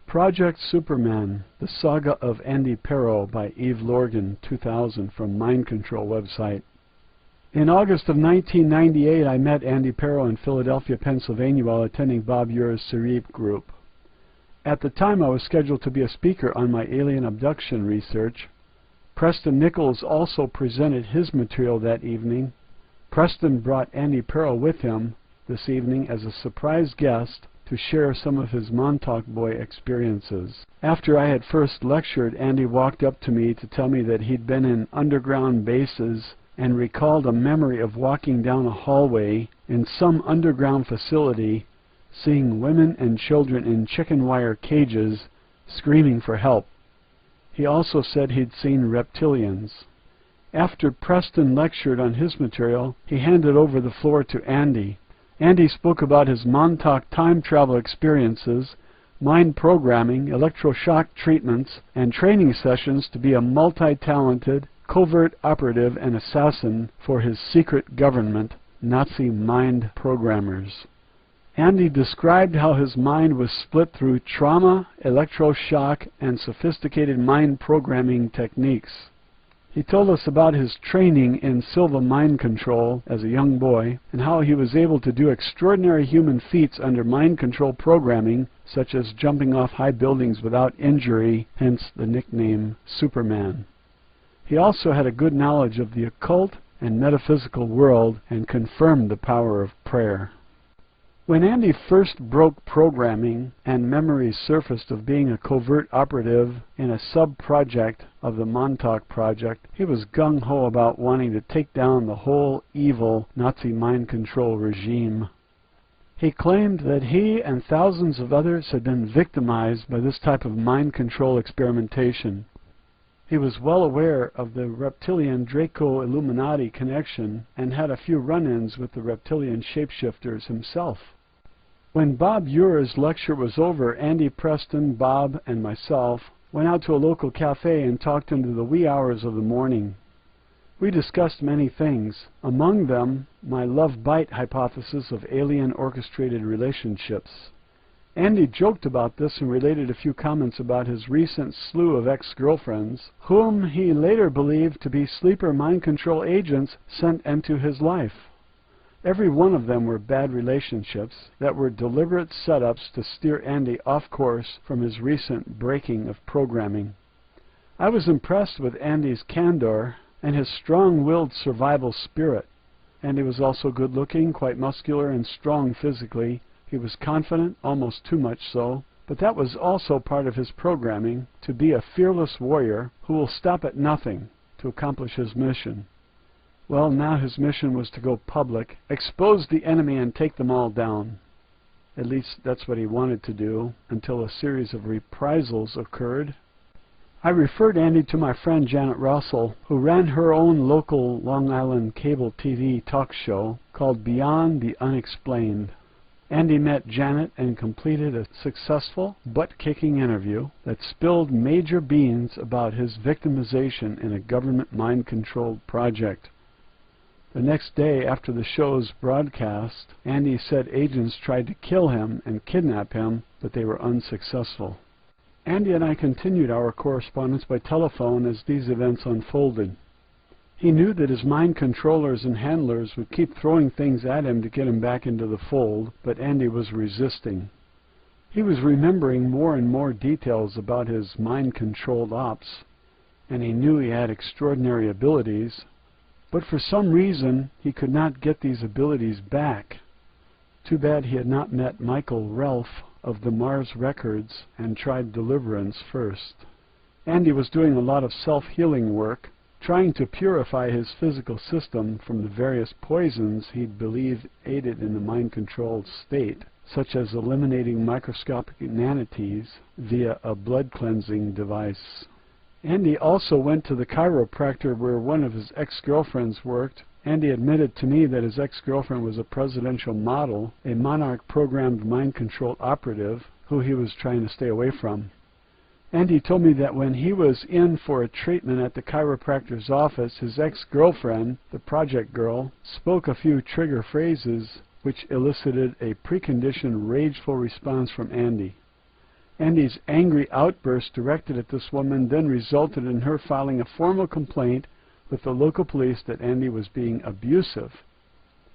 Project Superman, The Saga of Andy Perro by Eve Lorgan, 2000, from Mind Control website. In August of 1998, I met Andy Perro in Philadelphia, Pennsylvania while attending Bob Ur's Cerebrate group. At the time, I was scheduled to be a speaker on my alien abduction research. Preston Nichols also presented his material that evening. Preston brought Andy Perro with him this evening as a surprise guest to share some of his Montauk Boy experiences. After I had first lectured, Andy walked up to me to tell me that he'd been in underground bases and recalled a memory of walking down a hallway in some underground facility, seeing women and children in chicken wire cages screaming for help. He also said he'd seen reptilians. After Preston lectured on his material, he handed over the floor to Andy. Andy spoke about his Montauk time travel experiences, mind programming, electroshock treatments, and training sessions to be a multi-talented, covert operative and assassin for his secret government, Nazi mind programmers. Andy described how his mind was split through trauma, electroshock, and sophisticated mind programming techniques. He told us about his training in Silva mind control as a young boy and how he was able to do extraordinary human feats under mind control programming, such as jumping off high buildings without injury, hence the nickname Superman. He also had a good knowledge of the occult and metaphysical world and confirmed the power of prayer. When Andy first broke programming and memories surfaced of being a covert operative in a sub-project of the Montauk Project, he was gung-ho about wanting to take down the whole evil Nazi mind control regime. He claimed that he and thousands of others had been victimized by this type of mind control experimentation. He was well aware of the reptilian Draco-Illuminati connection and had a few run-ins with the reptilian shapeshifters himself. When Bob Ur's lecture was over, Andy, Preston, Bob, and myself went out to a local cafe and talked into the wee hours of the morning. We discussed many things, among them my love-bite hypothesis of alien orchestrated relationships. Andy joked about this and related a few comments about his recent slew of ex-girlfriends, whom he later believed to be sleeper mind control agents sent into his life. Every one of them were bad relationships that were deliberate setups to steer Andy off course from his recent breaking of programming. I was impressed with Andy's candor and his strong-willed survival spirit. Andy was also good-looking, quite muscular and strong physically. He was confident, almost too much so, but that was also part of his programming, to be a fearless warrior who will stop at nothing to accomplish his mission. Well, now his mission was to go public, expose the enemy and take them all down. At least that's what he wanted to do, until a series of reprisals occurred. I referred Andy to my friend Janet Russell, who ran her own local Long Island cable TV talk show called Beyond the Unexplained. Andy met Janet and completed a successful, butt-kicking interview that spilled major beans about his victimization in a government mind-controlled project. The next day after the show's broadcast, Andy said agents tried to kill him and kidnap him, but they were unsuccessful. Andy and I continued our correspondence by telephone as these events unfolded. He knew that his mind controllers and handlers would keep throwing things at him to get him back into the fold, but Andy was resisting. He was remembering more and more details about his mind-controlled ops, and he knew he had extraordinary abilities, but for some reason he could not get these abilities back. Too bad he had not met Michael Relf of the Mars Records and tried Deliverance first. Andy was doing a lot of self-healing work, trying to purify his physical system from the various poisons he'd believed aided in the mind-controlled state, such as eliminating microscopic nanities via a blood cleansing device. Andy also went to the chiropractor where one of his ex-girlfriends worked. Andy admitted to me that his ex-girlfriend was a presidential model, a monarch-programmed mind-controlled operative who he was trying to stay away from. Andy told me that when he was in for a treatment at the chiropractor's office, his ex-girlfriend, the project girl, spoke a few trigger phrases which elicited a preconditioned rageful response from Andy. Andy's angry outburst directed at this woman then resulted in her filing a formal complaint with the local police that Andy was being abusive.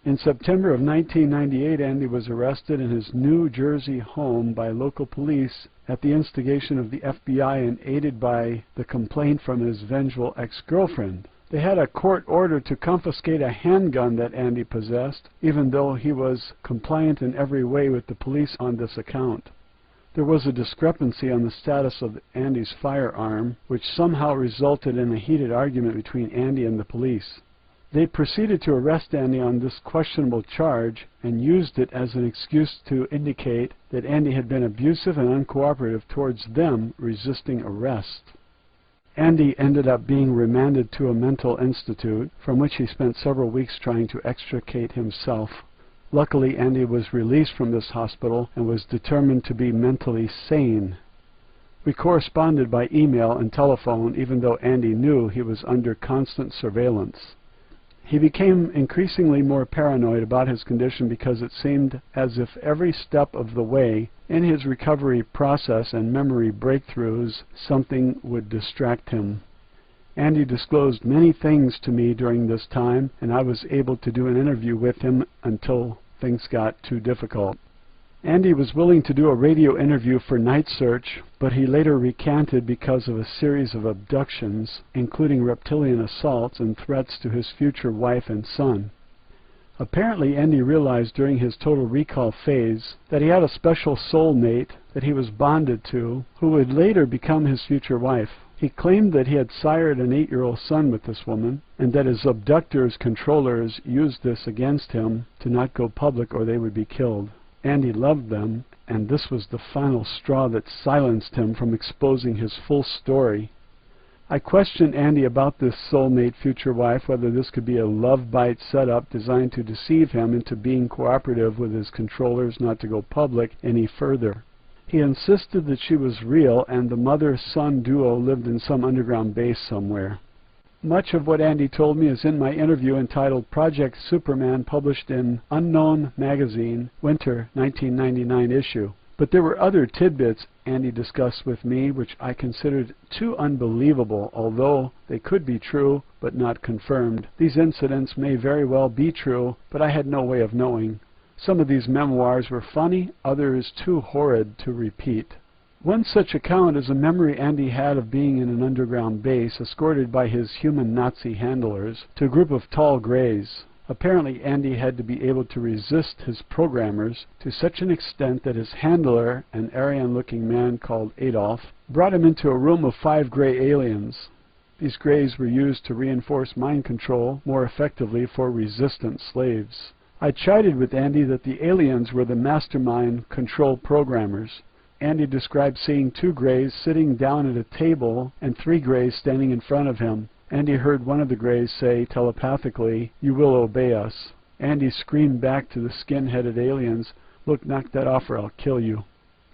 In September of 1998, Andy was arrested in his New Jersey home by local police at the instigation of the FBI and aided by the complaint from his vengeful ex-girlfriend. They had a court order to confiscate a handgun that Andy possessed, even though he was compliant in every way with the police on this account. There was a discrepancy on the status of Andy's firearm, which somehow resulted in a heated argument between Andy and the police. They proceeded to arrest Andy on this questionable charge and used it as an excuse to indicate that Andy had been abusive and uncooperative towards them, resisting arrest. Andy ended up being remanded to a mental institute, from which he spent several weeks trying to extricate himself. Luckily, Andy was released from this hospital and was determined to be mentally sane. We corresponded by email and telephone, even though Andy knew he was under constant surveillance. He became increasingly more paranoid about his condition because it seemed as if every step of the way in his recovery process and memory breakthroughs, something would distract him. Andy disclosed many things to me during this time, and I was able to do an interview with him until things got too difficult. Andy was willing to do a radio interview for Night Search, but he later recanted because of a series of abductions, including reptilian assaults and threats to his future wife and son. Apparently, Andy realized during his total recall phase that he had a special soulmate that he was bonded to, who would later become his future wife. He claimed that he had sired an 8-year-old son with this woman, and that his abductors' controllers used this against him to not go public or they would be killed. Andy loved them, and this was the final straw that silenced him from exposing his full story. I questioned Andy about this soulmate future wife, whether this could be a love bite setup designed to deceive him into being cooperative with his controllers not to go public any further. He insisted that she was real and the mother-son duo lived in some underground base somewhere. Much of what Andy told me is in my interview entitled Project Superman, published in Unknown Magazine, Winter 1999 issue. But there were other tidbits Andy discussed with me which I considered too unbelievable, although they could be true but not confirmed. These incidents may very well be true, but I had no way of knowing. Some of these memoirs were funny, others too horrid to repeat. One such account is a memory Andy had of being in an underground base, escorted by his human Nazi handlers, to a group of tall greys. Apparently, Andy had to be able to resist his programmers to such an extent that his handler, an Aryan-looking man called Adolf, brought him into a room of 5 gray aliens. These greys were used to reinforce mind control more effectively for resistant slaves. I chided with Andy that the aliens were the mastermind control programmers. Andy described seeing 2 greys sitting down at a table and 3 greys standing in front of him. Andy heard one of the greys say telepathically, "You will obey us." Andy screamed back to the skin-headed aliens, "Look, knock that off or I'll kill you."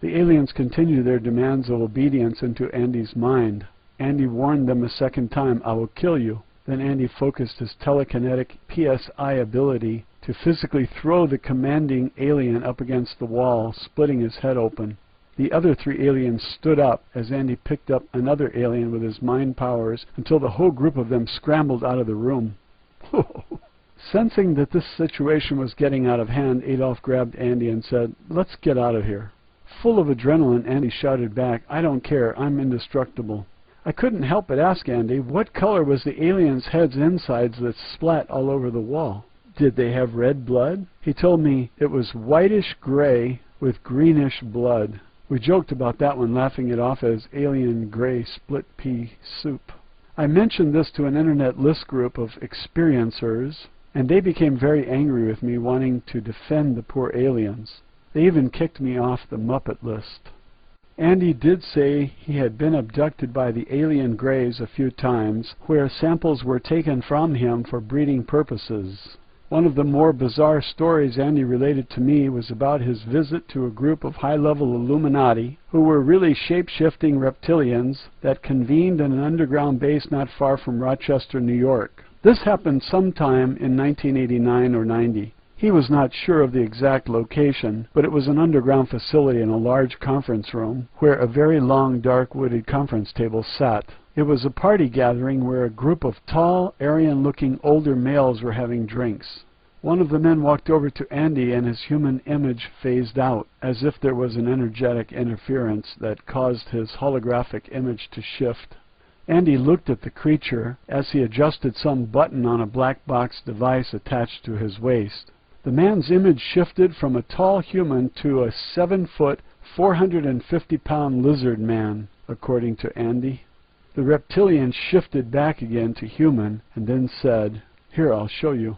The aliens continued their demands of obedience into Andy's mind. Andy warned them a second time, "I will kill you." Then Andy focused his telekinetic PSI ability to physically throw the commanding alien up against the wall, splitting his head open. The other 3 aliens stood up as Andy picked up another alien with his mind powers until the whole group of them scrambled out of the room. Sensing that this situation was getting out of hand, Adolf grabbed Andy and said, "Let's get out of here." Full of adrenaline, Andy shouted back, "I don't care, I'm indestructible." I couldn't help but ask Andy, what color was the aliens' heads' insides that splat all over the wall? Did they have red blood? He told me it was whitish gray with greenish blood. We joked about that one, laughing it off as alien gray split pea soup. I mentioned this to an internet list group of experiencers, and they became very angry with me, wanting to defend the poor aliens. They even kicked me off the Muppet list. Andy did say he had been abducted by the alien greys a few times, where samples were taken from him for breeding purposes. One of the more bizarre stories Andy related to me was about his visit to a group of high-level Illuminati who were really shape-shifting reptilians that convened in an underground base not far from Rochester, New York. This happened sometime in 1989 or 90. He was not sure of the exact location, but it was an underground facility in a large conference room where a very long, dark wooded conference table sat. It was a party gathering where a group of tall, Aryan-looking older males were having drinks. One of the men walked over to Andy and his human image phased out, as if there was an energetic interference that caused his holographic image to shift. Andy looked at the creature as he adjusted some button on a black box device attached to his waist. The man's image shifted from a tall human to a 7-foot, 450-pound lizard man, according to Andy. The reptilian shifted back again to human and then said, "Here, I'll show you."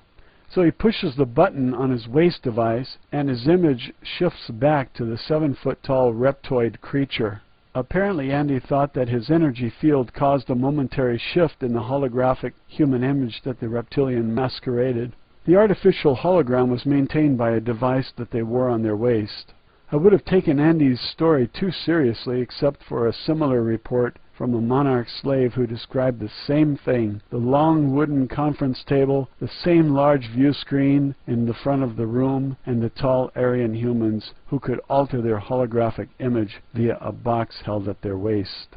So he pushes the button on his waist device and his image shifts back to the 7-foot-tall reptoid creature. Apparently Andy thought that his energy field caused a momentary shift in the holographic human image that the reptilian masqueraded. The artificial hologram was maintained by a device that they wore on their waist. I would have taken Andy's story too seriously except for a similar report from a monarch slave who described the same thing: the long wooden conference table, the same large view screen in the front of the room, and the tall Aryan humans who could alter their holographic image via a box held at their waist.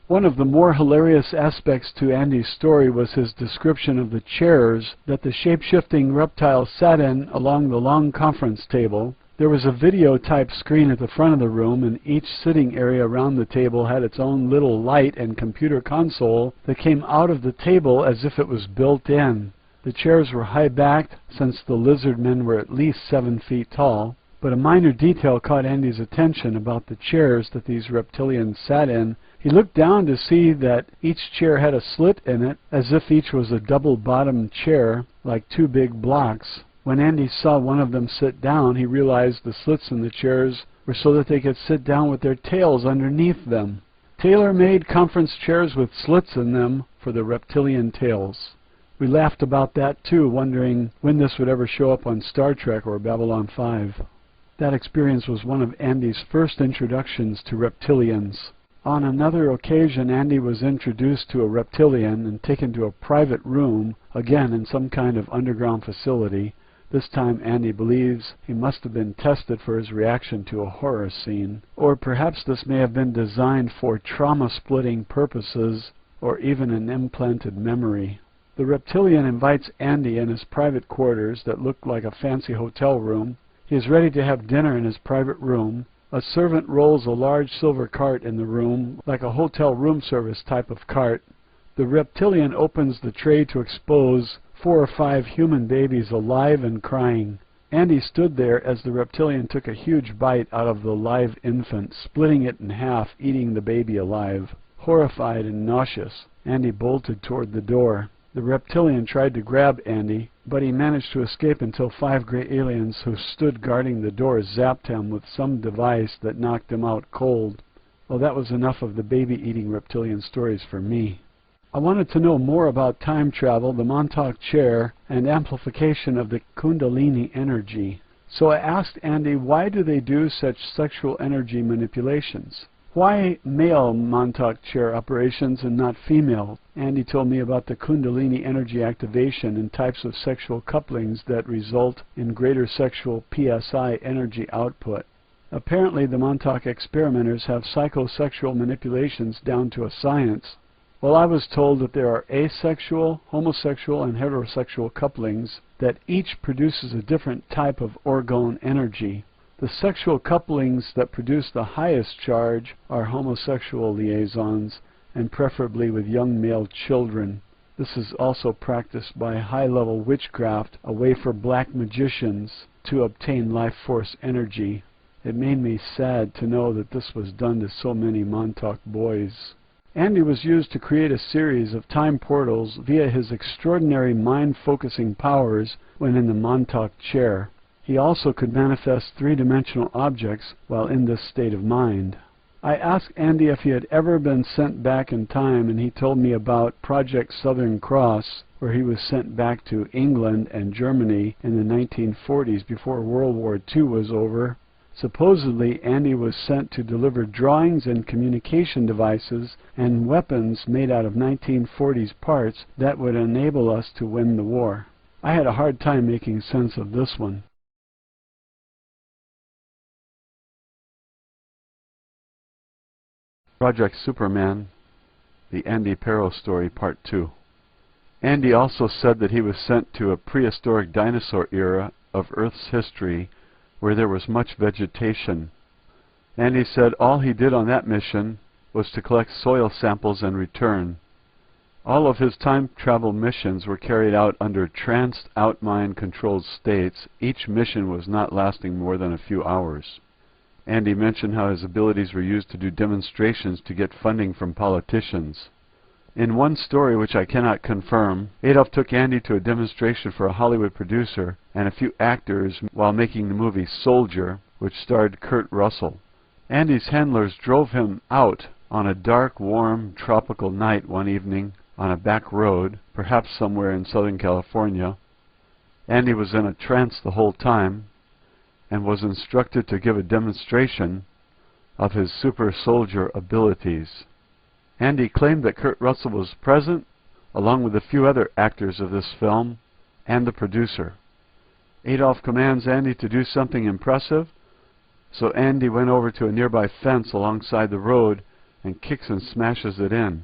One of the more hilarious aspects to Andy's story was his description of the chairs that the shape-shifting reptile sat in along the long conference table. There was a video-type screen at the front of the room, and each sitting area around the table had its own little light and computer console that came out of the table as if it was built in. The chairs were high-backed, since the lizard men were at least 7 feet tall. But a minor detail caught Andy's attention about the chairs that these reptilians sat in. He looked down to see that each chair had a slit in it, as if each was a double-bottomed chair, like 2 big blocks. When Andy saw one of them sit down, he realized the slits in the chairs were so that they could sit down with their tails underneath them. Tailor-made conference chairs with slits in them for the reptilian tails. We laughed about that too, wondering when this would ever show up on Star Trek or Babylon 5. That experience was one of Andy's first introductions to reptilians. On another occasion, Andy was introduced to a reptilian and taken to a private room, again in some kind of underground facility. This time Andy believes he must have been tested for his reaction to a horror scene. Or perhaps this may have been designed for trauma-splitting purposes, or even an implanted memory. The reptilian invites Andy in his private quarters that look like a fancy hotel room. He is ready to have dinner in his private room. A servant rolls a large silver cart in the room, like a hotel room service type of cart. The reptilian opens the tray to expose 4 or 5 human babies alive and crying. Andy stood there as the reptilian took a huge bite out of the live infant, splitting it in half, eating the baby alive. Horrified and nauseous, Andy bolted toward the door. The reptilian tried to grab Andy, but he managed to escape until 5 gray aliens who stood guarding the door zapped him with some device that knocked him out cold. Well, that was enough of the baby-eating reptilian stories for me. I wanted to know more about time travel, the Montauk chair, and amplification of the Kundalini energy. So I asked Andy, why do they do such sexual energy manipulations? Why male Montauk chair operations and not female? Andy told me about the Kundalini energy activation and types of sexual couplings that result in greater sexual PSI energy output. Apparently the Montauk experimenters have psychosexual manipulations down to a science. Well, I was told that there are asexual, homosexual, and heterosexual couplings, that each produces a different type of orgone energy. The sexual couplings that produce the highest charge are homosexual liaisons, and preferably with young male children. This is also practiced by high-level witchcraft, a way for black magicians to obtain life force energy. It made me sad to know that this was done to so many Montauk boys. Andy was used to create a series of time portals via his extraordinary mind-focusing powers when in the Montauk chair. He also could manifest 3-dimensional objects while in this state of mind. I asked Andy if he had ever been sent back in time, and he told me about Project Southern Cross, where he was sent back to England and Germany in the 1940s before World War II was over. Supposedly, Andy was sent to deliver drawings and communication devices and weapons made out of 1940s parts that would enable us to win the war. I had a hard time making sense of this one. Project Superman, the Andy Pero story, Part 2. Andy also said that he was sent to a prehistoric dinosaur era of Earth's history where there was much vegetation. Andy said all he did on that mission was to collect soil samples and return. All of his time travel missions were carried out under tranced, out-mind-controlled states. Each mission was not lasting more than a few hours. Andy mentioned how his abilities were used to do demonstrations to get funding from politicians. In one story, which I cannot confirm, Adolf took Andy to a demonstration for a Hollywood producer and a few actors while making the movie Soldier, which starred Kurt Russell. Andy's handlers drove him out on a dark, warm, tropical night one evening on a back road, perhaps somewhere in Southern California. Andy was in a trance the whole time and was instructed to give a demonstration of his super soldier abilities. Andy claimed that Kurt Russell was present, along with a few other actors of this film, and the producer. Adolf commands Andy to do something impressive, so Andy went over to a nearby fence alongside the road and kicks and smashes it in.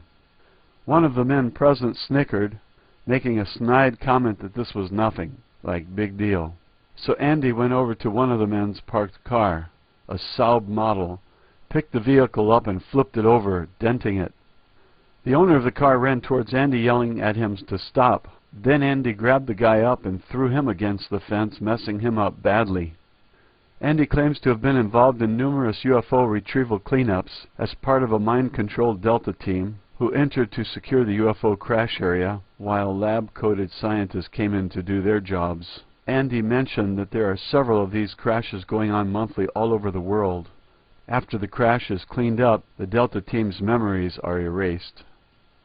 One of the men present snickered, making a snide comment that this was nothing, like big deal. So Andy went over to one of the men's parked car, a Saab model, picked the vehicle up and flipped it over, denting it. The owner of the car ran towards Andy, yelling at him to stop. Then Andy grabbed the guy up and threw him against the fence, messing him up badly. Andy claims to have been involved in numerous UFO retrieval cleanups as part of a mind-controlled Delta team who entered to secure the UFO crash area while lab-coated scientists came in to do their jobs. Andy mentioned that there are several of these crashes going on monthly all over the world. After the crash is cleaned up, the Delta team's memories are erased.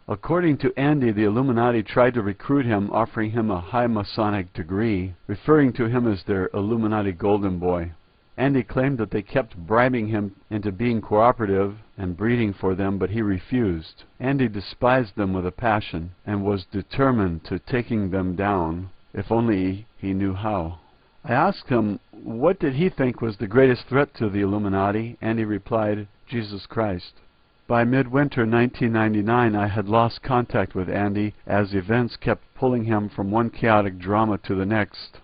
According to Andy, the Illuminati tried to recruit him, offering him a high Masonic degree, referring to him as their Illuminati Golden Boy. Andy claimed that they kept bribing him into being cooperative and breeding for them, but he refused. Andy despised them with a passion and was determined to taking them down, if only he knew how. I asked him what did he think was the greatest threat to the Illuminati. Andy replied, Jesus Christ. By midwinter 1999, I had lost contact with Andy as events kept pulling him from one chaotic drama to the next.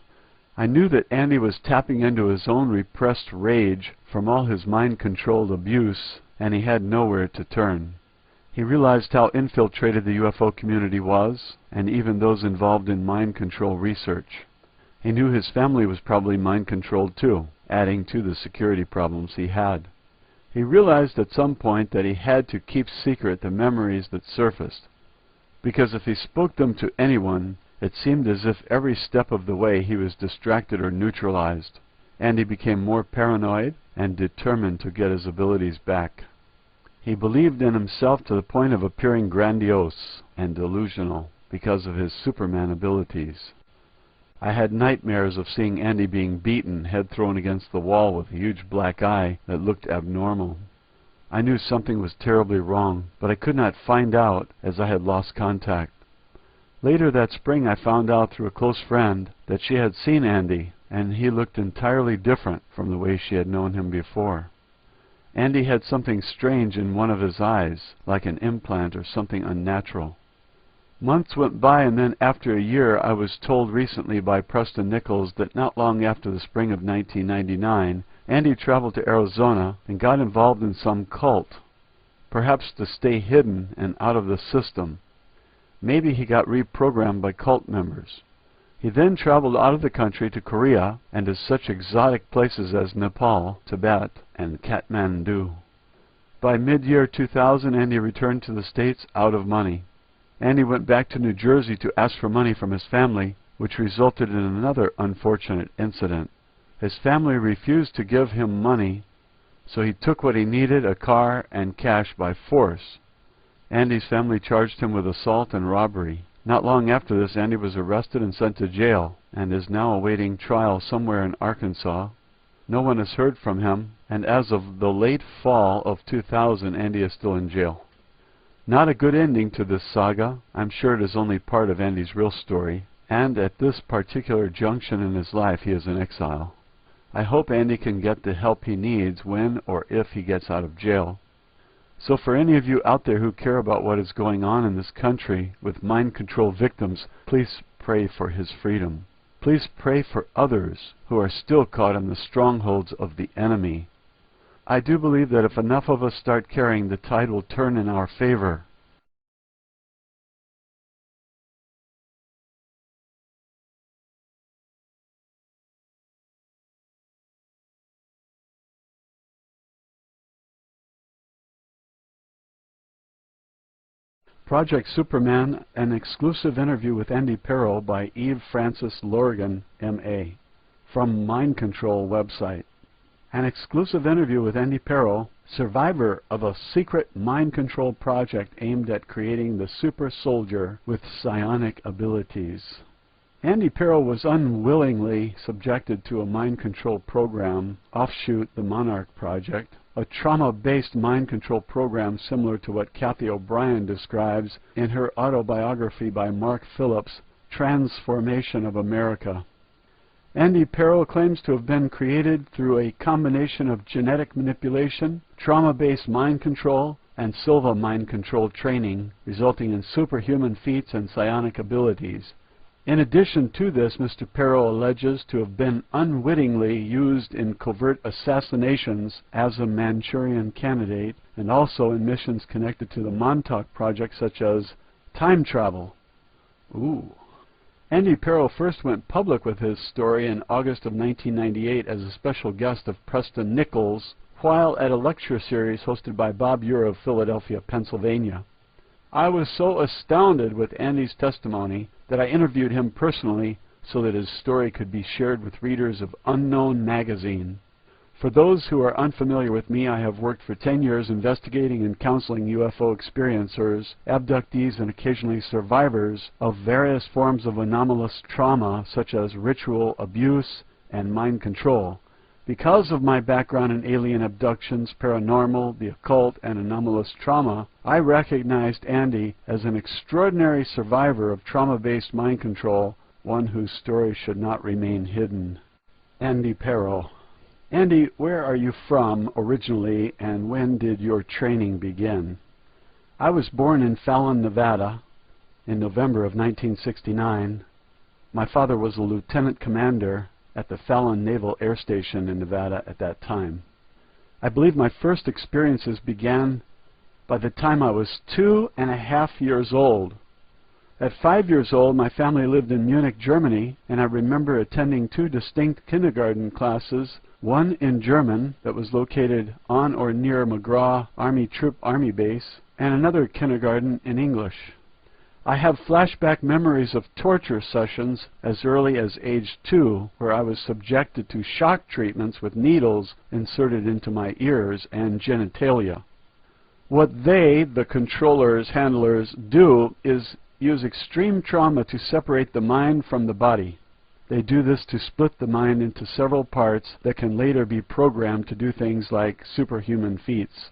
I knew that Andy was tapping into his own repressed rage from all his mind-controlled abuse, and he had nowhere to turn. He realized how infiltrated the UFO community was, and even those involved in mind control research. He knew his family was probably mind-controlled too, adding to the security problems he had. He realized at some point that he had to keep secret the memories that surfaced, because if he spoke them to anyone, it seemed as if every step of the way he was distracted or neutralized, and he became more paranoid and determined to get his abilities back. He believed in himself to the point of appearing grandiose and delusional because of his Superman abilities. I had nightmares of seeing Andy being beaten, head thrown against the wall with a huge black eye that looked abnormal. I knew something was terribly wrong, but I could not find out as I had lost contact. Later that spring I found out through a close friend that she had seen Andy, and he looked entirely different from the way she had known him before. Andy had something strange in one of his eyes, like an implant or something unnatural. Months went by, and then after a year I was told recently by Preston Nichols that not long after the spring of 1999, Andy traveled to Arizona and got involved in some cult, perhaps to stay hidden and out of the system. Maybe he got reprogrammed by cult members. He then traveled out of the country to Korea and to such exotic places as Nepal, Tibet, and Kathmandu. By mid-year 2000, Andy returned to the States out of money. Andy went back to New Jersey to ask for money from his family, which resulted in another unfortunate incident. His family refused to give him money, so he took what he needed, a car and cash, by force. Andy's family charged him with assault and robbery. Not long after this, Andy was arrested and sent to jail, and is now awaiting trial somewhere in Arkansas. No one has heard from him, and as of the late fall of 2000, Andy is still in jail. Not a good ending to this saga. I'm sure it is only part of Andy's real story. and at this particular junction in his life he is in exile. I hope Andy can get the help he needs when or if he gets out of jail. So for any of you out there who care about what is going on in this country with mind control victims, please pray for his freedom. Please pray for others who are still caught in the strongholds of the enemy. I do believe that if enough of us start caring, the tide will turn in our favor. Project Superman, an exclusive interview with Andy Perro by Eve Francis Lorgan, M.A. from Mind Control website. An exclusive interview with Andy Perro, survivor of a secret mind control project aimed at creating the super soldier with psionic abilities. Andy Perro was unwillingly subjected to a mind control program, offshoot the Monarch Project, a trauma-based mind control program similar to what Kathy O'Brien describes in her autobiography by Mark Phillips, Transformation of America. Andy Perro claims to have been created through a combination of genetic manipulation, trauma-based mind control, and Silva mind control training, resulting in superhuman feats and psionic abilities. In addition to this, Mr. Perro alleges to have been unwittingly used in covert assassinations as a Manchurian candidate, and also in missions connected to the Montauk Project, such as time travel. Andy Perro first went public with his story in August of 1998 as a special guest of Preston Nichols while at a lecture series hosted by Bob Ure of Philadelphia, Pennsylvania. I was so astounded with Andy's testimony that I interviewed him personally so that his story could be shared with readers of Unknown magazine. For those who are unfamiliar with me, I have worked for 10 years investigating and counseling UFO experiencers, abductees, and occasionally survivors of various forms of anomalous trauma such as ritual abuse and mind control. Because of my background in alien abductions, paranormal, the occult, and anomalous trauma, I recognized Andy as an extraordinary survivor of trauma-based mind control, one whose story should not remain hidden. Andy Perro. Andy, where are you from originally, and when did your training begin? I was born in Fallon, Nevada, in November of 1969. My father was a lieutenant commander at the Fallon Naval Air Station in Nevada at that time. I believe my first experiences began by the time I was 2.5 years old. At 5 years old, my family lived in Munich, Germany, and I remember attending 2 distinct kindergarten classes, one in German that was located on or near McGraw Army Troop Army Base, and another kindergarten in English. I have flashback memories of torture sessions as early as age 2, where I was subjected to shock treatments with needles inserted into my ears and genitalia. What they, the controllers, handlers, do is use extreme trauma to separate the mind from the body. They do this to split the mind into several parts that can later be programmed to do things like superhuman feats.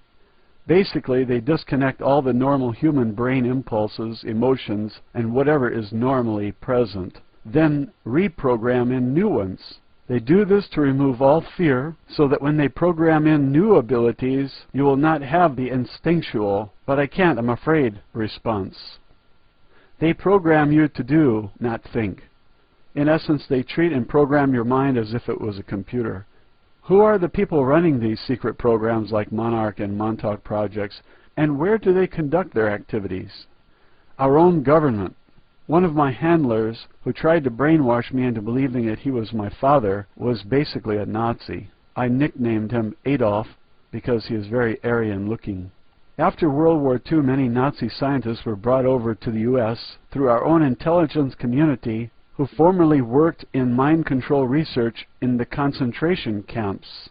Basically, they disconnect all the normal human brain impulses, emotions, and whatever is normally present, then reprogram in new ones. They do this to remove all fear, so that when they program in new abilities, you will not have the instinctual, "but I can't, I'm afraid," response. They program you to do, not think. In essence, they treat and program your mind as if it was a computer. Who are the people running these secret programs like Monarch and Montauk projects, and where do they conduct their activities? Our own government. One of my handlers, who tried to brainwash me into believing that he was my father, was basically a Nazi. I nicknamed him Adolf because he is very Aryan-looking. After World War II, many Nazi scientists were brought over to the U.S. through our own intelligence community, who formerly worked in mind control research in the concentration camps.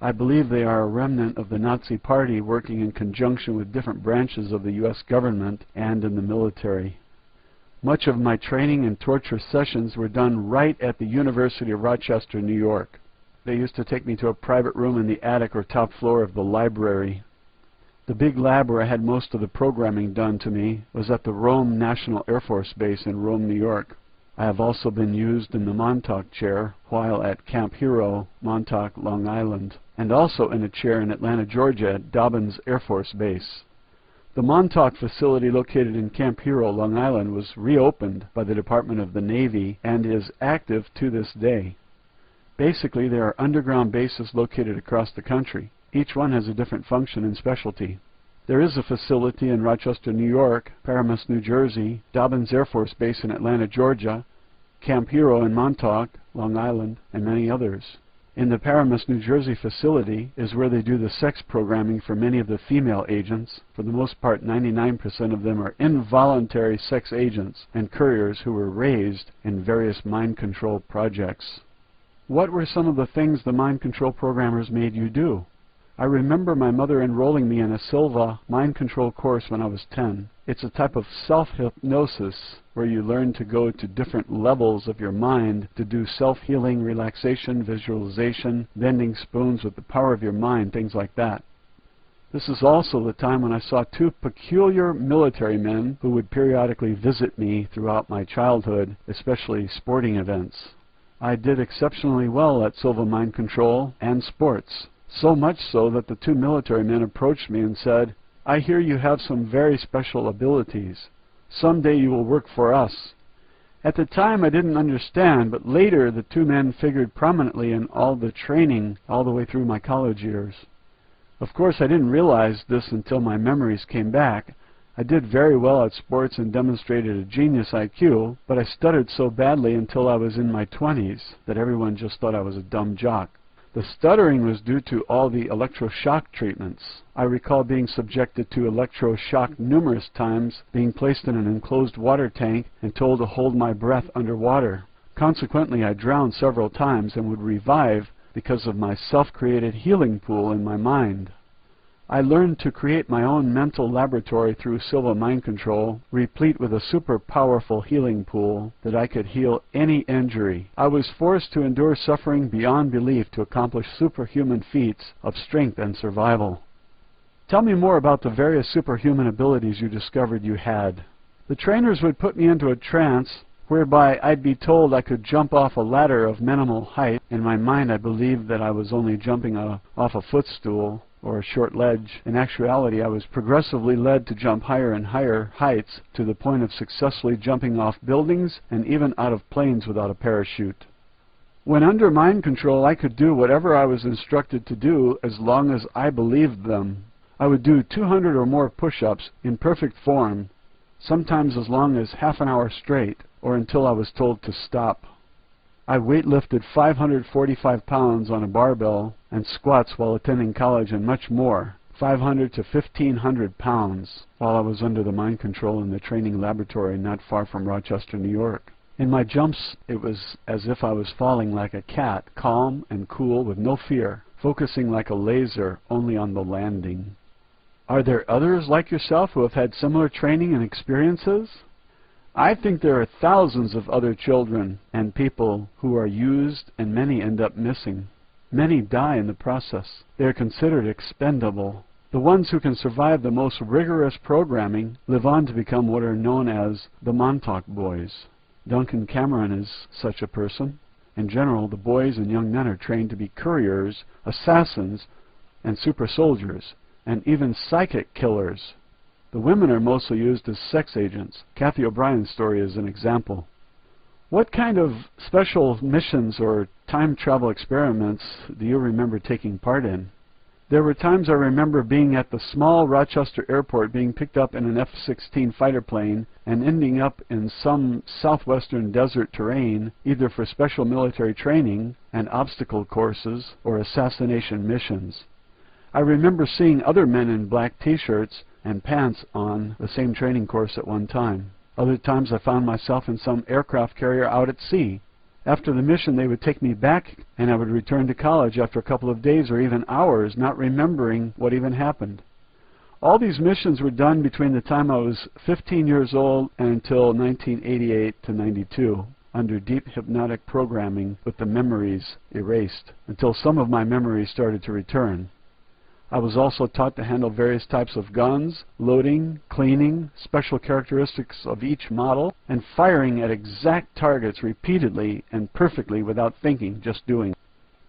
I believe they are a remnant of the Nazi Party working in conjunction with different branches of the U.S. government and in the military. Much of my training and torture sessions were done right at the University of Rochester, New York. They used to take me to a private room in the attic or top floor of the library. The big lab where I had most of the programming done to me was at the Rome National Air Force Base in Rome, New York. I have also been used in the Montauk chair while at Camp Hero, Montauk, Long Island, and also in a chair in Atlanta, Georgia at Dobbins Air Force Base. The Montauk facility located in Camp Hero, Long Island was reopened by the Department of the Navy and is active to this day. Basically, there are underground bases located across the country. Each one has a different function and specialty. There is a facility in Rochester, New York, Paramus, New Jersey, Dobbins Air Force Base in Atlanta, Georgia, Camp Hero in Montauk, Long Island, and many others. In the Paramus, New Jersey facility is where they do the sex programming for many of the female agents. For the most part, 99% of them are involuntary sex agents and couriers who were raised in various mind control projects. What were some of the things the mind control programmers made you do? I remember my mother enrolling me in a Silva mind control course when I was 10. It's a type of self-hypnosis where you learn to go to different levels of your mind to do self-healing, relaxation, visualization, bending spoons with the power of your mind, things like that. This is also the time when I saw two peculiar military men who would periodically visit me throughout my childhood, especially sporting events. I did exceptionally well at Silva Mind Control and sports. So much so that the two military men approached me and said, "I hear you have some very special abilities. Someday you will work for us." At the time I didn't understand, but later the two men figured prominently in all the training all the way through my college years. Of course I didn't realize this until my memories came back. I did very well at sports and demonstrated a genius IQ, but I stuttered so badly until I was in my 20s that everyone just thought I was a dumb jock. The stuttering was due to all the electroshock treatments. I recall being subjected to electroshock numerous times, being placed in an enclosed water tank and told to hold my breath underwater. Consequently, I drowned several times and would revive because of my self-created healing pool in my mind. I learned to create my own mental laboratory through Silva Mind Control, replete with a super powerful healing pool that I could heal any injury. I was forced to endure suffering beyond belief to accomplish superhuman feats of strength and survival. Tell me more about the various superhuman abilities you discovered you had. The trainers would put me into a trance whereby I'd be told I could jump off a ladder of minimal height. In my mind I believed that I was only jumping off a footstool or a short ledge. In actuality, I was progressively led to jump higher and higher heights to the point of successfully jumping off buildings and even out of planes without a parachute. When under mind control, I could do whatever I was instructed to do as long as I believed them. I would do 200 or more push-ups in perfect form, sometimes as long as half an hour straight, or until I was told to stop. I weightlifted 545 pounds on a barbell and squats while attending college and much more, 500 to 1,500 pounds, while I was under the mind control in the training laboratory not far from Rochester, New York. In my jumps, it was as if I was falling like a cat, calm and cool with no fear, focusing like a laser only on the landing. Are there others like yourself who have had similar training and experiences? I think there are thousands of other children and people who are used, and many end up missing. Many die in the process. They are considered expendable. The ones who can survive the most rigorous programming live on to become what are known as the Montauk Boys. Duncan Cameron is such a person. In general, the boys and young men are trained to be couriers, assassins, and super soldiers, and even psychic killers. The women are mostly used as sex agents. Kathy O'Brien's story is an example. What kind of special missions or time travel experiments do you remember taking part in? There were times I remember being at the small Rochester airport, being picked up in an F-16 fighter plane and ending up in some southwestern desert terrain, either for special military training and obstacle courses or assassination missions. I remember seeing other men in black t-shirts and pants on the same training course at one time. Other times I found myself in some aircraft carrier out at sea. After the mission they would take me back and I would return to college after a couple of days or even hours, not remembering what even happened. All these missions were done between the time I was 15 years old and until 1988 to 92, under deep hypnotic programming with the memories erased, until some of my memories started to return. I was also taught to handle various types of guns, loading, cleaning, special characteristics of each model, and firing at exact targets repeatedly and perfectly without thinking, just doing.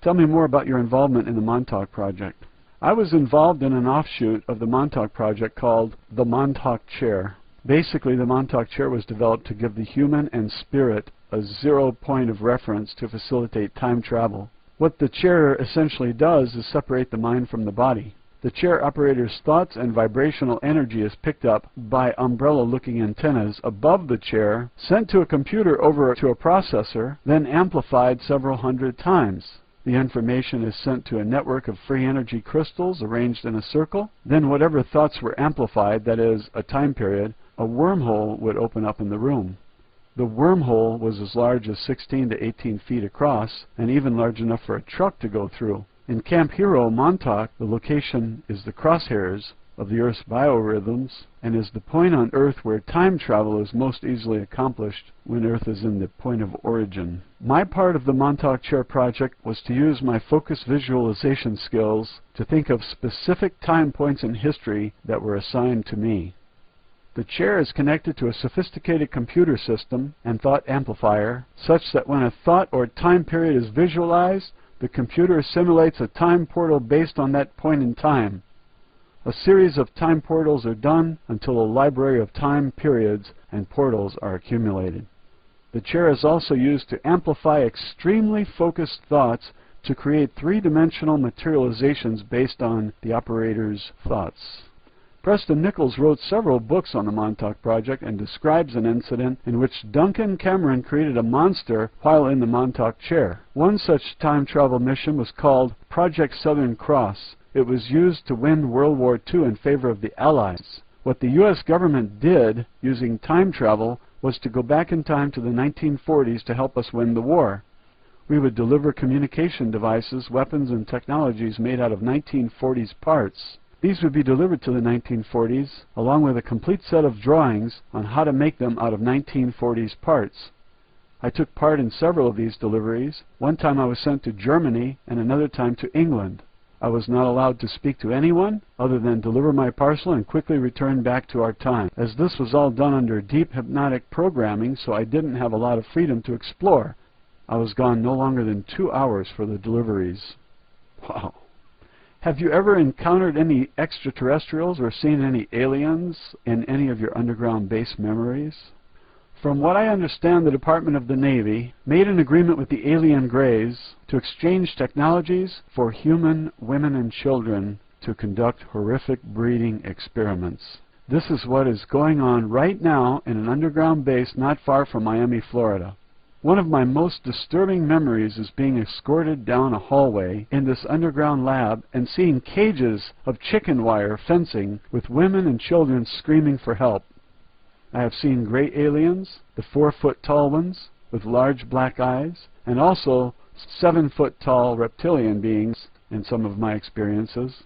Tell me more about your involvement in the Montauk Project. I was involved in an offshoot of the Montauk Project called the Montauk Chair. Basically, the Montauk Chair was developed to give the human and spirit a zero point of reference to facilitate time travel. What the chair essentially does is separate the mind from the body. The chair operator's thoughts and vibrational energy is picked up by umbrella-looking antennas above the chair, sent to a computer over to a processor, then amplified several hundred times. The information is sent to a network of free energy crystals arranged in a circle. Then whatever thoughts were amplified, that is, a time period, a wormhole would open up in the room. The wormhole was as large as 16 to 18 feet across, and even large enough for a truck to go through. In Camp Hero, Montauk, the location is the crosshairs of the Earth's biorhythms, and is the point on Earth where time travel is most easily accomplished when Earth is in the point of origin. My part of the Montauk Chair project was to use my focus visualization skills to think of specific time points in history that were assigned to me. The chair is connected to a sophisticated computer system and thought amplifier, such that when a thought or time period is visualized, the computer simulates a time portal based on that point in time. A series of time portals are done until a library of time periods and portals are accumulated. The chair is also used to amplify extremely focused thoughts to create three-dimensional materializations based on the operator's thoughts. Preston Nichols wrote several books on the Montauk Project and describes an incident in which Duncan Cameron created a monster while in the Montauk Chair. One such time travel mission was called Project Southern Cross. It was used to win World War II in favor of the Allies. What the U.S. government did, using time travel, was to go back in time to the 1940s to help us win the war. We would deliver communication devices, weapons, and technologies made out of 1940s parts. These would be delivered to the 1940s, along with a complete set of drawings on how to make them out of 1940s parts. I took part in several of these deliveries. One time I was sent to Germany, and another time to England. I was not allowed to speak to anyone other than deliver my parcel and quickly return back to our time, as this was all done under deep hypnotic programming, so I didn't have a lot of freedom to explore. I was gone no longer than 2 hours for the deliveries. Wow. Have you ever encountered any extraterrestrials or seen any aliens in any of your underground base memories? From what I understand, the Department of the Navy made an agreement with the alien Greys to exchange technologies for human women and children to conduct horrific breeding experiments. This is what is going on right now in an underground base not far from Miami, Florida. One of my most disturbing memories is being escorted down a hallway in this underground lab and seeing cages of chicken wire fencing with women and children screaming for help. I have seen gray aliens, the 4-foot tall ones with large black eyes, and also 7-foot tall reptilian beings in some of my experiences.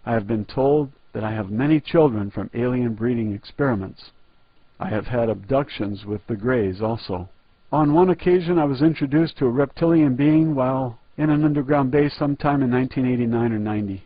I have been told that I have many children from alien breeding experiments. I have had abductions with the Greys also. On one occasion, I was introduced to a reptilian being while in an underground base sometime in 1989 or 90.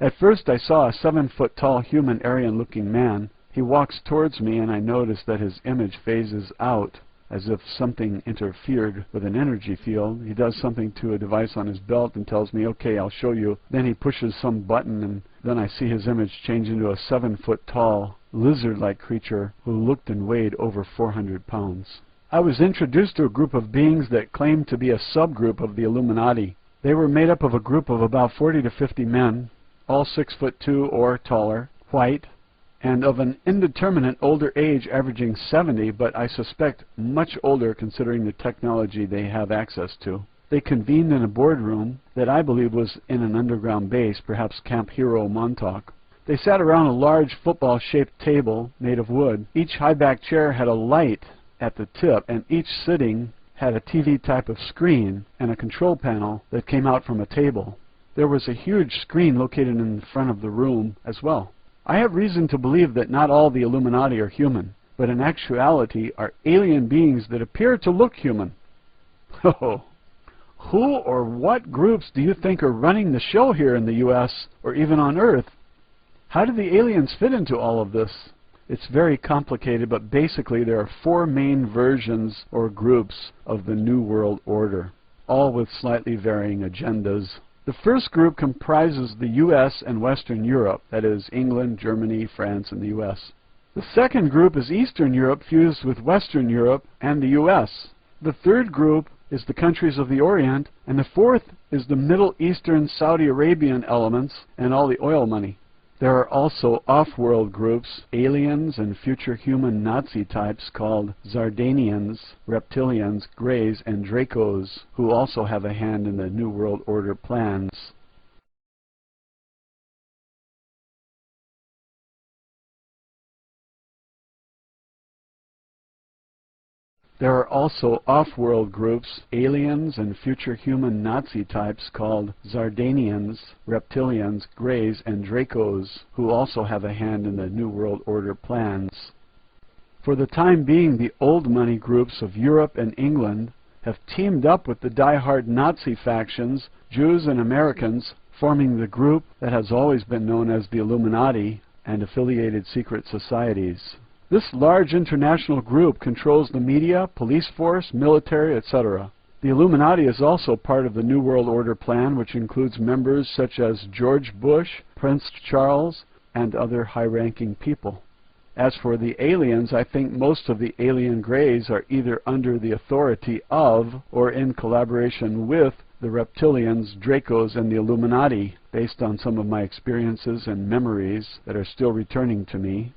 At first, I saw a 7-foot tall human Aryan-looking man. He walks towards me, and I notice that his image phases out as if something interfered with an energy field. He does something to a device on his belt and tells me, "Okay, I'll show you." Then he pushes some button, and then I see his image change into a 7-foot tall lizard-like creature who looked and weighed over 400 pounds. I was introduced to a group of beings that claimed to be a subgroup of the Illuminati. They were made up of a group of about 40 to 50 men, all 6'2" or taller, white, and of an indeterminate older age averaging 70, but I suspect much older considering the technology they have access to. They convened in a boardroom that I believe was in an underground base, perhaps Camp Hero, Montauk. They sat around a large football-shaped table made of wood. Each high-back chair had a light at the tip, and each sitting had a TV type of screen and a control panel that came out from a table. There was a huge screen located in front of the room as well. I have reason to believe that not all the Illuminati are human, but in actuality are alien beings that appear to look human. Oh, Who or what groups do you think are running the show here in the US or even on Earth? How do the aliens fit into all of this? It's very complicated, but basically there are four main versions or groups of the New World Order, all with slightly varying agendas. The first group comprises the US and Western Europe, that is, England, Germany, France, and the US. The second group is Eastern Europe fused with Western Europe and the US. The third group is the countries of the Orient, and the fourth is the Middle Eastern Saudi Arabian elements and all the oil money. There are also off-world groups, aliens and future human Nazi types called Zardanians, Reptilians, Greys, and Dracos, who also have a hand in the New World Order plans. There are also off-world groups, aliens and future human Nazi types called Zardanians, Reptilians, Greys, and Dracos, who also have a hand in the New World Order plans. For the time being, the old money groups of Europe and England have teamed up with the die-hard Nazi factions, Jews and Americans, forming the group that has always been known as the Illuminati and affiliated secret societies. This large international group controls the media, police force, military, etc. The Illuminati is also part of the New World Order plan, which includes members such as George Bush, Prince Charles, and other high-ranking people. As for the aliens, I think most of the alien Greys are either under the authority of or in collaboration with the Reptilians, Dracos, and the Illuminati, based on some of my experiences and memories that are still returning to me.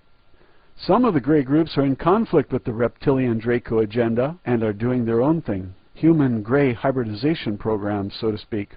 Some of the Grey groups are in conflict with the Reptilian Draco agenda and are doing their own thing. Human Grey hybridization programs, so to speak.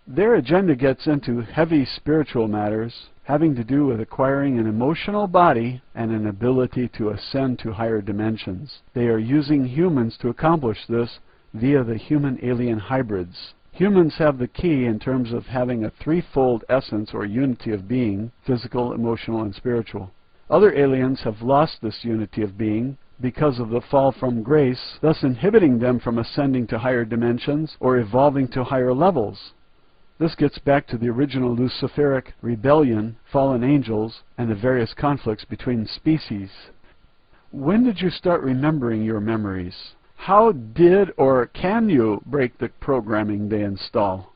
Their agenda gets into heavy spiritual matters, having to do with acquiring an emotional body and an ability to ascend to higher dimensions. They are using humans to accomplish this via the human-alien hybrids. Humans have the key in terms of having a threefold essence or unity of being, physical, emotional, and spiritual. Other aliens have lost this unity of being because of the fall from grace, thus inhibiting them from ascending to higher dimensions or evolving to higher levels. This gets back to the original Luciferic rebellion, fallen angels, and the various conflicts between species. When did you start remembering your memories? How did or can you break the programming they install?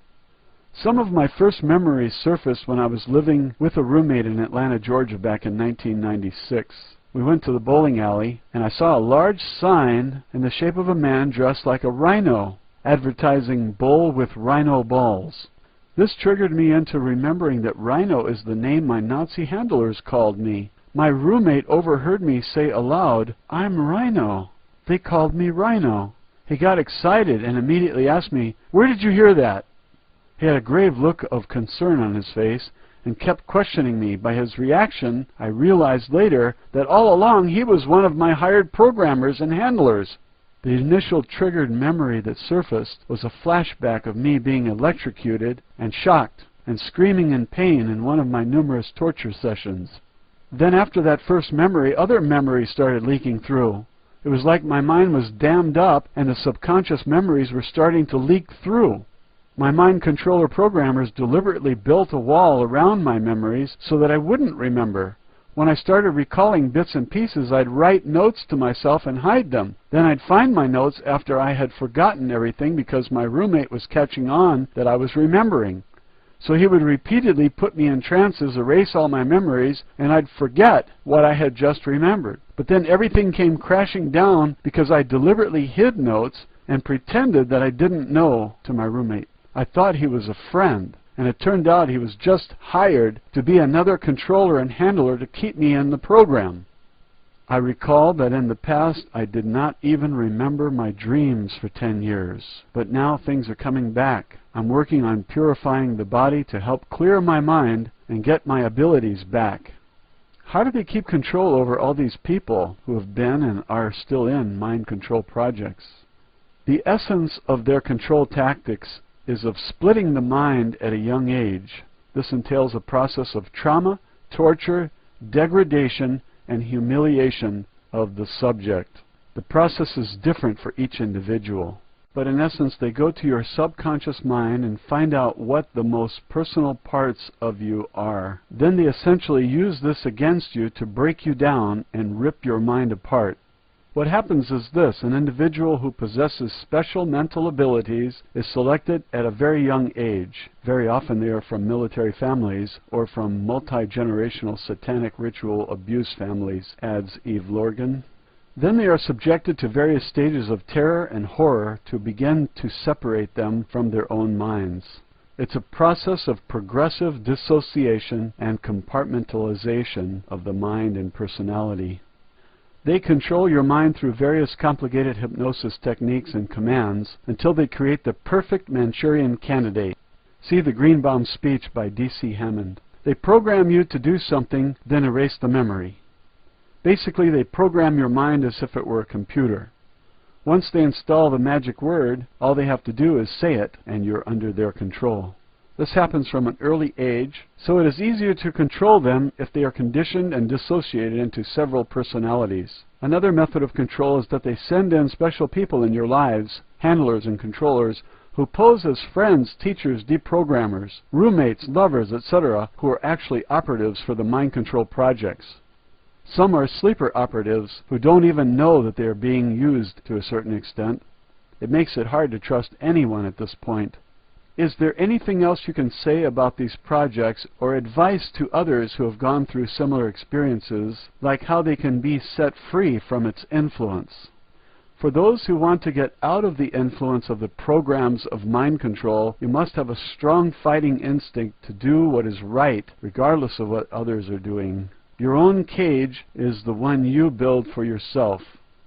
Some of my first memories surfaced when I was living with a roommate in Atlanta, Georgia back in 1996. We went to the bowling alley and I saw a large sign in the shape of a man dressed like a rhino, advertising bowl with rhino balls. This triggered me into remembering that rhino is the name my Nazi handlers called me. My roommate overheard me say aloud, "I'm Rhino." They called me Rhino. He got excited and immediately asked me, "Where did you hear that?" He had a grave look of concern on his face and kept questioning me. By his reaction, I realized later that all along he was one of my hired programmers and handlers. The initial triggered memory that surfaced was a flashback of me being electrocuted and shocked and screaming in pain in one of my numerous torture sessions. Then after that first memory, other memories started leaking through. It was like my mind was dammed up and the subconscious memories were starting to leak through. My mind controller programmers deliberately built a wall around my memories so that I wouldn't remember. When I started recalling bits and pieces, I'd write notes to myself and hide them. Then I'd find my notes after I had forgotten everything because my roommate was catching on that I was remembering. So he would repeatedly put me in trances, erase all my memories, and I'd forget what I had just remembered. But then everything came crashing down because I deliberately hid notes and pretended that I didn't know to my roommate. I thought he was a friend, and it turned out he was just hired to be another controller and handler to keep me in the program. I recall that in the past I did not even remember my dreams for 10 years, but now things are coming back. I'm working on purifying the body to help clear my mind and get my abilities back. How do they keep control over all these people who have been and are still in mind control projects? The essence of their control tactics is of splitting the mind at a young age. This entails a process of trauma, torture, degradation, and humiliation of the subject. The process is different for each individual. but in essence they go to your subconscious mind and find out what the most personal parts of you are. Then they essentially use this against you to break you down and rip your mind apart. What happens is this: an individual who possesses special mental abilities is selected at a very young age. Very often they are from military families or from multi-generational satanic ritual abuse families, adds Eve Lorgan. Then they are subjected to various stages of terror and horror to begin to separate them from their own minds. It's a process of progressive dissociation and compartmentalization of the mind and personality. They control your mind through various complicated hypnosis techniques and commands until they create the perfect Manchurian candidate. See the Greenbaum speech by D.C. Hammond. They program you to do something, then erase the memory. Basically, they program your mind as if it were a computer. Once they install the magic word, all they have to do is say it, and you're under their control. This happens from an early age, so it is easier to control them if they are conditioned and dissociated into several personalities. Another method of control is that they send in special people in your lives, handlers and controllers, who pose as friends, teachers, deprogrammers, roommates, lovers, etc., who are actually operatives for the mind control projects. Some are sleeper operatives who don't even know that they are being used to a certain extent. It makes it hard to trust anyone at this point. Is there anything else you can say about these projects or advice to others who have gone through similar experiences, like how they can be set free from its influence? For those who want to get out of the influence of the programs of mind control, you must have a strong fighting instinct to do what is right, regardless of what others are doing. Your own cage is the one you build for yourself.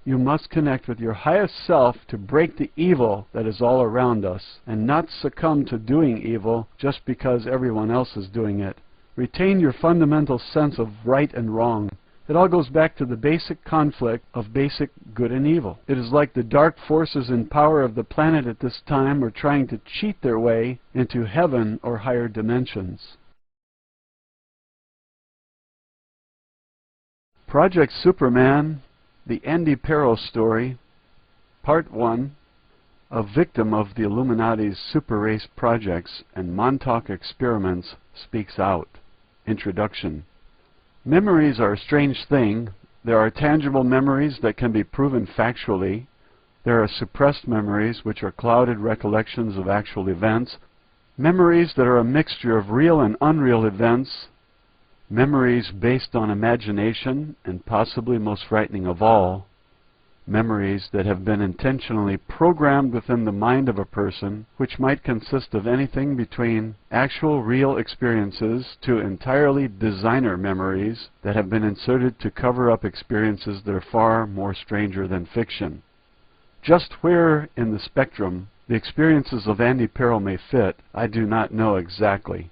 You must connect with your highest self to break the evil that is all around us, and not succumb to doing evil just because everyone else is doing it. Retain your fundamental sense of right and wrong. It all goes back to the basic conflict of basic good and evil. It is like the dark forces in power of the planet at this time are trying to cheat their way into heaven or higher dimensions. Project Superman, the Andy Pero story, Part 1, a victim of the Illuminati's super race projects and Montauk experiments, speaks out. Introduction. Memories are a strange thing. There are tangible memories that can be proven factually. There are suppressed memories, which are clouded recollections of actual events. Memories that are a mixture of real and unreal events. Memories based on imagination, and possibly most frightening of all, memories that have been intentionally programmed within the mind of a person, which might consist of anything between actual real experiences to entirely designer memories that have been inserted to cover up experiences that are far more stranger than fiction. Just where in the spectrum the experiences of Andy Pero may fit, I do not know exactly.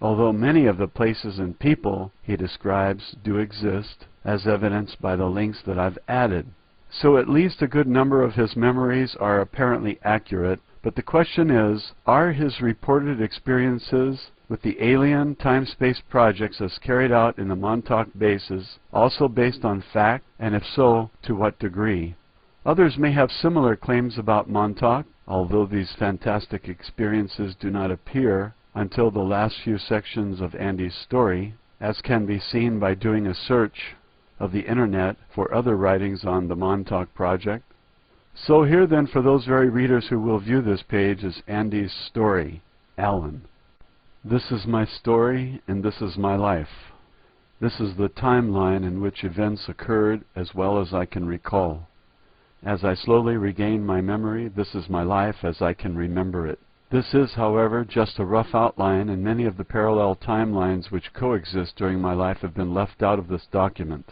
Although many of the places and people he describes do exist, as evidenced by the links that I've added. So at least a good number of his memories are apparently accurate, but the question is, are his reported experiences with the alien time-space projects as carried out in the Montauk bases also based on fact, and if so, to what degree? Others may have similar claims about Montauk, although these fantastic experiences do not appear until the last few sections of Andy's story, as can be seen by doing a search of the internet for other writings on the Montauk project. So here then, for those very readers who will view this page, is Andy's story. Alan. This is my story, and this is my life. This is the timeline in which events occurred as well as I can recall. As I slowly regain my memory, this is my life as I can remember it. This is, however, just a rough outline, and many of the parallel timelines which coexist during my life have been left out of this document.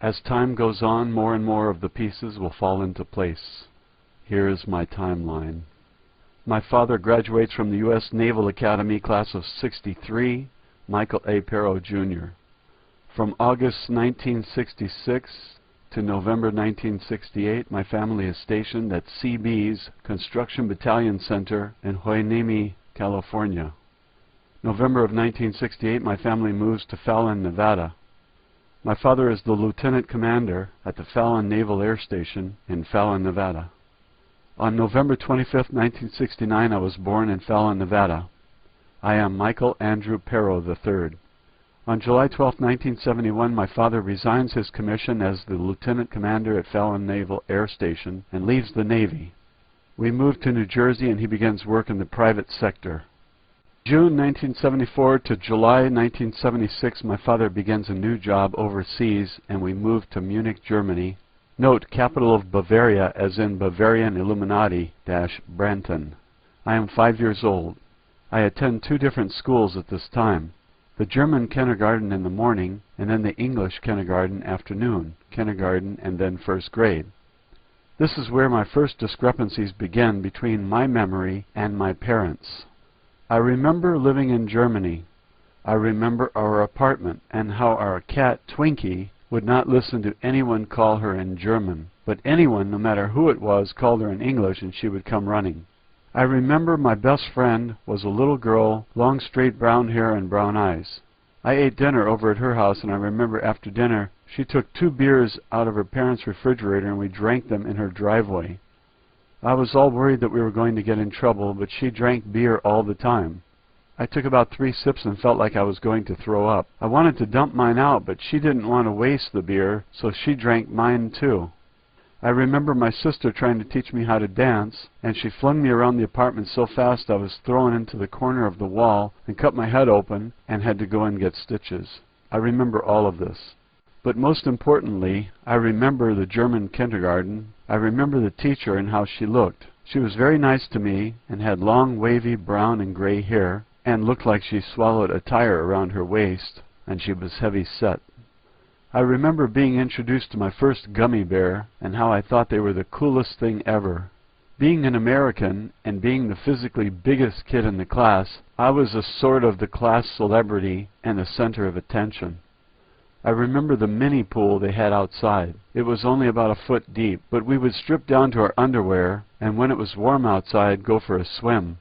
As time goes on, more and more of the pieces will fall into place. Here is my timeline. My father graduates from the U.S. Naval Academy class of '63, Michael A. Pero, Jr. From August 1966 to November 1968, my family is stationed at CB's Construction Battalion Center in Hueneme, California. November of 1968, my family moves to Fallon, Nevada. My father is the lieutenant commander at the Fallon Naval Air Station in Fallon, Nevada. On November 25, 1969, I was born in Fallon, Nevada. I am Michael Andrew Perro III. On July 12, 1971, my father resigns his commission as the Lieutenant Commander at Fallon Naval Air Station and leaves the Navy. We moved to New Jersey and he begins work in the private sector. June 1974 to July 1976, my father begins a new job overseas and we moved to Munich, Germany. Note, capital of Bavaria as in Bavarian Illuminati - Branton. I am 5 years old. I attend 2 different schools at this time. The German kindergarten in the morning, and then the English kindergarten afternoon, kindergarten and then first grade. This is where my first discrepancies begin between my memory and my parents. I remember living in Germany. I remember our apartment and how our cat Twinkie would not listen to anyone call her in German, but anyone, no matter who it was, called her in English and she would come running. I remember my best friend was a little girl, long straight brown hair and brown eyes. I ate dinner over at her house and I remember after dinner she took 2 beers out of her parents' refrigerator and we drank them in her driveway. I was all worried that we were going to get in trouble, but she drank beer all the time. I took about 3 sips and felt like I was going to throw up. I wanted to dump mine out, but she didn't want to waste the beer, so she drank mine too. I remember my sister trying to teach me how to dance, and she flung me around the apartment so fast I was thrown into the corner of the wall and cut my head open and had to go and get stitches. I remember all of this. But most importantly, I remember the German kindergarten. I remember the teacher and how she looked. She was very nice to me and had long wavy brown and gray hair and looked like she swallowed a tire around her waist, and she was heavy set. I remember being introduced to my first gummy bear and how I thought they were the coolest thing ever. Being an American and being the physically biggest kid in the class, I was a sort of the class celebrity and the center of attention. I remember the mini pool they had outside. It was only about a foot deep, but we would strip down to our underwear and when it was warm outside, go for a swim.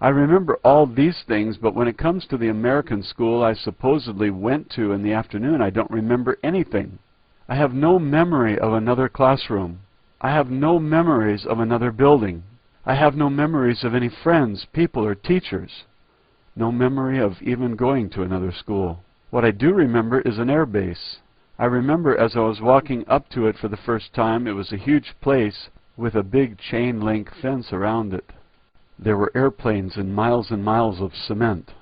I remember all these things, but when it comes to the American school I supposedly went to in the afternoon, I don't remember anything. I have no memory of another classroom. I have no memories of another building. I have no memories of any friends, people, or teachers. No memory of even going to another school. What I do remember is an air base. I remember as I was walking up to it for the first time, it was a huge place with a big chain-link fence around it. There were airplanes and miles of cement.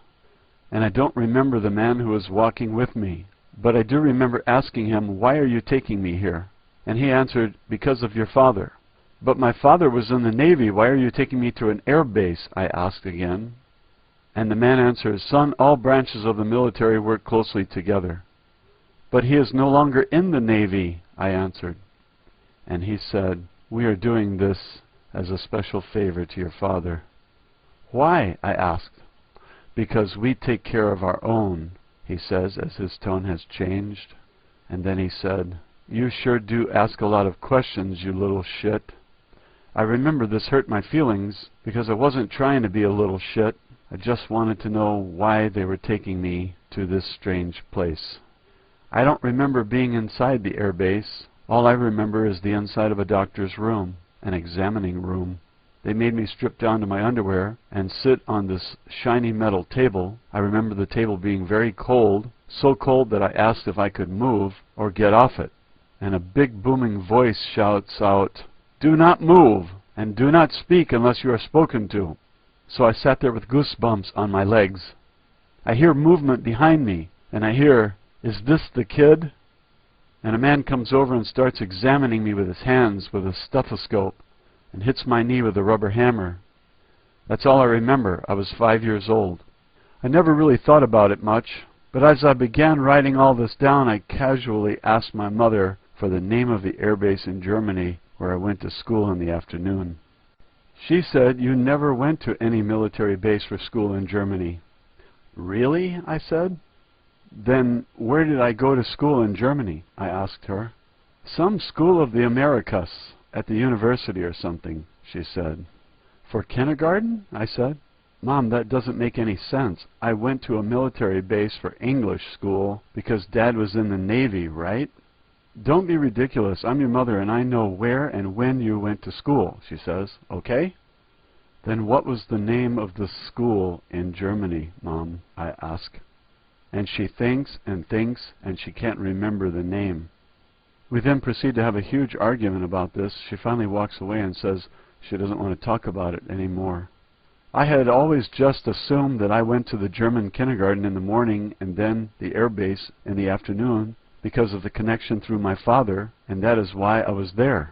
And I don't remember the man who was walking with me, but I do remember asking him, "Why are you taking me here?" And he answered, "Because of your father." "But my father was in the Navy. Why are you taking me to an air base?" I asked again. And the man answers, "Son, all branches of the military work closely together." "But he is no longer in the Navy," I answered. And he said, "We are doing this as a special favor to your father." "Why?" I asked. "Because we take care of our own," he says as his tone has changed. And then he said, "You sure do ask a lot of questions, you little shit." I remember this hurt my feelings because I wasn't trying to be a little shit. I just wanted to know why they were taking me to this strange place. I don't remember being inside the air base. All I remember is the inside of a doctor's room, an examining room. They made me strip down to my underwear and sit on this shiny metal table. I remember the table being very cold, so cold that I asked if I could move or get off it. And a big booming voice shouts out, "Do not move, and do not speak unless you are spoken to." So I sat there with goosebumps on my legs. I hear movement behind me, and I hear, "Is this the kid?" And a man comes over and starts examining me with his hands with a stethoscope and hits my knee with a rubber hammer. That's all I remember. I was 5 years old. I never really thought about it much, but as I began writing all this down, I casually asked my mother for the name of the airbase in Germany where I went to school in the afternoon. She said, "You never went to any military base for school in Germany." "Really?" I said. "Then where did I go to school in Germany?" I asked her. "Some school of the Americas, at the university or something," she said. "For kindergarten?" I said. "Mom, that doesn't make any sense. I went to a military base for English school because Dad was in the Navy, right?" "Don't be ridiculous. I'm your mother, and I know where and when you went to school," she says. "Okay?" "Then what was the name of the school in Germany, Mom?" I ask. And she thinks, and she can't remember the name. We then proceed to have a huge argument about this. She finally walks away and says she doesn't want to talk about it anymore. I had always just assumed that I went to the German kindergarten in the morning and then the air base in the afternoon because of the connection through my father, and that is why I was there.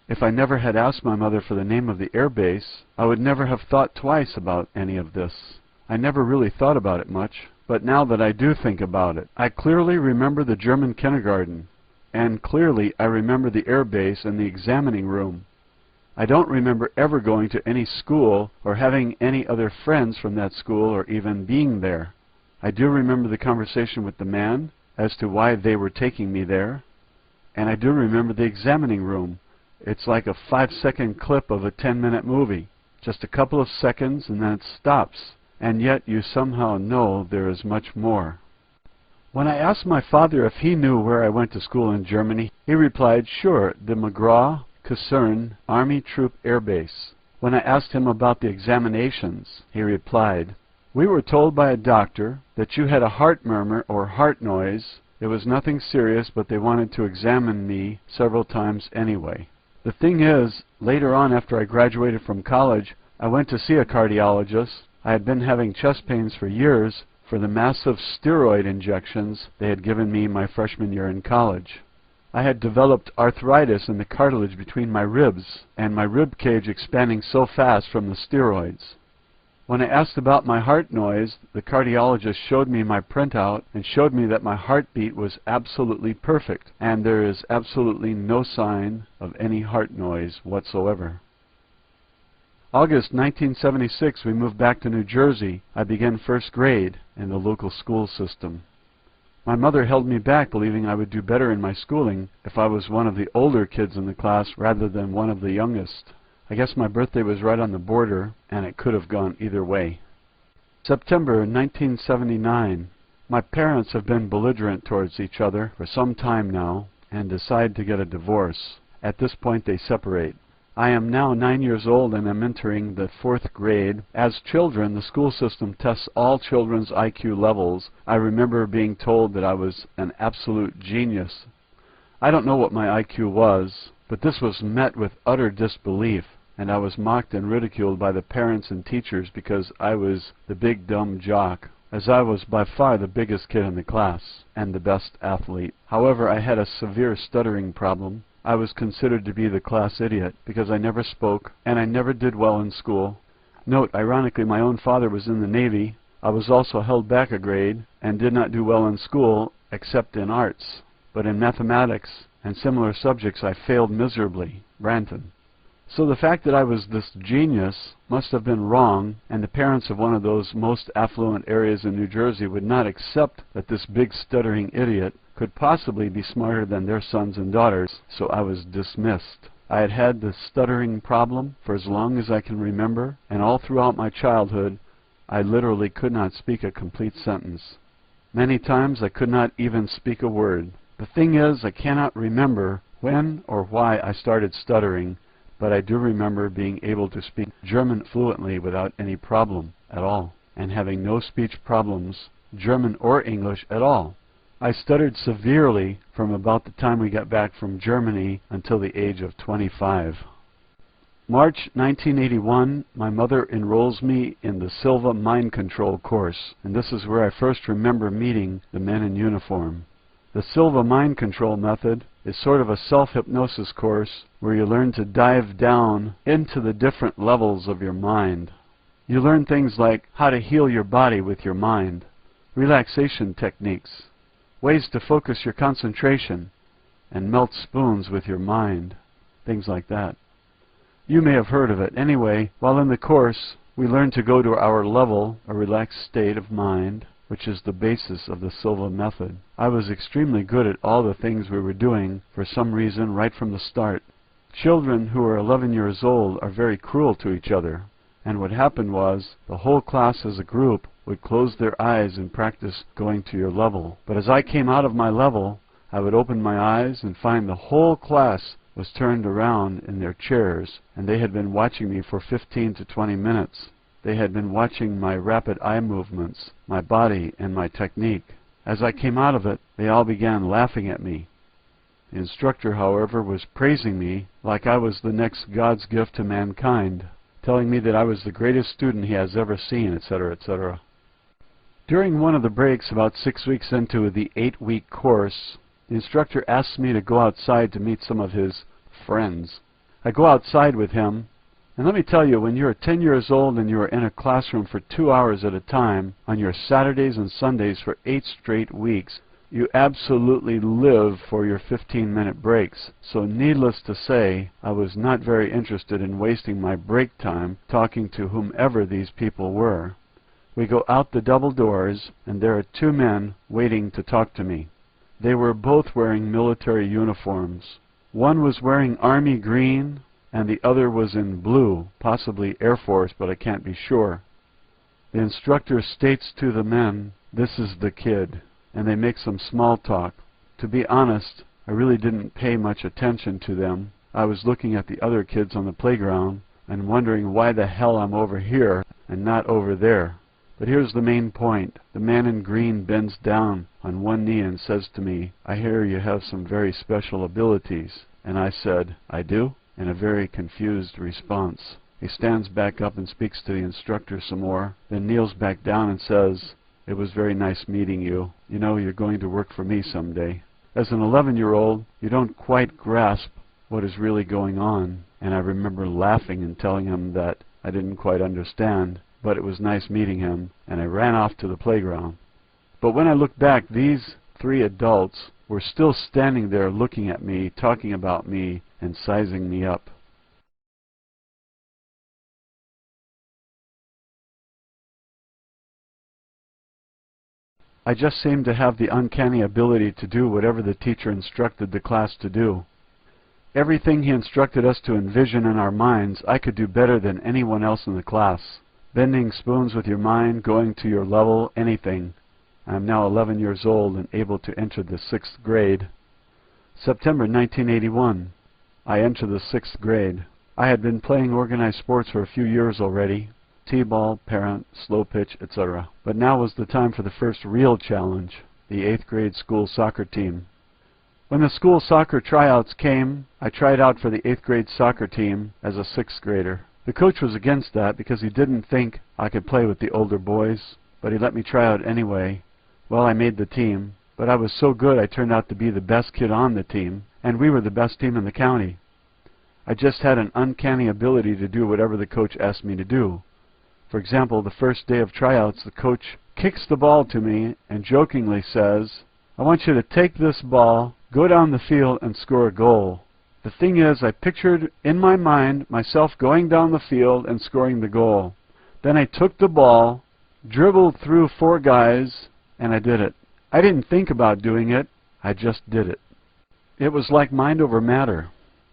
If I never had asked my mother for the name of the air base, I would never have thought twice about any of this. I never really thought about it much, but now that I do think about it, I clearly remember the German kindergarten, and clearly I remember the air base and the examining room. I don't remember ever going to any school or having any other friends from that school or even being there. I do remember the conversation with the man as to why they were taking me there, and I do remember the examining room. It's like a 5-second clip of a 10-minute movie. Just a couple of seconds and then it stops, and yet you somehow know there is much more. When I asked my father if he knew where I went to school in Germany, he replied, "Sure, the McGraw Kaserne Army Troop Air Base." When I asked him about the examinations, he replied, "We were told by a doctor that you had a heart murmur or heart noise. It was nothing serious, but they wanted to examine me several times anyway." The thing is, later on after I graduated from college, I went to see a cardiologist. I had been having chest pains for years for the massive steroid injections they had given me my freshman year in college. I had developed arthritis in the cartilage between my ribs, and my rib cage expanding so fast from the steroids. When I asked about my heart noise, the cardiologist showed me my printout and showed me that my heartbeat was absolutely perfect, and there is absolutely no sign of any heart noise whatsoever. August 1976, we moved back to New Jersey. I began first grade in the local school system. My mother held me back, believing I would do better in my schooling if I was one of the older kids in the class rather than one of the youngest. I guess my birthday was right on the border, and it could have gone either way. September 1979. My parents have been belligerent towards each other for some time now and decide to get a divorce. At this point they separate. I am now 9 years old and am entering the 4th grade. As children, the school system tests all children's IQ levels. I remember being told that I was an absolute genius. I don't know what my IQ was, but this was met with utter disbelief, and I was mocked and ridiculed by the parents and teachers because I was the big dumb jock, as I was by far the biggest kid in the class and the best athlete. However, I had a severe stuttering problem. I was considered to be the class idiot because I never spoke and I never did well in school. Note, ironically, my own father was in the Navy. I was also held back a grade and did not do well in school except in arts. But in mathematics and similar subjects I failed miserably. Ranton. So the fact that I was this genius must have been wrong, and the parents of one of those most affluent areas in New Jersey would not accept that this big stuttering idiot could possibly be smarter than their sons and daughters, so I was dismissed. I had had the stuttering problem for as long as I can remember, and all throughout my childhood I literally could not speak a complete sentence. Many times I could not even speak a word. The thing is, I cannot remember when or why I started stuttering, but I do remember being able to speak German fluently without any problem at all, and having no speech problems, German or English at all. I stuttered severely from about the time we got back from Germany until the age of 25. March 1981, my mother enrolls me in the Silva Mind Control course, and this is where I first remember meeting the men in uniform. The Silva Mind Control method is sort of a self-hypnosis course where you learn to dive down into the different levels of your mind. You learn things like how to heal your body with your mind, relaxation techniques, ways to focus your concentration, and melt spoons with your mind, things like that. You may have heard of it. Anyway, while in the course, we learn to go to our level, a relaxed state of mind, which is the basis of the Silva method. I was extremely good at all the things we were doing for some reason right from the start. Children who are 11 years old are very cruel to each other, and what happened was the whole class as a group would close their eyes and practice going to your level. But as I came out of my level, I would open my eyes and find the whole class was turned around in their chairs, and they had been watching me for 15 to 20 minutes. They had been watching my rapid eye movements, my body, and my technique. As I came out of it, they all began laughing at me. The instructor, however, was praising me like I was the next God's gift to mankind, telling me that I was the greatest student he has ever seen, etc., etc. During one of the breaks, about 6 weeks into the 8-week course, the instructor asked me to go outside to meet some of his friends. I go outside with him, and let me tell you, when you're 10 years old and you're in a classroom for 2 hours at a time, on your Saturdays and Sundays for 8 straight weeks, you absolutely live for your 15-minute breaks. So needless to say, I was not very interested in wasting my break time talking to whomever these people were. We go out the double doors, and there are 2 men waiting to talk to me. They were both wearing military uniforms. One was wearing army green, and the other was in blue, possibly Air Force, but I can't be sure. The instructor states to the men, "This is the kid," and they make some small talk. To be honest, I really didn't pay much attention to them. I was looking at the other kids on the playground and wondering why the hell I'm over here and not over there. But here's the main point. The man in green bends down on one knee and says to me, "I hear you have some very special abilities." And I said, "I do?" in a very confused response. He stands back up and speaks to the instructor some more, then kneels back down and says, "It was very nice meeting you. You know, you're going to work for me someday." As an 11-year-old, you don't quite grasp what is really going on, and I remember laughing and telling him that I didn't quite understand, but it was nice meeting him, and I ran off to the playground. But when I look back, these 3 adults were still standing there looking at me, talking about me, and sizing me up. I just seemed to have the uncanny ability to do whatever the teacher instructed the class to do. Everything he instructed us to envision in our minds, I could do better than anyone else in the class. Bending spoons with your mind, going to your level, anything. I am now 11 years old and able to enter the 6th grade. September 1981. I enter the 6th grade. I had been playing organized sports for a few years already. T-ball, parent, slow pitch, etc. But now was the time for the first real challenge, the 8th grade school soccer team. When the school soccer tryouts came, I tried out for the 8th grade soccer team as a 6th grader. The coach was against that because he didn't think I could play with the older boys, but he let me try out anyway. Well, I made the team, but I was so good I turned out to be the best kid on the team, and we were the best team in the county. I just had an uncanny ability to do whatever the coach asked me to do. For example, the first day of tryouts, the coach kicks the ball to me and jokingly says, "I want you to take this ball, go down the field, and score a goal." The thing is, I pictured in my mind myself going down the field and scoring the goal. Then I took the ball, dribbled through 4 guys, and I did it. I didn't think about doing it, I just did it. It was like mind over matter.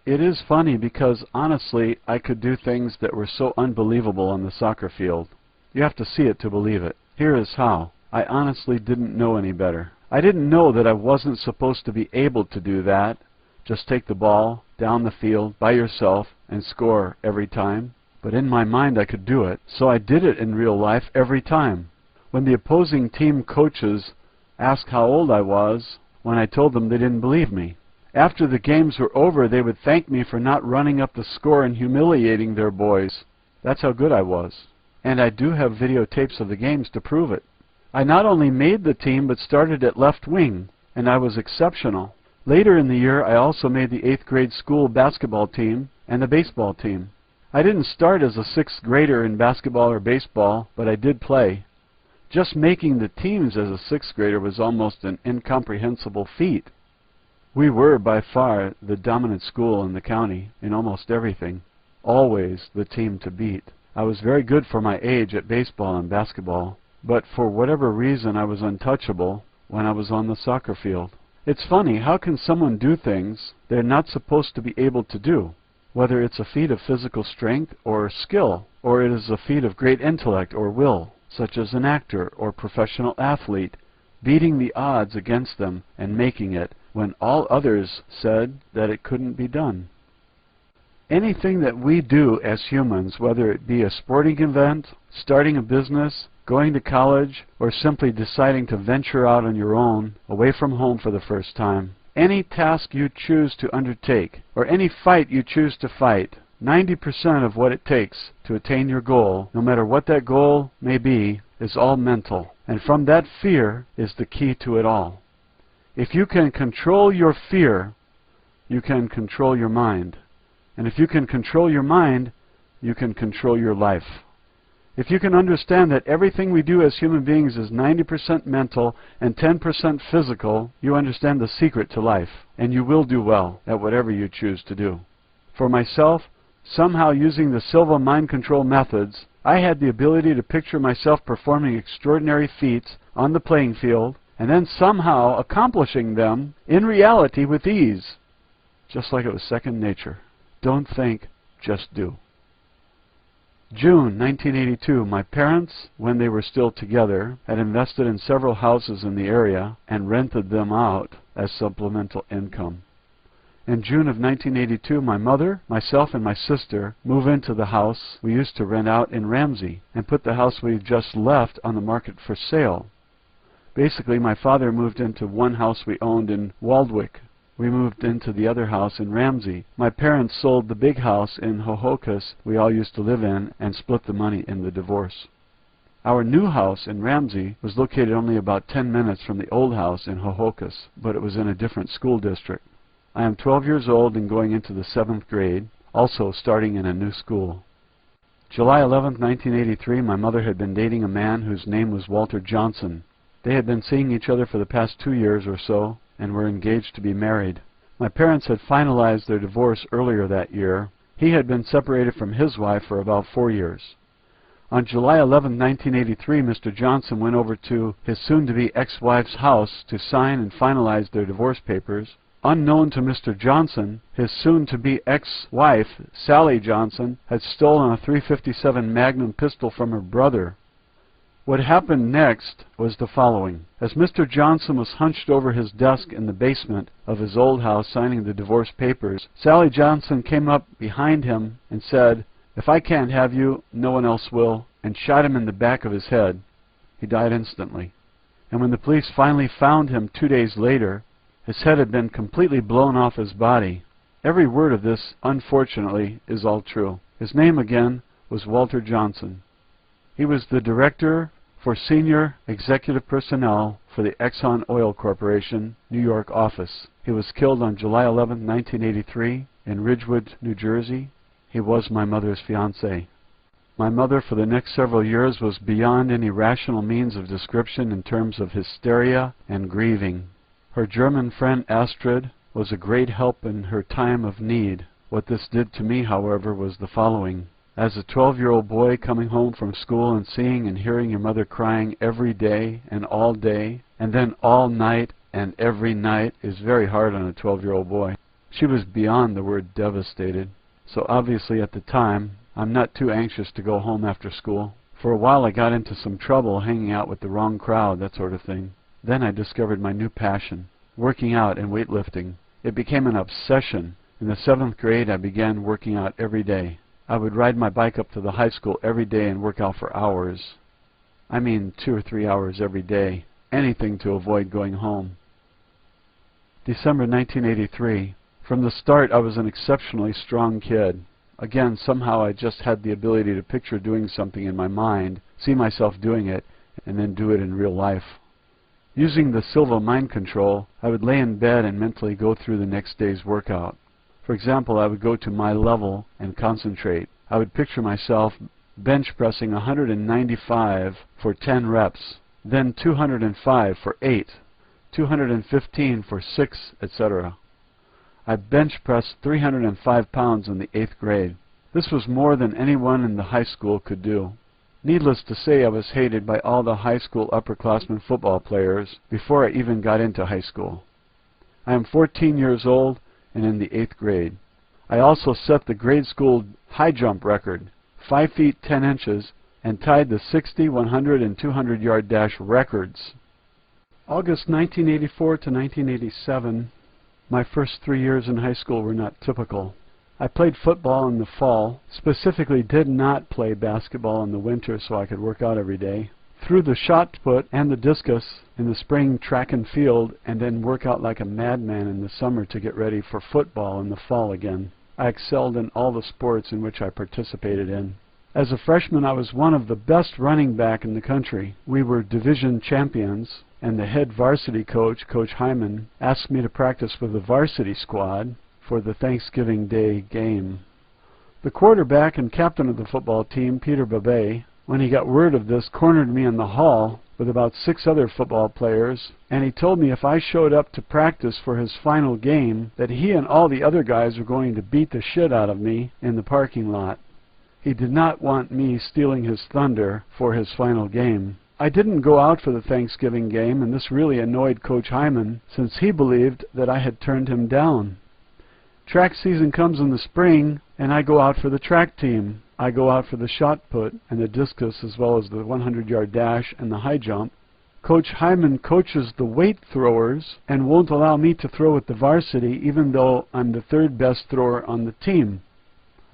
It is funny because, honestly, I could do things that were so unbelievable on the soccer field. You have to see it to believe it. Here is how. I honestly didn't know any better. I didn't know that I wasn't supposed to be able to do that. Just take the ball down the field by yourself and score every time. But in my mind I could do it, so I did it in real life every time. When the opposing team coaches asked how old I was, when I told them, they didn't believe me. After the games were over, they would thank me for not running up the score and humiliating their boys. That's how good I was. And I do have videotapes of the games to prove it. I not only made the team, but started at left wing, and I was exceptional. Later in the year, I also made the 8th grade school basketball team and the baseball team. I didn't start as a 6th grader in basketball or baseball, but I did play. Just making the teams as a 6th grader was almost an incomprehensible feat. We were by far the dominant school in the county in almost everything. Always the team to beat. I was very good for my age at baseball and basketball, but for whatever reason I was untouchable when I was on the soccer field. It's funny, how can someone do things they're not supposed to be able to do? Whether it's a feat of physical strength or skill, or it is a feat of great intellect or will, such as an actor or professional athlete, beating the odds against them and making it, when all others said that it couldn't be done. Anything that we do as humans, whether it be a sporting event, starting a business, going to college, or simply deciding to venture out on your own, away from home for the first time, any task you choose to undertake, or any fight you choose to fight, 90% of what it takes to attain your goal, no matter what that goal may be, is all mental. And from that fear is the key to it all. If you can control your fear, you can control your mind. And if you can control your mind, you can control your life. If you can understand that everything we do as human beings is 90% mental and 10% physical, you understand the secret to life, and you will do well at whatever you choose to do. For myself, somehow using the Silva mind control methods, I had the ability to picture myself performing extraordinary feats on the playing field, and then somehow accomplishing them in reality with ease, just like it was second nature. Don't think, just do. June 1982, my parents, when they were still together, had invested in several houses in the area and rented them out as supplemental income. In June of 1982, my mother, myself, and my sister moved into the house we used to rent out in Ramsey and put the house we just left on the market for sale. Basically, my father moved into one house we owned in Waldwick. We moved into the other house in Ramsey. My parents sold the big house in Hohokus we all used to live in and split the money in the divorce. Our new house in Ramsey was located only about 10 minutes from the old house in Hohokus, but it was in a different school district. I am 12 years old and going into the 7th grade, also starting in a new school. July 11, 1983, my mother had been dating a man whose name was Walter Johnson. They had been seeing each other for the past 2 years or so, and were engaged to be married. My parents had finalized their divorce earlier that year. He had been separated from his wife for about 4 years. On July 11, 1983, Mr. Johnson went over to his soon-to-be ex-wife's house to sign and finalize their divorce papers. Unknown to Mr. Johnson, his soon-to-be ex-wife, Sally Johnson, had stolen a .357 Magnum pistol from her brother. What happened next was the following. As Mr. Johnson was hunched over his desk in the basement of his old house signing the divorce papers, Sally Johnson came up behind him and said, "If I can't have you, no one else will," and shot him in the back of his head. He died instantly. And when the police finally found him 2 days later, his head had been completely blown off his body. Every word of this, unfortunately, is all true. His name again was Walter Johnson. He was the director for senior executive personnel for the Exxon Oil Corporation, New York office. He was killed on July 11, 1983, in Ridgewood, New Jersey. He was my mother's fiancé. My mother, for the next several years, was beyond any rational means of description in terms of hysteria and grieving. Her German friend Astrid was a great help in her time of need. What this did to me, however, was the following. As a 12-year-old boy coming home from school and seeing and hearing your mother crying every day, and then all night and every night is very hard on a 12-year-old boy. She was beyond the word devastated. So obviously at the time, I'm not too anxious to go home after school. For a while I got into some trouble hanging out with the wrong crowd, that sort of thing. Then I discovered my new passion, working out and weightlifting. It became an obsession. In the 7th grade, I began working out every day. I would ride my bike up to the high school every day and work out for hours. I mean 2 or 3 hours every day. Anything to avoid going home. December 1983. From the start, I was an exceptionally strong kid. Again, somehow I just had the ability to picture doing something in my mind, see myself doing it, and then do it in real life. Using the Silva mind control, I would lay in bed and mentally go through the next day's workout. For example, I would go to my level and concentrate. I would picture myself bench pressing 195 for 10 reps, then 205 for 8, 215 for 6, etc. I bench pressed 305 pounds in the 8th grade. This was more than anyone in the high school could do. Needless to say, I was hated by all the high school upperclassmen football players before I even got into high school. I am 14 years old and in the 8th grade. I also set the grade school high jump record, 5 feet 10 inches, and tied the 60, 100, and 200 yard dash records. August 1984 to 1987, My first 3 years in high school were not typical. I played football in the fall, specifically did not play basketball in the winter so I could work out every day. Threw the shot put and the discus in the spring track and field, and then work out like a madman in the summer to get ready for football in the fall again. I excelled in all the sports in which I participated in. As a freshman, I was one of the best running back in the country. We were division champions, and the head varsity coach, Coach Hyman, asked me to practice with the varsity squad for the Thanksgiving Day game. The quarterback and captain of the football team, Peter Babet, when he got word of this, cornered me in the hall with about 6 other football players, and he told me if I showed up to practice for his final game, that he and all the other guys were going to beat the shit out of me in the parking lot. He did not want me stealing his thunder for his final game. I didn't go out for the Thanksgiving game, and this really annoyed Coach Hyman, since he believed that I had turned him down. Track season comes in the spring, and I go out for the track team. I go out for the shot put and the discus, as well as the 100-yard dash and the high jump. Coach Hyman coaches the weight throwers and won't allow me to throw with the varsity, even though I'm the 3rd best thrower on the team.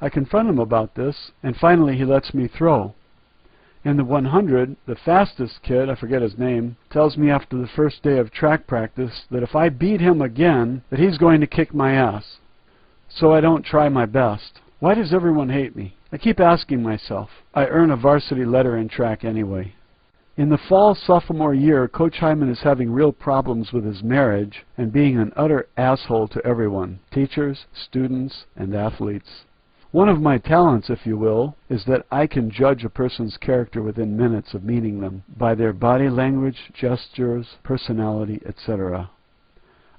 I confront him about this, and finally he lets me throw. In the 100, the fastest kid, I forget his name, tells me after the first day of track practice that if I beat him again, that he's going to kick my ass. So I don't try my best. Why does everyone hate me? I keep asking myself. I earn a varsity letter in track anyway. In the fall sophomore year, Coach Hyman is having real problems with his marriage and being an utter asshole to everyone, teachers, students, and athletes. One of my talents, if you will, is that I can judge a person's character within minutes of meeting them by their body language, gestures, personality, etc.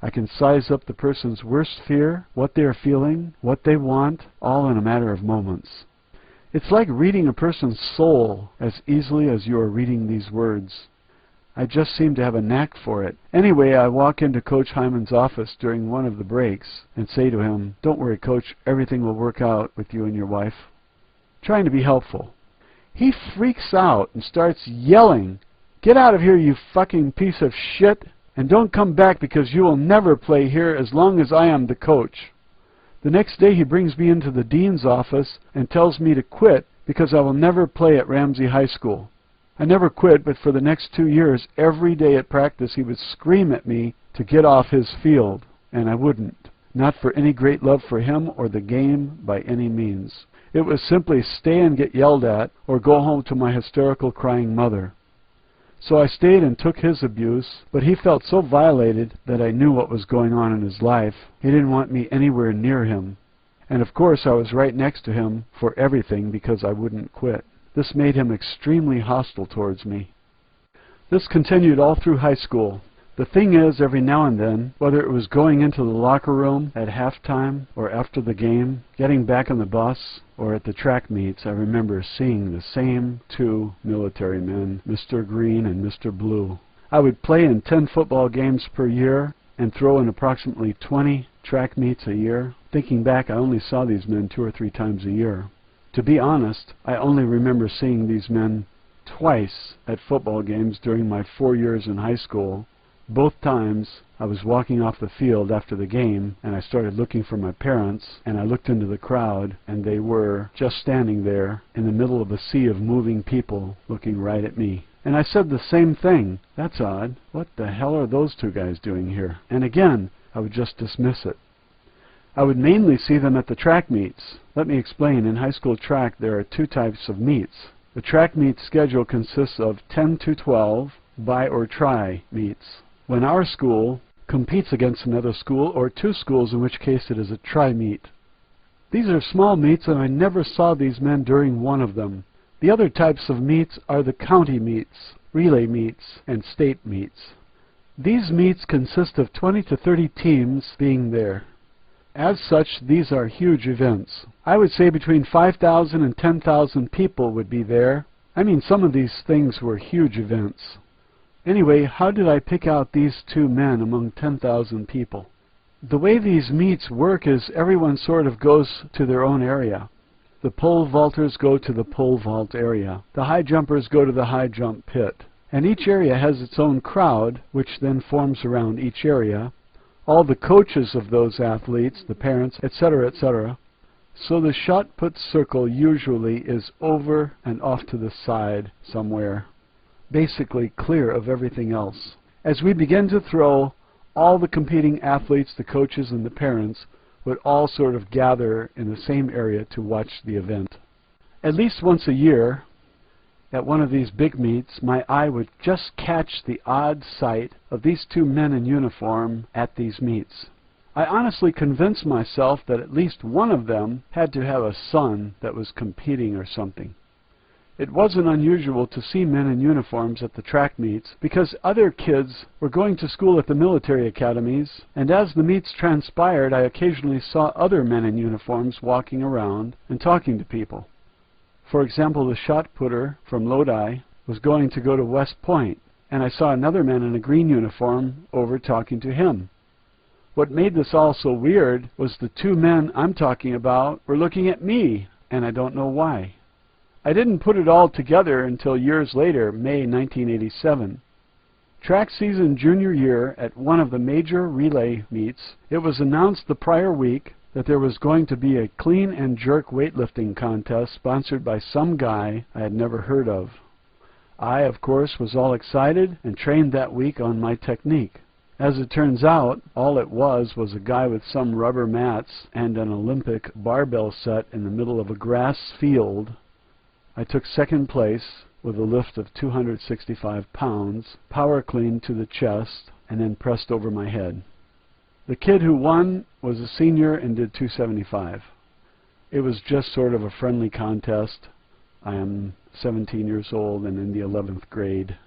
I can size up the person's worst fear, what they are feeling, what they want, all in a matter of moments. It's like reading a person's soul as easily as you are reading these words. I just seem to have a knack for it. Anyway, I walk into Coach Hyman's office during one of the breaks and say to him, "Don't worry, Coach, everything will work out with you and your wife." Trying to be helpful. He freaks out and starts yelling, "Get out of here, you fucking piece of shit, and don't come back because you will never play here as long as I am the coach." The next day he brings me into the dean's office and tells me to quit because I will never play at Ramsey High School. I never quit, but for the next 2 years, every day at practice he would scream at me to get off his field, and I wouldn't. Not for any great love for him or the game by any means. It was simply stay and get yelled at, or go home to my hysterical crying mother. So I stayed and took his abuse, but he felt so violated that I knew what was going on in his life. He didn't want me anywhere near him. And of course I was right next to him for everything because I wouldn't quit. This made him extremely hostile towards me. This continued all through high school. The thing is, every now and then, whether it was going into the locker room at halftime or after the game, getting back on the bus, or at the track meets, I remember seeing the same 2 military men, Mr. Green and Mr. Blue. I would play in 10 football games per year and throw in approximately 20 track meets a year. Thinking back, I only saw these men 2 or 3 times a year. To be honest, I only remember seeing these men twice at football games during my 4 years in high school. Both times I was walking off the field after the game, and I started looking for my parents, and I looked into the crowd, and they were just standing there in the middle of a sea of moving people looking right at me. And I said the same thing. "That's odd. What the hell are those 2 guys doing here?" And again, I would just dismiss it. I would mainly see them at the track meets. Let me explain. In high school track, there are 2 types of meets. The track meet schedule consists of 10 to 12 bi or tri meets. When our school competes against another school or 2 schools, in which case it is a tri meet. These are small meets, and I never saw these men during one of them. The other types of meets are the county meets, relay meets, and state meets. These meets consist of 20 to 30 teams being there. As such, these are huge events. I would say between 5,000 and 10,000 people would be there. I mean, some of these things were huge events. Anyway, how did I pick out these 2 men among 10,000 people? The way these meets work is everyone sort of goes to their own area. The pole vaulters go to the pole vault area. The high jumpers go to the high jump pit. And each area has its own crowd, which then forms around each area. all the coaches of those athletes, the parents, etc., etc. So the shot put circle usually is over and off to the side somewhere, basically clear of everything else. As we begin to throw, all the competing athletes, the coaches, and the parents would all sort of gather in the same area to watch the event. At least once a year, at one of these big meets, my eye would just catch the odd sight of these two men in uniform at these meets. I honestly convinced myself that at least one of them had to have a son that was competing or something. It wasn't unusual to see men in uniforms at the track meets because other kids were going to school at the military academies, and as the meets transpired, I occasionally saw other men in uniforms walking around and talking to people. For example, the shot putter from Lodi was going to go to West Point, and I saw another man in a green uniform over talking to him. What made this all so weird was the two men I'm talking about were looking at me, and I don't know why. I didn't put it all together until years later, May 1987. Track season junior year, at one of the major relay meets, it was announced the prior week that there was going to be a clean and jerk weightlifting contest sponsored by some guy I had never heard of. I, of course, was all excited and trained that week on my technique. As it turns out, all it was a guy with some rubber mats and an Olympic barbell set in the middle of a grass field. I took second place with a lift of 265 pounds, power clean to the chest, and then pressed over my head. The kid who won was a senior and did 275. It was just sort of a friendly contest. I am 17 years old and in the 11th grade.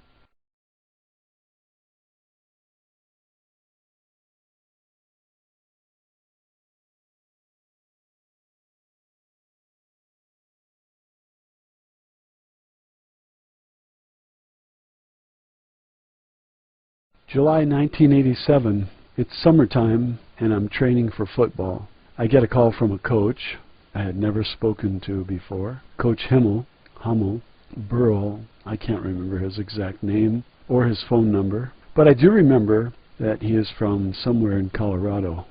July 1987. It's summertime and I'm training for football. I get a call from a coach I had never spoken to before. Coach Hummel, Burl, I can't remember his exact name or his phone number, but I do remember that he is from somewhere in Colorado.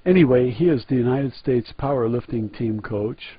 Anyway, he is the United States powerlifting team coach,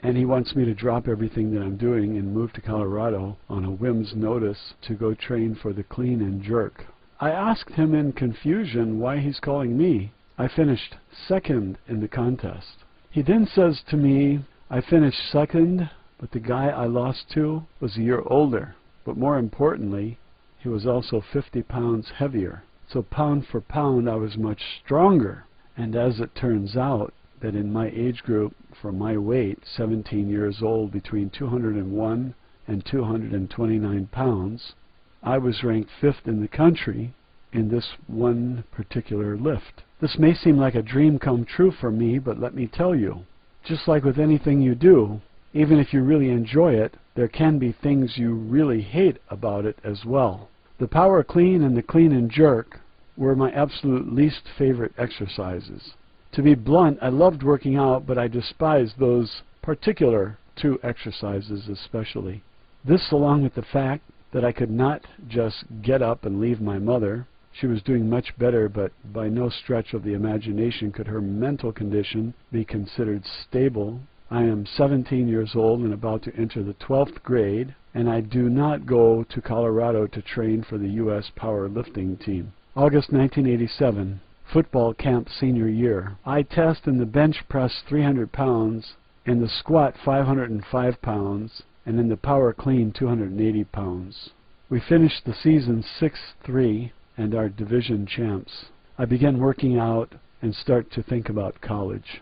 and he wants me to drop everything that I'm doing and move to Colorado on a whim's notice to go train for the clean and jerk. I asked him in confusion why he's calling me. I finished second in the contest. He then says to me, I finished second, but the guy I lost to was a year older. But more importantly, he was also 50 pounds heavier. So pound for pound, I was much stronger. And as it turns out, that in my age group, for my weight, 17 years old, between 201 and 229 pounds, I was ranked 5th in the country in this one particular lift. This may seem like a dream come true for me, but let me tell you, just like with anything you do, even if you really enjoy it, there can be things you really hate about it as well. The power clean and the clean and jerk were my absolute least favorite exercises. To be blunt, I loved working out, but I despised those particular two exercises especially. This, along with the fact that I could not just get up and leave my mother. She was doing much better, but by no stretch of the imagination could her mental condition be considered stable. I am 17 years old and about to enter the 12th grade, and I do not go to Colorado to train for the U.S. powerlifting team. August 1987, football camp senior year. I test in the bench press 300 pounds, in the squat 505 pounds, and in the power clean 280 pounds. We finished the season 6-3 and are division champs. I began working out and start to think about college.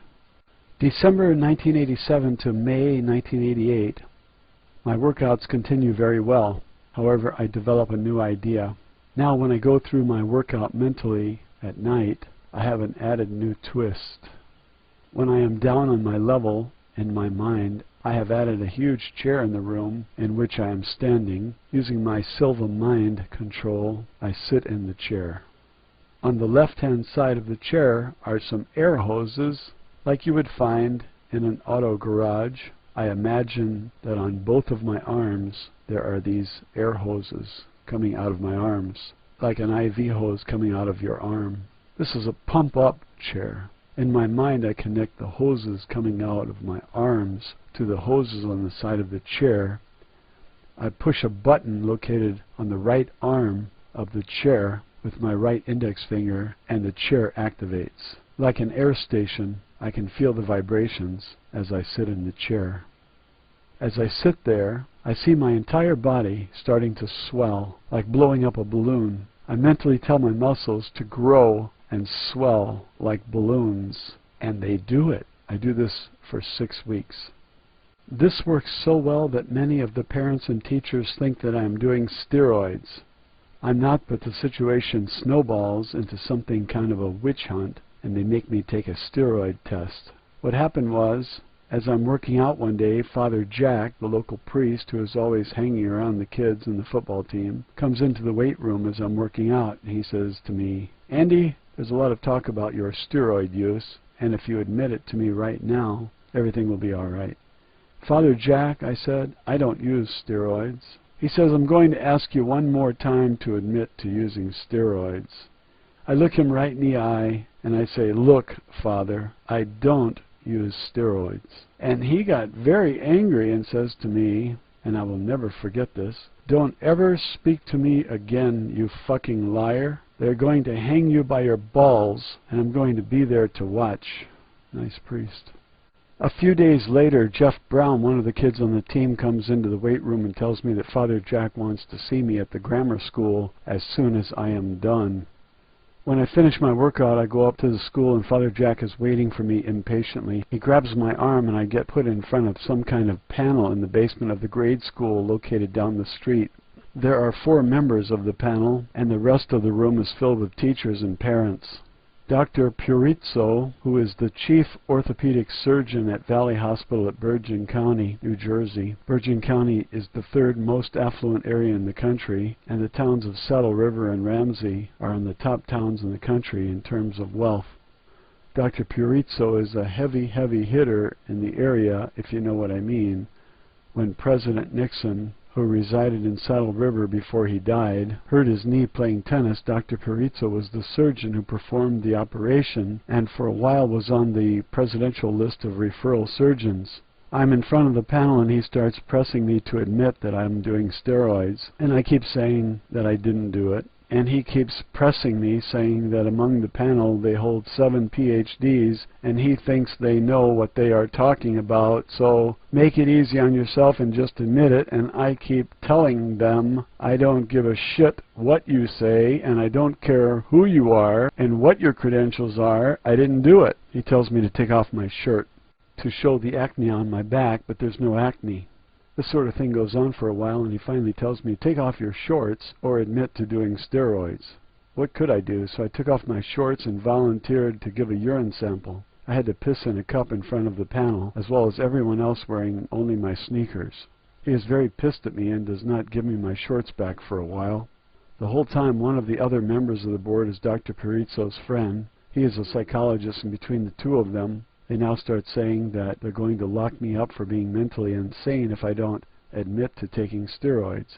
December 1987 to May 1988, my workouts continue very well. However, I develop a new idea. Now when I go through my workout mentally at night, I have an added new twist. When I am down on my level in my mind, I have added a huge chair in the room in which I am standing. Using my Silva mind control, I sit in the chair. On the left-hand side of the chair are some air hoses like you would find in an auto garage. I imagine that on both of my arms there are these air hoses coming out of my arms, like an IV hose coming out of your arm. This is a pump-up chair. In my mind, I connect the hoses coming out of my arms to the hoses on the side of the chair. I push a button located on the right arm of the chair with my right index finger, and the chair activates. Like an air station, I can feel the vibrations as I sit in the chair. As I sit there, I see my entire body starting to swell, like blowing up a balloon. I mentally tell my muscles to grow and swell like balloons, and they do it. I do this for 6 weeks. This works so well that many of the parents and teachers think that I am doing steroids. I'm not, but the situation snowballs into something kind of a witch hunt, and they make me take a steroid test. What happened was, as I'm working out one day, Father Jack, the local priest who is always hanging around the kids and the football team, comes into the weight room as I'm working out, and he says to me, "Andy, there's a lot of talk about your steroid use, and if you admit it to me right now, everything will be all right." "Father Jack," I said, "I don't use steroids." He says, "I'm going to ask you one more time to admit to using steroids." I look him right in the eye, and I say, "Look, Father, I don't use steroids." And he got very angry and says to me, and I will never forget this, "Don't ever speak to me again, you fucking liar. They're going to hang you by your balls, and I'm going to be there to watch." Nice priest. A few days later, Jeff Brown, one of the kids on the team, comes into the weight room and tells me that Father Jack wants to see me at the grammar school as soon as I am done. When I finish my workout, I go up to the school, and Father Jack is waiting for me impatiently. He grabs my arm, and I get put in front of some kind of panel in the basement of the grade school located down the street. There are 4 members of the panel, and the rest of the room is filled with teachers and parents. Dr. Purizzo, who is the chief orthopedic surgeon at Valley Hospital at Bergen County, New Jersey. Bergen County is the 3rd most affluent area in the country, and the towns of Saddle River and Ramsey are in the top towns in the country in terms of wealth. Dr. Purizzo is a heavy hitter in the area, if you know what I mean. When President Nixon, who resided in Saddle River before he died, hurt his knee playing tennis, Dr. Purizzo was the surgeon who performed the operation and for a while was on the presidential list of referral surgeons. I'm in front of the panel, and he starts pressing me to admit that I'm doing steroids, and I keep saying that I didn't do it. And he keeps pressing me, saying that among the panel they hold 7 PhDs, and he thinks they know what they are talking about, so make it easy on yourself and just admit it. And I keep telling them, I don't give a shit what you say, and I don't care who you are and what your credentials are. I didn't do it. He tells me to take off my shirt to show the acne on my back, but there's no acne. This sort of thing goes on for a while, and he finally tells me, "Take off your shorts or admit to doing steroids." What could I do? So I took off my shorts and volunteered to give a urine sample. I had to piss in a cup in front of the panel, as well as everyone else wearing only my sneakers. He is very pissed at me and does not give me my shorts back for a while. The whole time, one of the other members of the board is Dr. Purizzo's friend. He is a psychologist, and between the 2 of them, they now start saying that they're going to lock me up for being mentally insane if I don't admit to taking steroids.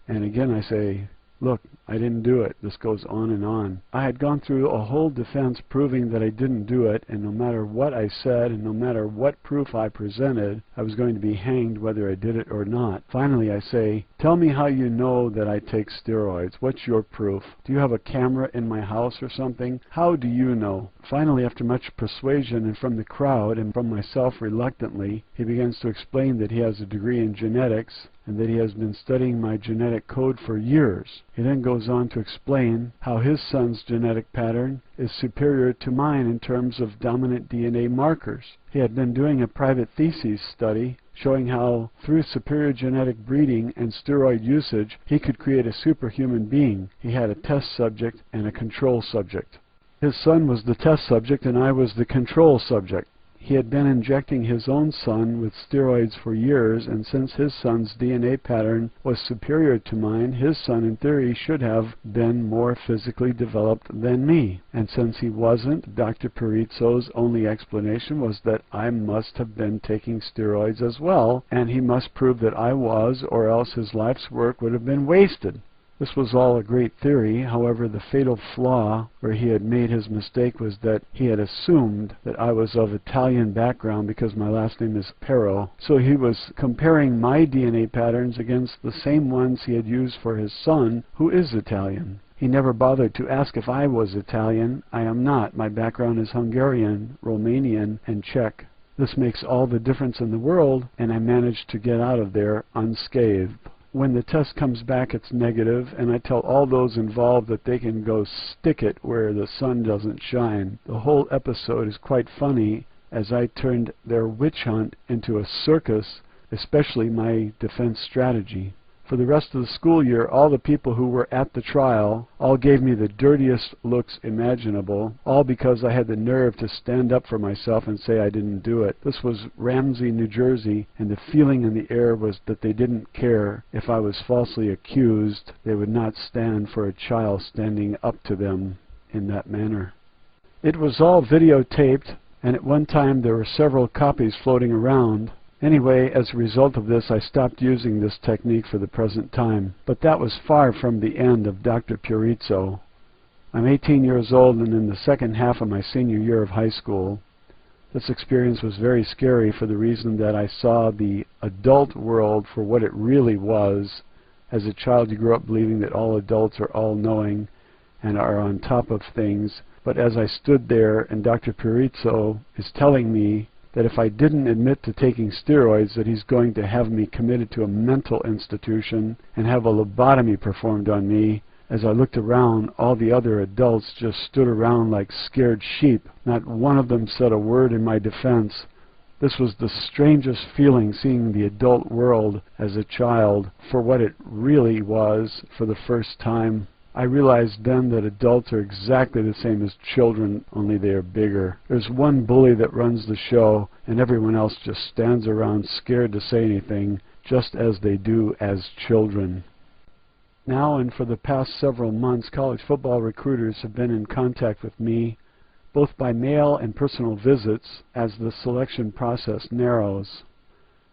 And again I say, "Look, I didn't do it." This goes on and on. I had gone through a whole defense proving that I didn't do it, and no matter what I said and no matter what proof I presented, I was going to be hanged whether I did it or not. Finally I say, "Tell me how you know that I take steroids. What's your proof? Do you have a camera in my house or something? How do you know?" Finally, after much persuasion and from the crowd and from myself reluctantly, he begins to explain that he has a degree in genetics and that he has been studying my genetic code for years. He then goes on to explain how his son's genetic pattern is superior to mine in terms of dominant DNA markers. He had been doing a private thesis study showing how through superior genetic breeding and steroid usage he could create a superhuman being. He had a test subject and a control subject. His son was the test subject and I was the control subject. He had been injecting his own son with steroids for years, and since his son's DNA pattern was superior to mine, his son in theory should have been more physically developed than me. And since he wasn't, Dr. Purizzo's only explanation was that I must have been taking steroids as well, and he must prove that I was, or else his life's work would have been wasted. This was all a great theory. However, the fatal flaw where he had made his mistake was that he had assumed that I was of Italian background because my last name is Pero. So he was comparing my DNA patterns against the same ones he had used for his son, who is Italian. He never bothered to ask if I was Italian. I am not. My background is Hungarian, Romanian, and Czech. This makes all the difference in the world, and I managed to get out of there unscathed. When the test comes back, it's negative, and I tell all those involved that they can go stick it where the sun doesn't shine. The whole episode is quite funny, as I turned their witch hunt into a circus, especially my defense strategy. For the rest of the school year, all the people who were at the trial all gave me the dirtiest looks imaginable, all because I had the nerve to stand up for myself and say I didn't do it. This was Ramsey, New Jersey, and the feeling in the air was that they didn't care if I was falsely accused. They would not stand for a child standing up to them in that manner. It was all videotaped, and at one time there were several copies floating around. Anyway, as a result of this, I stopped using this technique for the present time. But that was far from the end of Dr. Purizzo. I'm 18 years old and in the second half of my senior year of high school. This experience was very scary for the reason that I saw the adult world for what it really was. As a child, you grew up believing that all adults are all-knowing and are on top of things. But as I stood there and Dr. Purizzo is telling me that if I didn't admit to taking steroids, that he's going to have me committed to a mental institution and have a lobotomy performed on me. As I looked around, all the other adults just stood around like scared sheep. Not one of them said a word in my defense. This was the strangest feeling, seeing the adult world as a child for what it really was for the first time. I realized then that adults are exactly the same as children, only they are bigger. There's one bully that runs the show, and everyone else just stands around scared to say anything, just as they do as children. Now and for the past several months, college football recruiters have been in contact with me, both by mail and personal visits, as the selection process narrows.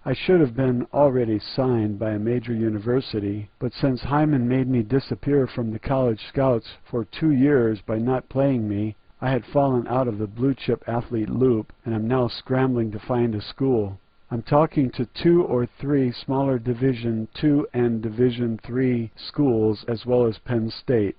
I should have been already signed by a major university, but since Hyman made me disappear from the college scouts for 2 years by not playing me, I had fallen out of the blue-chip athlete loop, and am now scrambling to find a school. I'm talking to 2 or 3 smaller Division II and Division III schools, as well as Penn State.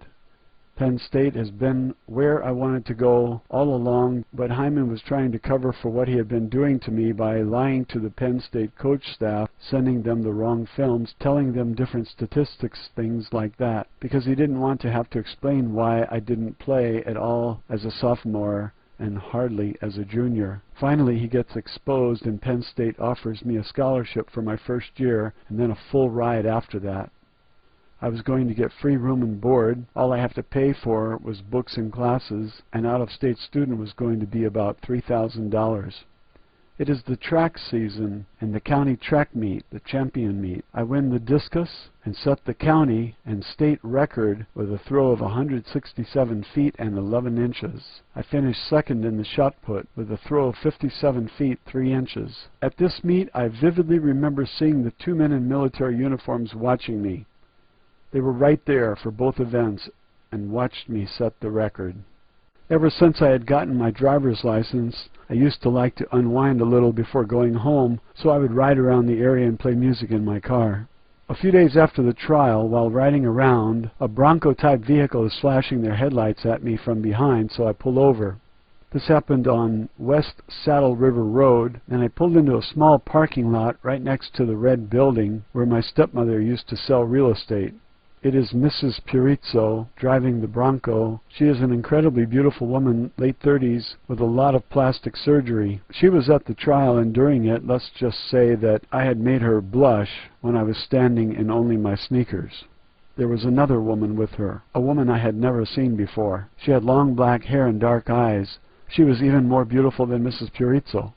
Penn State has been where I wanted to go all along, but Hyman was trying to cover for what he had been doing to me by lying to the Penn State coach staff, sending them the wrong films, telling them different statistics, things like that, because he didn't want to have to explain why I didn't play at all as a sophomore and hardly as a junior. Finally, he gets exposed, and Penn State offers me a scholarship for my first year and then a full ride after that. I was going to get free room and board. All I have to pay for was books and classes. An out-of-state student was going to be about $3,000. It is the track season and the county track meet, the champion meet. I win the discus and set the county and state record with a throw of 167 feet and 11 inches. I finished second in the shot put with a throw of 57 feet 3 inches. At this meet, I vividly remember seeing the 2 men in military uniforms watching me. They were right there for both events and watched me set the record. Ever since I had gotten my driver's license, I used to like to unwind a little before going home, so I would ride around the area and play music in my car. A few days after the trial, while riding around, a Bronco-type vehicle is flashing their headlights at me from behind, so I pull over. This happened on West Saddle River Road, and I pulled into a small parking lot right next to the red building where my stepmother used to sell real estate. It is Mrs. Purizzo driving the Bronco. She is an incredibly beautiful woman, late 30s, with a lot of plastic surgery. She was at the trial, and during it, let's just say that I had made her blush when I was standing in only my sneakers. There was another woman with her, a woman I had never seen before. She had long black hair and dark eyes. She was even more beautiful than Mrs. Purizzo.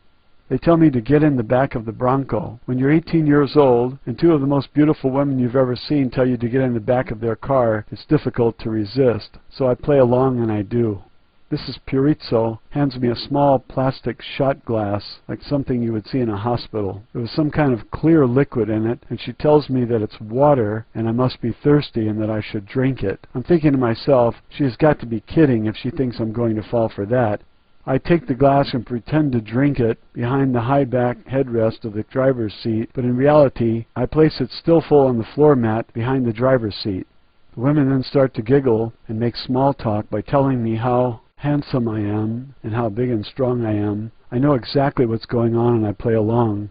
They tell me to get in the back of the Bronco. When you're 18 years old and 2 of the most beautiful women you've ever seen tell you to get in the back of their car, it's difficult to resist. So I play along, and I do. Mrs. Purizzo hands me a small plastic shot glass, like something you would see in a hospital. There was some kind of clear liquid in it, and she tells me that it's water and I must be thirsty and that I should drink it. I'm thinking to myself, she has got to be kidding if she thinks I'm going to fall for that. I take the glass and pretend to drink it behind the high back headrest of the driver's seat, but in reality I place it still full on the floor mat behind the driver's seat. The women then start to giggle and make small talk by telling me how handsome I am and how big and strong I am. I know exactly what's going on and I play along.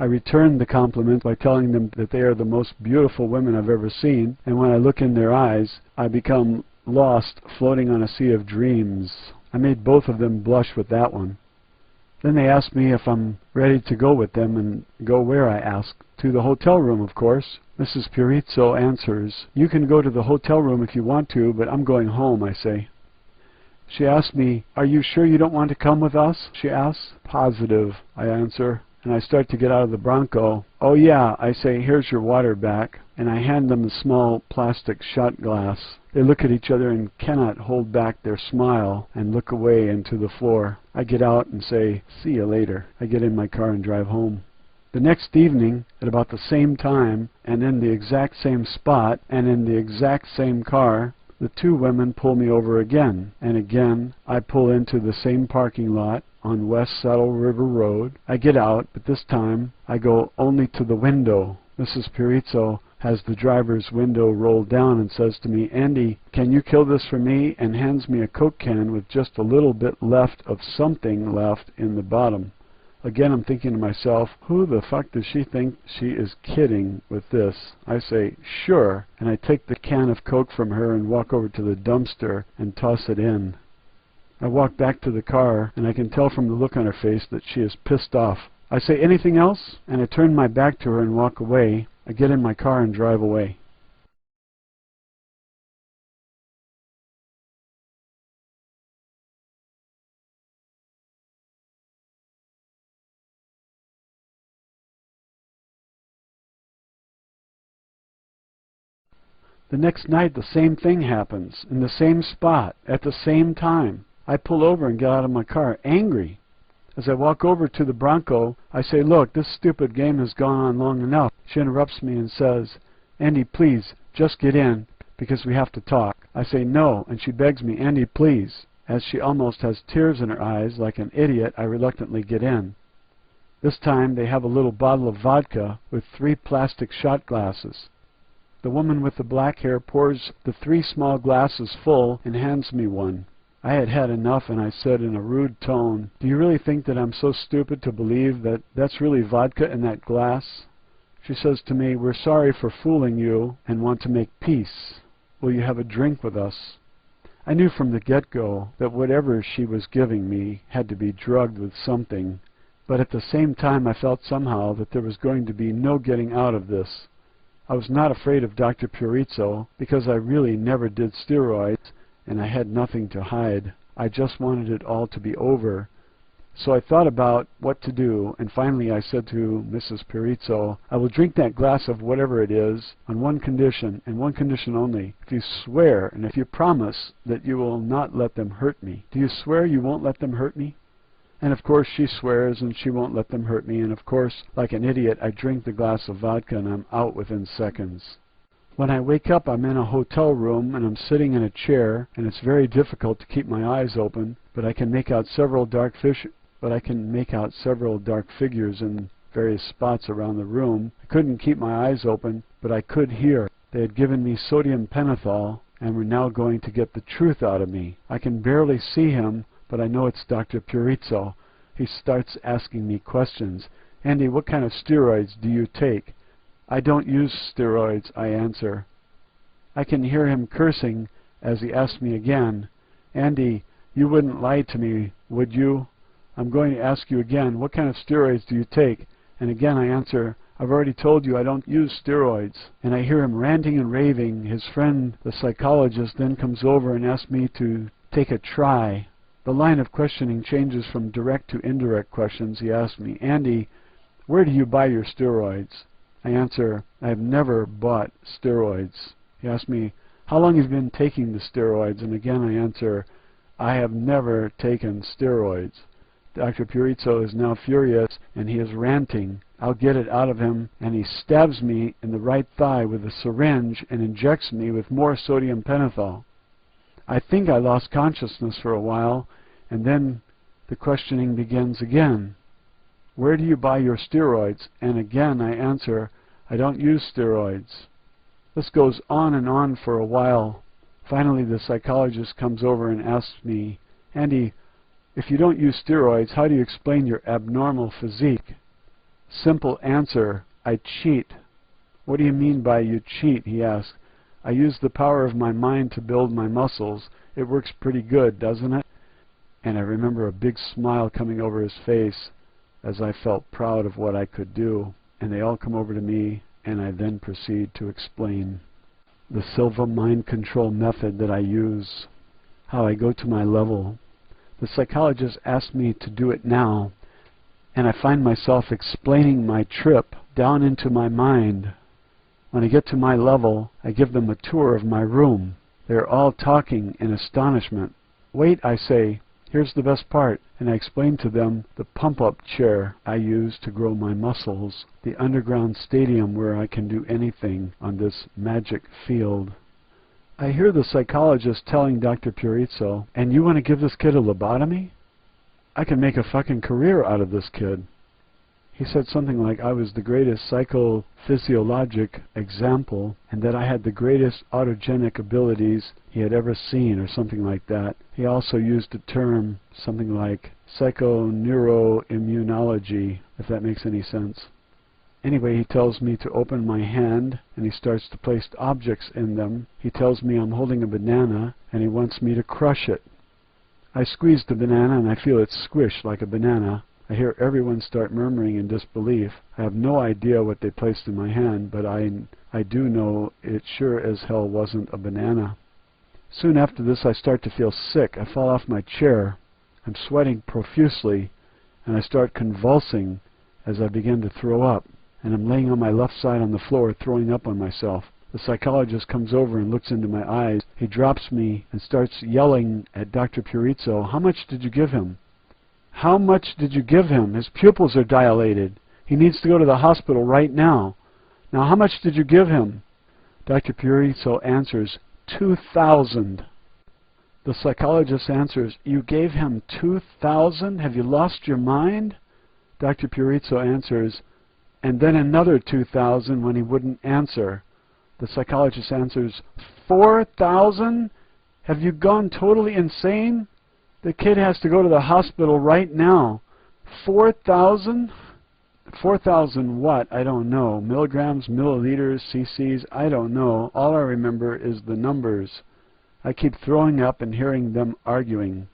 I return the compliment by telling them that they are the most beautiful women I've ever seen, and when I look in their eyes, I become lost, floating on a sea of dreams. I made both of them blush with that one. Then they ask me if I'm ready to go with them, and go where, I ask. To the hotel room, of course. Mrs. Purizzo answers, you can go to the hotel room if you want to, but I'm going home, I say. She asks me, are you sure you don't want to come with us? She asks. Positive, I answer, and I start to get out of the Bronco. Oh yeah, I say, here's your water back, and I hand them the small plastic shot glass. They look at each other and cannot hold back their smile and look away into the floor. I get out and say, see you later. I get in my car and drive home. The next evening, at about the same time, and in the exact same spot, and in the exact same car, the two women pull me over again, and again I pull into the same parking lot on West Saddle River Road. I get out, but this time I go only to the window. Mrs. Purizzo has the driver's window rolled down and says to me, Andy, can you kill this for me? And hands me a Coke can with just a little bit left of something left in the bottom. Again, I'm thinking to myself, who the fuck does she think she is kidding with this? I say, sure, and I take the can of Coke from her and walk over to the dumpster and toss it in. I walk back to the car, and I can tell from the look on her face that she is pissed off. I say, anything else? And I turn my back to her and walk away. I get in my car and drive away. The next night, the same thing happens, in the same spot, at the same time. I pull over and get out of my car, angry. As I walk over to the Bronco, I say, look, this stupid game has gone on long enough. She interrupts me and says, Andy, please, just get in, because we have to talk. I say, no, and she begs me, Andy, please. As she almost has tears in her eyes, like an idiot, I reluctantly get in. This time, they have a little bottle of vodka with 3 plastic shot glasses. The woman with the black hair pours the 3 small glasses full and hands me one. I had had enough, and I said in a rude tone, do you really think that I'm so stupid to believe that that's really vodka in that glass? She says to me, we're sorry for fooling you and want to make peace. Will you have a drink with us? I knew from the get-go that whatever she was giving me had to be drugged with something, but at the same time I felt somehow that there was going to be no getting out of this. I was not afraid of Dr. Purizzo because I really never did steroids and I had nothing to hide. I just wanted it all to be over. So I thought about what to do, and finally I said to Mrs. Purizzo, I will drink that glass of whatever it is on one condition, and one condition only. If you swear and if you promise that you will not let them hurt me. Do you swear you won't let them hurt me? And of course she swears and she won't let them hurt me, and of course, like an idiot, I drink the glass of vodka and I'm out within seconds. When I wake up, I'm in a hotel room and I'm sitting in a chair, and it's very difficult to keep my eyes open, but I can make out several dark figures in various spots around the room. I couldn't keep my eyes open, but I could hear. They had given me sodium pentothal and were now going to get the truth out of me. I can barely see him, but I know it's Dr. Purizzo. He starts asking me questions. Andy, what kind of steroids do you take? I don't use steroids, I answer. I can hear him cursing as he asks me again, Andy, you wouldn't lie to me, would you? I'm going to ask you again, what kind of steroids do you take? And again I answer, I've already told you I don't use steroids. And I hear him ranting and raving. His friend, the psychologist, then comes over and asks me to take a try. The line of questioning changes from direct to indirect questions. He asks me, Andy, where do you buy your steroids? I answer, I have never bought steroids. He asks me, how long have you been taking the steroids? And again I answer, I have never taken steroids. Dr. Purizzo is now furious, and he is ranting. I'll get it out of him, and he stabs me in the right thigh with a syringe and injects me with more sodium pentothal. I think I lost consciousness for a while, and then the questioning begins again. Where do you buy your steroids? And again I answer, I don't use steroids. This goes on and on for a while. Finally the psychologist comes over and asks me, Andy, if you don't use steroids, how do you explain your abnormal physique? Simple answer, I cheat. What do you mean by you cheat? He asks. I use the power of my mind to build my muscles. It works pretty good, doesn't it? And I remember a big smile coming over his face as I felt proud of what I could do. And they all come over to me, and I then proceed to explain the Silva mind control method that I use, how I go to my level. The psychologist asked me to do it now, and I find myself explaining my trip down into my mind. When I get to my level, I give them a tour of my room. They're all talking in astonishment. Wait, I say, here's the best part, and I explain to them the pump-up chair I use to grow my muscles, the underground stadium where I can do anything on this magic field. I hear the psychologist telling Dr. Purizzo, and you want to give this kid a lobotomy? I can make a fucking career out of this kid. He said something like I was the greatest psychophysiologic example and that I had the greatest autogenic abilities he had ever seen or something like that. He also used a term, something like psychoneuroimmunology, if that makes any sense. Anyway, he tells me to open my hand and he starts to place objects in them. He tells me I'm holding a banana and he wants me to crush it. I squeeze the banana and I feel it squish like a banana. I hear everyone start murmuring in disbelief. I have no idea what they placed in my hand, but I do know it sure as hell wasn't a banana. Soon after this I start to feel sick. I fall off my chair. I'm sweating profusely, and I start convulsing as I begin to throw up. And I'm laying on my left side on the floor throwing up on myself. The psychologist comes over and looks into my eyes. He drops me and starts yelling at Dr. Purizzo, how much did you give him? How much did you give him? His pupils are dilated. He needs to go to the hospital right now. Now, how much did you give him? Dr. Purizzo answers, 2,000. The psychologist answers, you gave him 2,000? Have you lost your mind? Dr. Purizzo answers, and then another 2,000 when he wouldn't answer. The psychologist answers, 4,000? Have you gone totally insane? The kid has to go to the hospital right now. 4,000? 4,000 what? I don't know. Milligrams, milliliters, cc's, I don't know. All I remember is the numbers. I keep throwing up and hearing them arguing.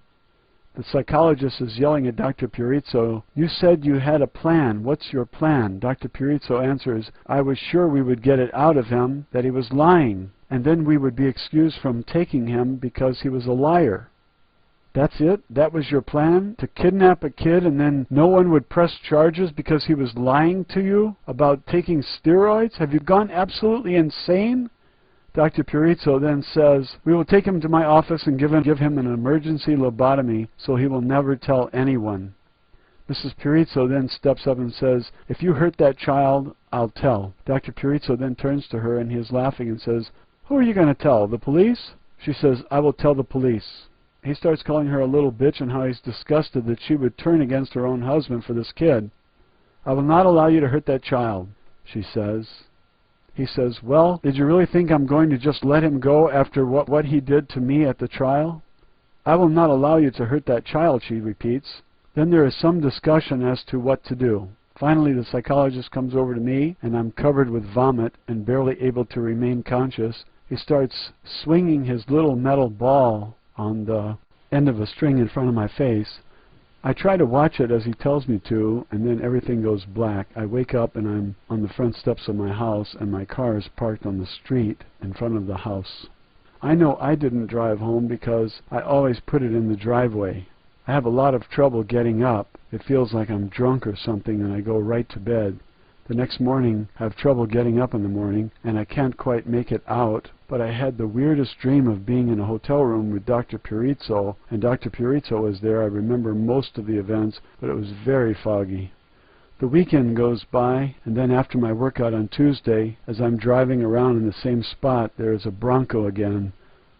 The psychologist is yelling at Dr. Purizzo, you said you had a plan. What's your plan? Dr. Purizzo answers, I was sure we would get it out of him that he was lying, and then we would be excused from taking him because he was a liar. That's it? That was your plan? To kidnap a kid and then no one would press charges because he was lying to you about taking steroids? Have you gone absolutely insane? Dr. Purizzo then says, we will take him to my office and give him an emergency lobotomy so he will never tell anyone. Mrs. Purizzo then steps up and says, if you hurt that child, I'll tell. Dr. Purizzo then turns to her and he is laughing and says, who are you going to tell? The police? She says, I will tell the police. He starts calling her a little bitch and how he's disgusted that she would turn against her own husband for this kid. I will not allow you to hurt that child, she says. He says, well, did you really think I'm going to just let him go after what he did to me at the trial? I will not allow you to hurt that child, she repeats. Then there is some discussion as to what to do. Finally, the psychologist comes over to me, and I'm covered with vomit and barely able to remain conscious. He starts swinging his little metal ball on the end of a string in front of my face. I try to watch it as he tells me to, and then everything goes black. I wake up and I'm on the front steps of my house, and my car is parked on the street in front of the house. I know I didn't drive home because I always put it in the driveway. I have a lot of trouble getting up. It feels like I'm drunk or something, and I go right to bed. The next morning, I have trouble getting up in the morning, and I can't quite make it out, but I had the weirdest dream of being in a hotel room with Dr. Purizzo, and Dr. Purizzo was there. I remember most of the events, but it was very foggy. The weekend goes by, and then after my workout on Tuesday, as I'm driving around in the same spot, there is a Bronco again.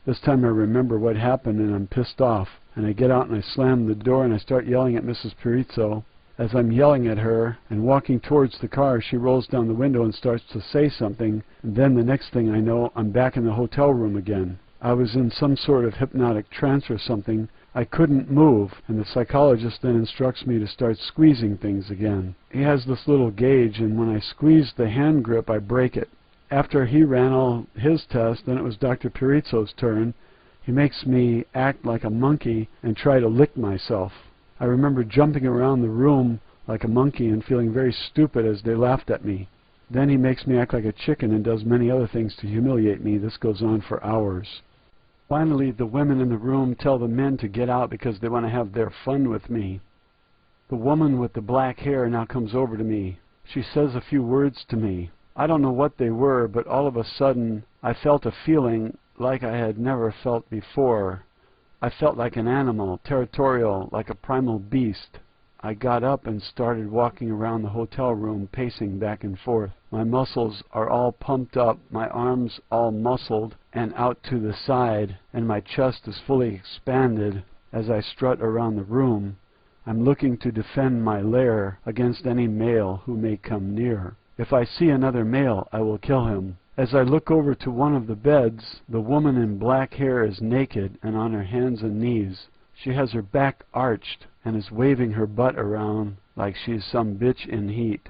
This time I remember what happened, and I'm pissed off, and I get out and I slam the door and I start yelling at Mrs. Purizzo. As I'm yelling at her and walking towards the car, she rolls down the window and starts to say something, and then the next thing I know, I'm back in the hotel room again. I was in some sort of hypnotic trance or something. I couldn't move, and the psychologist then instructs me to start squeezing things again. He has this little gauge, and when I squeeze the hand grip, I break it. After he ran all his tests, then it was Dr. Purizzo's turn. He makes me act like a monkey and try to lick myself. I remember jumping around the room like a monkey and feeling very stupid as they laughed at me. Then he makes me act like a chicken and does many other things to humiliate me. This goes on for hours. Finally, the women in the room tell the men to get out because they want to have their fun with me. The woman with the black hair now comes over to me. She says a few words to me. I don't know what they were, but all of a sudden I felt a feeling like I had never felt before. I felt like an animal, territorial, like a primal beast. I got up and started walking around the hotel room, pacing back and forth. My muscles are all pumped up, my arms all muscled and out to the side, and my chest is fully expanded. As I strut around the room, I'm looking to defend my lair against any male who may come near. If I see another male, I will kill him. As I look over to one of the beds, the woman in black hair is naked and on her hands and knees. She has her back arched and is waving her butt around like she's some bitch in heat.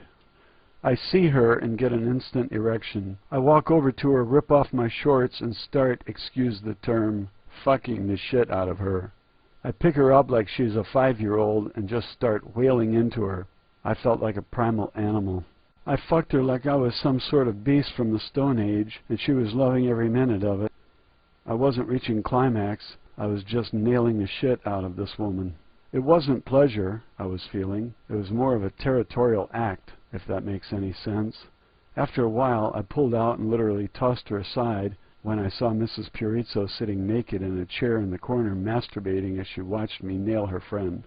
I see her and get an instant erection. I walk over to her, rip off my shorts, and start, excuse the term, fucking the shit out of her. I pick her up like she's a 5-year-old and just start wailing into her. I felt like a primal animal. I fucked her like I was some sort of beast from the Stone Age, and she was loving every minute of it. I wasn't reaching climax. I was just nailing the shit out of this woman. It wasn't pleasure I was feeling. It was more of a territorial act, if that makes any sense. After a while, I pulled out and literally tossed her aside when I saw Mrs. Purizzo sitting naked in a chair in the corner masturbating as she watched me nail her friend.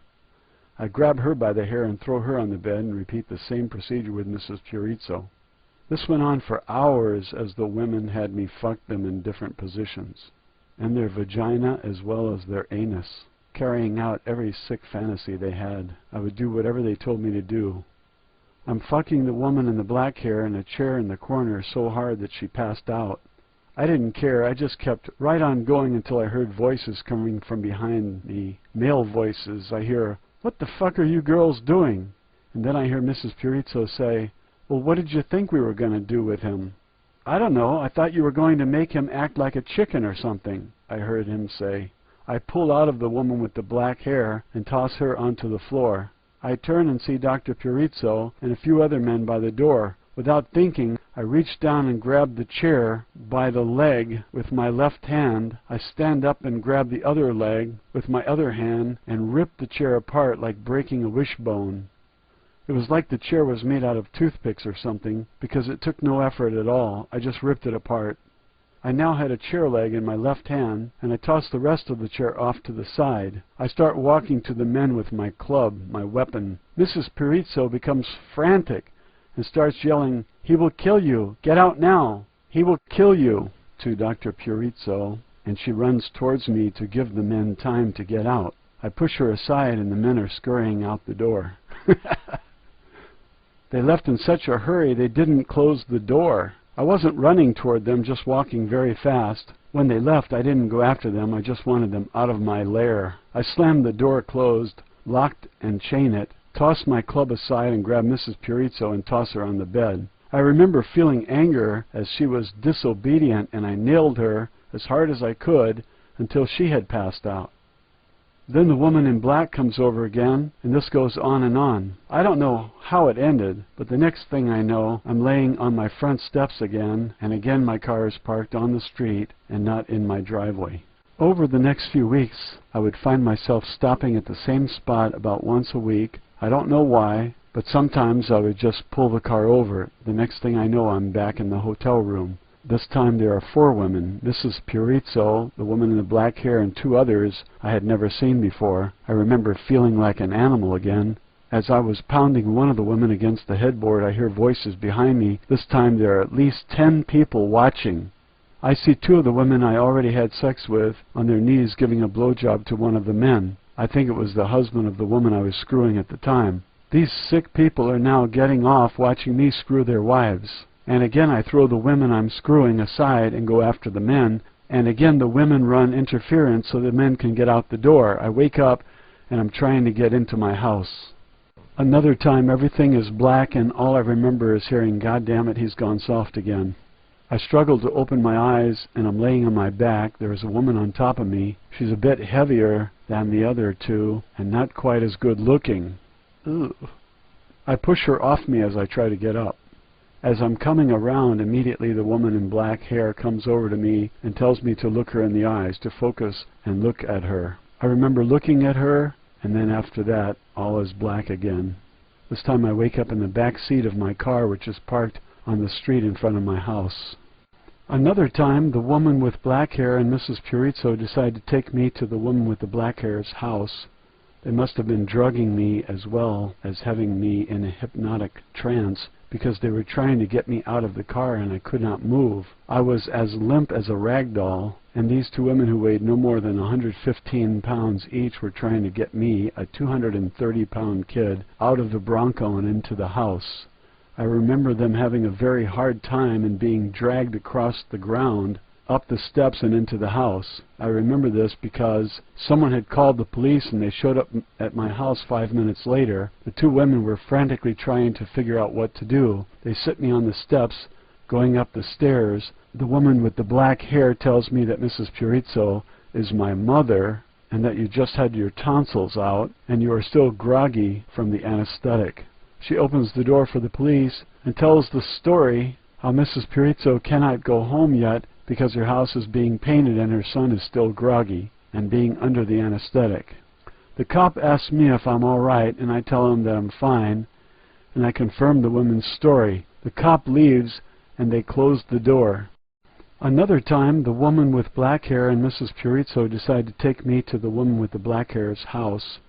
I grab her by the hair and throw her on the bed and repeat the same procedure with Mrs. Purizzo. This went on for hours as the women had me fuck them in different positions, and their vagina as well as their anus, carrying out every sick fantasy they had. I would do whatever they told me to do. I'm fucking the woman in the black hair in a chair in the corner so hard that she passed out. I didn't care. I just kept right on going until I heard voices coming from behind me. Male voices. I hear, "What the fuck are you girls doing?" And then I hear Mrs. Purizzo say, "Well, what did you think we were going to do with him?" "I don't know. I thought you were going to make him act like a chicken or something," I heard him say. I pull out of the woman with the black hair and toss her onto the floor. I turn and see Dr. Purizzo and a few other men by the door. Without thinking, I reach down and grab the chair by the leg with my left hand. I stand up and grab the other leg with my other hand and rip the chair apart like breaking a wishbone. It was like the chair was made out of toothpicks or something, because it took no effort at all. I just ripped it apart. I now had a chair leg in my left hand, and I tossed the rest of the chair off to the side. I start walking to the men with my club, my weapon. Mrs. Purizzo becomes frantic and starts yelling, "He will kill you! Get out now! He will kill you!" to Dr. Purizzo, and she runs towards me to give the men time to get out. I push her aside, and the men are scurrying out the door. They left in such a hurry they didn't close the door. I wasn't running toward them, just walking very fast. When they left, I didn't go after them. I just wanted them out of my lair. I slammed the door closed, locked and chained it, tossed my club aside and grabbed Mrs. Purizzo and tossed her on the bed. I remember feeling anger as she was disobedient, and I nailed her as hard as I could until she had passed out. Then the woman in black comes over again, and this goes on and on. I don't know how it ended, but the next thing I know, I'm laying on my front steps again, and again my car is parked on the street and not in my driveway. Over the next few weeks, I would find myself stopping at the same spot about once a week. I don't know why. But sometimes I would just pull the car over. The next thing I know, I'm back in the hotel room. This time there are 4 women, Mrs. Purizzo, the woman in the black hair, and 2 others I had never seen before. I remember feeling like an animal again. As I was pounding one of the women against the headboard, I hear voices behind me. This time there are at least 10 people watching. I see 2 of the women I already had sex with on their knees giving a blowjob to one of the men. I think it was the husband of the woman I was screwing at the time. These sick people are now getting off watching me screw their wives. And again I throw the women I'm screwing aside and go after the men. And again the women run interference so the men can get out the door. I wake up and I'm trying to get into my house. Another time everything is black and all I remember is hearing, "God damn it, he's gone soft again." I struggle to open my eyes and I'm laying on my back. There is a woman on top of me. She's a bit heavier than the other 2 and not quite as good looking. Ugh. I push her off me as I try to get up. As I'm coming around, immediately the woman in black hair comes over to me and tells me to look her in the eyes, to focus and look at her. I remember looking at her, and then after that, all is black again. This time I wake up in the back seat of my car, which is parked on the street in front of my house. Another time, the woman with black hair and Mrs. Purizzo decide to take me to the woman with the black hair's house. They must have been drugging me as well as having me in a hypnotic trance, because they were trying to get me out of the car and I could not move. I was as limp as a rag doll, and these 2 women who weighed no more than 115 pounds each were trying to get me, a 230-pound kid, out of the Bronco and into the house. I remember them having a very hard time and being dragged across the ground, up the steps and into the house. I remember this because someone had called the police and they showed up at my house 5 minutes later. The 2 women were frantically trying to figure out what to do. They sit me on the steps going up the stairs. The woman with the black hair tells me that Mrs. Purizzo is my mother and that you just had your tonsils out and you are still groggy from the anesthetic. She opens the door for the police and tells the story how Mrs. Purizzo cannot go home yet because her house is being painted and her son is still groggy and being under the anesthetic. The cop asks me if I'm all right, and I tell him that I'm fine, and I confirm the woman's story. The cop leaves, and they close the door. Another time, the woman with black hair and Mrs. Purizzo decide to take me to the woman with the black hair's house.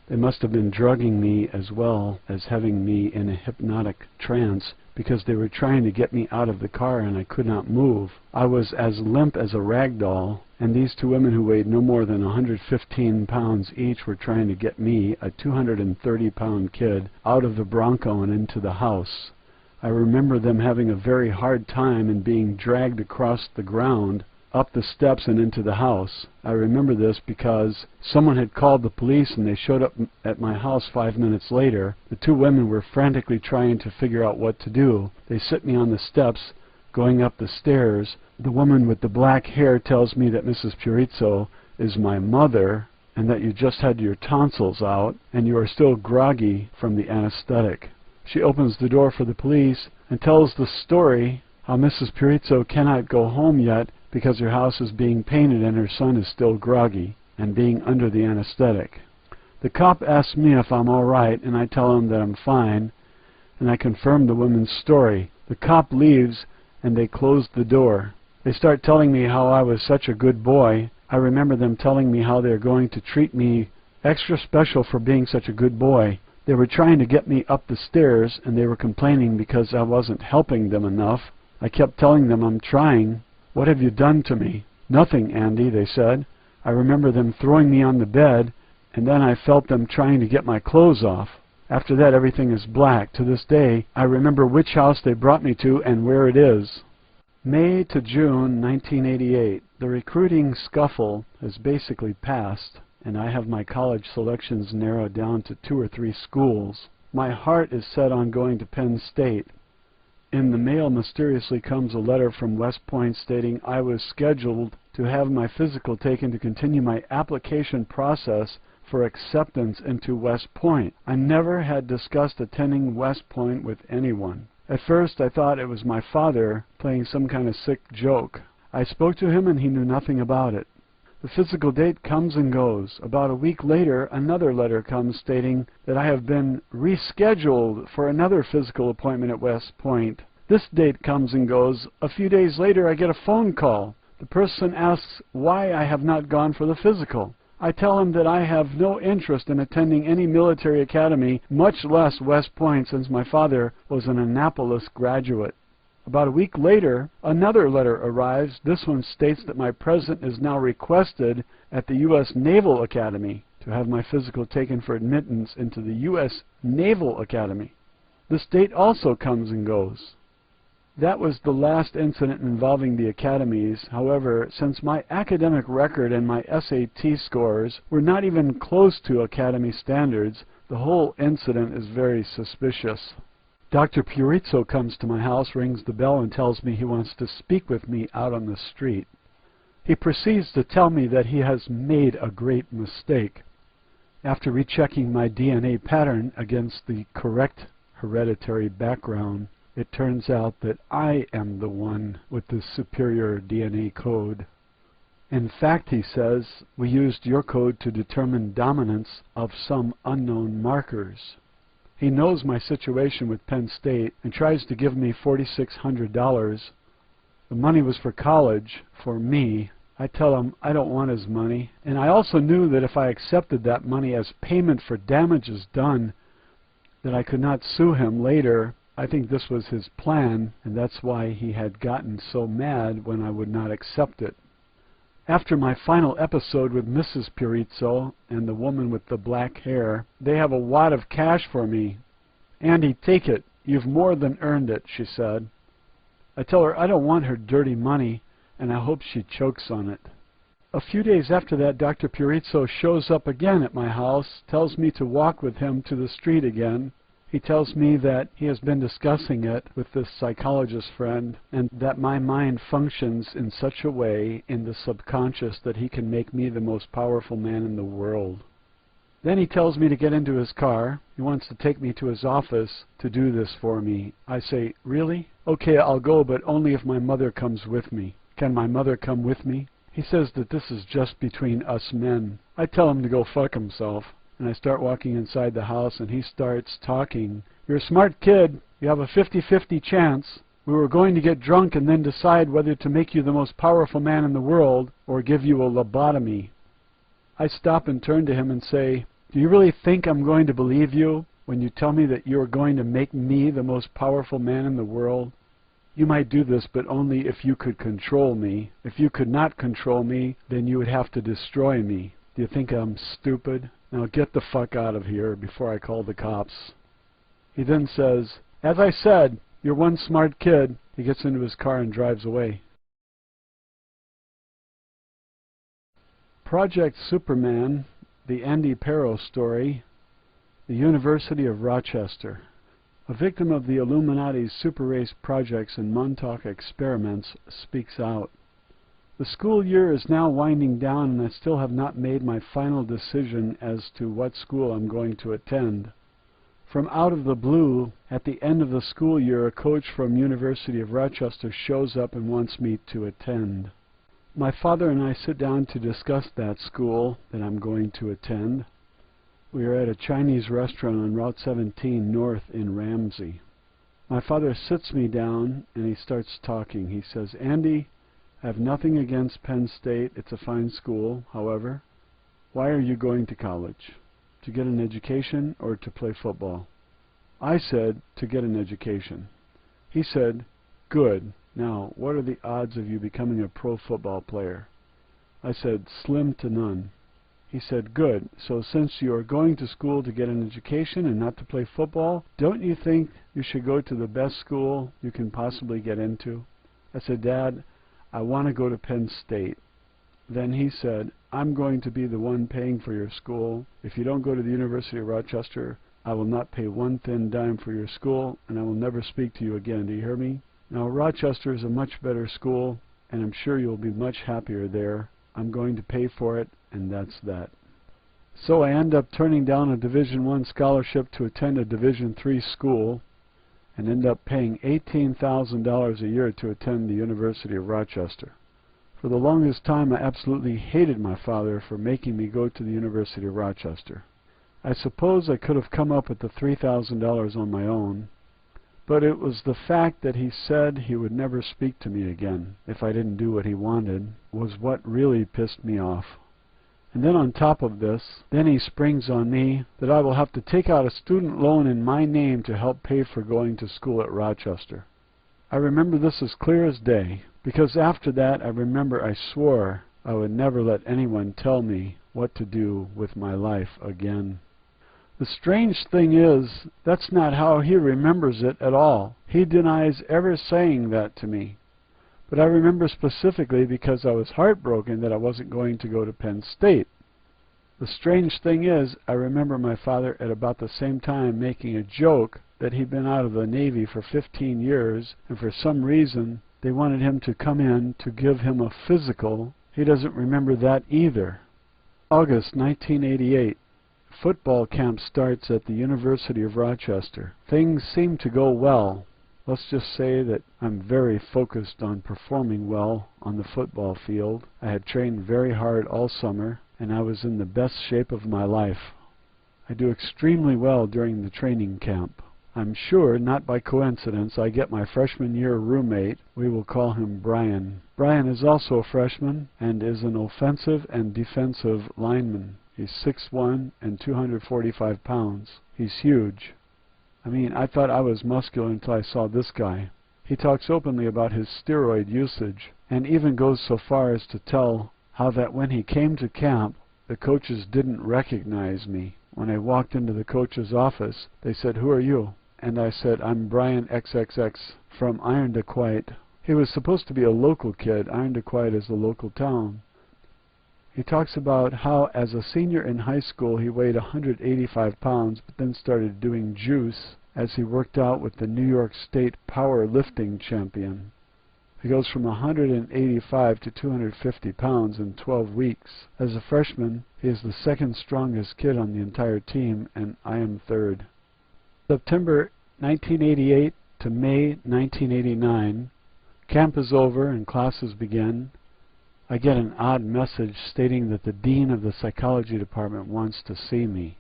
They must have been drugging me as well as having me in a hypnotic trance, because they were trying to get me out of the car and I could not move. I was as limp as a rag doll, and these 2 women who weighed no more than 115 pounds each were trying to get me, a 230-pound kid, out of the Bronco and into the house. I remember them having a very hard time and being dragged across the ground, up the steps and into the house. I remember this because someone had called the police and they showed up at my house 5 minutes later. The 2 women were frantically trying to figure out what to do. They sit me on the steps going up the stairs. The woman with the black hair tells me that Mrs. Purizzo is my mother and that you just had your tonsils out and you are still groggy from the anesthetic. She opens the door for the police and tells the story how Mrs. Purizzo cannot go home yet because her house is being painted and her son is still groggy and being under the anesthetic. The cop asks me if I'm all right, and I tell him that I'm fine, and I confirm the woman's story. The cop leaves, and they close the door. They start telling me how I was such a good boy. I remember them telling me how they're going to treat me extra special for being such a good boy. They were trying to get me up the stairs, and they were complaining because I wasn't helping them enough. I kept telling them I'm trying. What have you done to me? Nothing, Andy, they said. I remember them throwing me on the bed, and then I felt them trying to get my clothes off. After that, everything is black. To this day, I remember which house they brought me to and where it is. May to June 1988. The recruiting scuffle has basically passed, and I have my college selections narrowed down to 2 or 3 schools. My heart is set on going to Penn State. In the mail mysteriously comes a letter from West Point stating I was scheduled to have my physical taken to continue my application process for acceptance into West Point. I never had discussed attending West Point with anyone. At first I thought it was my father playing some kind of sick joke. I spoke to him and he knew nothing about it. The physical date comes and goes. About a week later, another letter comes stating that I have been rescheduled for another physical appointment at West Point. This date comes and goes. A few days later, I get a phone call. The person asks why I have not gone for the physical. I tell him that I have no interest in attending any military academy, much less West Point, since my father was an Annapolis graduate. About a week later, another letter arrives. This one states that my present is now requested at the U.S. Naval Academy to have my physical taken for admittance into the U.S. Naval Academy. This date also comes and goes. That was the last incident involving the academies. However, since my academic record and my SAT scores were not even close to academy standards, the whole incident is very suspicious. Dr. Purizzo comes to my house, rings the bell, and tells me he wants to speak with me out on the street. He proceeds to tell me that he has made a great mistake. After rechecking my DNA pattern against the correct hereditary background, it turns out that I am the one with the superior DNA code. In fact, he says, we used your code to determine dominance of some unknown markers. He knows my situation with Penn State and tries to give me $4,600. The money was for college, for me. I tell him I don't want his money. And I also knew that if I accepted that money as payment for damages done, that I could not sue him later. I think this was his plan, and that's why he had gotten so mad when I would not accept it. After my final episode with Mrs. Purizzo and the woman with the black hair, they have a wad of cash for me. Andy, take it. You've more than earned it, she said. I tell her I don't want her dirty money, and I hope she chokes on it. A few days after that, Dr. Purizzo shows up again at my house, tells me to walk with him to the street again. He tells me that he has been discussing it with this psychologist friend, and that my mind functions in such a way in the subconscious that he can make me the most powerful man in the world. Then he tells me to get into his car. He wants to take me to his office to do this for me. I say, really? Okay, I'll go, but only if my mother comes with me. Can my mother come with me? He says that this is just between us men. I tell him to go fuck himself. And I start walking inside the house, and he starts talking. You're a smart kid. You have a 50-50 chance. We were going to get drunk and then decide whether to make you the most powerful man in the world or give you a lobotomy. I stop and turn to him and say, do you really think I'm going to believe you when you tell me that you're going to make me the most powerful man in the world? You might do this, but only if you could control me. If you could not control me, then you would have to destroy me. Do you think I'm stupid? Now get the fuck out of here before I call the cops. He then says, as I said, you're one smart kid. He gets into his car and drives away. Project Superman, the Andy Pero story, the University of Rochester. A victim of the Illuminati's super race projects and Montauk experiments speaks out. The school year is now winding down, and I still have not made my final decision as to what school I'm going to attend. From out of the blue, at the end of the school year, a coach from University of Rochester shows up and wants me to attend. My father and I sit down to discuss that school that I'm going to attend. We are at a Chinese restaurant on Route 17 North in Ramsey. My father sits me down and he starts talking. He says, Andy, I have nothing against Penn State. It's a fine school. However, why are you going to college? To get an education or to play football? I said, to get an education. He said, good. Now, what are the odds of you becoming a pro football player? I said, slim to none. He said, good. So since you are going to school to get an education and not to play football, don't you think you should go to the best school you can possibly get into? I said, Dad, I want to go to Penn State. Then he said, I'm going to be the one paying for your school. If you don't go to the University of Rochester, I will not pay one thin dime for your school, and I will never speak to you again. Do you hear me? Now, Rochester is a much better school, and I'm sure you'll be much happier there. I'm going to pay for it, and that's that. So I end up turning down a Division I scholarship to attend a Division III school, and end up paying $18,000 a year to attend the University of Rochester. For the longest time, I absolutely hated my father for making me go to the University of Rochester. I suppose I could have come up with the $3,000 on my own, but it was the fact that he said he would never speak to me again if I didn't do what he wanted was what really pissed me off. And then on top of this, then he springs on me that I will have to take out a student loan in my name to help pay for going to school at Rochester. I remember this as clear as day, because after that I remember I swore I would never let anyone tell me what to do with my life again. The strange thing is, that's not how he remembers it at all. He denies ever saying that to me. But I remember specifically because I was heartbroken that I wasn't going to go to Penn State. The strange thing is, I remember my father at about the same time making a joke that he'd been out of the Navy for 15 years, and for some reason they wanted him to come in to give him a physical. He doesn't remember that either. August 1988. Football camp starts at the University of Rochester. Things seem to go well. Let's just say that I'm very focused on performing well on the football field. I had trained very hard all summer, and I was in the best shape of my life. I do extremely well during the training camp. I'm sure, not by coincidence, I get my freshman year roommate. We will call him Brian. Brian is also a freshman and is an offensive and defensive lineman. He's 6'1" and 245 pounds. He's huge. I mean, I thought I was muscular until I saw this guy. He talks openly about his steroid usage, and even goes so far as to tell how that when he came to camp, the coaches didn't recognize me. When I walked into the coach's office, they said, "Who are you?" And I said, "I'm Brian XXX from Irondequoit." He was supposed to be a local kid. Irondequoit is a local town. He talks about how as a senior in high school he weighed 185 pounds, but then started doing juice as he worked out with the New York State powerlifting champion. He goes from 185 to 250 pounds in 12 weeks. As a freshman, he is the second strongest kid on the entire team, and I am third. September 1988 to May 1989, camp is over and classes begin. I get an odd message stating that the dean of the psychology department wants to see me.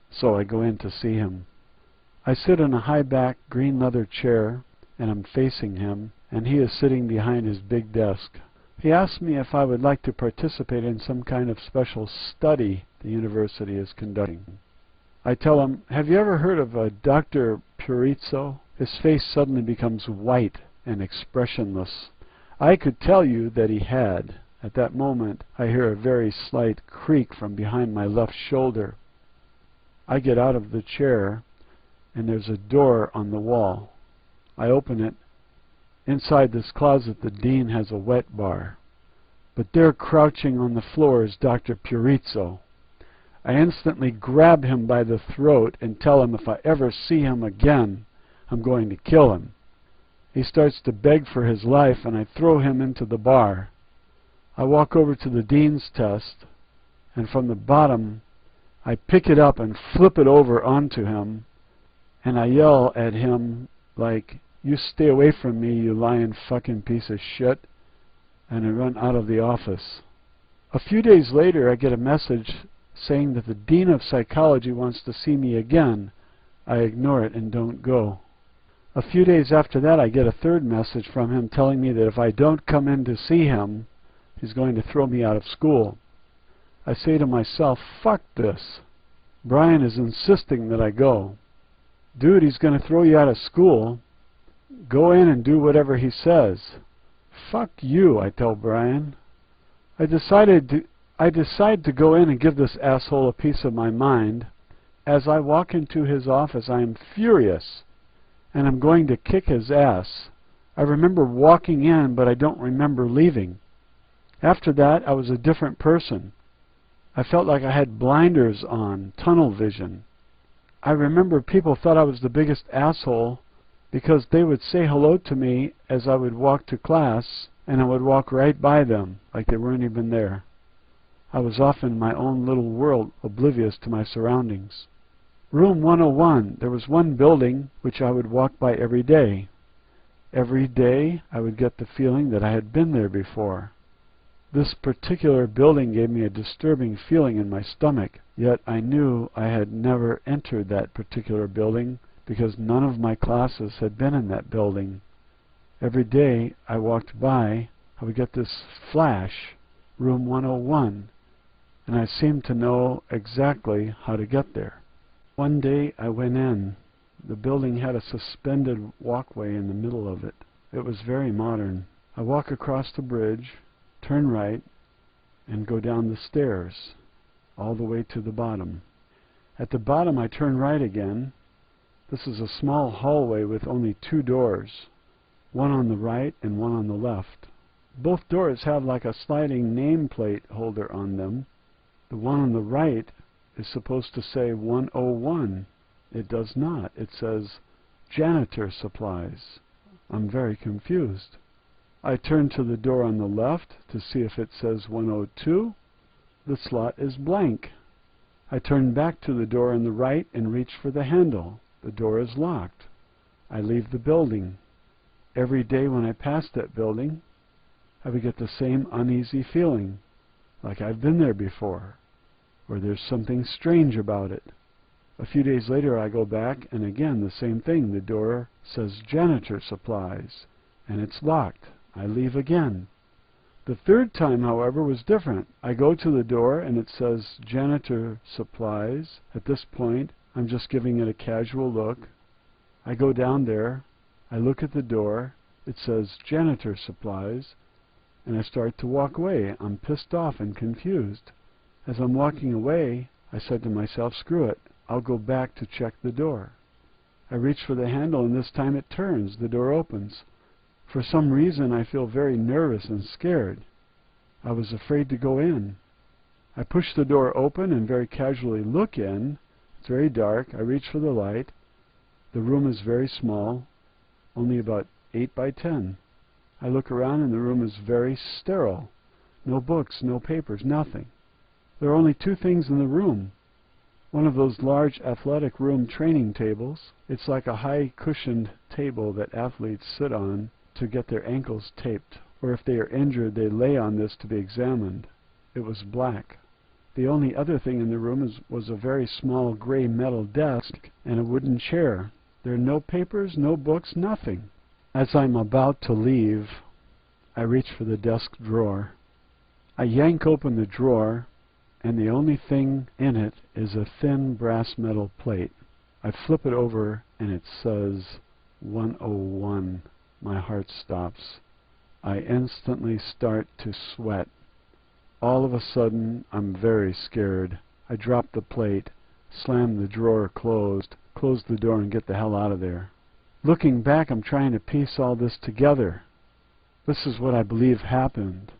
So I go in to see him. I sit in a high-back green leather chair, and I'm facing him, and he is sitting behind his big desk. He asks me if I would like to participate in some kind of special study the university is conducting. I tell him, "Have you ever heard of a Dr. Purizzo?" His face suddenly becomes white and expressionless. I could tell you that he had. At that moment, I hear a very slight creak from behind my left shoulder. I get out of the chair, and there's a door on the wall. I open it. Inside this closet, the dean has a wet bar. But there, crouching on the floor, is Dr. Purizzo. I instantly grab him by the throat and tell him if I ever see him again, I'm going to kill him. He starts to beg for his life, and I throw him into the bar. I walk over to the dean's test, and from the bottom, I pick it up and flip it over onto him, and I yell at him like, "You stay away from me, you lying fucking piece of shit," and I run out of the office. A few days later, I get a message saying that the dean of psychology wants to see me again. I ignore it and don't go. A few days after that, I get a third message from him telling me that if I don't come in to see him, he's going to throw me out of school. I say to myself, fuck this. Brian is insisting that I go. Dude, he's going to throw you out of school. Go in and do whatever he says. Fuck you, I tell Brian. I decide to go in and give this asshole a piece of my mind. As I walk into his office, I am furious, and I'm going to kick his ass. I remember walking in, but I don't remember leaving. After that, I was a different person. I felt like I had blinders on, tunnel vision. I remember people thought I was the biggest asshole because they would say hello to me as I would walk to class, and I would walk right by them like they weren't even there. I was off in my own little world, oblivious to my surroundings. Room 101, there was one building which I would walk by every day. Every day I would get the feeling that I had been there before. This particular building gave me a disturbing feeling in my stomach, yet I knew I had never entered that particular building because none of my classes had been in that building. Every day I walked by, I would get this flash, room 101, and I seemed to know exactly how to get there. One day I went in. The building had a suspended walkway in the middle of it. It was very modern. I walk across the bridge, turn right, and go down the stairs, all the way to the bottom. At the bottom I turn right again. This is a small hallway with only 2 doors, one on the right and one on the left. Both doors have like a sliding nameplate holder on them. The one on the right is supposed to say 101. It does not. It says janitor supplies. I'm very confused. I turn to the door on the left to see if it says 102. The slot is blank. I turn back to the door on the right and reach for the handle. The door is locked. I leave the building. Every day when I pass that building, I would get the same uneasy feeling, like I've been there before, or there's something strange about it. A few days later I go back, and again the same thing. The door says janitor supplies, and it's locked. I leave again. The third time, however, was different. I go to the door, and it says janitor supplies. At this point, I'm just giving it a casual look. I go down there. I look at the door. It says janitor supplies, and I start to walk away. I'm pissed off and confused. As I'm walking away, I said to myself, screw it. I'll go back to check the door. I reach for the handle, and this time it turns. The door opens. For some reason, I feel very nervous and scared. I was afraid to go in. I push the door open and very casually look in. It's very dark. I reach for the light. The room is very small, only about 8 by 10. I look around, and the room is very sterile. No books, no papers, nothing. There are only 2 things in the room. One of those large athletic room training tables. It's like a high cushioned table that athletes sit on to get their ankles taped, or if they are injured they lay on this to be examined. It was black. The only other thing in the room was a very small gray metal desk and a wooden chair. There are no papers, no books, nothing. As I'm about to leave, I reach for the desk drawer. I yank open the drawer, and the only thing in it is a thin brass metal plate. I flip it over, and it says 101. My heart stops. I instantly start to sweat. All of a sudden, I'm very scared. I drop the plate, slam the drawer closed, close the door, and get the hell out of there. Looking back, I'm trying to piece all this together. This is what I believe happened.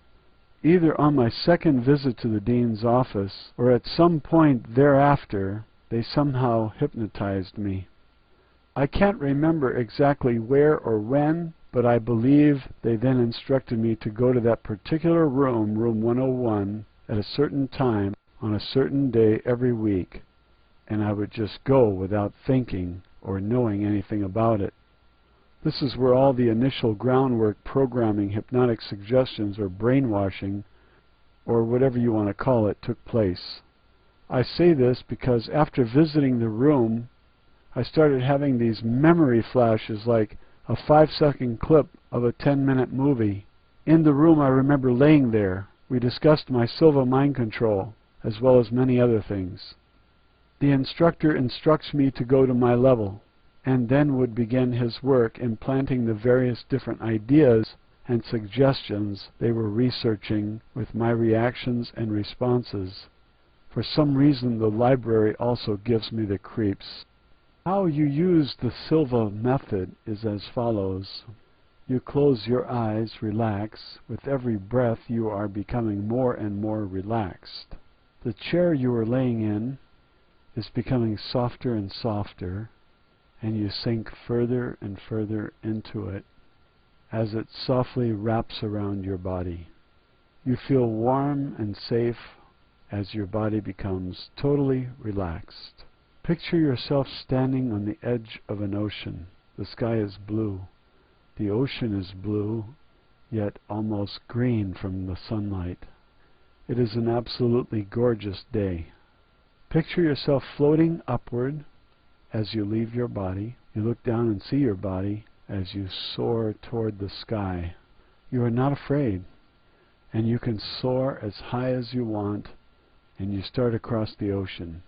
Either on my second visit to the dean's office, or at some point thereafter, they somehow hypnotized me. I can't remember exactly where or when, but I believe they then instructed me to go to that particular room, room 101, at a certain time, on a certain day every week, and I would just go without thinking or knowing anything about it. This is where all the initial groundwork, programming, hypnotic suggestions, or brainwashing, or whatever you want to call it, took place. I say this because after visiting the room, I started having these memory flashes like a 5-second clip of a 10-minute movie. In the room I remember laying there. We discussed my Silva mind control, as well as many other things. The instructor instructs me to go to my level, and then would begin his work implanting the various different ideas and suggestions they were researching with my reactions and responses. For some reason the library also gives me the creeps. How you use the Silva method is as follows. You close your eyes, relax. With every breath you are becoming more and more relaxed. The chair you are laying in is becoming softer and softer, and you sink further and further into it as it softly wraps around your body. You feel warm and safe as your body becomes totally relaxed. Picture yourself standing on the edge of an ocean. The sky is blue. The ocean is blue, yet almost green from the sunlight. It is an absolutely gorgeous day. Picture yourself floating upward as you leave your body. You look down and see your body as you soar toward the sky. You are not afraid, and you can soar as high as you want, and you start across the ocean.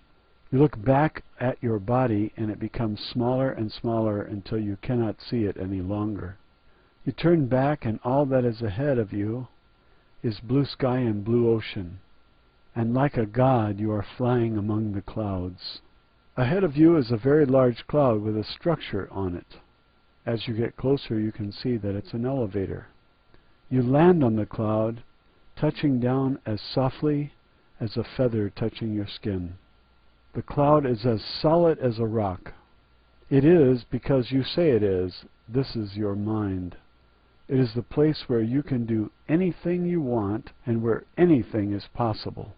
You look back at your body and it becomes smaller and smaller until you cannot see it any longer. You turn back and all that is ahead of you is blue sky and blue ocean, and like a god you are flying among the clouds. Ahead of you is a very large cloud with a structure on it. As you get closer you can see that it's an elevator. You land on the cloud, touching down as softly as a feather touching your skin. The cloud is as solid as a rock. It is because you say it is. This is your mind. It is the place where you can do anything you want and where anything is possible.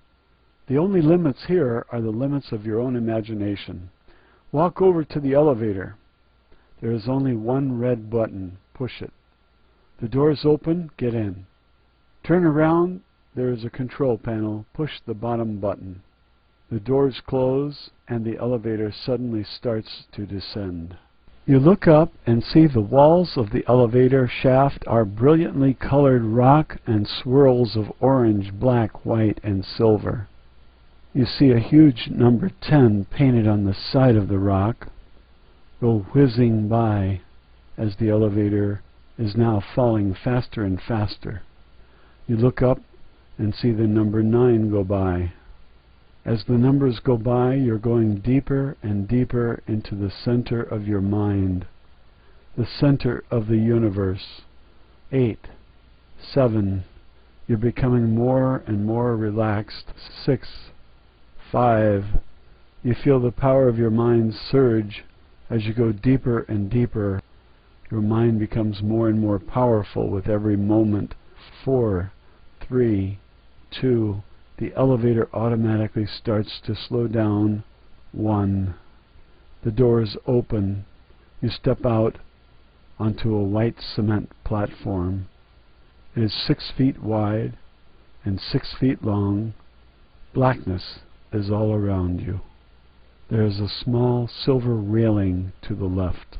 The only limits here are the limits of your own imagination. Walk over to the elevator. There is only one red button. Push it. The doors open. Get in. Turn around. There is a control panel. Push the bottom button. The doors close and the elevator suddenly starts to descend. You look up and see the walls of the elevator shaft are brilliantly colored rock and swirls of orange, black, white, and silver. You see a huge number 10 painted on the side of the rock go whizzing by as the elevator is now falling faster and faster. You look up and see the number 9 go by. As the numbers go by, you're going deeper and deeper into the center of your mind, the center of the universe. 8, 7, you're becoming more and more relaxed. 6, 5, you feel the power of your mind surge as you go deeper and deeper. Your mind becomes more and more powerful with every moment. 4, 3, 2, the elevator automatically starts to slow down. 1. The doors open. You step out onto a white cement platform. It is 6 feet wide and 6 feet long. Blackness is all around you. There is a small silver railing to the left.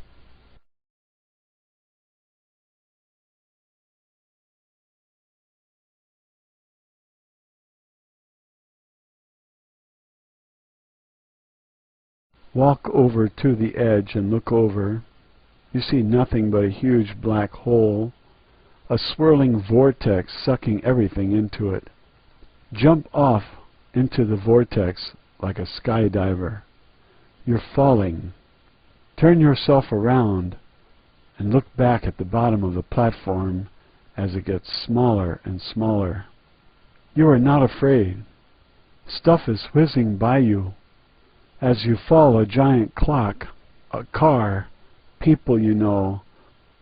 Walk over to the edge and look over. You see nothing but a huge black hole, a swirling vortex sucking everything into it. Jump off into the vortex like a skydiver. You're falling. Turn yourself around and look back at the bottom of the platform as it gets smaller and smaller. You are not afraid. Stuff is whizzing by you. As you fall, a giant clock, a car, people you know.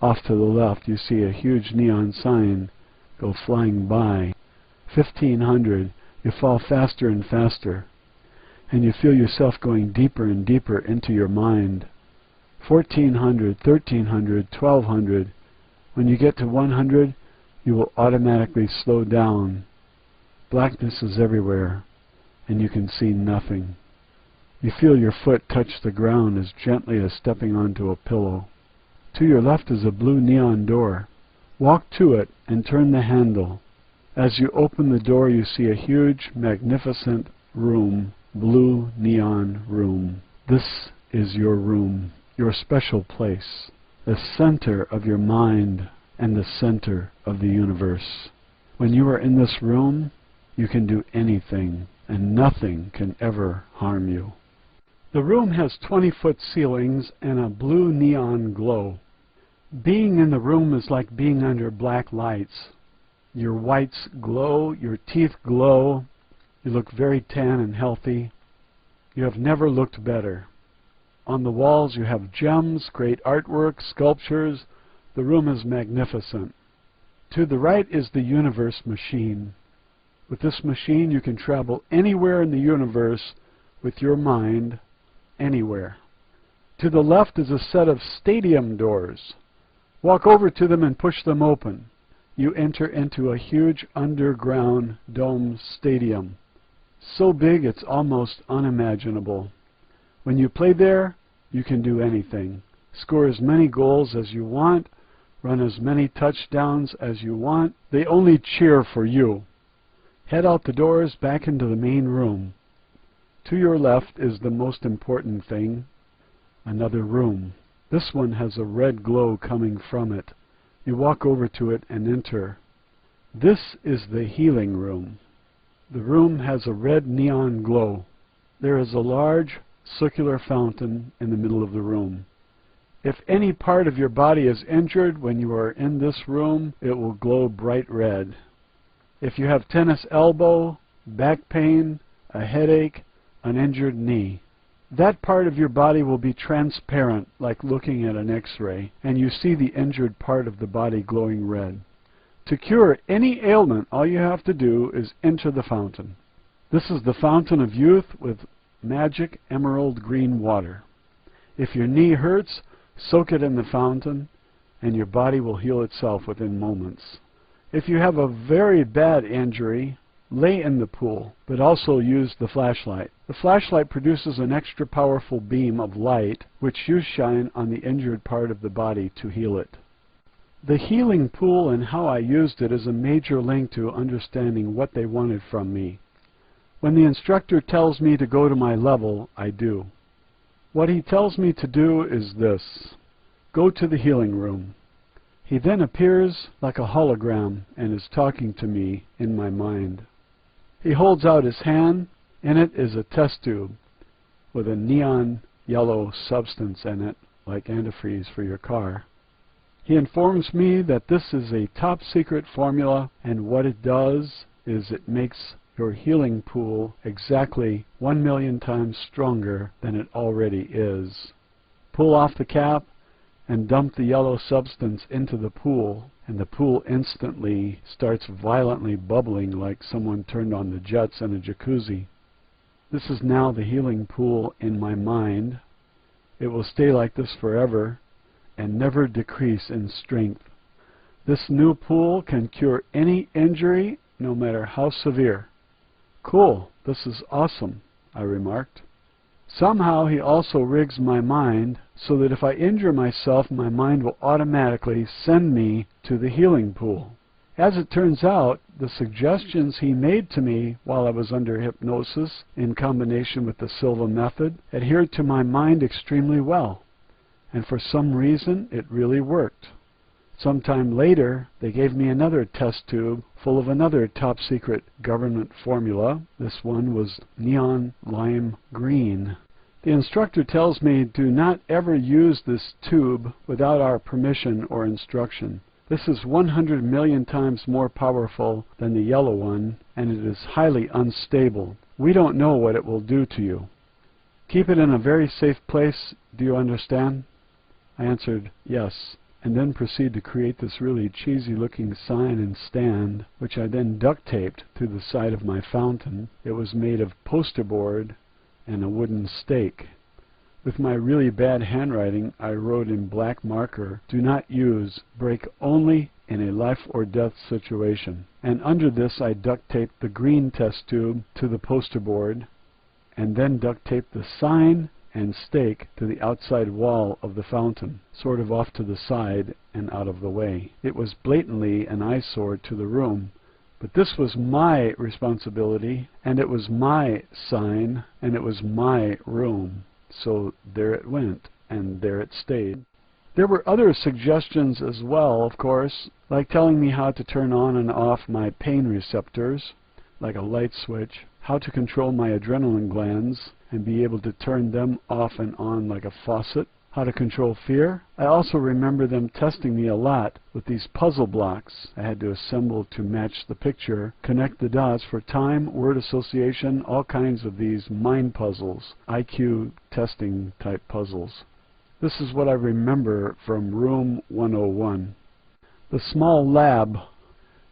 Off to the left you see a huge neon sign go flying by. 1500, you fall faster and faster, and you feel yourself going deeper and deeper into your mind. 1400, 1300, 1200. When you get to 100, you will automatically slow down. Blackness is everywhere, and you can see nothing. You feel your foot touch the ground as gently as stepping onto a pillow. To your left is a blue neon door. Walk to it and turn the handle. As you open the door, you see a huge, magnificent room, blue neon room. This is your room, your special place, the center of your mind and the center of the universe. When you are in this room, you can do anything, and nothing can ever harm you. The room has 20-foot ceilings and a blue neon glow. Being in the room is like being under black lights. Your whites glow, your teeth glow, you look very tan and healthy. You have never looked better. On the walls you have gems, great artwork, sculptures. The room is magnificent. To the right is the universe machine. With this machine you can travel anywhere in the universe with your mind. Anywhere. To the left is a set of stadium doors. Walk over to them and push them open. you enter into a huge underground dome stadium. So big it's almost unimaginable. When you play there, you can do anything. Score as many goals as you want, run as many touchdowns as you want. They only cheer for you. Head out the doors back into the main room. To your left is the most important thing, another room. This one has a red glow coming from it. You walk over to it and enter. This is the healing room. The room has a red neon glow. There is a large circular fountain in the middle of the room. If any part of your body is injured when you are in this room, it will glow bright red. If you have tennis elbow, back pain, a headache, an injured knee, that part of your body will be transparent, like looking at an X-ray, and you see the injured part of the body glowing red. To cure any ailment, all you have to do is enter the fountain. This is the fountain of youth with magic emerald green water. If your knee hurts, soak it in the fountain, and your body will heal itself within moments. If you have a very bad injury, lay in the pool, but also use the flashlight. The flashlight produces an extra powerful beam of light, which you shine on the injured part of the body to heal it. The healing pool and how I used it is a major link to understanding what they wanted from me. When the instructor tells me to go to my level, I do. What he tells me to do is this: go to the healing room. He then appears like a hologram and is talking to me in my mind. He holds out his hand. In it is a test tube with a neon yellow substance in it, like antifreeze for your car. He informs me that this is a top secret formula, and what it does is it makes your healing pool exactly 1,000,000 times stronger than it already is. Pull off the cap and dump the yellow substance into the pool, and the pool instantly starts violently bubbling like someone turned on the jets in a jacuzzi. This is now the healing pool in my mind. It will stay like this forever and never decrease in strength. This new pool can cure any injury, no matter how severe. Cool, this is awesome, I remarked. Somehow he also rigs my mind so that if I injure myself, my mind will automatically send me to the healing pool. As it turns out, the suggestions he made to me while I was under hypnosis, in combination with the Silva method, adhered to my mind extremely well. And for some reason, it really worked. Sometime later, they gave me another test tube full of another top-secret government formula. This one was neon lime green. The instructor tells me, do not ever use this tube without our permission or instruction. This is 100 million times more powerful than the yellow one, and it is highly unstable. We don't know what it will do to you. Keep it in a very safe place, do you understand? I answered, yes, and then proceed to create this really cheesy looking sign and stand, which I then duct taped to the side of my fountain. It was made of poster board and a wooden stake. With my really bad handwriting, I wrote in black marker, do not use, break only in a life or death situation. And under this I duct taped the green test tube to the poster board, and then duct taped the sign and stake to the outside wall of the fountain, sort of off to the side and out of the way. It was blatantly an eyesore to the room, but this was my responsibility, and it was my sign, and it was my room. So there it went, and there it stayed. There were other suggestions as well, of course, like telling me how to turn on and off my pain receptors, like a light switch, how to control my adrenaline glands and be able to turn them off and on like a faucet, how to control fear. I also remember them testing me a lot with these puzzle blocks I had to assemble to match the picture, connect the dots for time, word association, all kinds of these mind puzzles, IQ testing type puzzles. This is what I remember from room 101. The small lab.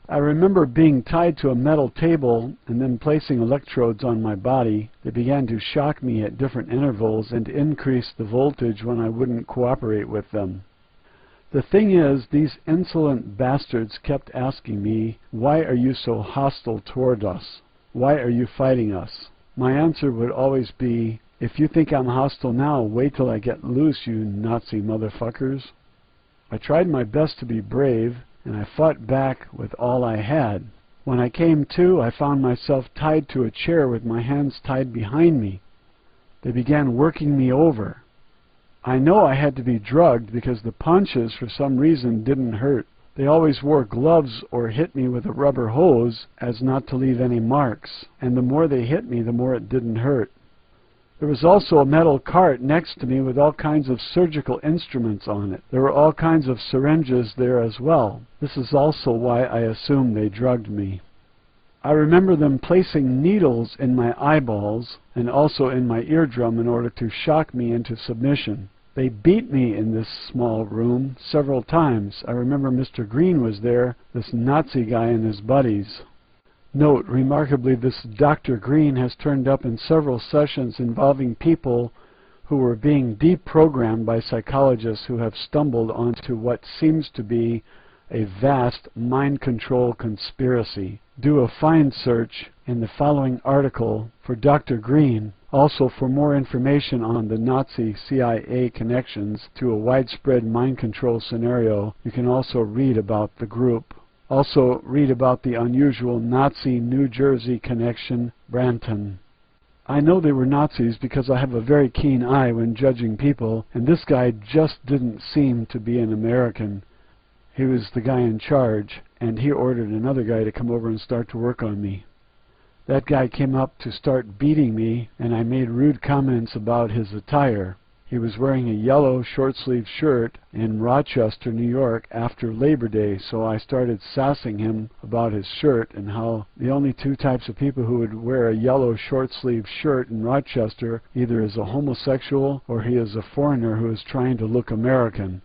I remember being tied to a metal table and then placing electrodes on my body. They began to shock me at different intervals and to increase the voltage when I wouldn't cooperate with them. The thing is, these insolent bastards kept asking me, "Why are you so hostile toward us? Why are you fighting us?" My answer would always be, "If you think I'm hostile now, wait till I get loose, you Nazi motherfuckers." I tried my best to be brave, and I fought back with all I had. When I came to, I found myself tied to a chair with my hands tied behind me. They began working me over. I know I had to be drugged because the punches, for some reason, didn't hurt. They always wore gloves or hit me with a rubber hose as not to leave any marks, and the more they hit me, the more it didn't hurt. There was also a metal cart next to me with all kinds of surgical instruments on it. There were all kinds of syringes there as well. This is also why I assume they drugged me. I remember them placing needles in my eyeballs and also in my eardrum in order to shock me into submission. They beat me in this small room several times. I remember Mr. Green was there, this Nazi guy and his buddies. Note, remarkably, this Dr. Green has turned up in several sessions involving people who were being deprogrammed by psychologists who have stumbled onto what seems to be a vast mind control conspiracy. Do a find search in the following article for Dr. Green. Also, for more information on the Nazi CIA connections to a widespread mind control scenario, you can also read about the group. Also, read about the unusual Nazi New Jersey connection, Branton. I know they were Nazis because I have a very keen eye when judging people, and this guy just didn't seem to be an American. He was the guy in charge, and he ordered another guy to come over and start to work on me. That guy came up to start beating me, and I made rude comments about his attire. He was wearing a yellow short-sleeved shirt in Rochester, New York after Labor Day, so I started sassing him about his shirt and how the only two types of people who would wear a yellow short-sleeved shirt in Rochester either is a homosexual or he is a foreigner who is trying to look American.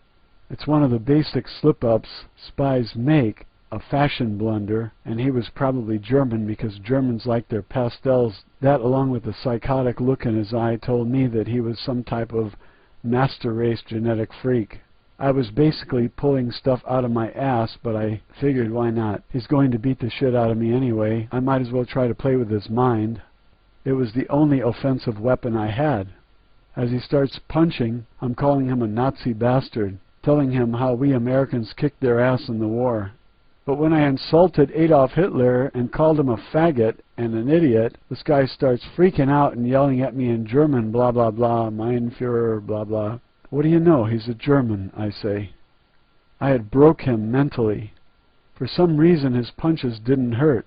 It's one of the basic slip-ups spies make, a fashion blunder, and he was probably German because Germans like their pastels. That, along with the psychotic look in his eye, told me that he was some type of master race genetic freak. I was basically pulling stuff out of my ass, but I figured why not? He's going to beat the shit out of me anyway. I might as well try to play with his mind. It was the only offensive weapon I had. As he starts punching, I'm calling him a Nazi bastard, telling him how we Americans kicked their ass in the war. But when I insulted Adolf Hitler and called him a faggot and an idiot, this guy starts freaking out and yelling at me in German, blah, blah, blah, mein Führer, blah, blah. What do you know? He's a German, I say. I had broke him mentally. For some reason his punches didn't hurt.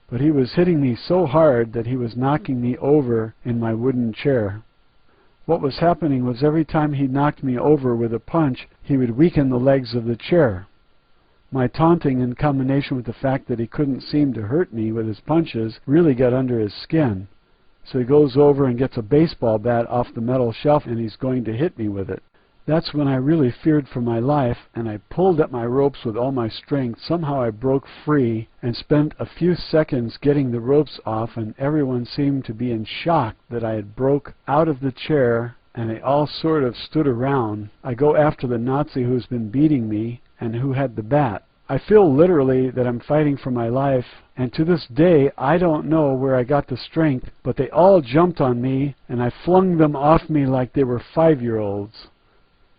But he was hitting me so hard that he was knocking me over in my wooden chair. What was happening was every time he knocked me over with a punch, he would weaken the legs of the chair. My taunting, in combination with the fact that he couldn't seem to hurt me with his punches, really got under his skin. So he goes over and gets a baseball bat off the metal shelf and he's going to hit me with it. That's when I really feared for my life, and I pulled at my ropes with all my strength. Somehow I broke free and spent a few seconds getting the ropes off, and everyone seemed to be in shock that I had broke out of the chair, and they all sort of stood around. I go after the Nazi who's been beating me and who had the bat. I feel literally that I'm fighting for my life, and to this day I don't know where I got the strength, but they all jumped on me and I flung them off me like they were 5-year-olds.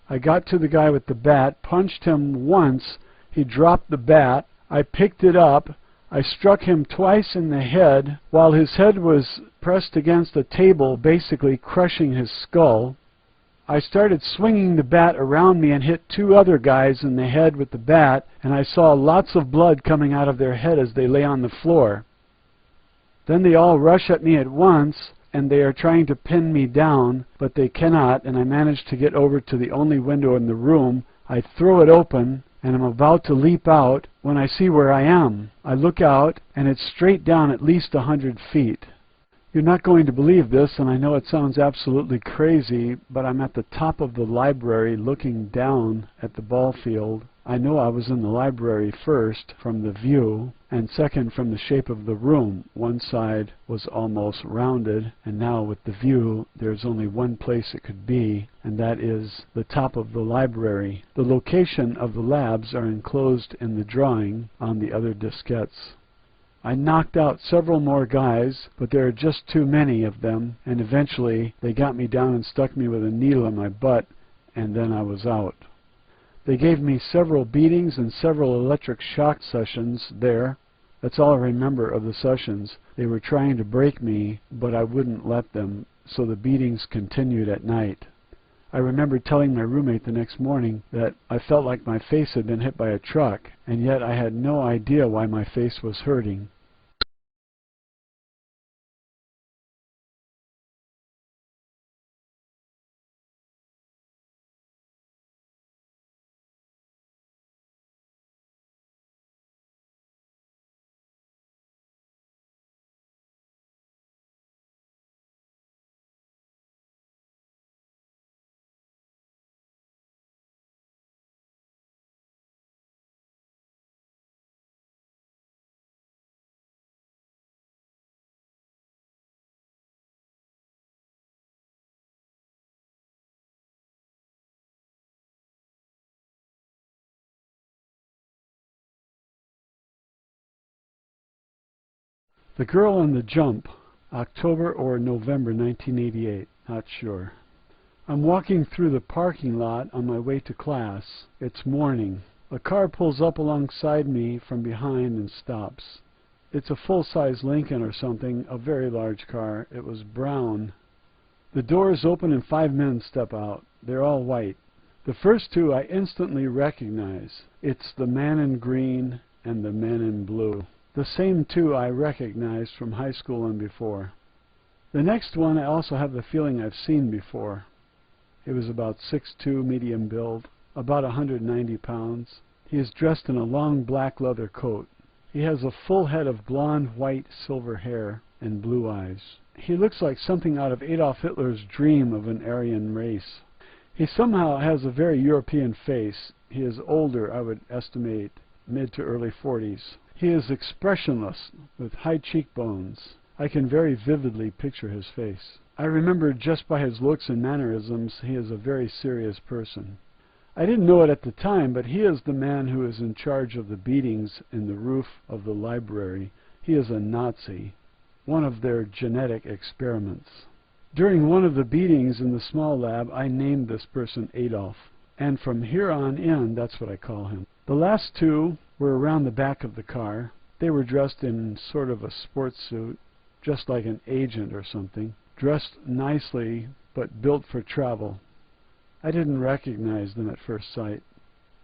I got to the guy with the bat, punched him once, he dropped the bat, I picked it up, I struck him twice in the head while his head was pressed against a table, basically crushing his skull. I started swinging the bat around me and hit 2 other guys in the head with the bat, and I saw lots of blood coming out of their head as they lay on the floor. Then they all rush at me at once, and they are trying to pin me down, but they cannot, and I manage to get over to the only window in the room. I throw it open, and I'm about to leap out when I see where I am. I look out, and it's straight down at least 100 feet. You're not going to believe this, and I know it sounds absolutely crazy, but I'm at the top of the library looking down at the ball field. I know I was in the library first from the view, and second from the shape of the room. One side was almost rounded, and now with the view there's only one place it could be, and that is the top of the library. The location of the labs are enclosed in the drawing on the other diskettes. I knocked out several more guys, but there are just too many of them, and eventually they got me down and stuck me with a needle in my butt, and then I was out. They gave me several beatings and several electric shock sessions there. That's all I remember of the sessions. They were trying to break me, but I wouldn't let them, so the beatings continued at night. I remember telling my roommate the next morning that I felt like my face had been hit by a truck, and yet I had no idea why my face was hurting. The Girl on the Jump, October or November 1988, not sure. I'm walking through the parking lot on my way to class. It's morning. A car pulls up alongside me from behind and stops. It's a full-size Lincoln or something, a very large car. It was brown. The doors open and 5 men step out. They're all white. The first two I instantly recognize. It's the man in green and the man in blue. The same two I recognized from high school and before. The next one I also have the feeling I've seen before. He was about 6'2", medium build, about 190 pounds. He is dressed in a long black leather coat. He has a full head of blonde, white, silver hair and blue eyes. He looks like something out of Adolf Hitler's dream of an Aryan race. He somehow has a very European face. He is older, I would estimate, mid to early 40s. He is expressionless, with high cheekbones. I can very vividly picture his face. I remember just by his looks and mannerisms, he is a very serious person. I didn't know it at the time, but he is the man who is in charge of the beatings in the roof of the library. He is a Nazi, one of their genetic experiments. During one of the beatings in the small lab, I named this person Adolf, and from here on in, that's what I call him. The last two were around the back of the car. They were dressed in sort of a sports suit, just like an agent or something, dressed nicely but built for travel. I didn't recognize them at first sight.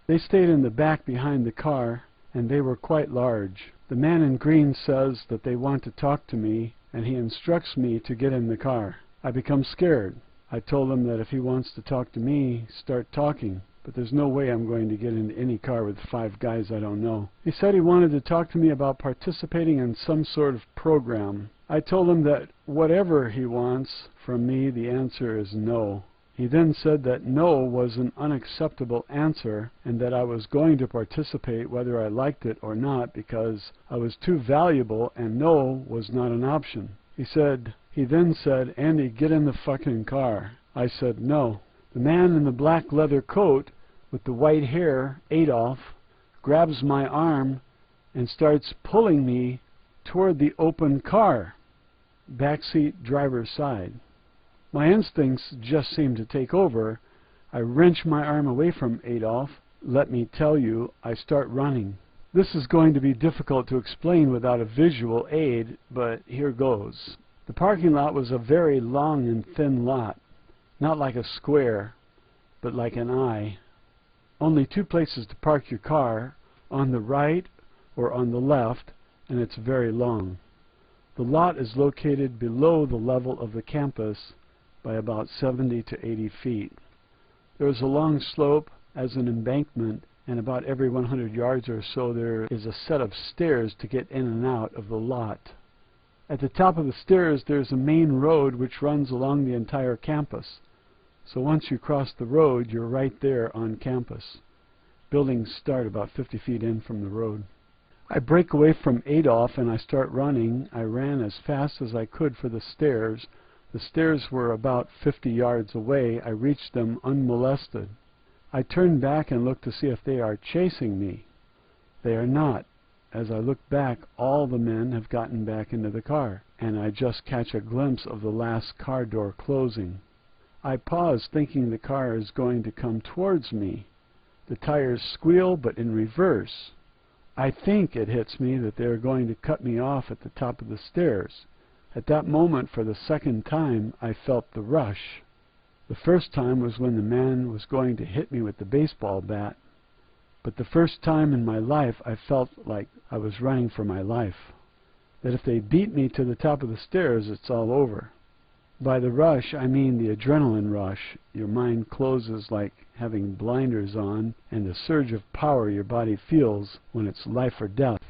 They stayed in the back behind the car, and they were quite large. The man in green says that they want to talk to me, and he instructs me to get in the car. I become scared. I told him that if he wants to talk to me, start talking. But there's no way I'm going to get into any car with 5 guys I don't know. He said he wanted to talk to me about participating in some sort of program. I told him that whatever he wants from me, the answer is no. He then said that no was an unacceptable answer and that I was going to participate whether I liked it or not because I was too valuable and no was not an option. He then said, "Andy, get in the fucking car." I said no. The man in the black leather coat with the white hair, Adolf, grabs my arm and starts pulling me toward the open car, backseat driver's side. My instincts just seem to take over. I wrench my arm away from Adolf. Let me tell you, I start running. This is going to be difficult to explain without a visual aid, but here goes. The parking lot was a very long and thin lot, not like a square, but like an eye. Only 2 places to park your car, on the right or on the left, and it's very long. The lot is located below the level of the campus by about 70 to 80 feet. There is a long slope as an embankment, and about every 100 yards or so there is a set of stairs to get in and out of the lot. At the top of the stairs there is a main road which runs along the entire campus. So once you cross the road, you're right there on campus. Buildings start about 50 feet in from the road. I break away from Adolf and I start running. I ran as fast as I could for the stairs. The stairs were about 50 yards away. I reached them unmolested. I turn back and look to see if they are chasing me. They are not. As I look back, all the men have gotten back into the car, and I just catch a glimpse of the last car door closing. I pause, thinking the car is going to come towards me. The tires squeal, but in reverse. I think it hits me that they are going to cut me off at the top of the stairs. At that moment, for the second time, I felt the rush. The first time was when the man was going to hit me with the baseball bat. But the first time in my life, I felt like I was running for my life. That if they beat me to the top of the stairs, it's all over. By the rush, I mean the adrenaline rush. Your mind closes like having blinders on, and the surge of power your body feels when it's life or death.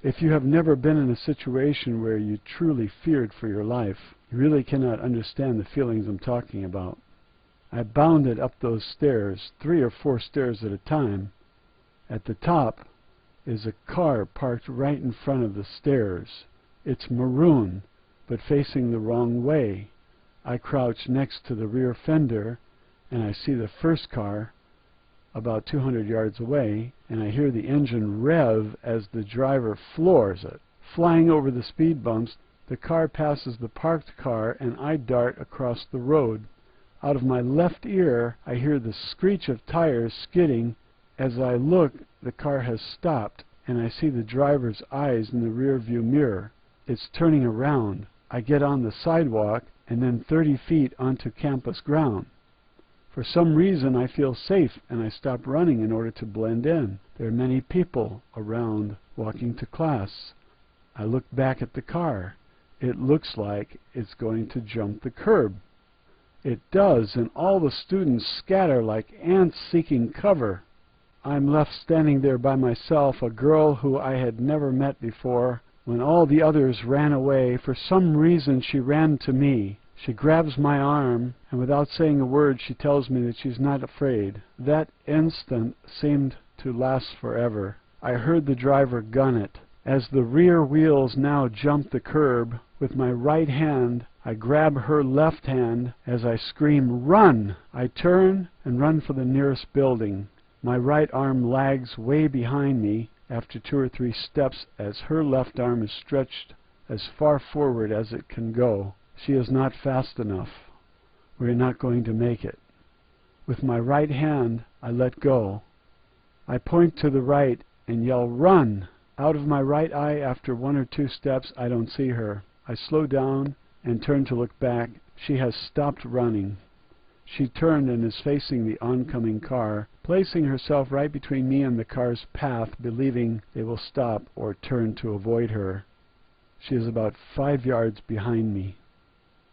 If you have never been in a situation where you truly feared for your life, you really cannot understand the feelings I'm talking about. I bounded up those stairs, 3 or 4 stairs at a time. At the top is a car parked right in front of the stairs. It's maroon, but facing the wrong way. I crouch next to the rear fender, and I see the first car about 200 yards away, and I hear the engine rev as the driver floors it. Flying over the speed bumps, the car passes the parked car, and I dart across the road. Out of my left ear, I hear the screech of tires skidding. As I look, the car has stopped, and I see the driver's eyes in the rear view mirror. It's turning around. I get on the sidewalk, and then 30 feet onto campus ground. For some reason, I feel safe, and I stop running in order to blend in. There are many people around walking to class. I look back at the car. It looks like it's going to jump the curb. It does, and all the students scatter like ants seeking cover. I'm left standing there by myself, a girl who I had never met before. When all the others ran away, for some reason she ran to me. She grabs my arm, and without saying a word, she tells me that she's not afraid. That instant seemed to last forever. I heard the driver gun it. As the rear wheels now jumped the curb, with my right hand, I grab her left hand as I scream, "Run!" I turn and run for the nearest building. My right arm lags way behind me after 2 or 3 steps as her left arm is stretched as far forward as it can go. She is not fast enough. We are not going to make it. With my right hand, I let go. I point to the right and yell, "Run!" Out of my right eye, after 1 or 2 steps, I don't see her. I slow down and turn to look back. She has stopped running. She turned and is facing the oncoming car, placing herself right between me and the car's path, believing they will stop or turn to avoid her. She is about 5 yards behind me.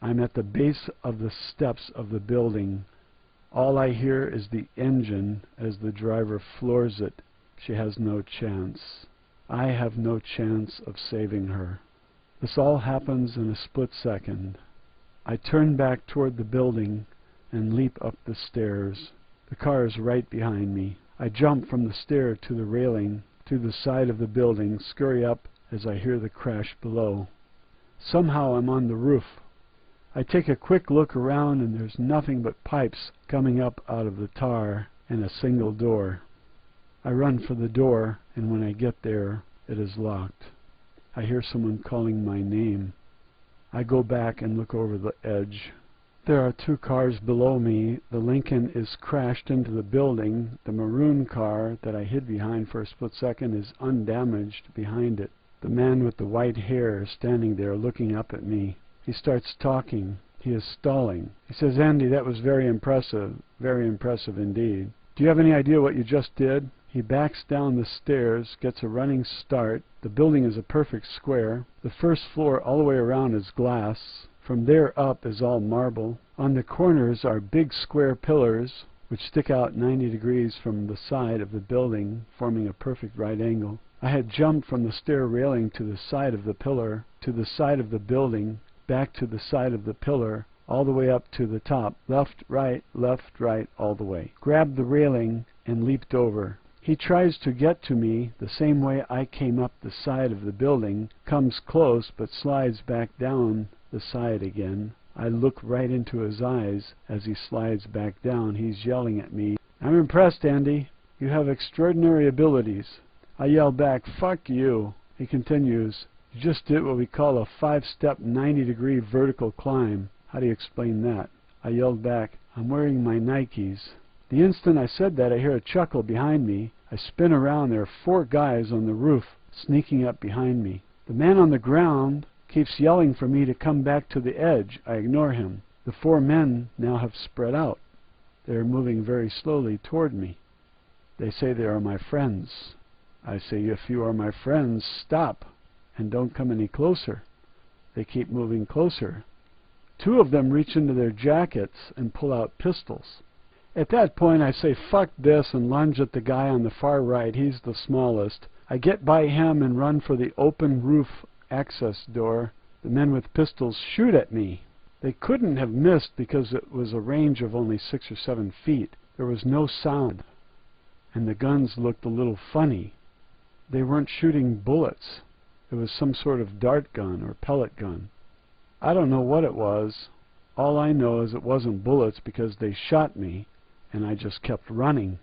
I'm at the base of the steps of the building. All I hear is the engine as the driver floors it. She has no chance. I have no chance of saving her. This all happens in a split second. I turn back toward the building and leap up the stairs. The car is right behind me. I jump from the stair to the railing, to the side of the building, scurry up as I hear the crash below. Somehow I'm on the roof. I take a quick look around, and there's nothing but pipes coming up out of the tar and a single door. I run for the door, and when I get there, it is locked. I hear someone calling my name. I go back and look over the edge. There are 2 cars below me. The Lincoln is crashed into the building. The maroon car that I hid behind for a split second is undamaged behind it. The man with the white hair is standing there looking up at me. He starts talking. He is stalling. He says, "Andy, that was very impressive indeed. Do you have any idea what you just did?" He backs down the stairs, gets a running start. The building is a perfect square. The first floor all the way around is glass. From there up is all marble. On the corners are big square pillars, which stick out 90 degrees from the side of the building, forming a perfect right angle. I had jumped from the stair railing to the side of the pillar, to the side of the building, back to the side of the pillar, all the way up to the top, left, right, all the way. Grabbed the railing and leaped over. He tries to get to me the same way I came up the side of the building, comes close but slides back down the side again. I look right into his eyes as he slides back down. He's yelling at me, "I'm impressed, Andy. You have extraordinary abilities." I yell back, "Fuck you." He continues, "You just did what we call a 5-step 90-degree vertical climb. How do you explain that?" I yelled back, "I'm wearing my Nikes." The instant I said that, I hear a chuckle behind me. I spin around. There are 4 guys on the roof sneaking up behind me. The man on the ground keeps yelling for me to come back to the edge. I ignore him. The 4 men now have spread out. They are moving very slowly toward me. They say they are my friends. I say, "If you are my friends, stop and don't come any closer." They keep moving closer. 2 of them reach into their jackets and pull out pistols. At that point, I say, "Fuck this," and lunge at the guy on the far right. He's the smallest. I get by him and run for the open roof access door. The men with pistols shoot at me. They couldn't have missed because it was a range of only 6 or 7 feet. There was no sound, and the guns looked a little funny. They weren't shooting bullets. It was some sort of dart gun or pellet gun. I don't know what it was. All I know is it wasn't bullets because they shot me, and I just kept running.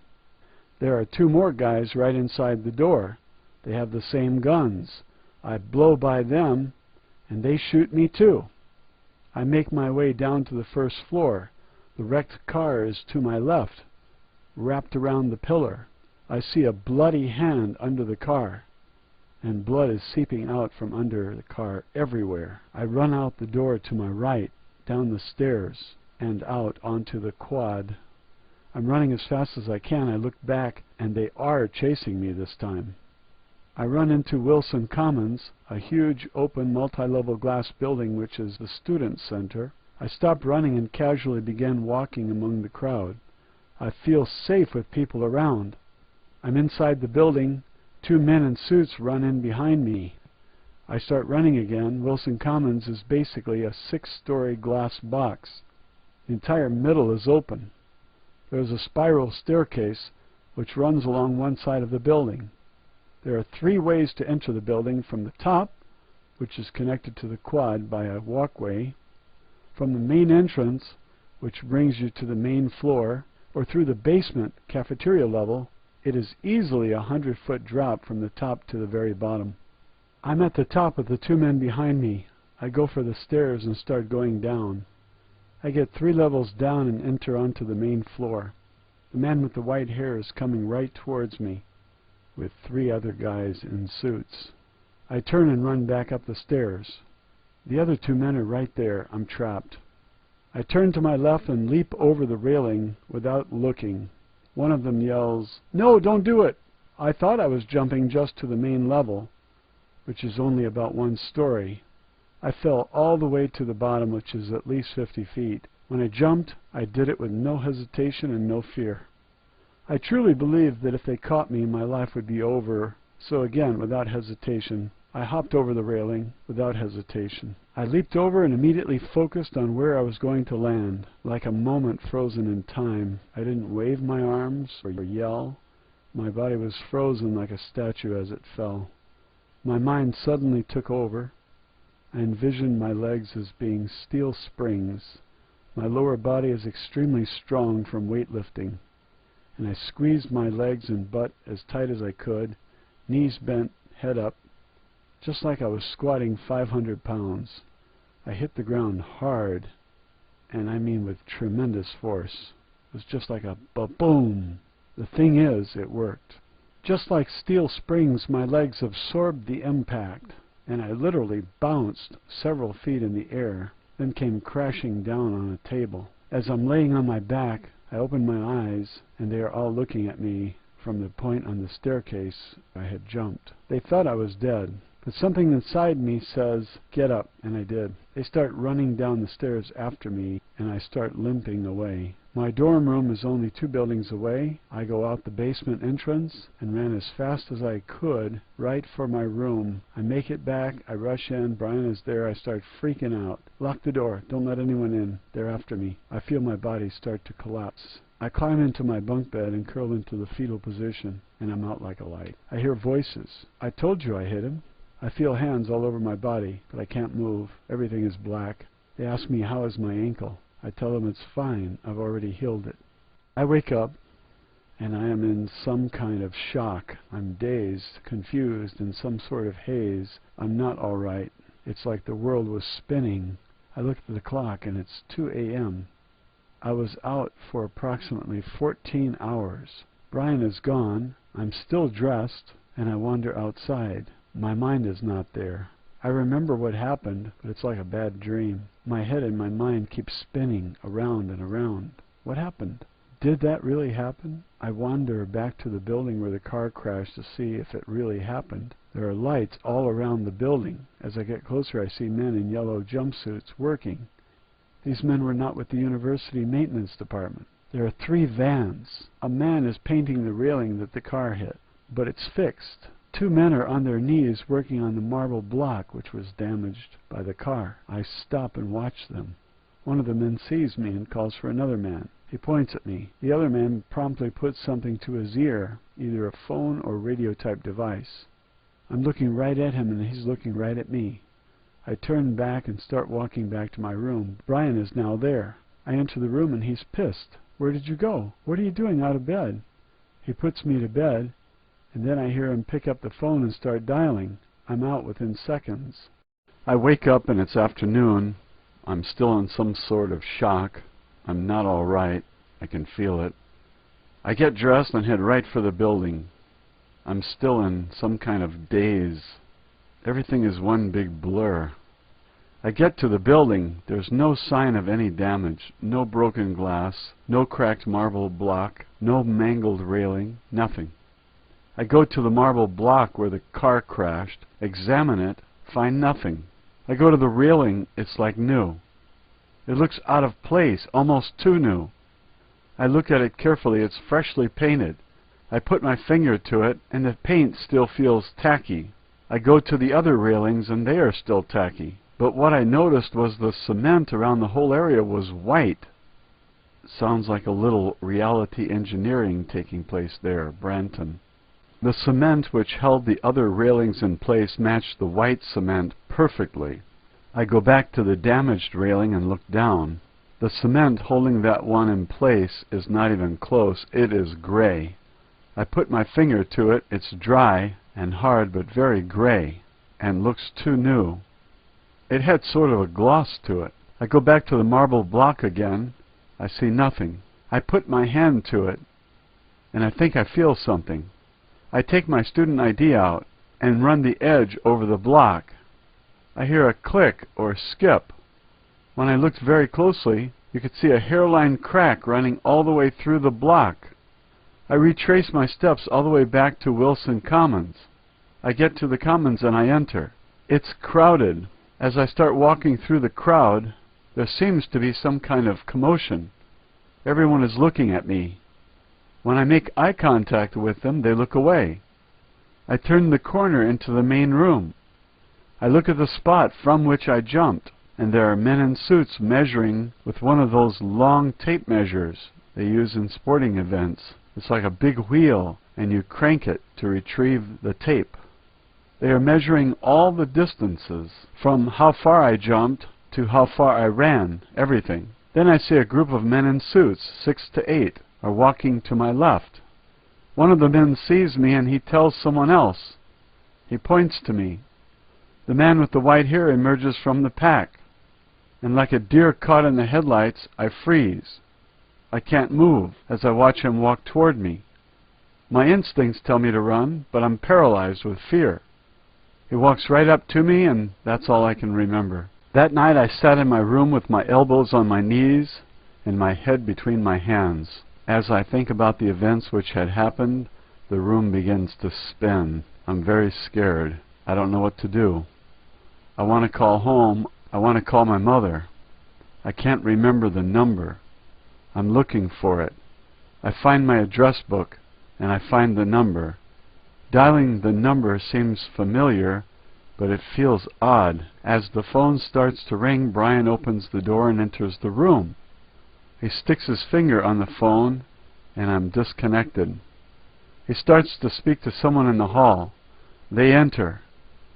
There are 2 more guys right inside the door. They have the same guns. I blow by them, and they shoot me too. I make my way down to the first floor. The wrecked car is to my left, wrapped around the pillar. I see a bloody hand under the car, and blood is seeping out from under the car everywhere. I run out the door to my right, down the stairs, and out onto the quad. I'm running as fast as I can. I look back, and they are chasing me this time. I run into Wilson Commons, a huge open multi-level glass building which is the student center. I stop running and casually begin walking among the crowd. I feel safe with people around. I'm inside the building. 2 men in suits run in behind me. I start running again. Wilson Commons is basically a 6-story glass box. The entire middle is open. There is a spiral staircase which runs along one side of the building. There are 3 ways to enter the building: from the top, which is connected to the quad by a walkway, from the main entrance, which brings you to the main floor, or through the basement cafeteria level. It is easily a 100-foot drop from the top to the very bottom. I'm at the top with the 2 men behind me. I go for the stairs and start going down. I get 3 levels down and enter onto the main floor. The man with the white hair is coming right towards me, with 3 other guys in suits. I turn and run back up the stairs. The other 2 men are right there. I'm trapped. I turn to my left and leap over the railing without looking. One of them yells, "No, don't do it!" I thought I was jumping just to the main level, which is only about 1 story. I fell all the way to the bottom, which is at least 50 feet. When I jumped, I did it with no hesitation and no fear. I truly believed that if they caught me, my life would be over. So again, without hesitation, I hopped over the railing without hesitation. I leaped over and immediately focused on where I was going to land, like a moment frozen in time. I didn't wave my arms or yell. My body was frozen like a statue as it fell. My mind suddenly took over. I envisioned my legs as being steel springs. My lower body is extremely strong from weightlifting, and I squeezed my legs and butt as tight as I could, knees bent, head up, just like I was squatting 500 pounds. I hit the ground hard, and I mean with tremendous force. It was just like a ba-boom. The thing is, it worked. Just like steel springs, my legs absorbed the impact, and I literally bounced several feet in the air, then came crashing down on a table. As I'm laying on my back, I open my eyes, and they are all looking at me from the point on the staircase I had jumped. They thought I was dead, but something inside me says, "Get up," and I did. They start running down the stairs after me, and I start limping away. My dorm room is only 2 buildings away. I go out the basement entrance and ran as fast as I could right for my room. I make it back. I rush in. Brian is there. I start freaking out. Lock the door. Don't let anyone in. They're after me. I feel my body start to collapse. I climb into my bunk bed and curl into the fetal position, and I'm out like a light. I hear voices. I told you I hit him. I feel hands all over my body, but I can't move. Everything is black. They ask me how is my ankle. I tell them it's fine. I've already healed it. I wake up, and I am in some kind of shock. I'm dazed, confused, in some sort of haze. I'm not all right. It's like the world was spinning. I look at the clock, and it's 2 a.m. I was out for approximately 14 hours. Brian is gone. I'm still dressed, and I wander outside. My mind is not there. I remember what happened, but it's like a bad dream. My head and my mind keep spinning around and around. What happened? Did that really happen? I wander back to the building where the car crashed to see if it really happened. There are lights all around the building. As I get closer, I see men in yellow jumpsuits working. These men were not with the university maintenance department. There are 3 vans. A man is painting the railing that the car hit, but it's fixed. 2 men are on their knees working on the marble block which was damaged by the car. I stop and watch them. One of the men sees me and calls for another man. He points at me. The other man promptly puts something to his ear, either a phone or radio-type device. I'm looking right at him and he's looking right at me. I turn back and start walking back to my room. Brian is now there. I enter the room and he's pissed. Where did you go? What are you doing out of bed? He puts me to bed, and then I hear him pick up the phone and start dialing. I'm out within seconds. I wake up and it's afternoon. I'm still in some sort of shock. I'm not all right. I can feel it. I get dressed and head right for the building. I'm still in some kind of daze. Everything is one big blur. I get to the building. There's no sign of any damage. No broken glass. No cracked marble block. No mangled railing. Nothing. I go to the marble block where the car crashed, examine it, find nothing. I go to the railing. It's like new. It looks out of place, almost too new. I look at it carefully. It's freshly painted. I put my finger to it, and the paint still feels tacky. I go to the other railings, and they are still tacky. But what I noticed was the cement around the whole area was white. Sounds like a little reality engineering taking place there, Branton. The cement which held the other railings in place matched the white cement perfectly. I go back to the damaged railing and look down. The cement holding that one in place is not even close. It is gray. I put my finger to it. It's dry and hard but very gray and looks too new. It had sort of a gloss to it. I go back to the marble block again. I see nothing. I put my hand to it, and I think I feel something. I take my student ID out and run the edge over the block. I hear a click or skip. When I looked very closely, you could see a hairline crack running all the way through the block. I retrace my steps all the way back to Wilson Commons. I get to the Commons and I enter. It's crowded. As I start walking through the crowd, there seems to be some kind of commotion. Everyone is looking at me. When I make eye contact with them, they look away. I turn the corner into the main room. I look at the spot from which I jumped, and there are men in suits measuring with one of those long tape measures they use in sporting events. It's like a big wheel, and you crank it to retrieve the tape. They are measuring all the distances, from how far I jumped to how far I ran, everything. Then I see a group of men in suits, 6 to 8, are walking to my left. One of the men sees me and he tells someone else. He points to me. The man with the white hair emerges from the pack, and like a deer caught in the headlights, I freeze. I can't move as I watch him walk toward me. My instincts tell me to run, but I'm paralyzed with fear. He walks right up to me, and that's all I can remember. That night I sat in my room with my elbows on my knees and my head between my hands. As I think about the events which had happened, the room begins to spin. I'm very scared. I don't know what to do. I want to call home. I want to call my mother. I can't remember the number. I'm looking for it. I find my address book, and I find the number. Dialing the number seems familiar, but it feels odd. As the phone starts to ring, Brian opens the door and enters the room. He sticks his finger on the phone, and I'm disconnected. He starts to speak to someone in the hall. They enter.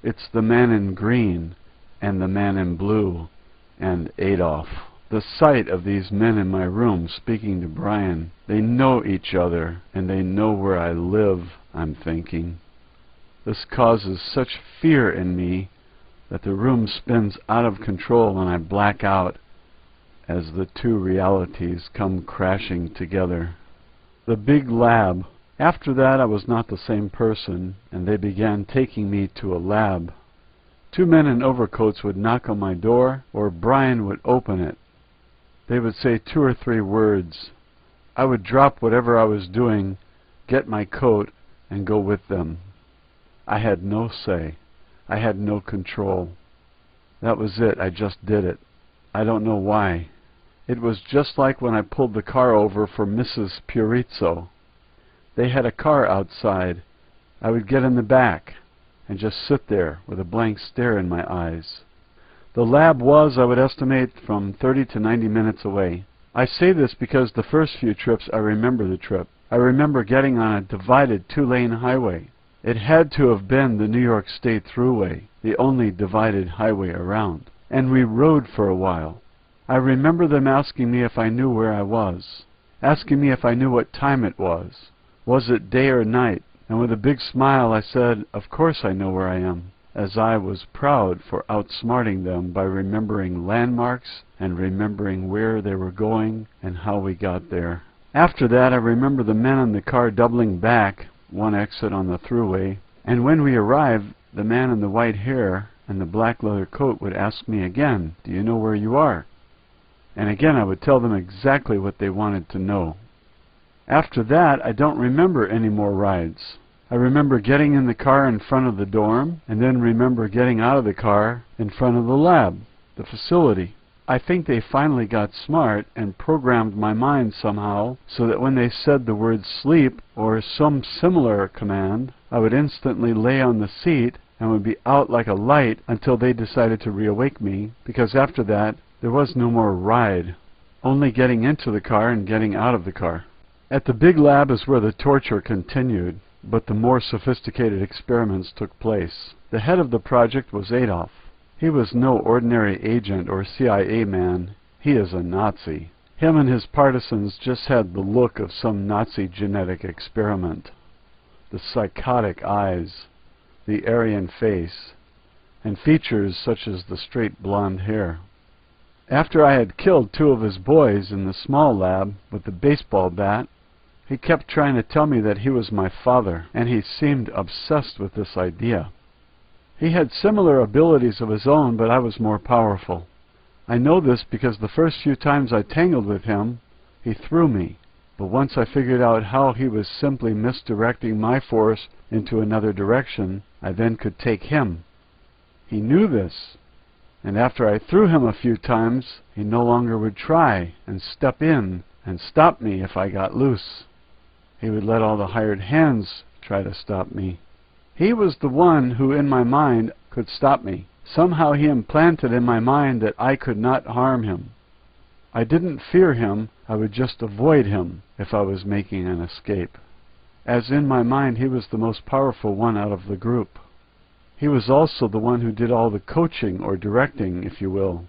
It's the man in green and the man in blue and Adolf. The sight of these men in my room speaking to Brian, they know each other and they know where I live, I'm thinking. This causes such fear in me that the room spins out of control and I black out as the two realities come crashing together. The big lab. After that I was not the same person, and they began taking me to a lab. Two men in overcoats would knock on my door, or Brian would open it. They would say 2 or 3 words. I would drop whatever I was doing, get my coat, and go with them. I had no say. I had no control. That was it. I just did it. I don't know why. It was just like when I pulled the car over for Mrs. Purizzo. They had a car outside. I would get in the back and just sit there with a blank stare in my eyes. The lab was, I would estimate, from 30 to 90 minutes away. I say this because the first few trips I remember the trip. I remember getting on a divided 2-lane highway. It had to have been the New York State Thruway, the only divided highway around. And we rode for a while. I remember them asking me if I knew where I was, asking me if I knew what time it was. Was it day or night? And with a big smile I said, of course I know where I am, as I was proud for outsmarting them by remembering landmarks and remembering where they were going and how we got there. After that I remember the men in the car doubling back, one exit on the thruway, and when we arrived, the man in the white hair and the black leather coat would ask me again, do you know where you are? And again I would tell them exactly what they wanted to know. After that, I don't remember any more rides. I remember getting in the car in front of the dorm, and then remember getting out of the car in front of the lab, the facility. I think they finally got smart and programmed my mind somehow so that when they said the word sleep or some similar command, I would instantly lay on the seat and would be out like a light until they decided to reawake me, because after that, there was no more ride, only getting into the car and getting out of the car. At the big lab is where the torture continued, but the more sophisticated experiments took place. The head of the project was Adolf. He was no ordinary agent or CIA man. He is a Nazi. Him and his partisans just had the look of some Nazi genetic experiment. The psychotic eyes, the Aryan face, and features such as the straight blonde hair. After I had killed 2 of his boys in the small lab with the baseball bat, he kept trying to tell me that he was my father, and he seemed obsessed with this idea. He had similar abilities of his own, but I was more powerful. I know this because the first few times I tangled with him, he threw me. But once I figured out how he was simply misdirecting my force into another direction, I then could take him. He knew this, and after I threw him a few times, he no longer would try and step in and stop me if I got loose. He would let all the hired hands try to stop me. He was the one who, in my mind, could stop me. Somehow he implanted in my mind that I could not harm him. I didn't fear him, I would just avoid him if I was making an escape. As in my mind he was the most powerful one out of the group. He was also the one who did all the coaching or directing, if you will.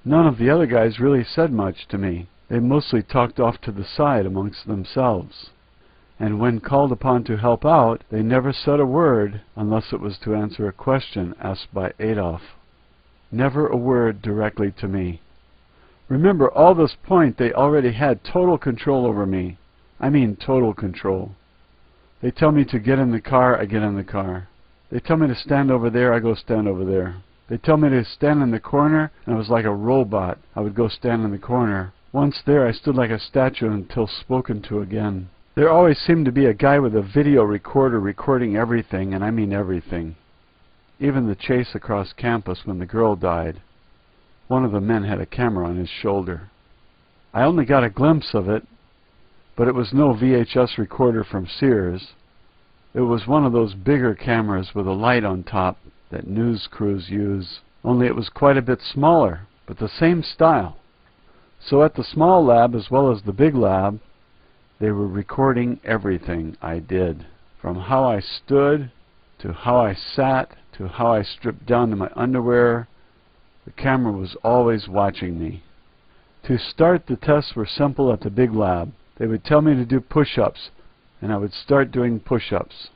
None of the other guys really said much to me. They mostly talked off to the side amongst themselves. And when called upon to help out, they never said a word unless it was to answer a question asked by Adolf. Never a word directly to me. Remember, all this point they already had total control over me. I mean total control. They tell me to get in the car, I get in the car. They tell me to stand over there, I go stand over there. They tell me to stand in the corner, and I was like a robot. I would go stand in the corner. Once there, I stood like a statue until spoken to again. There always seemed to be a guy with a video recorder recording everything, and I mean everything. Even the chase across campus when the girl died. One of the men had a camera on his shoulder. I only got a glimpse of it, but it was no VHS recorder from Sears. It was one of those bigger cameras with a light on top that news crews use, only it was quite a bit smaller, but the same style. So at the small lab as well as the big lab, They were recording everything I did, from how I stood, to how I sat, to how I stripped down to my underwear. The camera was always watching me. To start, the tests were simple at the big lab. They would tell me to do push-ups, and I would start doing push-ups.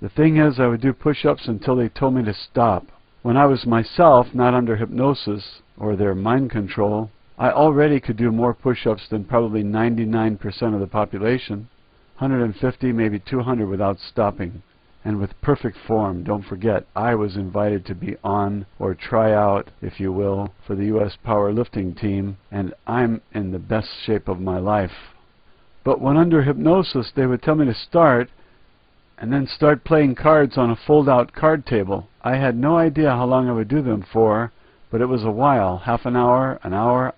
The thing is, I would do push-ups until they told me to stop. When I was myself, not under hypnosis or their mind control, I already could do more push-ups than probably 99% of the population, 150, maybe 200 without stopping, and with perfect form. Don't forget, I was invited to be on, or try out, if you will, for the U.S. powerlifting team, and I'm in the best shape of my life. But when under hypnosis, they would tell me to start, and then start playing cards on a fold-out card table. I had no idea how long I would do them for, but it was a while, half an hour,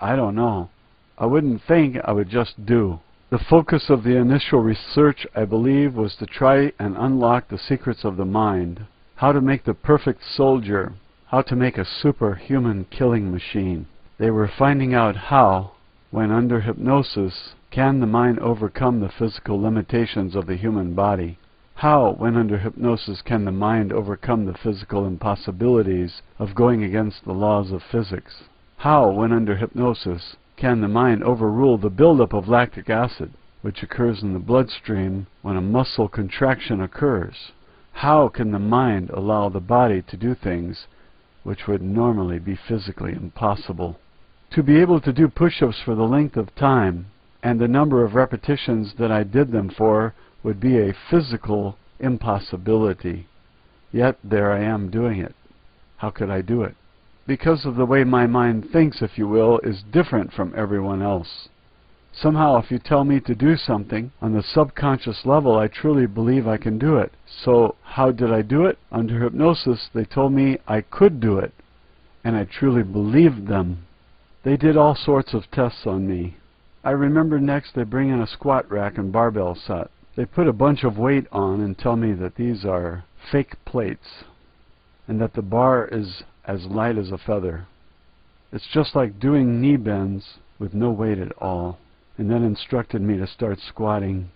I don't know. I wouldn't think, I would just do. The focus of the initial research, I believe, was to try and unlock the secrets of the mind, how to make the perfect soldier, how to make a superhuman killing machine. They were finding out how, when under hypnosis, can the mind overcome the physical limitations of the human body. How, when under hypnosis, can the mind overcome the physical impossibilities of going against the laws of physics? How, when under hypnosis, can the mind overrule the buildup of lactic acid, which occurs in the bloodstream when a muscle contraction occurs? How can the mind allow the body to do things which would normally be physically impossible? To be able to do push-ups for the length of time and the number of repetitions that I did them for would be a physical impossibility. Yet there I am doing it. How could I do it? Because of the way my mind thinks, if you will, is different from everyone else. Somehow, if you tell me to do something, on the subconscious level, I truly believe I can do it. So, how did I do it? Under hypnosis, they told me I could do it, and I truly believed them. They did all sorts of tests on me. I remember next they bring in a squat rack and barbell set. They put a bunch of weight on and tell me that these are fake plates, and that the bar is as light as a feather. It's just like doing knee bends with no weight at all, and then instructed me to start squatting.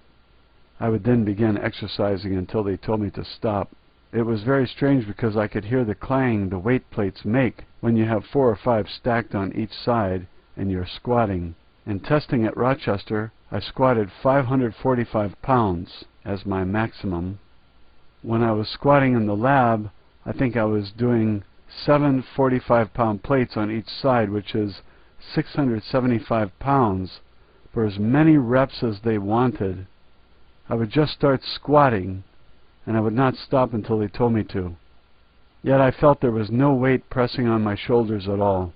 I would then begin exercising until they told me to stop. It was very strange because I could hear the clang the weight plates make when you have 4 or 5 stacked on each side and you're squatting. In testing at Rochester, I squatted 545 pounds as my maximum. When I was squatting in the lab, I think I was doing 7 45-pound plates on each side, which is 675 pounds, for as many reps as they wanted. I would just start squatting, and I would not stop until they told me to. Yet I felt there was no weight pressing on my shoulders at all.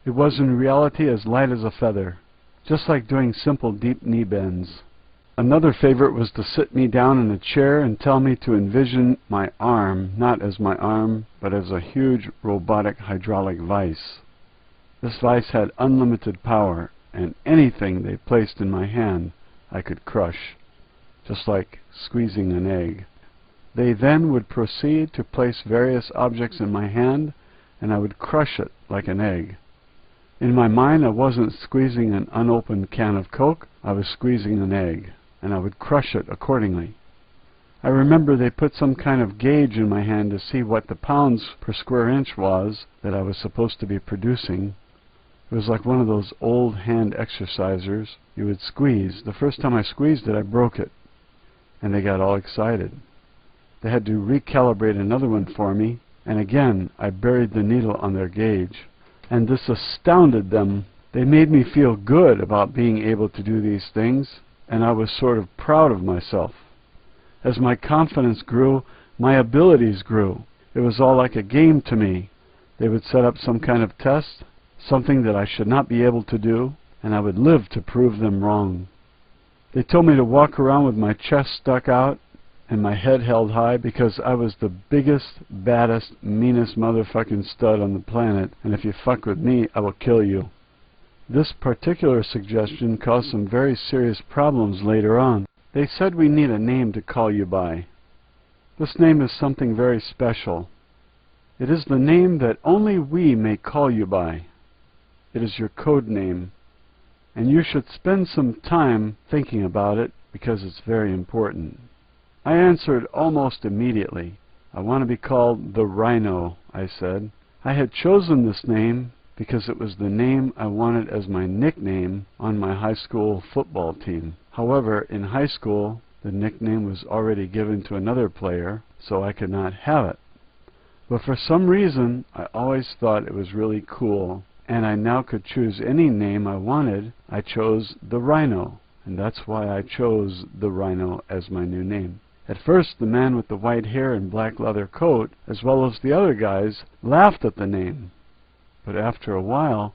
It was in reality as light as a feather, just like doing simple deep knee bends. Another favorite was to sit me down in a chair and tell me to envision my arm, not as my arm, but as a huge robotic hydraulic vise. This vise had unlimited power, and anything they placed in my hand I could crush, just like squeezing an egg. They then would proceed to place various objects in my hand, and I would crush it like an egg. In my mind, I wasn't squeezing an unopened can of Coke, I was squeezing an egg, and I would crush it accordingly. I remember they put some kind of gauge in my hand to see what the pounds per square inch was that I was supposed to be producing. It was like one of those old hand exercisers. You would squeeze. The first time I squeezed it, I broke it, and they got all excited. They had to recalibrate another one for me, and again I buried the needle on their gauge. And this astounded them. They made me feel good about being able to do these things, and I was sort of proud of myself. As my confidence grew, my abilities grew. It was all like a game to me. They would set up some kind of test, something that I should not be able to do, and I would live to prove them wrong. They told me to walk around with my chest stuck out and my head held high because I was the biggest, baddest, meanest motherfucking stud on the planet, and if you fuck with me, I will kill you. This particular suggestion caused some very serious problems later on. They said we need a name to call you by. This name is something very special. It is the name that only we may call you by. It is your code name. and you should spend some time thinking about it because it's very important. I answered almost immediately. I want to be called the Rhino, I said. I had chosen this name because it was the name I wanted as my nickname on my high school football team. However, in high school, the nickname was already given to another player, so I could not have it. But for some reason, I always thought it was really cool, and I now could choose any name I wanted. I chose the Rhino, and that's why I chose the Rhino as my new name. At first, the man with the white hair and black leather coat, as well as the other guys, laughed at the name. But after a while,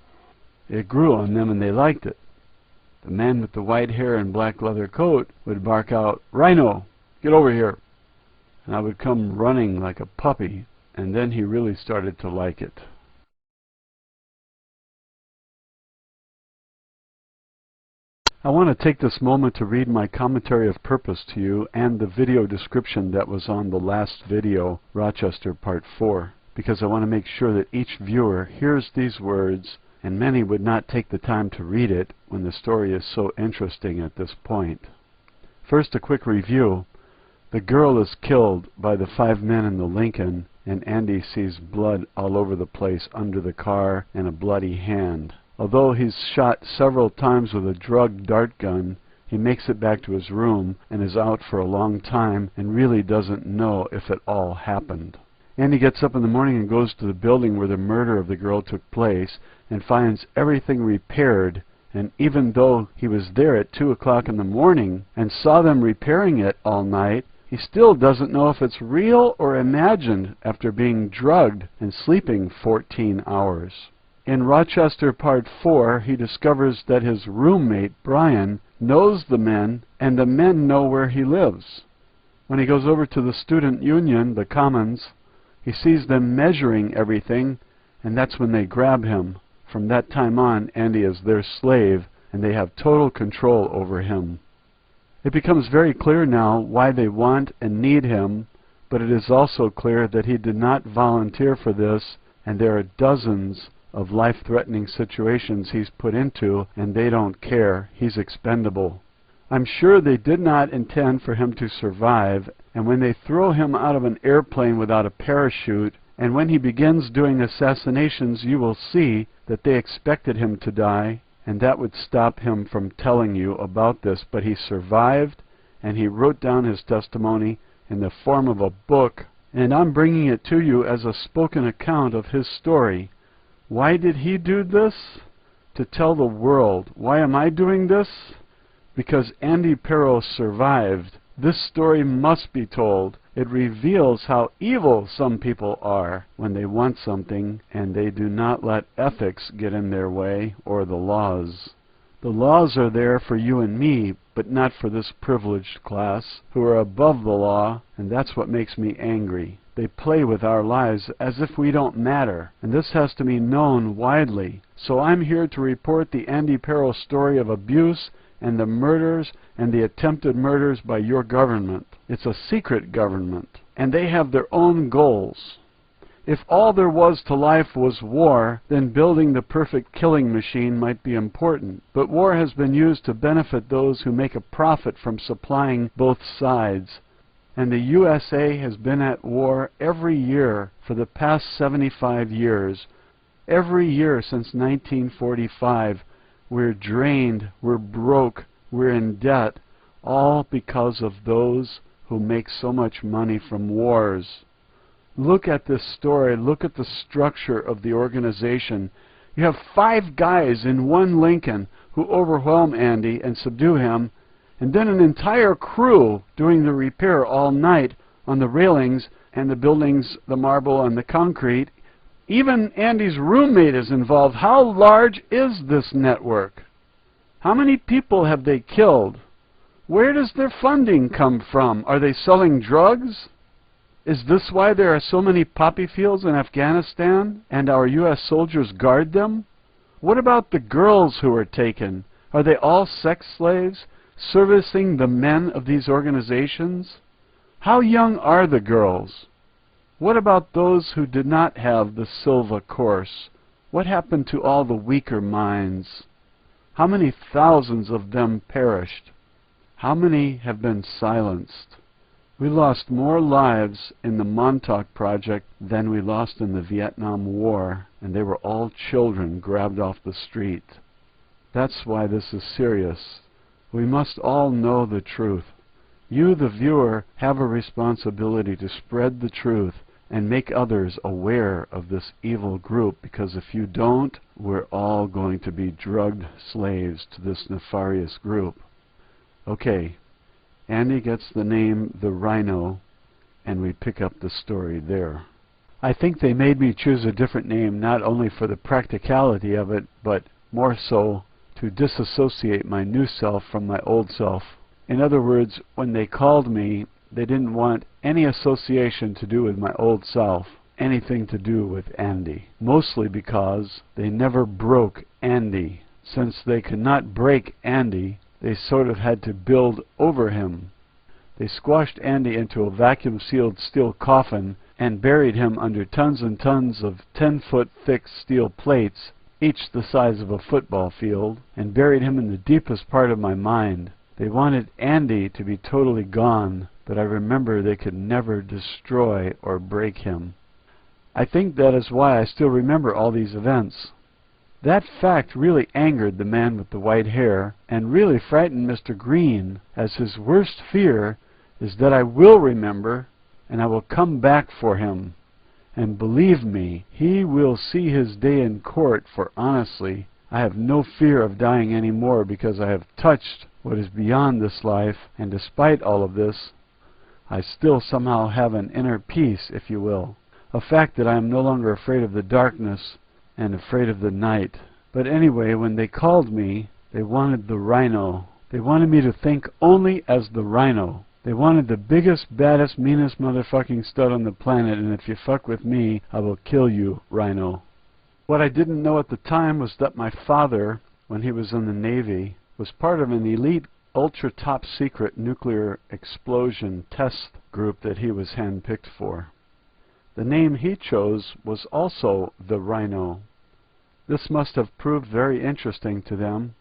it grew on them and they liked it. The man with the white hair and black leather coat would bark out, "Rhino, get over here!" And I would come running like a puppy, and then he really started to like it. I want to take this moment to read my commentary of purpose to you and the video description that was on the last video, Rochester Part 4, because I want to make sure that each viewer hears these words, and many would not take the time to read it when the story is so interesting at this point. First, a quick review. The girl is killed by the 5 men in the Lincoln, and Andy sees blood all over the place under the car and a bloody hand. Although he's shot several times with a drug dart gun, he makes it back to his room and is out for a long time and really doesn't know if it all happened. Andy gets up in the morning and goes to the building where the murder of the girl took place and finds everything repaired, and even though he was there at 2 o'clock in the morning and saw them repairing it all night, he still doesn't know if it's real or imagined after being drugged and sleeping 14 hours. In Rochester Part 4, he discovers that his roommate, Brian, knows the men, and the men know where he lives. When he goes over to the student union, the Commons, he sees them measuring everything, and that's when they grab him. From that time on, Andy is their slave, and they have total control over him. It becomes very clear now why they want and need him, but it is also clear that he did not volunteer for this, and there are dozens of life-threatening situations he's put into, and they don't care. He's expendable. I'm sure they did not intend for him to survive, and when they throw him out of an airplane without a parachute, and when he begins doing assassinations, you will see that they expected him to die, and that would stop him from telling you about this, but he survived, and he wrote down his testimony in the form of a book, and I'm bringing it to you as a spoken account of his story. Why did he do this? To tell the world. Why am I doing this? Because Andy Pero survived. This story must be told. It reveals how evil some people are when they want something and they do not let ethics get in their way or the laws. The laws are there for you and me, but not for this privileged class who are above the law, and that's what makes me angry. They play with our lives as if we don't matter, and this has to be known widely. So I'm here to report the Andy Pero story of abuse and the murders and the attempted murders by your government. It's a secret government, and they have their own goals. If all there was to life was war, then building the perfect killing machine might be important. But war has been used to benefit those who make a profit from supplying both sides. And the USA has been at war every year for the past 75 years. Every year since 1945, we're drained, we're broke, we're in debt, all because of those who make so much money from wars. Look at this story. Look at the structure of the organization. You have 5 guys in one Lincoln who overwhelm Andy and subdue him, and then an entire crew doing the repair all night on the railings and the buildings, the marble and the concrete. Even Andy's roommate is involved. How large is this network? How many people have they killed? Where does their funding come from? Are they selling drugs? Is this why there are so many poppy fields in Afghanistan and our U.S. soldiers guard them? What about the girls who are taken? Are they all sex slaves, servicing the men of these organizations? How young are the girls? What about those who did not have the Silva course? What happened to all the weaker minds? How many thousands of them perished? How many have been silenced? We lost more lives in the Montauk Project than we lost in the Vietnam War, and they were all children grabbed off the street. That's why this is serious. We must all know the truth. You, the viewer, have a responsibility to spread the truth and make others aware of this evil group, because if you don't, we're all going to be drugged slaves to this nefarious group. Okay, Andy gets the name the Rhino, and we pick up the story there. I think they made me choose a different name not only for the practicality of it, but more so to disassociate my new self from my old self. In other words, when they called me, they didn't want any association to do with my old self, anything to do with Andy. Mostly because they never broke Andy. Since they could not break Andy, they sort of had to build over him. They squashed Andy into a vacuum-sealed steel coffin and buried him under tons and tons of 10-foot thick steel plates, each the size of a football field, and buried him in the deepest part of my mind. They wanted Andy to be totally gone, but I remember they could never destroy or break him. I think that is why I still remember all these events. That fact really angered the man with the white hair, and really frightened Mr. Green, as his worst fear is that I will remember, and I will come back for him. And believe me, he will see his day in court, for honestly, I have no fear of dying anymore, because I have touched what is beyond this life, and despite all of this, I still somehow have an inner peace, if you will. A fact that I am no longer afraid of the darkness and afraid of the night. But anyway, when they called me, they wanted the Rhino. They wanted me to think only as the Rhino. They wanted the biggest, baddest, meanest motherfucking stud on the planet, and if you fuck with me, I will kill you, Rhino. What I didn't know at the time was that my father, when he was in the Navy, was part of an elite, ultra-top secret nuclear explosion test group that he was handpicked for. The name he chose was also the Rhino. This must have proved very interesting to them.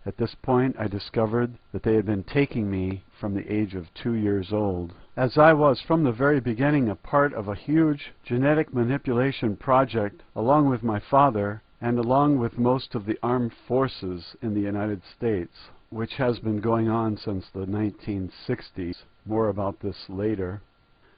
At this point, I discovered that they had been taking me from the age of 2 years old, as I was from the very beginning a part of a huge genetic manipulation project, along with my father and along with most of the armed forces in the United States, which has been going on since the 1960s. More about this later.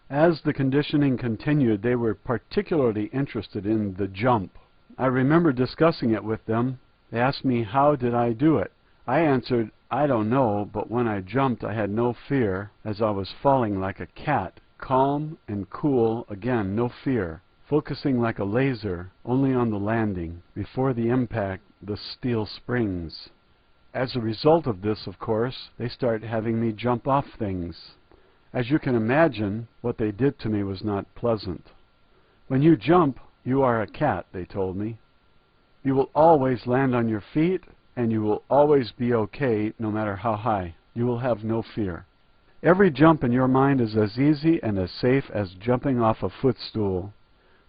As the conditioning continued, they were particularly interested in the jump. I remember discussing it with them. They asked me how did I do it. I answered, I don't know, but when I jumped I had no fear, as I was falling like a cat, calm and cool, again no fear, focusing like a laser, only on the landing, before the impact, the steel springs. As a result of this, of course, they started having me jump off things. As you can imagine, what they did to me was not pleasant. When you jump, you are a cat, they told me. You will always land on your feet, and you will always be okay no matter how high. You will have no fear. Every jump in your mind is as easy and as safe as jumping off a footstool.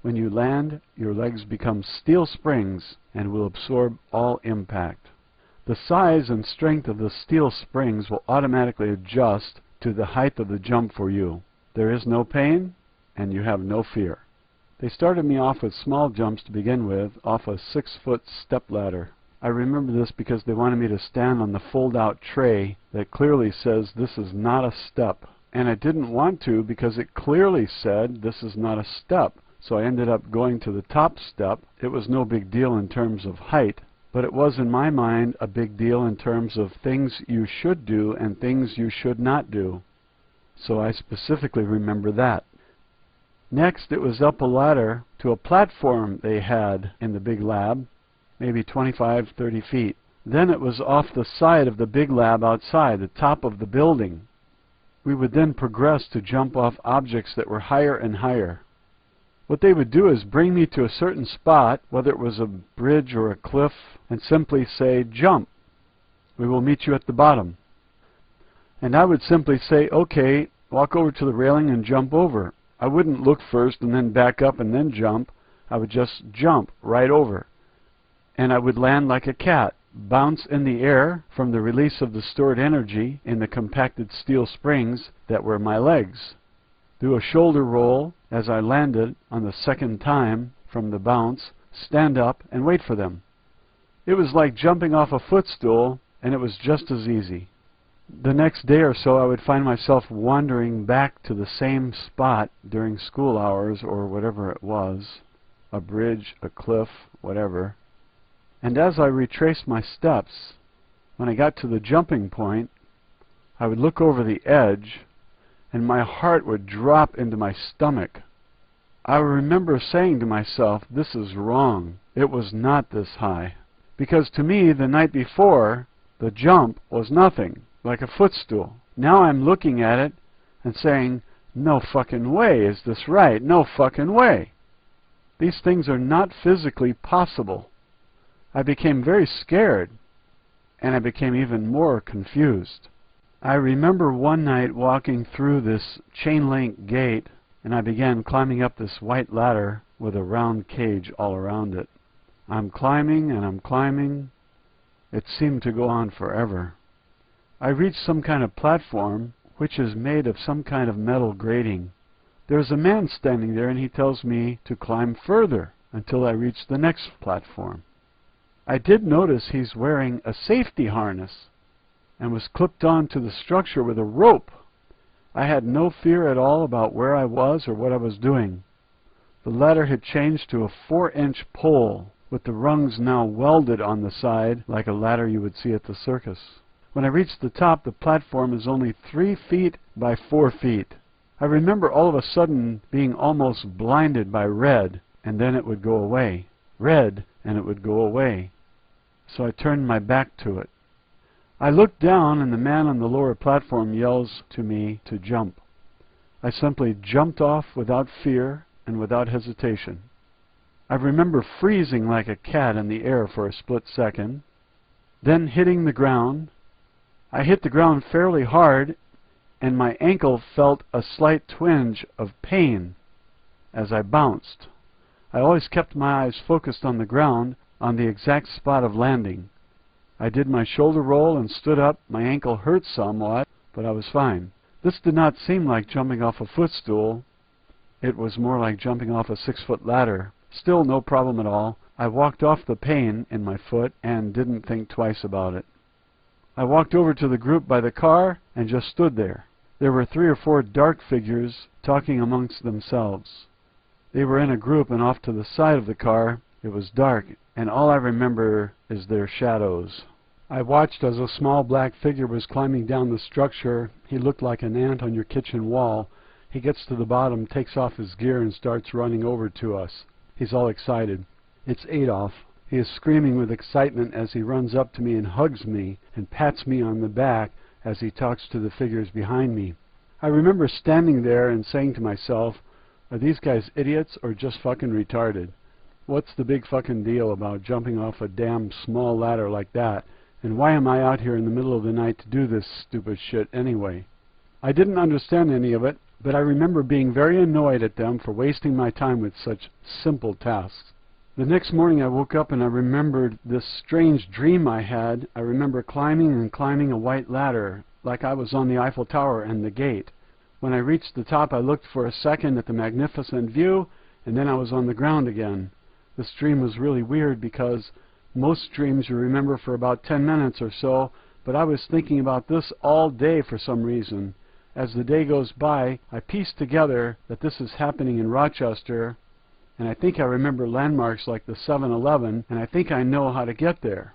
When you land, your legs become steel springs and will absorb all impact. The size and strength of the steel springs will automatically adjust to the height of the jump for you. There is no pain, and you have no fear. They started me off with small jumps to begin with, off a 6-foot step ladder. I remember this because they wanted me to stand on the fold-out tray that clearly says this is not a step. And I didn't want to because it clearly said this is not a step. So I ended up going to the top step. It was no big deal in terms of height, but it was in my mind a big deal in terms of things you should do and things you should not do. So I specifically remember that. Next, it was up a ladder to a platform they had in the big lab, maybe 25, 30 feet. Then it was off the side of the big lab outside, the top of the building. We would then progress to jump off objects that were higher and higher. What they would do is bring me to a certain spot, whether it was a bridge or a cliff, and simply say, jump. We will meet you at the bottom. And I would simply say, okay, walk over to the railing and jump over. I wouldn't look first and then back up and then jump. I would just jump right over. And I would land like a cat. bounce in the air from the release of the stored energy in the compacted steel springs that were my legs. Do a shoulder roll as I landed on the second time from the bounce, stand up and wait for them. It was like jumping off a footstool, and it was just as easy. The next day or so I would find myself wandering back to the same spot during school hours or whatever it was, a bridge, a cliff, whatever. And as I retraced my steps, when I got to the jumping point, I would look over the edge and my heart would drop into my stomach. I remember saying to myself, this is wrong. It was not this high. Because to me, the night before, the jump was nothing, like a footstool. Now I'm looking at it and saying, no fucking way is this right. No fucking way. These things are not physically possible. I became very scared, and I became even more confused. I remember one night walking through this chain link gate, and I began climbing up this white ladder with a round cage all around it. I'm climbing and I'm climbing. It seemed to go on forever. I reached some kind of platform which is made of some kind of metal grating. There's a man standing there and he tells me to climb further until I reach the next platform. I did notice he's wearing a safety harness and was clipped on to the structure with a rope. I had no fear at all about where I was or what I was doing. The ladder had changed to a 4-inch pole with the rungs now welded on the side like a ladder you would see at the circus. When I reached the top, the platform is only 3 feet by 4 feet. I remember all of a sudden being almost blinded by red, and then it would go away. Red, and it would go away. So I turned my back to it. I looked down, and the man on the lower platform yells to me to jump. I simply jumped off without fear and without hesitation. I remember freezing like a cat in the air for a split second, then hitting the ground. I hit the ground fairly hard, and my ankle felt a slight twinge of pain as I bounced. I always kept my eyes focused on the ground, on the exact spot of landing. I did my shoulder roll and stood up. My ankle hurt somewhat, but I was fine. This did not seem like jumping off a footstool. It was more like jumping off a 6-foot ladder. Still no problem at all. I walked off the pain in my foot and didn't think twice about it. I walked over to the group by the car and just stood there. There were 3 or 4 dark figures talking amongst themselves. They were in a group, and off to the side of the car it was dark, and all I remember is their shadows. I watched as a small black figure was climbing down the structure. He looked like an ant on your kitchen wall. He gets to the bottom, takes off his gear, and starts running over to us. He's all excited. It's Adolf. He is screaming with excitement as he runs up to me and hugs me and pats me on the back as he talks to the figures behind me. I remember standing there and saying to myself, are these guys idiots or just fucking retarded? What's the big fucking deal about jumping off a damn small ladder like that? And why am I out here in the middle of the night to do this stupid shit anyway? I didn't understand any of it, but I remember being very annoyed at them for wasting my time with such simple tasks. The next morning I woke up and I remembered this strange dream I had. I remember climbing and climbing a white ladder, like I was on the Eiffel Tower and the gate. When I reached the top, I looked for a second at the magnificent view, and then I was on the ground again. This dream was really weird because most dreams you remember for about 10 minutes or so, but I was thinking about this all day for some reason. As the day goes by, I piece together that this is happening in Rochester, and I think I remember landmarks like the 7-Eleven, and I think I know how to get there.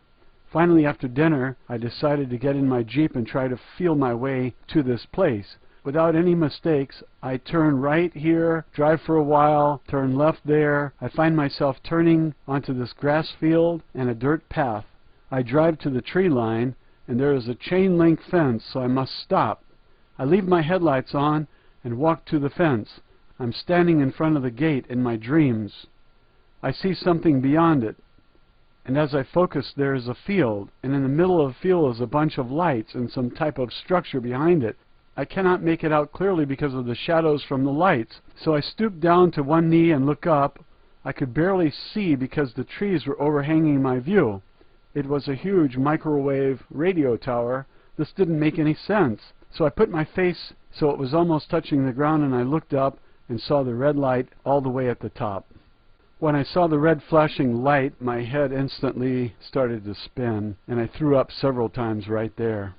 Finally, after dinner, I decided to get in my Jeep and try to feel my way to this place. Without any mistakes, I turn right here, drive for a while, turn left there. I find myself turning onto this grass field and a dirt path. I drive to the tree line, and there is a chain link fence, so I must stop. I leave my headlights on and walk to the fence. I'm standing in front of the gate in my dreams. I see something beyond it, and as I focus there is a field, and in the middle of the field is a bunch of lights and some type of structure behind it. I cannot make it out clearly because of the shadows from the lights, so I stoop down to one knee and look up. I could barely see because the trees were overhanging my view. it was a huge microwave radio tower. This didn't make any sense. So I put my face so it was almost touching the ground, and I looked up and saw the red light all the way at the top. When I saw the red flashing light, my head instantly started to spin, and I threw up several times right there.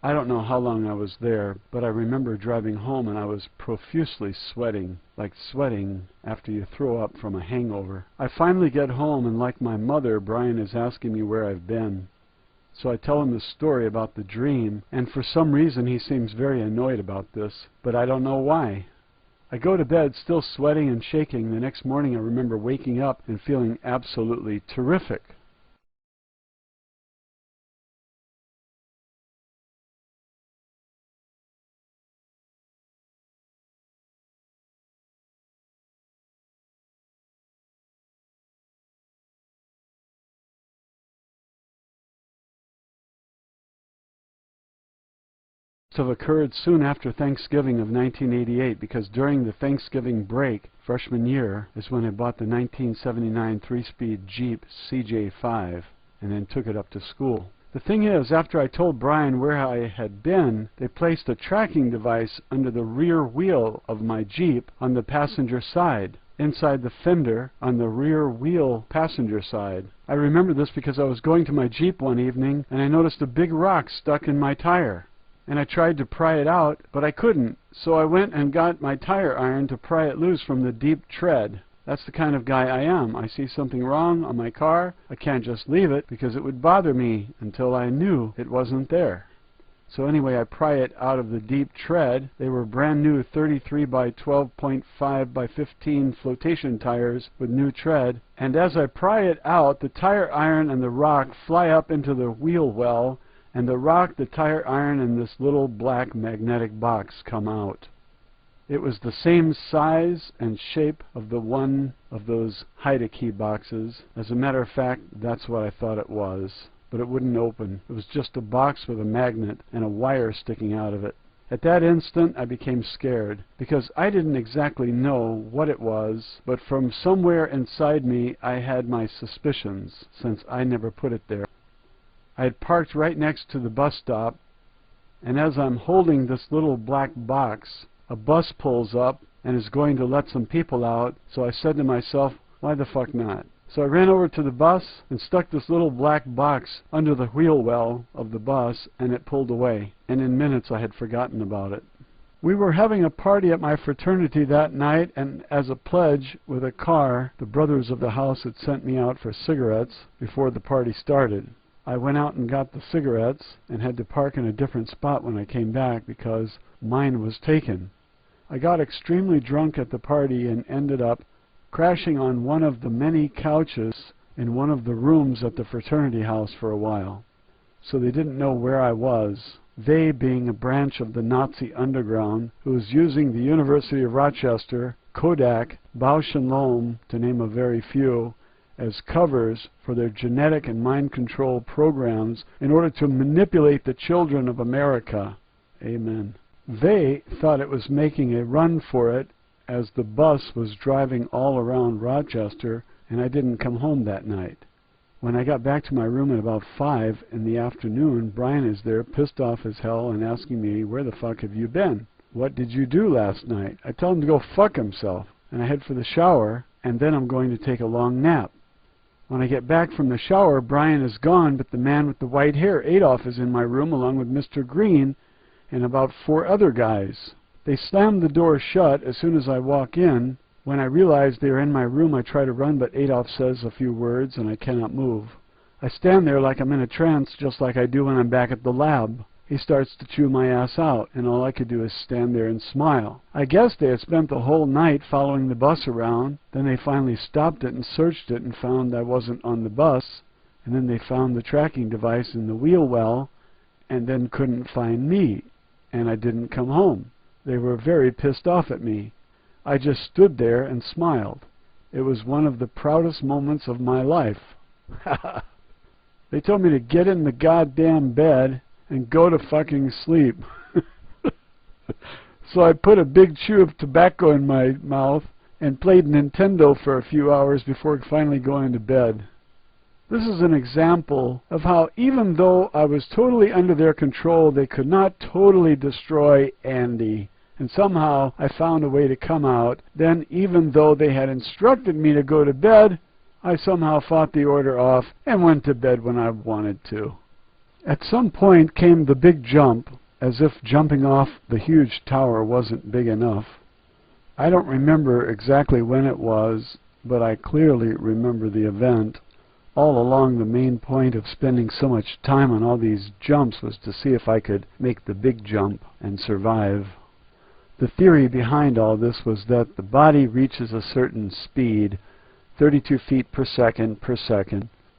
I don't know how long I was there, but I remember driving home and I was profusely sweating, like sweating after you throw up from a hangover. I finally get home, and like my mother, Brian is asking me where I've been. So I tell him the story about the dream, and for some reason he seems very annoyed about this, but I don't know why. I go to bed still sweating and shaking. The next morning I remember waking up and feeling absolutely terrific. Have occurred soon after Thanksgiving of 1988, because during the Thanksgiving break, freshman year, is when I bought the 1979 three-speed Jeep CJ5 and then took it up to school. The thing is, after I told Brian where I had been, they placed a tracking device under the rear wheel of my Jeep on the passenger side, inside the fender on the rear wheel passenger side. I remember this because I was going to my Jeep one evening and I noticed a big rock stuck in my tire. And I tried to pry it out, but I couldn't. So I went and got my tire iron to pry it loose from the deep tread. That's the kind of guy I am. I see something wrong on my car, I can't just leave it because it would bother me until I knew it wasn't there. So anyway, I pry it out of the deep tread. They were brand new 33 by 12.5 by 15 flotation tires with new tread. And as I pry it out, the tire iron and the rock fly up into the wheel well, and the rock, the tire iron, and this little black magnetic box come out. It was the same size and shape of the one of those hide-a-key boxes. As a matter of fact, that's what I thought it was. But it wouldn't open. It was just a box with a magnet and a wire sticking out of it. At that instant, I became scared, because I didn't exactly know what it was, but from somewhere inside me, I had my suspicions, since I never put it there. I had parked right next to the bus stop, and as I'm holding this little black box, a bus pulls up and is going to let some people out, so I said to myself, why the fuck not? So I ran over to the bus and stuck this little black box under the wheel well of the bus, and it pulled away, and in minutes I had forgotten about it. We were having a party at my fraternity that night, and as a pledge with a car, the brothers of the house had sent me out for cigarettes before the party started. I went out and got the cigarettes and had to park in a different spot when I came back because mine was taken. I got extremely drunk at the party and ended up crashing on one of the many couches in one of the rooms at the fraternity house for a while. So they didn't know where I was, they being a branch of the Nazi underground who was using the University of Rochester, Kodak, Bausch and Lomb, to name a very few, as covers for their genetic and mind control programs in order to manipulate the children of America. Amen. They thought it was making a run for it as the bus was driving all around Rochester, and I didn't come home that night. When I got back to my room at about 5 in the afternoon, Brian is there, pissed off as hell, and asking me, where the fuck have you been? What did you do last night? I tell him to go fuck himself, and I head for the shower, and then I'm going to take a long nap. When I get back from the shower, Brian is gone, but the man with the white hair, Adolf, is in my room along with Mr. Green and about 4 other guys. They slam the door shut as soon as I walk in. When I realize they are in my room, I try to run, but Adolf says a few words and I cannot move. I stand there like I'm in a trance, just like I do when I'm back at the lab. He starts to chew my ass out, and all I could do is stand there and smile. I guess they had spent the whole night following the bus around. Then they finally stopped it and searched it and found I wasn't on the bus. And then they found the tracking device in the wheel well, and then couldn't find me, and I didn't come home. They were very pissed off at me. I just stood there and smiled. It was one of the proudest moments of my life. They told me to get in the goddamn bed and go to fucking sleep. So I put a big chew of tobacco in my mouth and played Nintendo for a few hours before finally going to bed. This is an example of how even though I was totally under their control, they could not totally destroy Andy. And somehow I found a way to come out. Then, even though they had instructed me to go to bed, I somehow fought the order off and went to bed when I wanted to. At some point came the big jump, as if jumping off the huge tower wasn't big enough. I don't remember exactly when it was, but I clearly remember the event. All along, the main point of spending so much time on all these jumps was to see if I could make the big jump and survive. The theory behind all this was that the body reaches a certain speed, 32 feet per second.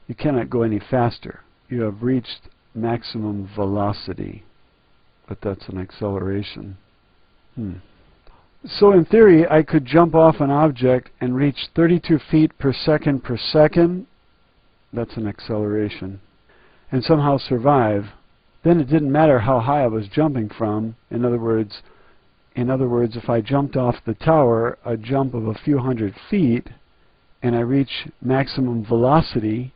You cannot go any faster. You have reached maximum velocity, but that's an acceleration. So in theory, I could jump off an object and reach 32 feet per second. That's an acceleration. And somehow survive. Then it didn't matter how high I was jumping from. In other words, if I jumped off the tower, a jump of a few hundred feet, and I reach maximum velocity,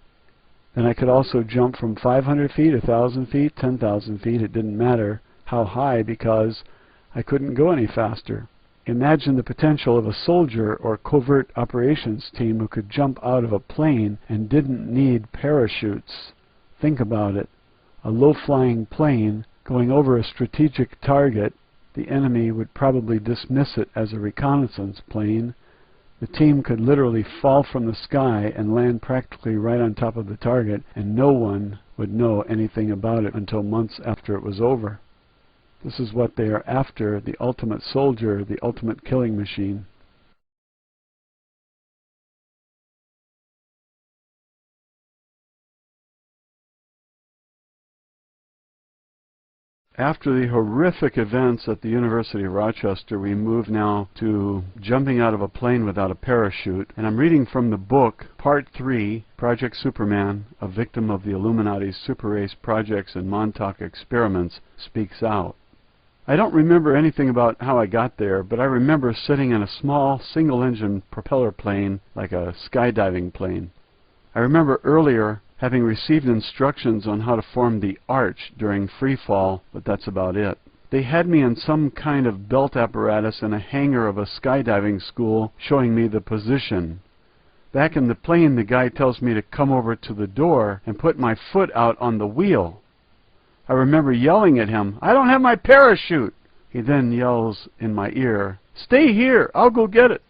then I could also jump from 500 feet, 1,000 feet, 10,000 feet. It didn't matter how high because I couldn't go any faster. Imagine the potential of a soldier or covert operations team who could jump out of a plane and didn't need parachutes. Think about it. A low-flying plane going over a strategic target, the enemy would probably dismiss it as a reconnaissance plane. The team could literally fall from the sky and land practically right on top of the target, and no one would know anything about it until months after it was over. This is what they are after, the ultimate soldier, the ultimate killing machine. After the horrific events at the University of Rochester, we move now to jumping out of a plane without a parachute. And I'm reading from the book, Part 3, Project Superman, a victim of the Illuminati's super race projects and Montauk experiments, speaks out. I don't remember anything about how I got there, but I remember sitting in a small single-engine propeller plane, like a skydiving plane. I remember earlier having received instructions on how to form the arch during free fall, but that's about it. They had me in some kind of belt apparatus in a hangar of a skydiving school showing me the position. Back in the plane, the guy tells me to come over to the door and put my foot out on the wheel. I remember yelling at him, "I don't have my parachute!" He then yells in my ear, "Stay here, I'll go get it."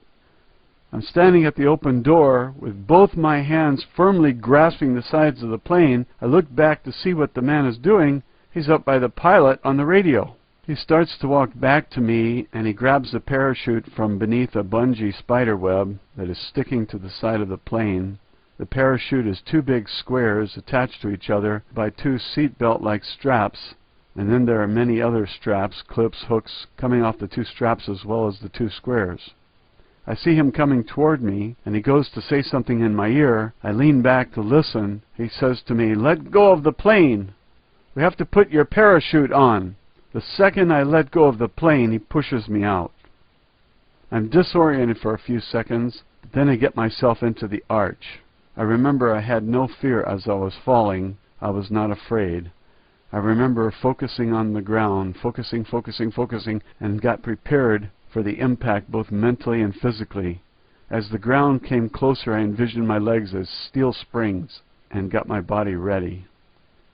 I'm standing at the open door with both my hands firmly grasping the sides of the plane. I look back to see what the man is doing. He's up by the pilot on the radio. He starts to walk back to me, and he grabs the parachute from beneath a bungee spider web that is sticking to the side of the plane. The parachute is two big squares attached to each other by two seatbelt-like straps, and then there are many other straps, clips, hooks, coming off the two straps as well as the two squares. I see him coming toward me, and he goes to say something in my ear. I lean back to listen. He says to me, "Let go of the plane. We have to put your parachute on." The second I let go of the plane, he pushes me out. I'm disoriented for a few seconds, but then I get myself into the arch. I remember I had no fear as I was falling. I was not afraid. I remember focusing on the ground, focusing, and got prepared for the impact both mentally and physically. As the ground came closer, I envisioned my legs as steel springs and got my body ready.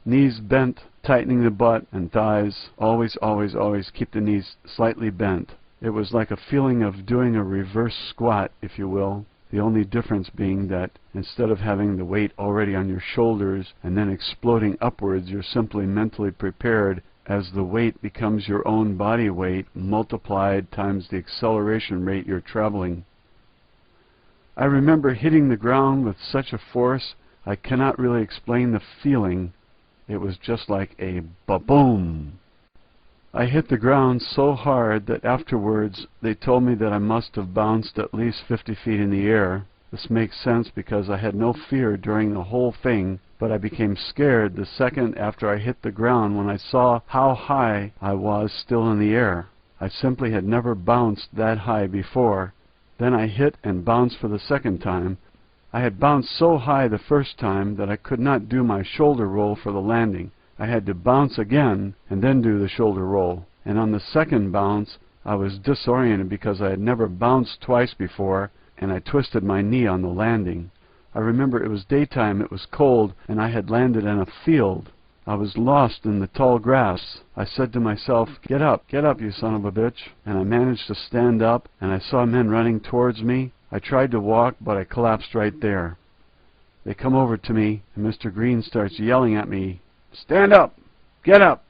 Knees bent, tightening the butt and thighs. Always keep the knees slightly bent. It was like a feeling of doing a reverse squat, if you will. The only difference being that instead of having the weight already on your shoulders and then exploding upwards, you're simply mentally prepared as the weight becomes your own body weight multiplied times the acceleration rate you're traveling. I remember hitting the ground with such a force, I cannot really explain the feeling. It was just like a ba-boom. I hit the ground so hard that afterwards they told me that I must have bounced at least 50 feet in the air. This makes sense because I had no fear during the whole thing, but I became scared the second after I hit the ground when I saw how high I was still in the air. I simply had never bounced that high before. Then I hit and bounced for the second time. I had bounced so high the first time that I could not do my shoulder roll for the landing. I had to bounce again and then do the shoulder roll. And on the second bounce, I was disoriented because I had never bounced twice before, and I twisted my knee on the landing. I remember it was daytime, it was cold, and I had landed in a field. I was lost in the tall grass. I said to myself, get up, you son of a bitch. And I managed to stand up, and I saw men running towards me. I tried to walk, but I collapsed right there. They come over to me, and Mr. Green starts yelling at me, stand up! Get up!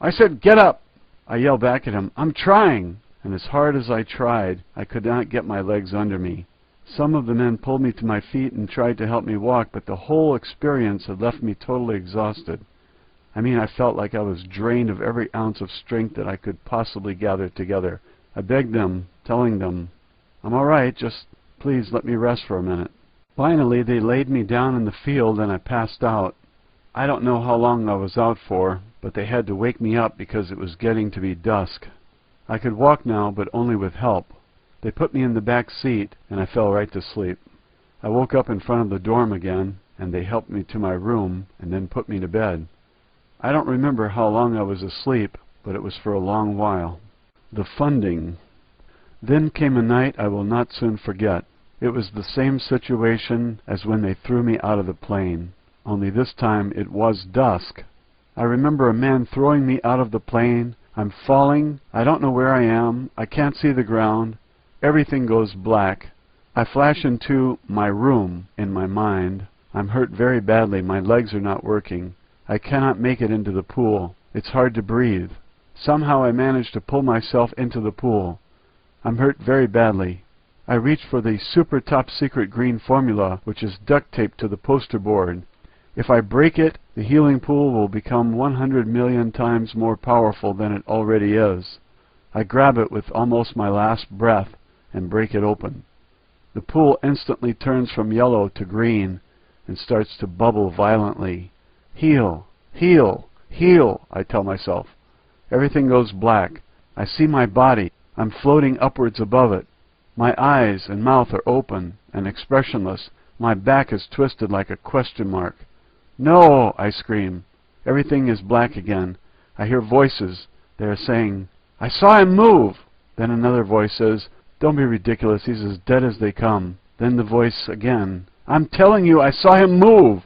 I said, get up! I yell back at him, I'm trying! And as hard as I tried, I could not get my legs under me. Some of the men pulled me to my feet and tried to help me walk, but the whole experience had left me totally exhausted. I mean, I felt like I was drained of every ounce of strength that I could possibly gather together. I begged them, telling them, I'm all right, just please let me rest for a minute. Finally, they laid me down in the field and I passed out. I don't know how long I was out for, but they had to wake me up because it was getting to be dusk. I could walk now, but only with help. They put me in the back seat, and I fell right to sleep. I woke up in front of the dorm again, and they helped me to my room and then put me to bed. I don't remember how long I was asleep, but it was for a long while. The funding. Then came a night I will not soon forget. It was the same situation as when they threw me out of the plane, only this time it was dusk. I remember a man throwing me out of the plane. I'm falling. I don't know where I am. I can't see the ground. Everything goes black. I flash into my room in my mind. I'm hurt very badly. My legs are not working. I cannot make it into the pool. It's hard to breathe. Somehow I manage to pull myself into the pool. I'm hurt very badly. I reach for the super top secret green formula, which is duct taped to the poster board. If I break it, the healing pool will become 100 million times more powerful than it already is. I grab it with almost my last breath and break it open. The pool instantly turns from yellow to green and starts to bubble violently. Heal, heal, heal, I tell myself. Everything goes black. I see my body. I'm floating upwards above it. My eyes and mouth are open and expressionless. My back is twisted like a question mark. No, I scream. Everything is black again. I hear voices. They are saying, I saw him move. Then another voice says, don't be ridiculous, he's as dead as they come. Then the voice again, I'm telling you, I saw him move.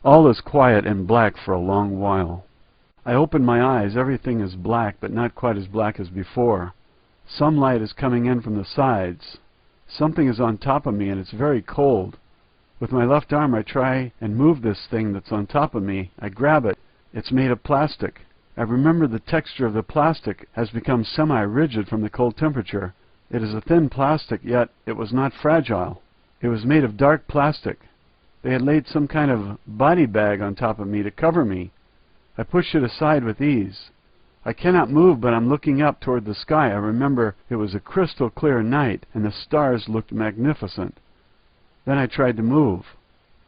All is quiet and black for a long while. I open my eyes. Everything is black, but not quite as black as before. Some light is coming in from the sides. Something is on top of me, and it's very cold. With my left arm, I try and move this thing that's on top of me. I grab it. It's made of plastic. I remember the texture of the plastic has become semi-rigid from the cold temperature. It is a thin plastic, yet it was not fragile. It was made of dark plastic. They had laid some kind of body bag on top of me to cover me. I push it aside with ease. I cannot move, but I'm looking up toward the sky. I remember it was a crystal clear night, and the stars looked magnificent. Then I tried to move.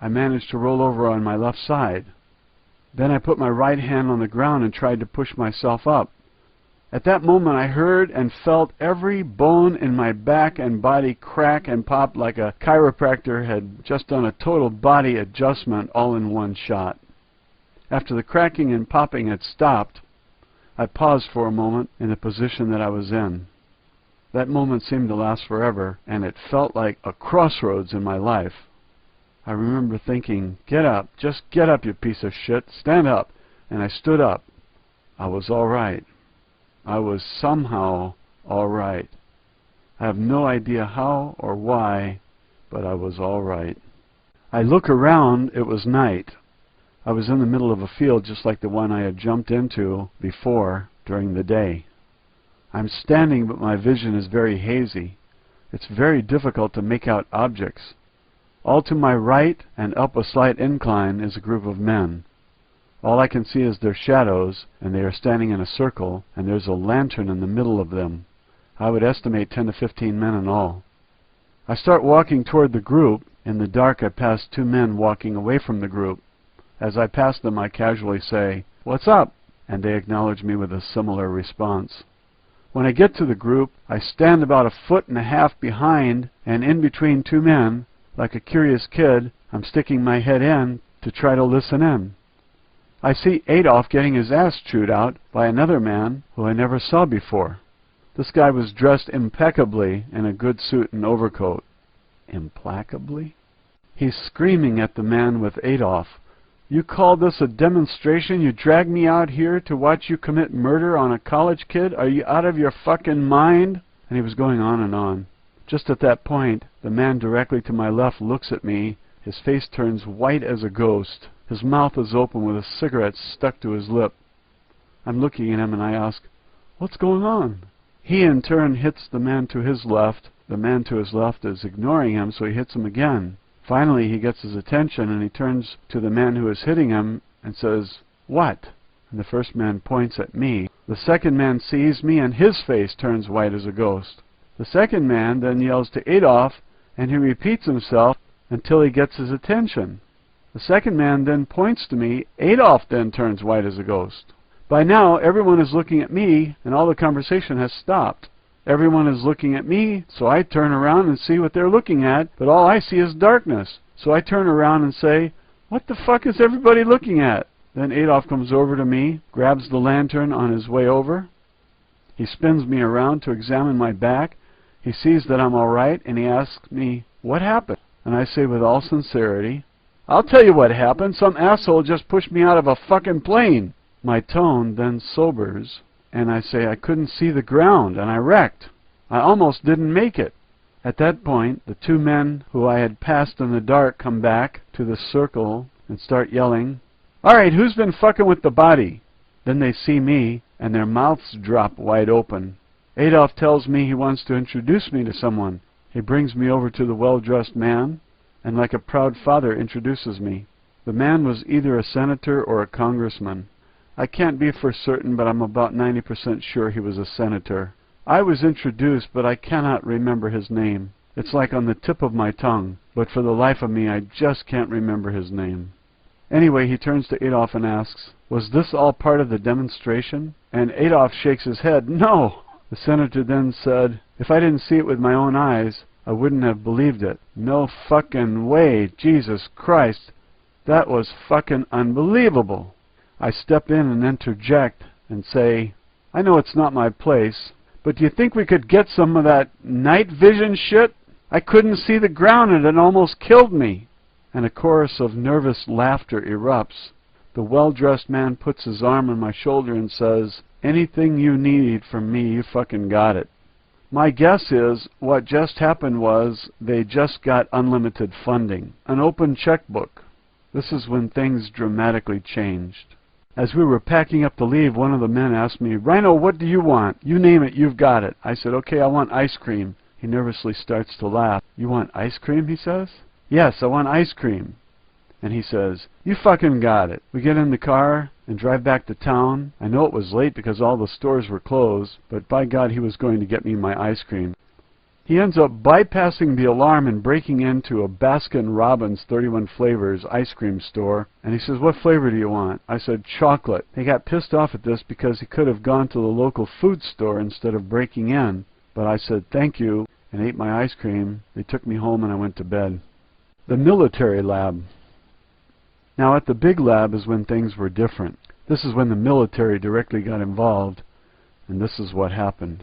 I managed to roll over on my left side. Then I put my right hand on the ground and tried to push myself up. At that moment I heard and felt every bone in my back and body crack and pop like a chiropractor had just done a total body adjustment all in one shot. After the cracking and popping had stopped, I paused for a moment in the position that I was in. That moment seemed to last forever, and it felt like a crossroads in my life. I remember thinking, get up, just get up, you piece of shit, stand up. And I stood up. I was all right. I was somehow all right. I have no idea how or why, but I was all right. I look around, it was night. I was in the middle of a field just like the one I had jumped into before during the day. I'm standing, but my vision is very hazy. It's very difficult to make out objects. All to my right and up a slight incline is a group of men. All I can see is their shadows, and they are standing in a circle, and there's a lantern in the middle of them. I would estimate 10 to 15 men in all. I start walking toward the group. In the dark I pass two men walking away from the group. As I pass them I casually say, "What's up?" and they acknowledge me with a similar response. When I get to the group, I stand about 1.5 feet behind and in between two men, Like a curious kid, I'm sticking my head in to try to listen in. I see Adolf getting his ass chewed out by another man who I never saw before. This guy was dressed impeccably in a good suit and overcoat. Implacably? He's screaming at the man with Adolf. You call this a demonstration? You dragged me out here to watch you commit murder on a college kid? Are you out of your fucking mind? And he was going on and on. Just at that point, the man directly to my left looks at me. His face turns white as a ghost. His mouth is open with a cigarette stuck to his lip. I'm looking at him and I ask, "What's going on?" He in turn hits the man to his left. The man to his left is ignoring him, so he hits him again. Finally, he gets his attention and he turns to the man who is hitting him and says, "What?" And the first man points at me. The second man sees me and his face turns white as a ghost. The second man then yells to Adolf and he repeats himself until he gets his attention. The second man then points to me. Adolf then turns white as a ghost. By now, everyone is looking at me and all the conversation has stopped. Everyone is looking at me, so I turn around and see what they're looking at, but all I see is darkness. So I turn around and say, "What the fuck is everybody looking at?" Then Adolf comes over to me, grabs the lantern on his way over. He spins me around to examine my back. He sees that I'm all right, and he asks me, "What happened?" And I say with all sincerity, "I'll tell you what happened. Some asshole just pushed me out of a fucking plane." My tone then sobers, and I say I couldn't see the ground, and I wrecked. I almost didn't make it. At that point, the two men who I had passed in the dark come back to the circle and start yelling, "All right, who's been fucking with the body?" Then they see me, and their mouths drop wide open. Adolf tells me he wants to introduce me to someone. He brings me over to the well-dressed man, and like a proud father introduces me. The man was either a senator or a congressman. I can't be for certain, but I'm about 90% sure he was a senator. I was introduced, but I cannot remember his name. It's like on the tip of my tongue, but for the life of me, I just can't remember his name. Anyway, he turns to Adolf and asks, "Was this all part of the demonstration?" And Adolf shakes his head, "No." The senator then said, "If I didn't see it with my own eyes, I wouldn't have believed it. No fucking way, Jesus Christ. That was fucking unbelievable." I step in and interject and say, "I know it's not my place, but do you think we could get some of that night vision shit? I couldn't see the ground and it almost killed me." And a chorus of nervous laughter erupts. The well-dressed man puts his arm on my shoulder and says, "Anything you need from me, you fucking got it." My guess is what just happened was they just got unlimited funding, an open checkbook. This is when things dramatically changed. As we were packing up to leave, one of the men asked me, "Rhino, what do you want? You name it, you've got it." I said, "Okay, I want ice cream." He nervously starts to laugh. "You want ice cream?" he says. "Yes, I want ice cream." And he says, "You fucking got it." We get in the car and drive back to town. I know it was late because all the stores were closed, but by God, he was going to get me my ice cream. He ends up bypassing the alarm and breaking into a Baskin-Robbins 31 flavors ice cream store. And he says, "What flavor do you want?" I said, "Chocolate." He got pissed off at this because he could have gone to the local food store instead of breaking in. But I said, "Thank you," and ate my ice cream. They took me home and I went to bed. The military lab. Now at the big lab is when things were different. This is when the military directly got involved, and this is what happened.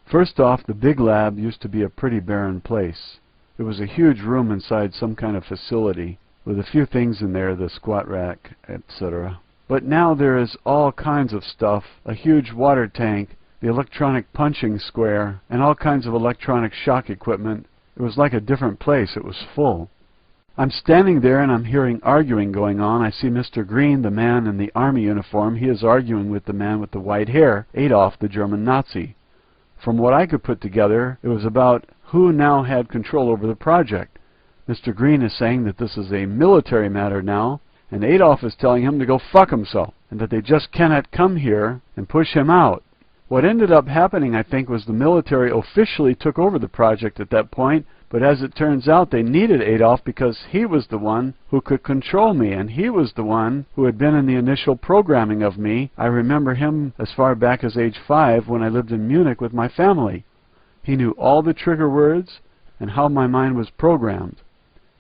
First off, the big lab used to be a pretty barren place. It was a huge room inside some kind of facility, with a few things in there, the squat rack, etc. But now there is all kinds of stuff, a huge water tank, the electronic punching square, and all kinds of electronic shock equipment. It was like a different place. It was full. I'm standing there and I'm hearing arguing going on. I see Mr. Green, the man in the army uniform. He is arguing with the man with the white hair, Adolf, the German Nazi. From what I could put together, it was about who now had control over the project. Mr. Green is saying that this is a military matter now, and Adolf is telling him to go fuck himself, and that they just cannot come here and push him out. What ended up happening, I think, was the military officially took over the project at that point, but as it turns out, they needed Adolf because he was the one who could control me, and he was the one who had been in the initial programming of me. I remember him as far back as age 5 when I lived in Munich with my family. He knew all the trigger words and how my mind was programmed.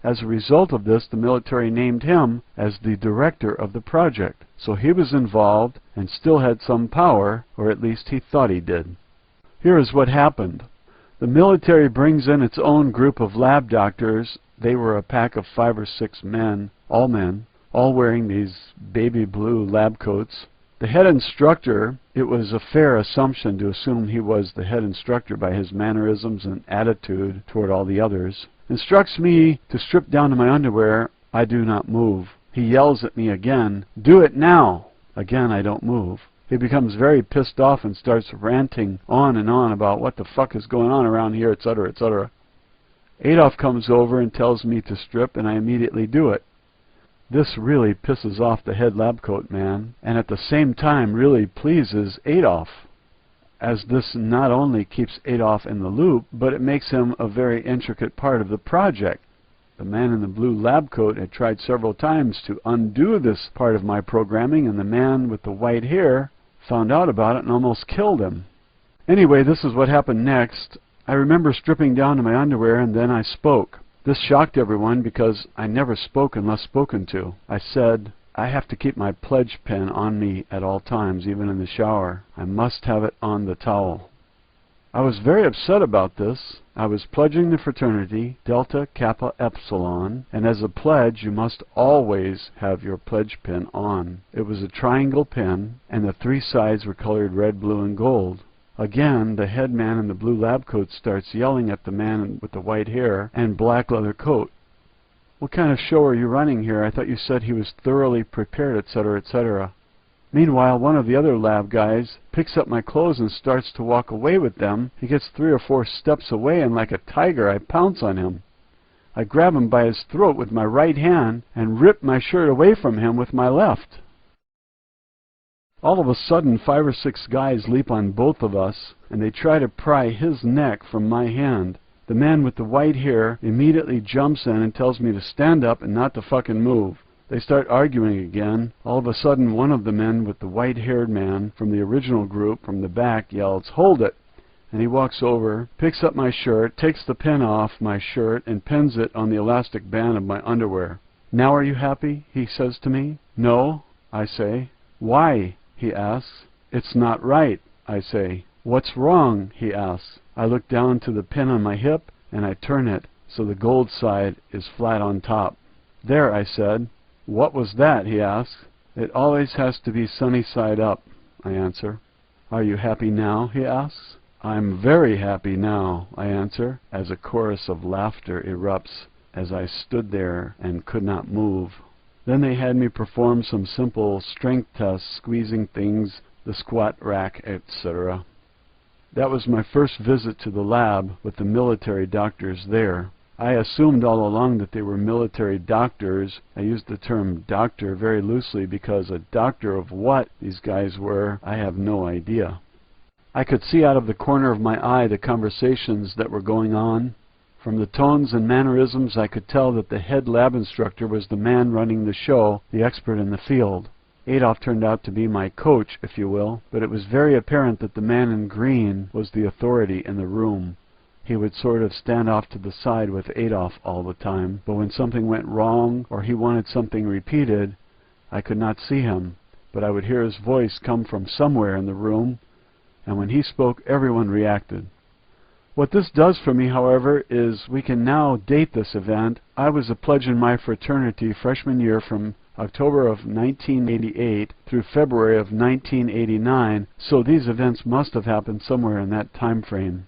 As a result of this, the military named him as the director of the project. So he was involved and still had some power, or at least he thought he did. Here is what happened. The military brings in its own group of lab doctors. They were a pack of 5 or 6 men, all wearing these baby blue lab coats. The head instructor, it was a fair assumption to assume he was the head instructor by his mannerisms and attitude toward all the others, instructs me to strip down to my underwear. I do not move. He yells at me again, "Do it now!" Again, I don't move. He becomes very pissed off and starts ranting on and on about what the fuck is going on around here, etc., etc. Adolf comes over and tells me to strip, and I immediately do it. This really pisses off the head lab coat man, and at the same time really pleases Adolf, as this not only keeps Adolf in the loop, but it makes him a very intricate part of the project. The man in the blue lab coat had tried several times to undo this part of my programming, and the man with the white hair found out about it and almost killed him. Anyway, this is what happened next. I remember stripping down to my underwear, and then I spoke. This shocked everyone because I never spoke unless spoken to. I said, I have to keep my pledge pen on me at all times, even in the shower. I must have it on the towel. I was very upset about this. I was pledging the fraternity, Delta Kappa Epsilon, and as a pledge you must always have your pledge pin on. It was a triangle pin, and the 3 sides were colored red, blue, and gold. Again, the head man in the blue lab coat starts yelling at the man with the white hair and black leather coat. "What kind of show are you running here? I thought you said he was thoroughly prepared, etc., etc." Meanwhile, one of the other lab guys picks up my clothes and starts to walk away with them. He gets 3 or 4 steps away, and like a tiger, I pounce on him. I grab him by his throat with my right hand and rip my shirt away from him with my left. All of a sudden, 5 or 6 guys leap on both of us, and they try to pry his neck from my hand. The man with the white hair immediately jumps in and tells me to stand up and not to fucking move. They start arguing again. All of a sudden, one of the men with the white-haired man from the original group from the back yells, "Hold it!" And he walks over, picks up my shirt, takes the pin off my shirt, and pins it on the elastic band of my underwear. "Now are you happy?" he says to me. "No," I say. "Why?" he asks. "It's not right," I say. "What's wrong?" he asks. I look down to the pin on my hip, and I turn it so the gold side is flat on top. "There," I said. "What was that?" he asks. "It always has to be sunny side up," I answer. "Are you happy now?" he asks. "I'm very happy now," I answer, as a chorus of laughter erupts as I stood there and could not move. Then they had me perform some simple strength tests, squeezing things, the squat rack, etc. That was my first visit to the lab with the military doctors there. I assumed all along that they were military doctors. I used the term doctor very loosely because a doctor of what these guys were, I have no idea. I could see out of the corner of my eye the conversations that were going on. From the tones and mannerisms, I could tell that the head lab instructor was the man running the show, the expert in the field. Adolf turned out to be my coach, if you will, but it was very apparent that the man in green was the authority in the room. He would sort of stand off to the side with Adolf all the time, but when something went wrong or he wanted something repeated, I could not see him, but I would hear his voice come from somewhere in the room, and when he spoke, everyone reacted. What this does for me, however, is we can now date this event. I was a pledge in my fraternity freshman year from October of 1988 through February of 1989, so these events must have happened somewhere in that time frame.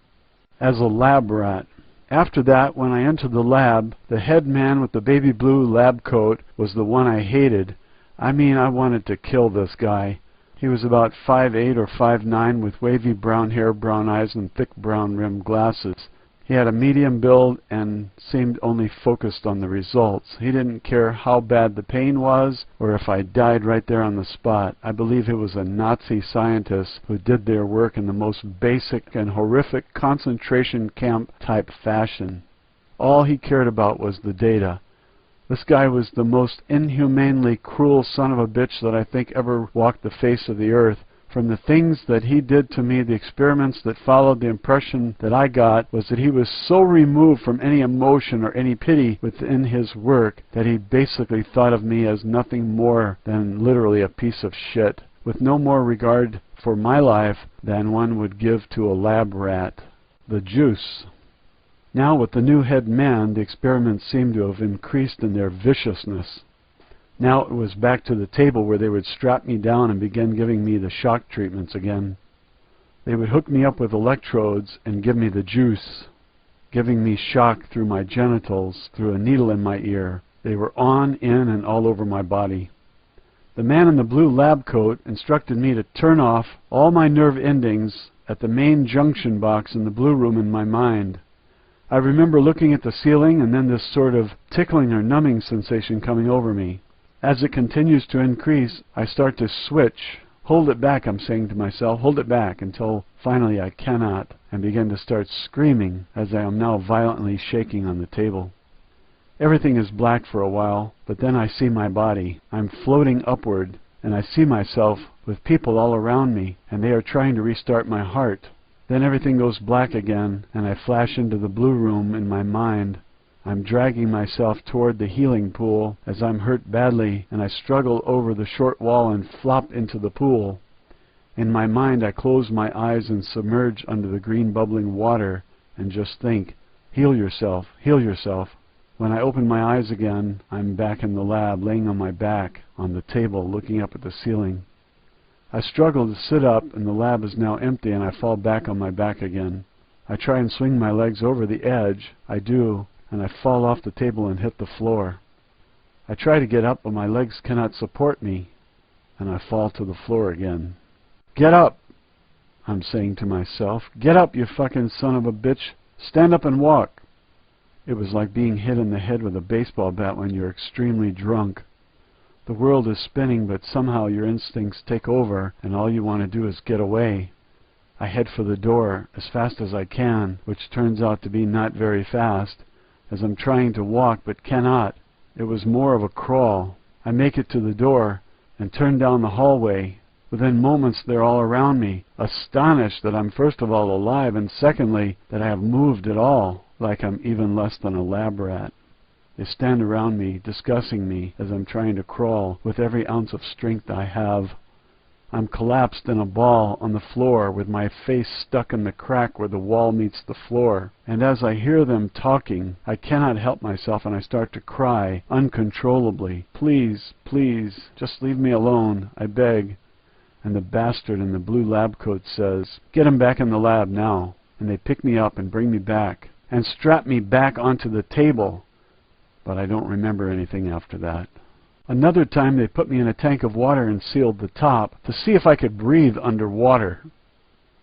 As a lab rat. After that, when I entered the lab, the head man with the baby blue lab coat was the one I hated. I mean, I wanted to kill this guy. He was about 5'8" or 5'9", with wavy brown hair, brown eyes, and thick brown rimmed glasses. He had a medium build and seemed only focused on the results. He didn't care how bad the pain was or if I died right there on the spot. I believe he was a Nazi scientist who did their work in the most basic and horrific concentration camp type fashion. All he cared about was the data. This guy was the most inhumanely cruel son of a bitch that I think ever walked the face of the earth, From the things that he did to me, the experiments that followed, the impression that I got was that he was so removed from any emotion or any pity within his work that he basically thought of me as nothing more than literally a piece of shit, with no more regard for my life than one would give to a lab rat. The juice. Now with the new head man, the experiments seemed to have increased in their viciousness. Now it was back to the table where they would strap me down and begin giving me the shock treatments again. They would hook me up with electrodes and give me the juice, giving me shock through my genitals, through a needle in my ear. They were on, in, and all over my body. The man in the blue lab coat instructed me to turn off all my nerve endings at the main junction box in the blue room in my mind. I remember looking at the ceiling and then this sort of tickling or numbing sensation coming over me. As it continues to increase, I start to switch. Hold it back, I'm saying to myself, hold it back, until finally I cannot, and begin to start screaming as I am now violently shaking on the table. Everything is black for a while, but then I see my body. I'm floating upward, and I see myself with people all around me, and they are trying to restart my heart. Then everything goes black again, and I flash into the blue room in my mind. I'm dragging myself toward the healing pool as I'm hurt badly, and I struggle over the short wall and flop into the pool. In my mind, I close my eyes and submerge under the green bubbling water and just think, heal yourself, heal yourself. When I open my eyes again, I'm back in the lab, laying on my back on the table, looking up at the ceiling. I struggle to sit up, and the lab is now empty, and I fall back on my back again. I try and swing my legs over the edge. I do, and I fall off the table and hit the floor. I try to get up, but my legs cannot support me, and I fall to the floor again. Get up, I'm saying to myself. Get up, you fucking son of a bitch. Stand up and walk. It was like being hit in the head with a baseball bat when you're extremely drunk. The world is spinning, but somehow your instincts take over, and all you want to do is get away. I head for the door as fast as I can, which turns out to be not very fast, as I'm trying to walk but cannot. It was more of a crawl. I make it to the door and turn down the hallway. Within moments they're all around me, astonished that I'm first of all alive, and secondly that I have moved at all, like I'm even less than a lab rat. They stand around me, discussing me as I'm trying to crawl with every ounce of strength I have. I'm collapsed in a ball on the floor with my face stuck in the crack where the wall meets the floor. And as I hear them talking, I cannot help myself and I start to cry uncontrollably. Please, please, just leave me alone, I beg. And the bastard in the blue lab coat says, get him back in the lab now. And they pick me up and bring me back and strap me back onto the table. But I don't remember anything after that. Another time they put me in a tank of water and sealed the top to see if I could breathe underwater.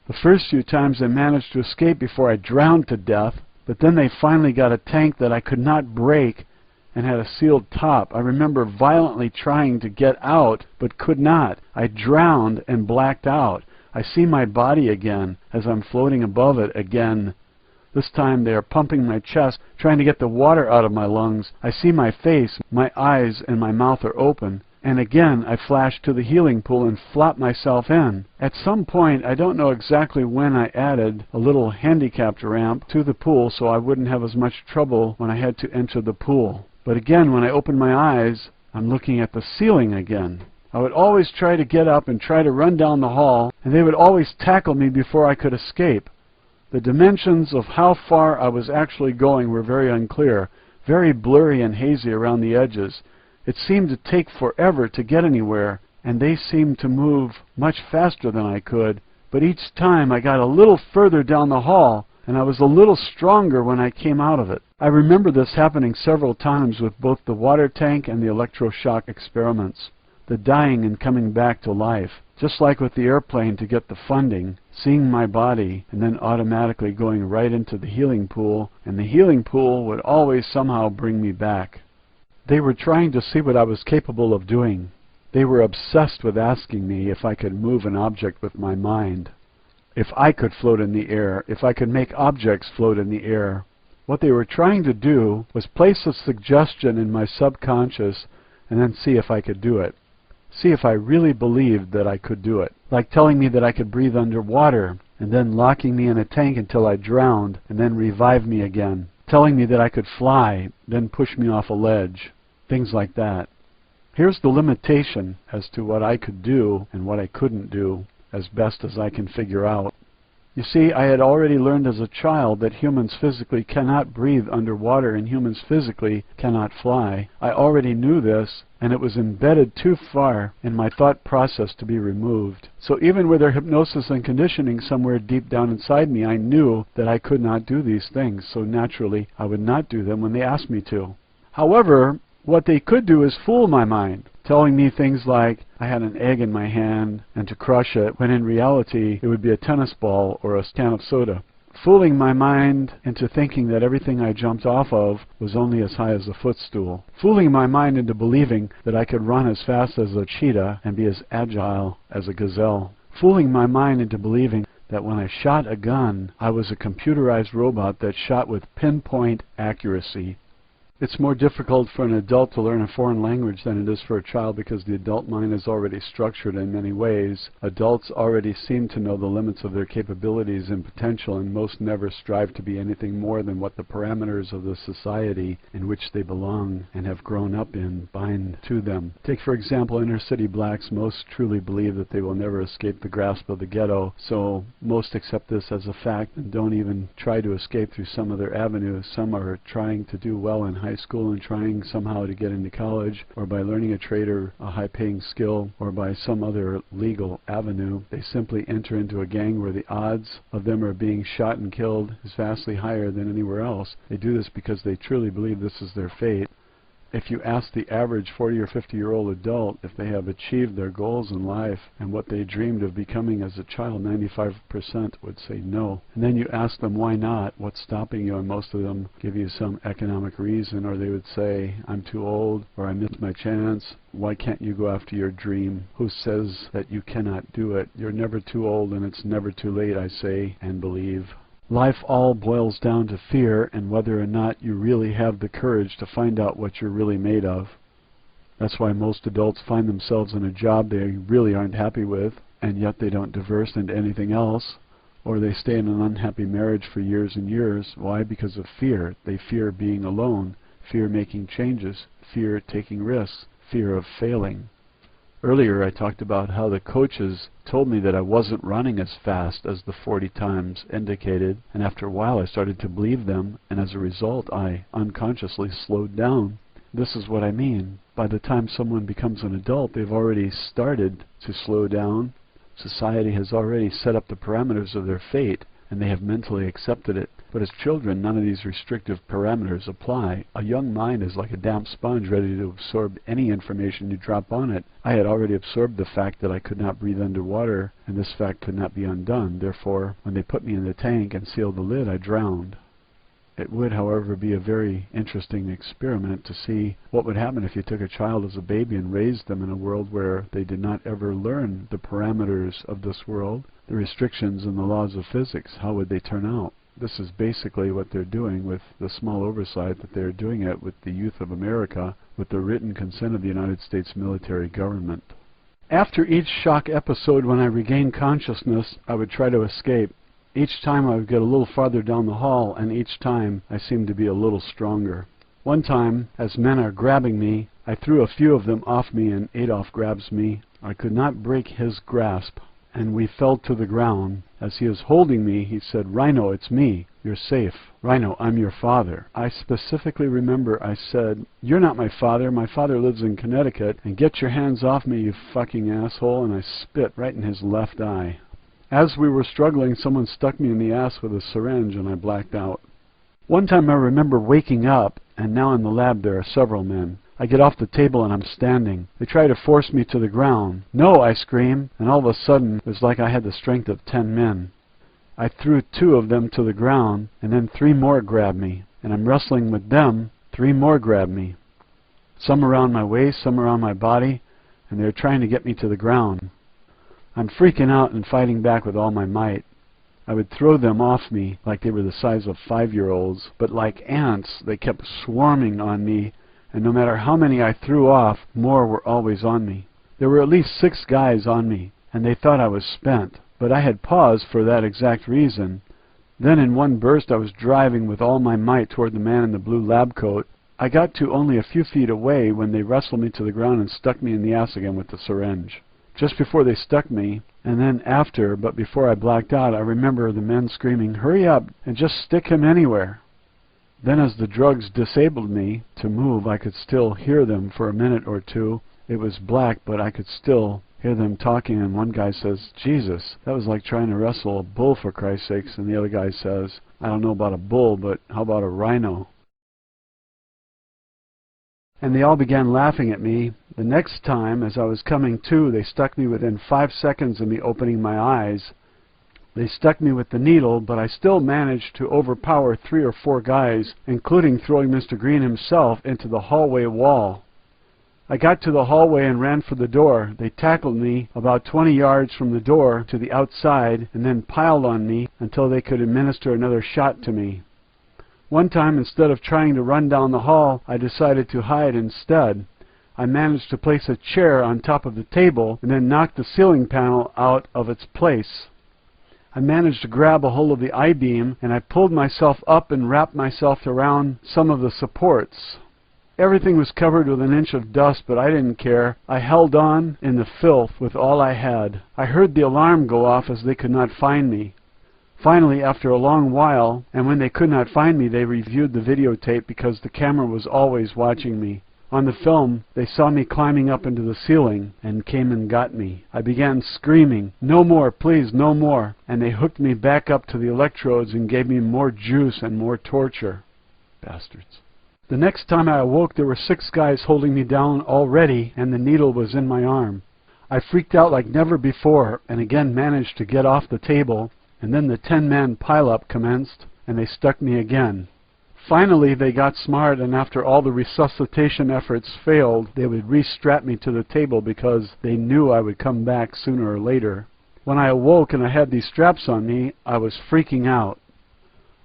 The first few times I managed to escape before I drowned to death, but then they finally got a tank that I could not break and had a sealed top. I remember violently trying to get out, but could not. I drowned and blacked out. I see my body again as I'm floating above it again. This time they are pumping my chest, trying to get the water out of my lungs. I see my face, my eyes and my mouth are open. And again I flash to the healing pool and flop myself in. At some point, I don't know exactly when, I added a little handicapped ramp to the pool so I wouldn't have as much trouble when I had to enter the pool. But again, when I open my eyes, I'm looking at the ceiling again. I would always try to get up and try to run down the hall, and they would always tackle me before I could escape. The dimensions of how far I was actually going were very unclear, very blurry and hazy around the edges. It seemed to take forever to get anywhere, and they seemed to move much faster than I could. But each time I got a little further down the hall, and I was a little stronger when I came out of it. I remember this happening several times with both the water tank and the electroshock experiments. The dying and coming back to life. Just like with the airplane to get the funding, seeing my body and then automatically going right into the healing pool, and the healing pool would always somehow bring me back. They were trying to see what I was capable of doing. They were obsessed with asking me if I could move an object with my mind, if I could float in the air, if I could make objects float in the air. What they were trying to do was place a suggestion in my subconscious and then see if I could do it. See if I really believed that I could do it. Like telling me that I could breathe underwater, and then locking me in a tank until I drowned, and then revive me again. Telling me that I could fly, then push me off a ledge. Things like that. Here's the limitation as to what I could do and what I couldn't do, as best as I can figure out. You see, I had already learned as a child that humans physically cannot breathe underwater and humans physically cannot fly. I already knew this, and it was embedded too far in my thought process to be removed. So even with their hypnosis and conditioning somewhere deep down inside me, I knew that I could not do these things, so naturally I would not do them when they asked me to. However, what they could do is fool my mind, telling me things like I had an egg in my hand and to crush it, when in reality it would be a tennis ball or a can of soda. Fooling my mind into thinking that everything I jumped off of was only as high as a footstool. Fooling my mind into believing that I could run as fast as a cheetah and be as agile as a gazelle. Fooling my mind into believing that when I shot a gun, I was a computerized robot that shot with pinpoint accuracy. It's more difficult for an adult to learn a foreign language than it is for a child because the adult mind is already structured in many ways. Adults already seem to know the limits of their capabilities and potential, and most never strive to be anything more than what the parameters of the society in which they belong and have grown up in bind to them. Take, for example, inner city blacks. Most truly believe that they will never escape the grasp of the ghetto, so most accept this as a fact and don't even try to escape through some other avenue. Some are trying to do well in high school and trying somehow to get into college, or by learning a trade or a high-paying skill, or by some other legal avenue. They simply enter into a gang where the odds of them are being shot and killed is vastly higher than anywhere else. They do this because they truly believe this is their fate. If you ask the average 40 or 50-year-old adult if they have achieved their goals in life and what they dreamed of becoming as a child, 95% would say no. And then you ask them why not, what's stopping you, and most of them give you some economic reason, or they would say, I'm too old, or I missed my chance. Why can't you go after your dream? Who says that you cannot do it? You're never too old and it's never too late, I say and believe. Life all boils down to fear and whether or not you really have the courage to find out what you're really made of. That's why most adults find themselves in a job they really aren't happy with, and yet they don't divorce into anything else, or they stay in an unhappy marriage for years and years. Why? Because of fear. They fear being alone, fear making changes, fear taking risks, fear of failing. Earlier I talked about how the coaches told me that I wasn't running as fast as the 40 times indicated, and after a while I started to believe them, and as a result I unconsciously slowed down. This is what I mean. By the time someone becomes an adult, they've already started to slow down. Society has already set up the parameters of their fate, and they have mentally accepted it. But as children, none of these restrictive parameters apply. A young mind is like a damp sponge ready to absorb any information you drop on it. I had already absorbed the fact that I could not breathe underwater, and this fact could not be undone. Therefore, when they put me in the tank and sealed the lid, I drowned. It would, however, be a very interesting experiment to see what would happen if you took a child as a baby and raised them in a world where they did not ever learn the parameters of this world, the restrictions and the laws of physics. How would they turn out? This is basically what they're doing with the small oversight that they're doing it with the youth of America, with the written consent of the United States military government. After each shock episode, when I regained consciousness, I would try to escape. Each time I would get a little farther down the hall, and each time I seemed to be a little stronger. One time, as men are grabbing me, I threw a few of them off me, and Adolf grabs me. I could not break his grasp, and we fell to the ground. As he was holding me, he said, "Rhino, it's me. You're safe. Rhino, I'm your father." I specifically remember I said, "You're not my father. My father lives in Connecticut, and get your hands off me, you fucking asshole," and I spit right in his left eye. As we were struggling, someone stuck me in the ass with a syringe, and I blacked out. One time I remember waking up, and now in the lab there are several men. I get off the table and I'm standing. They try to force me to the ground. "No," I scream, and all of a sudden it was like I had the strength of 10 men. I threw 2 of them to the ground, and then 3 more grabbed me, and I'm wrestling with them. 3 more grabbed me. Some around my waist, some around my body, and they're trying to get me to the ground. I'm freaking out and fighting back with all my might. I would throw them off me like they were the size of 5-year-olds, but like ants, they kept swarming on me, and no matter how many I threw off, more were always on me. There were at least 6 guys on me, and they thought I was spent, but I had paused for that exact reason. Then in one burst I was driving with all my might toward the man in the blue lab coat. I got to only a few feet away when they wrestled me to the ground and stuck me in the ass again with the syringe. Just before they stuck me, and then after, but before I blacked out, I remember the men screaming, "Hurry up and just stick him anywhere." Then as the drugs disabled me to move, I could still hear them for a minute or two. It was black, but I could still hear them talking, and one guy says, "Jesus, that was like trying to wrestle a bull, for Christ's sakes." And the other guy says, "I don't know about a bull, but how about a rhino?" And they all began laughing at me. The next time, as I was coming to, they stuck me within 5 seconds of me opening my eyes. They stuck me with the needle, but I still managed to overpower 3 or 4 guys, including throwing Mr. Green himself into the hallway wall. I got to the hallway and ran for the door. They tackled me about 20 yards from the door to the outside, and then piled on me until they could administer another shot to me. One time, instead of trying to run down the hall, I decided to hide instead. I managed to place a chair on top of the table and then knock the ceiling panel out of its place. I managed to grab a hold of the I-beam, and I pulled myself up and wrapped myself around some of the supports. Everything was covered with an inch of dust, but I didn't care. I held on in the filth with all I had. I heard the alarm go off as they could not find me. Finally, after a long while, and when they could not find me, they reviewed the videotape because the camera was always watching me. On the film, they saw me climbing up into the ceiling and came and got me. I began screaming, "No more, please, no more," and they hooked me back up to the electrodes and gave me more juice and more torture. Bastards. The next time I awoke, there were 6 guys holding me down already, and the needle was in my arm. I freaked out like never before, and again managed to get off the table, and then the 10-man pile-up commenced, and they stuck me again. Finally, they got smart, and after all the resuscitation efforts failed, they would re-strap me to the table because they knew I would come back sooner or later. When I awoke and I had these straps on me, I was freaking out.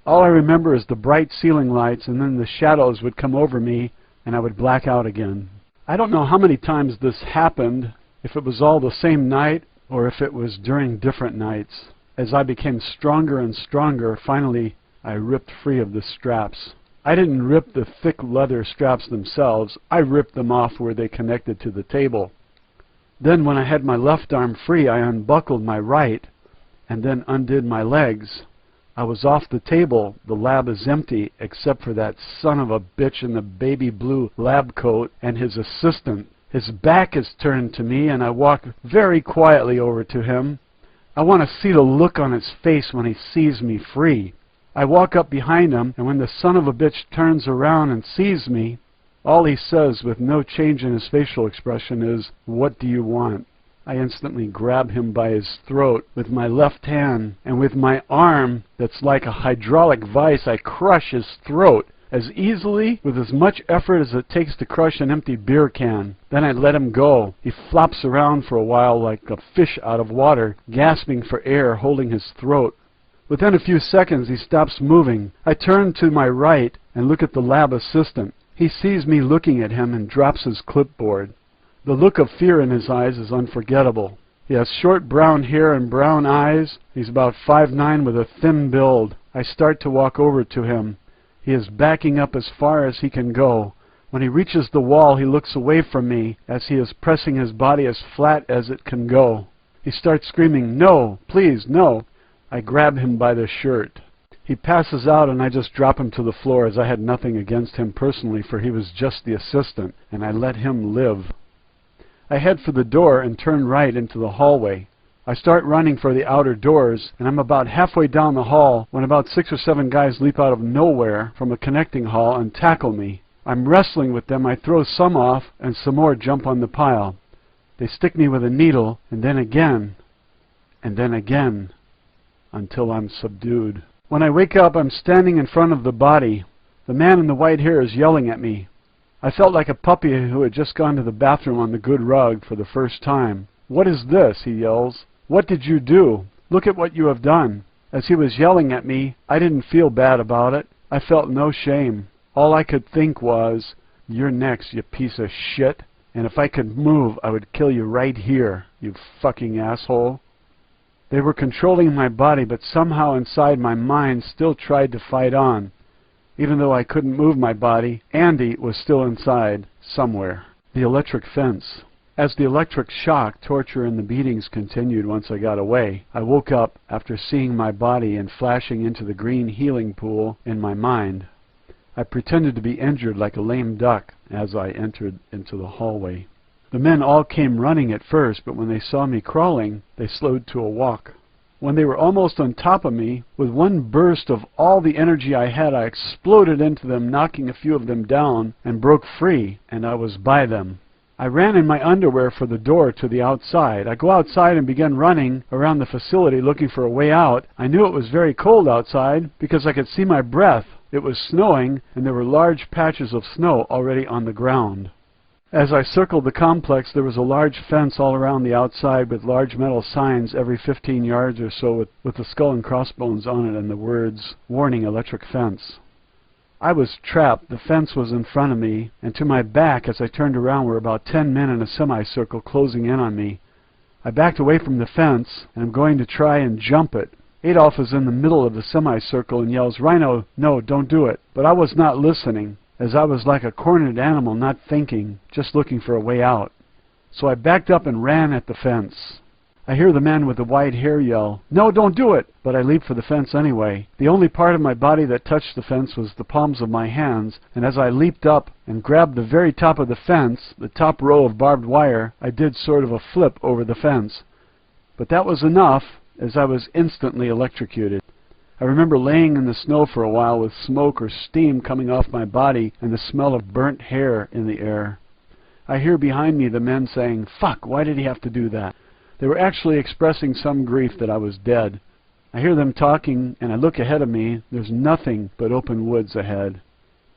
All I remember is the bright ceiling lights, and then the shadows would come over me, and I would black out again. I don't know how many times this happened, if it was all the same night, or if it was during different nights. As I became stronger and stronger, finally I ripped free of the straps. I didn't rip the thick leather straps themselves. I ripped them off where they connected to the table. Then when I had my left arm free, I unbuckled my right and then undid my legs. I was off the table. The lab is empty except for that son of a bitch in the baby blue lab coat and his assistant. His back is turned to me, and I walk very quietly over to him. I want to see the look on his face when he sees me free. I walk up behind him, and when the son of a bitch turns around and sees me, all he says with no change in his facial expression is, "What do you want?" I instantly grab him by his throat with my left hand, and with my arm that's like a hydraulic vice, I crush his throat as easily, with as much effort as it takes to crush an empty beer can. Then I let him go. He flops around for a while like a fish out of water, gasping for air, holding his throat. Within a few seconds, he stops moving. I turn to my right and look at the lab assistant. He sees me looking at him and drops his clipboard. The look of fear in his eyes is unforgettable. He has short brown hair and brown eyes. He's about 5'9" with a thin build. I start to walk over to him. He is backing up as far as he can go. When he reaches the wall, he looks away from me as he is pressing his body as flat as it can go. He starts screaming, "No, please, no." I grab him by the shirt. He passes out, and I just drop him to the floor, as I had nothing against him personally, for he was just the assistant, and I let him live. I head for the door and turn right into the hallway. I start running for the outer doors, and I'm about halfway down the hall when about 6 or 7 guys leap out of nowhere from a connecting hall and tackle me. I'm wrestling with them. I throw some off, and some more jump on the pile. They stick me with a needle, and then again, until I'm subdued. When I wake up, I'm standing in front of the body. The man in the white hair is yelling at me. I felt like a puppy who had just gone to the bathroom on the good rug for the first time. "What is this?" he yells. "What did you do? Look at what you have done." As he was yelling at me, I didn't feel bad about it. I felt no shame. All I could think was, "You're next, you piece of shit," and if I could move, I would kill you right here, you fucking asshole. They were controlling my body, but somehow inside my mind still tried to fight on. Even though I couldn't move my body, Andy was still inside, somewhere. The electric fence. As the electric shock, torture, and the beatings continued once I got away, I woke up after seeing my body and flashing into the green healing pool in my mind. I pretended to be injured like a lame duck as I entered into the hallway. The men all came running at first, but when they saw me crawling, they slowed to a walk. When they were almost on top of me, with one burst of all the energy I had, I exploded into them, knocking a few of them down, and broke free, and I was by them. I ran in my underwear for the door to the outside. I go outside and began running around the facility looking for a way out. I knew it was very cold outside because I could see my breath. It was snowing, and there were large patches of snow already on the ground. As I circled the complex, there was a large fence all around the outside with large metal signs every 15 yards or so with the skull and crossbones on it and the words, "Warning, electric fence." I was trapped. The fence was in front of me, and to my back as I turned around were about 10 men in a semicircle closing in on me. I backed away from the fence, and I'm going to try and jump it. Adolf is in the middle of the semicircle and yells, "Rhino, no, don't do it." But I was not listening, as I was like a cornered animal, not thinking, just looking for a way out. So I backed up and ran at the fence. I hear the man with the white hair yell, "No, don't do it!" But I leaped for the fence anyway. The only part of my body that touched the fence was the palms of my hands, and as I leaped up and grabbed the very top of the fence, the top row of barbed wire, I did sort of a flip over the fence. But that was enough, as I was instantly electrocuted. I remember laying in the snow for a while with smoke or steam coming off my body and the smell of burnt hair in the air. I hear behind me the men saying, "Fuck, why did he have to do that?" They were actually expressing some grief that I was dead. I hear them talking, and I look ahead of me. There's nothing but open woods ahead.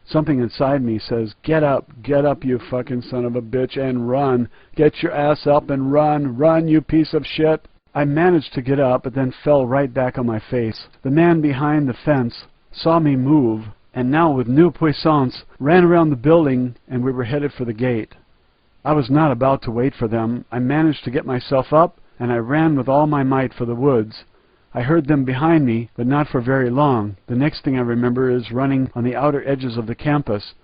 Something inside me says, get up, you fucking son of a bitch, and run. Get your ass up and run. Run, you piece of shit." I managed to get up, but then fell right back on my face. The man behind the fence saw me move, and now with new puissance ran around the building, and we were headed for the gate. I was not about to wait for them. I managed to get myself up, and I ran with all my might for the woods. I heard them behind me, but not for very long. The next thing I remember is running on the outer edges of the campus.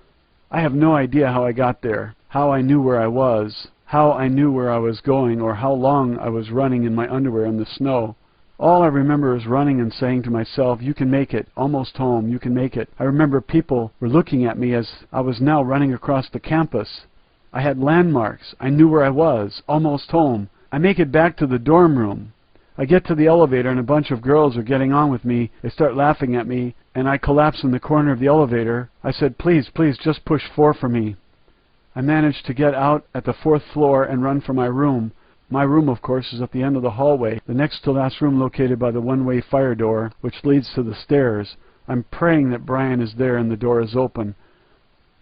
I have no idea how I got there, how I knew where I was, how I knew where I was going, or how long I was running in my underwear in the snow. All I remember is running and saying to myself, "You can make it, almost home, you can make it." I remember people were looking at me as I was now running across the campus. I had landmarks. I knew where I was, almost home. I make it back to the dorm room. I get to the elevator and a bunch of girls are getting on with me. They start laughing at me, and I collapse in the corner of the elevator. I said, "Please, please, just push 4 for me." I managed to get out at the 4th floor and run for my room. My room, of course, is at the end of the hallway, the next to last room located by the one-way fire door, which leads to the stairs. I'm praying that Brian is there and the door is open.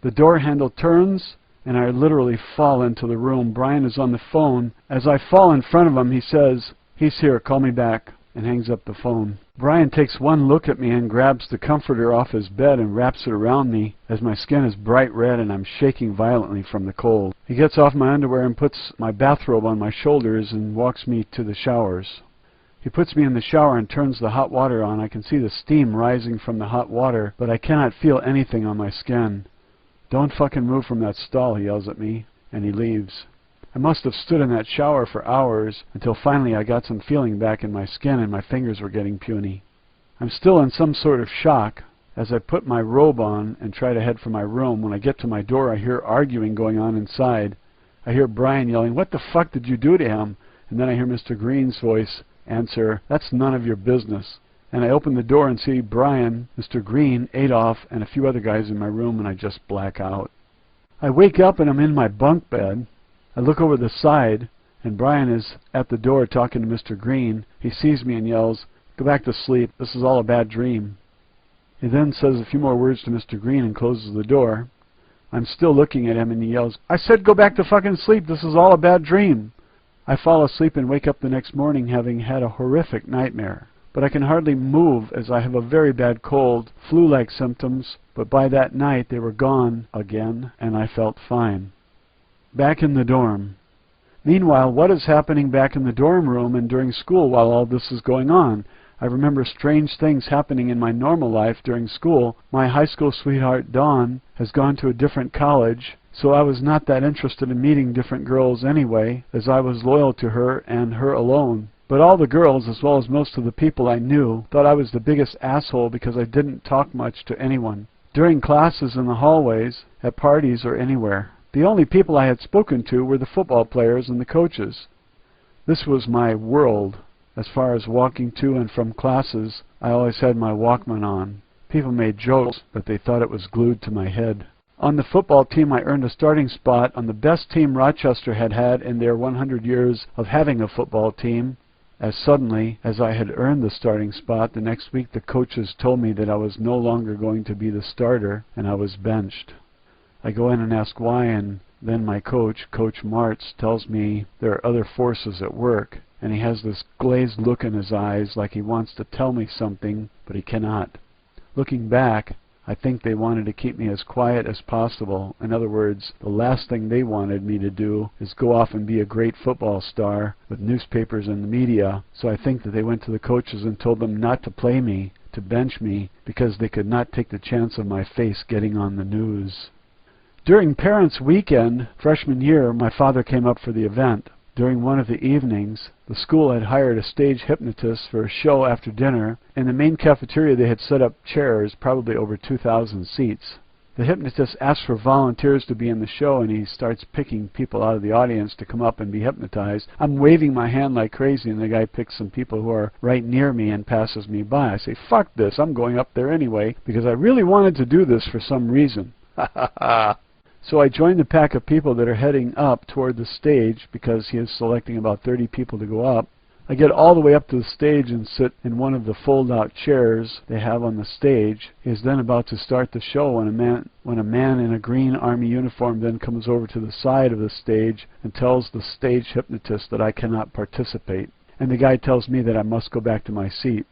The door handle turns, and I literally fall into the room. Brian is on the phone. As I fall in front of him, he says, "He's here, call me back," and hangs up the phone. Brian takes one look at me and grabs the comforter off his bed and wraps it around me as my skin is bright red and I'm shaking violently from the cold. He gets off my underwear and puts my bathrobe on my shoulders and walks me to the showers. He puts me in the shower and turns the hot water on. I can see the steam rising from the hot water, but I cannot feel anything on my skin. "Don't fucking move from that stall," he yells at me, and he leaves. I must have stood in that shower for hours until finally I got some feeling back in my skin and my fingers were getting puny. I'm still in some sort of shock as I put my robe on and try to head for my room. When I get to my door, I hear arguing going on inside. I hear Brian yelling, "What the fuck did you do to him?" And then I hear Mr. Green's voice answer, "That's none of your business." And I open the door and see Brian, Mr. Green, Adolf, and a few other guys in my room, and I just black out. I wake up and I'm in my bunk bed. I look over the side, and Brian is at the door talking to Mr. Green. He sees me and yells, "Go back to sleep. This is all a bad dream." He then says a few more words to Mr. Green and closes the door. I'm still looking at him, and he yells, "I said go back to fucking sleep. This is all a bad dream." I fall asleep and wake up the next morning having had a horrific nightmare. But I can hardly move as I have a very bad cold, flu-like symptoms, but by that night they were gone again, and I felt fine. Back in the dorm. Meanwhile, what is happening back in the dorm room and during school while all this is going on? I remember strange things happening in my normal life during school. My high school sweetheart, Dawn, has gone to a different college, so I was not that interested in meeting different girls anyway, as I was loyal to her and her alone. But all the girls, as well as most of the people I knew, thought I was the biggest asshole because I didn't talk much to anyone. During classes, in the hallways, at parties, or anywhere. The only people I had spoken to were the football players and the coaches. This was my world. As far as walking to and from classes, I always had my Walkman on. People made jokes, but they thought it was glued to my head. On the football team, I earned a starting spot on the best team Rochester had had in their 100 years of having a football team. As suddenly as I had earned the starting spot, the next week the coaches told me that I was no longer going to be the starter, and I was benched. I go in and ask why, and then my coach, Coach Martz, tells me there are other forces at work, and he has this glazed look in his eyes like he wants to tell me something, but he cannot. Looking back, I think they wanted to keep me as quiet as possible. In other words, the last thing they wanted me to do is go off and be a great football star with newspapers and the media, so I think that they went to the coaches and told them not to play me, to bench me, because they could not take the chance of my face getting on the news. During Parents' Weekend, freshman year, my father came up for the event. During one of the evenings, the school had hired a stage hypnotist for a show after dinner. In the main cafeteria they had set up chairs, probably over 2,000 seats. The hypnotist asks for volunteers to be in the show, and he starts picking people out of the audience to come up and be hypnotized. I'm waving my hand like crazy, and the guy picks some people who are right near me and passes me by. I say, fuck this, I'm going up there anyway, because I really wanted to do this for some reason. Ha ha ha. So I joined the pack of people that are heading up toward the stage because he is selecting about 30 people to go up. I get all the way up to the stage and sit in one of the fold-out chairs they have on the stage. He is then about to start the show when a man in a green army uniform then comes over to the side of the stage and tells the stage hypnotist that I cannot participate. And the guy tells me that I must go back to my seat.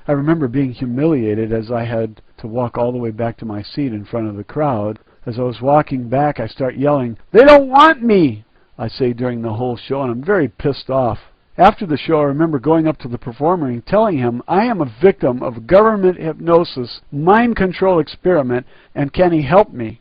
I remember being humiliated as I had to walk all the way back to my seat in front of the crowd. As I was walking back, I start yelling, "They don't want me!" I say during the whole show, and I'm very pissed off. After the show, I remember going up to the performer and telling him, I am a victim of government hypnosis, mind control experiment, and can he help me?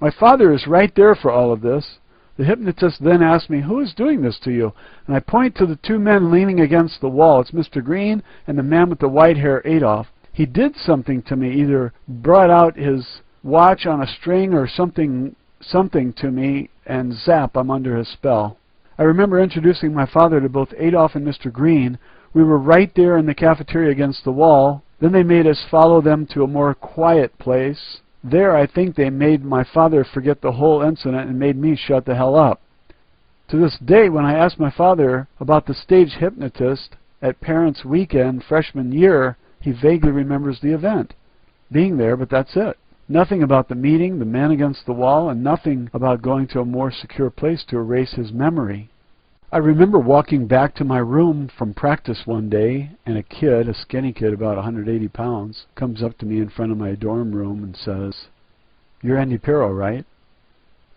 My father is right there for all of this. The hypnotist then asked me, who is doing this to you? And I point to the two men leaning against the wall. It's Mr. Green and the man with the white hair, Adolf. He did something to me, either brought out his watch on a string or something to me, and zap, I'm under his spell. I remember introducing my father to both Adolf and Mr. Green. We were right there in the cafeteria against the wall. Then they made us follow them to a more quiet place. There, I think they made my father forget the whole incident and made me shut the hell up. To this day, when I ask my father about the stage hypnotist at Parents' Weekend freshman year, he vaguely remembers the event. Being there, but that's it. Nothing about the meeting, the man against the wall, and nothing about going to a more secure place to erase his memory. I remember walking back to my room from practice one day, and a kid, a skinny kid about 180 pounds, comes up to me in front of my dorm room and says, "You're Andy Pero, right?"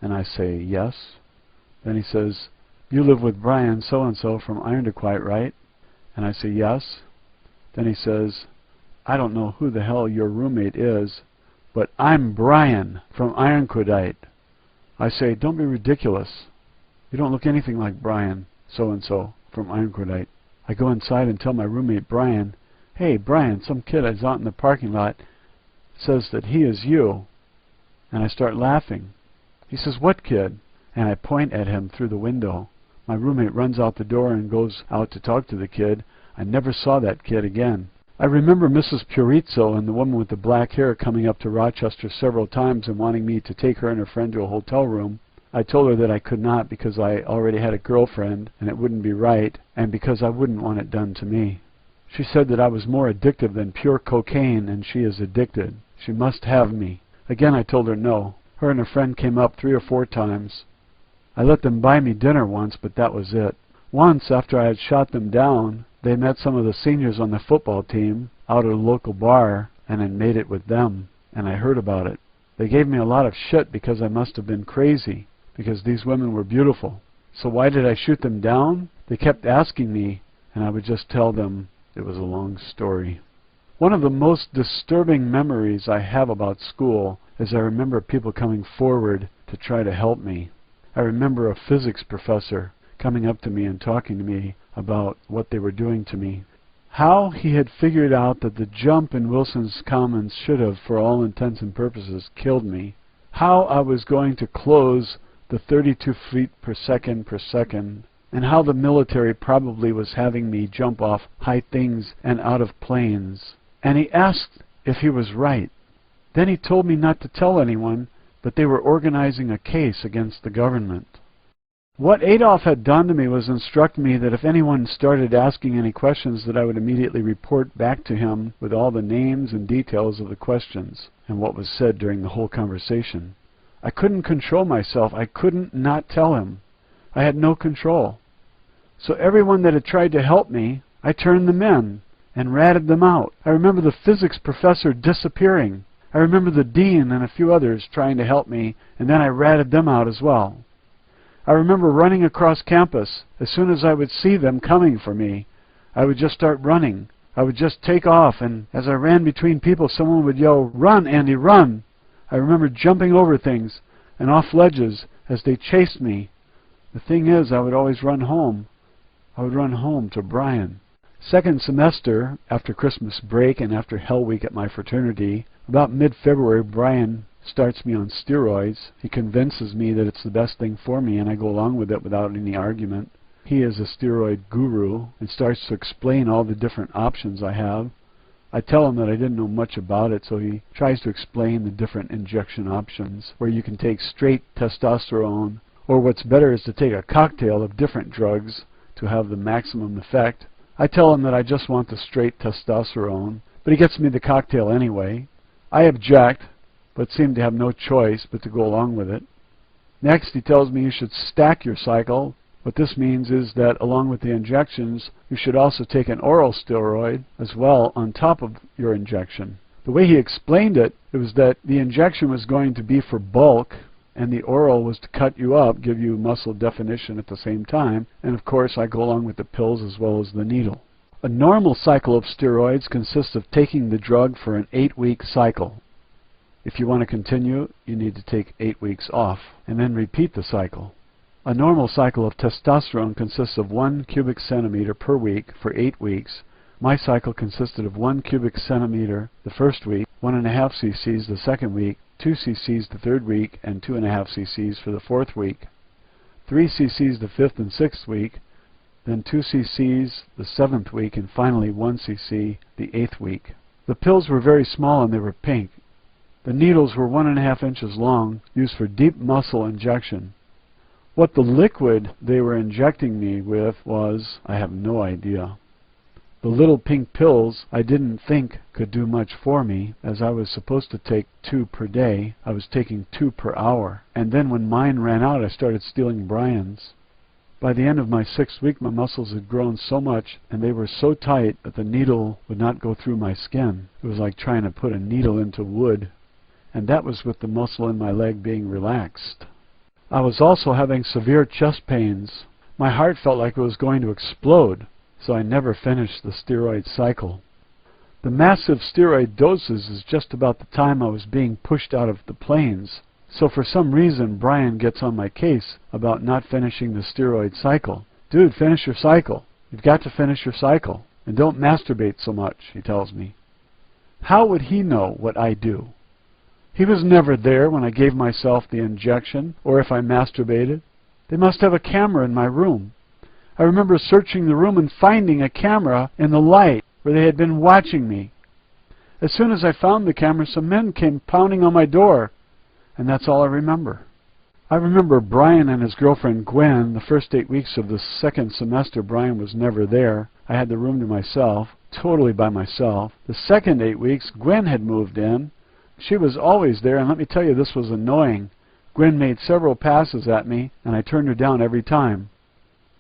And I say, "Yes." Then he says, "You live with Brian so-and-so from Irondequoit, right?" And I say, "Yes." Then he says, "I don't know who the hell your roommate is, but I'm Brian from Irondequoit." I say, "Don't be ridiculous. You don't look anything like Brian so-and-so from Irondequoit." I go inside and tell my roommate Brian, "Hey, Brian, some kid is out in the parking lot says that he is you." And I start laughing. He says, "What kid?" And I point at him through the window. My roommate runs out the door and goes out to talk to the kid. I never saw that kid again. I remember Mrs. Purizzo and the woman with the black hair coming up to Rochester several times and wanting me to take her and her friend to a hotel room. I told her that I could not because I already had a girlfriend and it wouldn't be right, and because I wouldn't want it done to me. She said that I was more addictive than pure cocaine, and she is addicted. She must have me. Again I told her no. Her and her friend came up 3 or 4 times. I let them buy me dinner once, but that was it. Once, after I had shot them down, they met some of the seniors on the football team out at a local bar and had made it with them, and I heard about it. They gave me a lot of shit because I must have been crazy. because these women were beautiful. So why did I shoot them down? They kept asking me, and I would just tell them it was a long story. One of the most disturbing memories I have about school is I remember people coming forward to try to help me. I remember a physics professor coming up to me and talking to me about what they were doing to me. How he had figured out that the jump in Wilson's Commons should have, for all intents and purposes, killed me. How I was going to close the 32 feet per second, and how the military probably was having me jump off high things and out of planes. And he asked if he was right. Then he told me not to tell anyone, but they were organizing a case against the government. What Adolf had done to me was instruct me that if anyone started asking any questions, that I would immediately report back to him with all the names and details of the questions and what was said during the whole conversation. I couldn't control myself. I couldn't not tell him. I had no control. So everyone that had tried to help me, I turned them in and ratted them out. I remember the physics professor disappearing. I remember the dean and a few others trying to help me, and then I ratted them out as well. I remember running across campus. As soon as I would see them coming for me, I would just start running. I would just take off, and as I ran between people, someone would yell, "Run, Andy, run!" I remember jumping over things and off ledges as they chased me. The thing is, I would always run home. I would run home to Brian. Second semester, after Christmas break and after Hell Week at my fraternity, about mid-February, Brian starts me on steroids. He convinces me that it's the best thing for me, and I go along with it without any argument. He is a steroid guru and starts to explain all the different options I have. I tell him that I didn't know much about it, so he tries to explain the different injection options, where you can take straight testosterone, or what's better is to take a cocktail of different drugs to have the maximum effect. I tell him that I just want the straight testosterone, but he gets me the cocktail anyway. I object, but seem to have no choice but to go along with it. Next, he tells me you should stack your cycle. What this means is that along with the injections, you should also take an oral steroid as well on top of your injection. The way he explained it, it was that the injection was going to be for bulk, and the oral was to cut you up, give you muscle definition at the same time, and of course I go along with the pills as well as the needle. A normal cycle of steroids consists of taking the drug for an 8-week cycle. If you want to continue, you need to take 8 weeks off, and then repeat the cycle. A normal cycle of testosterone consists of 1 cubic centimeter per week for 8 weeks. My cycle consisted of 1 cubic centimeter the first week, 1.5 cc's the second week, 2 cc's the third week, and 2.5 cc's for the fourth week, 3 cc's the fifth and sixth week, then 2 cc's the seventh week, and finally 1 cc the eighth week. The pills were very small and they were pink. The needles were 1.5 inches long, used for deep muscle injection. What the liquid they were injecting me with was, I have no idea. The little pink pills I didn't think could do much for me, as I was supposed to take 2 per day. I was taking 2 per hour. And then when mine ran out, I started stealing Brian's. By the end of my 6th week, my muscles had grown so much, and they were so tight that the needle would not go through my skin. It was like trying to put a needle into wood. And that was with the muscle in my leg being relaxed. I was also having severe chest pains. My heart felt like it was going to explode, so I never finished the steroid cycle. The massive steroid doses is just about the time I was being pushed out of the planes. So for some reason, Brian gets on my case about not finishing the steroid cycle. Dude, finish your cycle. You've got to finish your cycle. And don't masturbate so much, he tells me. How would he know what I do? He was never there when I gave myself the injection, or if I masturbated. They must have a camera in my room. I remember searching the room and finding a camera in the light where they had been watching me. As soon as I found the camera, some men came pounding on my door, and that's all I remember. I remember Brian and his girlfriend Gwen. The first 8 weeks of the second semester, Brian was never there. I had the room to myself, totally by myself. The second 8 weeks, Gwen had moved in. She was always there, and let me tell you, this was annoying. Gwen made several passes at me, and I turned her down every time.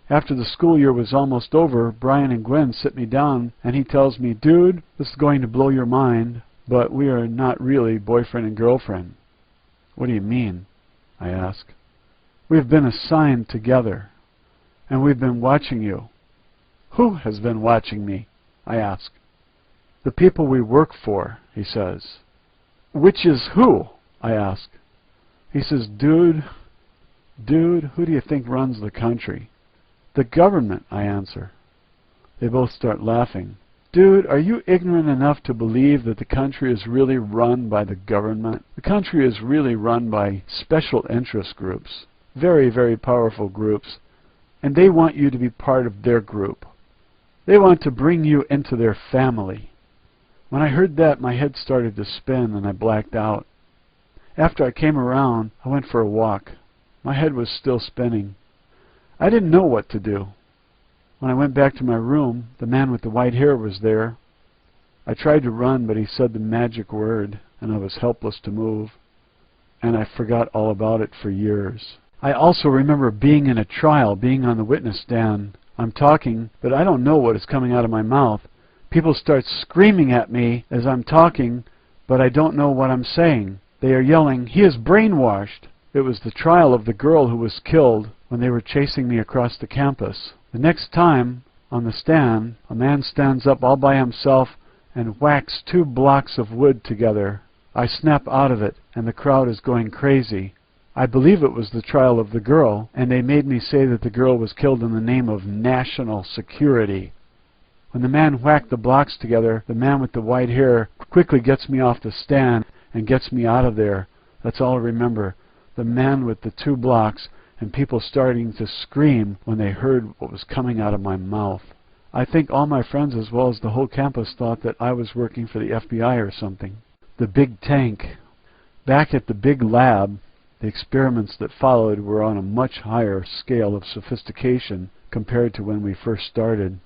After the school year was almost over, Brian and Gwen sit me down, and he tells me, "Dude, this is going to blow your mind, but we are not really boyfriend and girlfriend." "What do you mean?" I ask. We've been assigned together, and we've been watching you." "Who has been watching me?" I ask. "The people we work for," he says. "Which is who?" I ask. He says, Dude, who do you think runs the country?" "The government," I answer. They both start laughing. "Dude, are you ignorant enough to believe that the country is really run by the government? The country is really run by special interest groups, very, very powerful groups, and they want you to be part of their group. They want to bring you into their family." When I heard that, my head started to spin and I blacked out. After I came around, I went for a walk. My head was still spinning. I didn't know what to do. When I went back to my room, the man with the white hair was there. I tried to run, but he said the magic word, and I was helpless to move. And I forgot all about it for years. I also remember being in a trial, being on the witness stand. I'm talking, but I don't know what is coming out of my mouth. People start screaming at me as I'm talking, but I don't know what I'm saying. They are yelling, "He is brainwashed!" It was the trial of the girl who was killed when they were chasing me across the campus. The next time, on the stand, a man stands up all by himself and whacks 2 blocks of wood together. I snap out of it, and the crowd is going crazy. I believe it was the trial of the girl, and they made me say that the girl was killed in the name of national security. When the man whacked the blocks together, the man with the white hair quickly gets me off the stand and gets me out of there. That's all I remember. The man with the 2 blocks and people starting to scream when they heard what was coming out of my mouth. I think all my friends as well as the whole campus thought that I was working for the FBI or something. The big tank. Back at the big lab, the experiments that followed were on a much higher scale of sophistication compared to when we first started.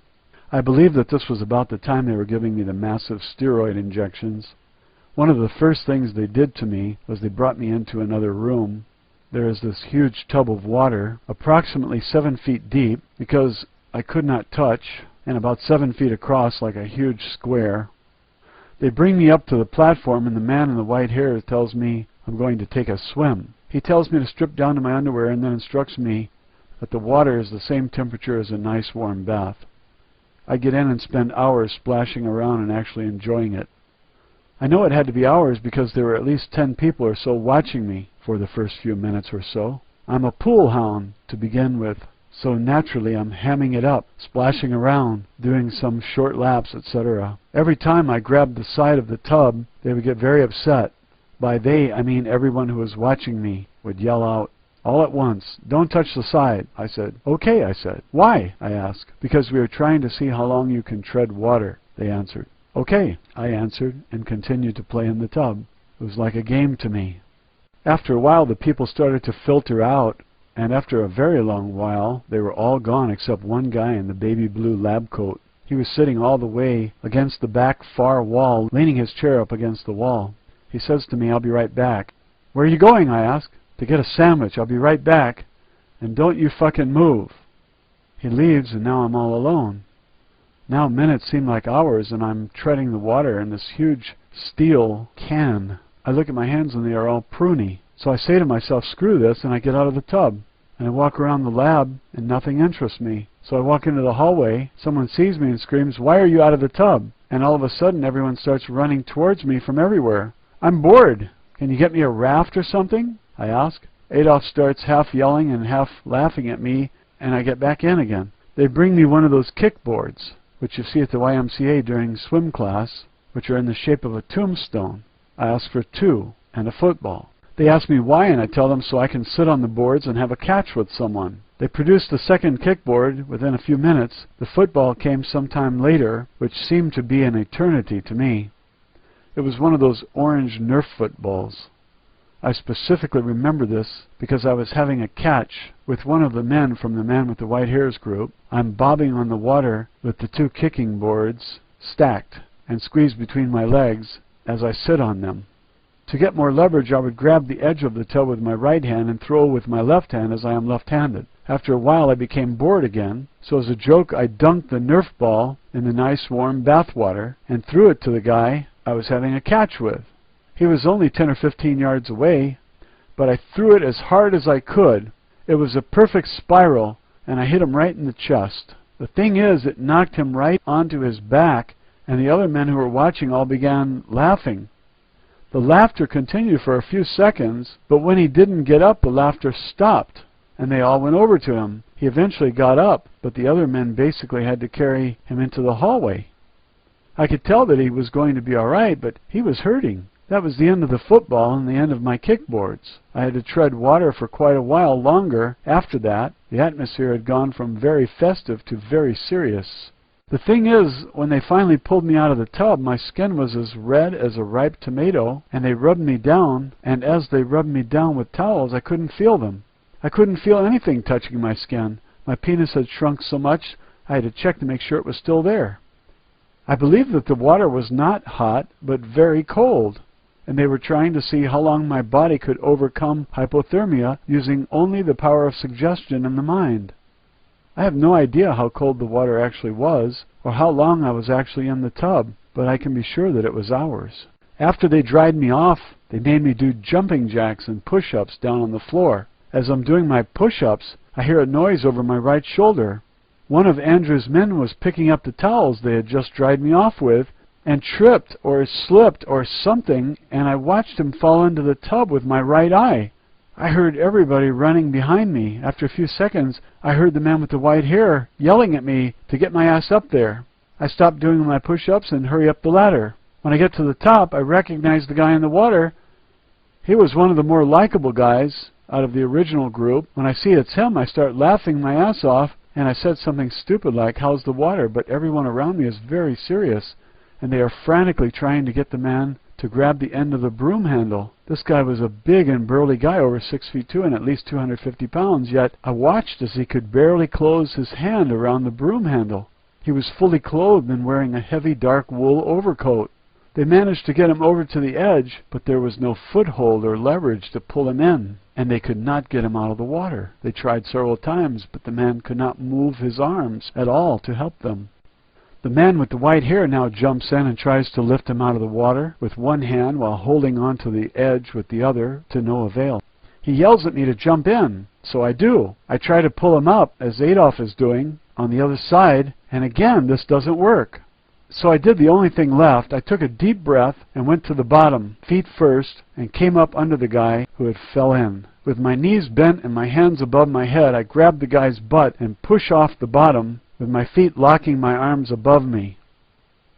I believe that this was about the time they were giving me the massive steroid injections. One of the first things they did to me was they brought me into another room. There is this huge tub of water, approximately 7 feet deep, because I could not touch, and about 7 feet across like a huge square. They bring me up to the platform, and the man in the white hair tells me I'm going to take a swim. He tells me to strip down to my underwear and then instructs me that the water is the same temperature as a nice warm bath. I get in and spend hours splashing around and actually enjoying it. I know it had to be hours because there were at least 10 people or so watching me for the first few minutes or so. I'm a pool hound to begin with, so naturally I'm hamming it up, splashing around, doing some short laps, etc. Every time I grabbed the side of the tub, they would get very upset. By they, I mean everyone who was watching me would yell out, all at once, "Don't touch the side." I said, "Okay," I said. "Why?" I asked. "Because we are trying to see how long you can tread water," they answered. "Okay," I answered, and continued to play in the tub. It was like a game to me. After a while, the people started to filter out, and after a very long while, they were all gone except one guy in the baby blue lab coat. He was sitting all the way against the back far wall, leaning his chair up against the wall. He says to me, "I'll be right back." "Where are you going?" I ask. "To get a sandwich. I'll be right back. And don't you fucking move." He leaves, and now I'm all alone. Now minutes seem like hours, and I'm treading the water in this huge steel can. I look at my hands, and they are all pruny. So I say to myself, screw this, and I get out of the tub. And I walk around the lab, and nothing interests me. So I walk into the hallway. Someone sees me and screams, "Why are you out of the tub?" And all of a sudden, everyone starts running towards me from everywhere. "I'm bored. Can you get me a raft or something?" I ask. Adolf starts half yelling and half laughing at me, and I get back in again. They bring me one of those kickboards, which you see at the YMCA during swim class, which are in the shape of a tombstone. I ask for 2 and a football. They ask me why, and I tell them so I can sit on the boards and have a catch with someone. They produced the second kickboard within a few minutes. The football came sometime later, which seemed to be an eternity to me. It was one of those orange Nerf footballs. I specifically remember this because I was having a catch with one of the men from the Man with the White Hairs group. I'm bobbing on the water with the 2 kicking boards stacked and squeezed between my legs as I sit on them. To get more leverage, I would grab the edge of the tub with my right hand and throw with my left hand as I am left-handed. After a while, I became bored again, so as a joke, I dunked the Nerf ball in the nice warm bath water and threw it to the guy I was having a catch with. He was only 10 or 15 yards away, but I threw it as hard as I could. It was a perfect spiral, and I hit him right in the chest. The thing is, it knocked him right onto his back, and the other men who were watching all began laughing. The laughter continued for a few seconds, but when he didn't get up, the laughter stopped, and they all went over to him. He eventually got up, but the other men basically had to carry him into the hallway. I could tell that he was going to be all right, but he was hurting. That was the end of the football and the end of my kickboards. I had to tread water for quite a while longer after that. The atmosphere had gone from very festive to very serious. The thing is, when they finally pulled me out of the tub, my skin was as red as a ripe tomato, and they rubbed me down, and as they rubbed me down with towels, I couldn't feel them. I couldn't feel anything touching my skin. My penis had shrunk so much, I had to check to make sure it was still there. I believe that the water was not hot, but very cold, and they were trying to see how long my body could overcome hypothermia using only the power of suggestion in the mind. I have no idea how cold the water actually was, or how long I was actually in the tub, but I can be sure that it was hours. After they dried me off, they made me do jumping jacks and push-ups down on the floor. As I'm doing my push-ups, I hear a noise over my right shoulder. One of Andrew's men was picking up the towels they had just dried me off with, and tripped or slipped or something, and I watched him fall into the tub with my right eye. I heard everybody running behind me. After a few seconds, I heard the man with the white hair yelling at me to get my ass up there. I stopped doing my push-ups and hurry up the ladder. When I get to the top, I recognize the guy in the water. He was one of the more likable guys out of the original group. When I see it's him, I start laughing my ass off, and I said something stupid like, "How's the water?" But everyone around me is very serious, and they are frantically trying to get the man to grab the end of the broom handle. This guy was a big and burly guy, over 6'2" and at least 250 pounds, yet I watched as he could barely close his hand around the broom handle. He was fully clothed and wearing a heavy dark wool overcoat. They managed to get him over to the edge, but there was no foothold or leverage to pull him in, and they could not get him out of the water. They tried several times, but the man could not move his arms at all to help them. The man with the white hair now jumps in and tries to lift him out of the water with one hand while holding on to the edge with the other, to no avail. He yells at me to jump in, so I do. I try to pull him up, as Adolf is doing, on the other side, and again this doesn't work. So I did the only thing left. I took a deep breath and went to the bottom, feet first, and came up under the guy who had fell in. With my knees bent and my hands above my head, I grabbed the guy's butt and pushed off the bottom, with my feet locking my arms above me.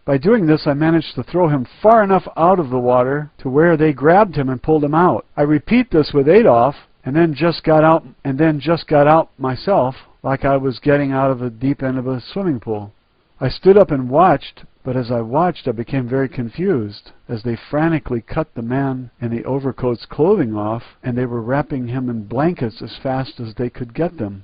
By doing this, I managed to throw him far enough out of the water to where they grabbed him and pulled him out. I repeat this with Adolf, and then just got out myself, like I was getting out of the deep end of a swimming pool. I stood up and watched, but as I watched, I became very confused, as they frantically cut the man in the overcoat's clothing off, and they were wrapping him in blankets as fast as they could get them.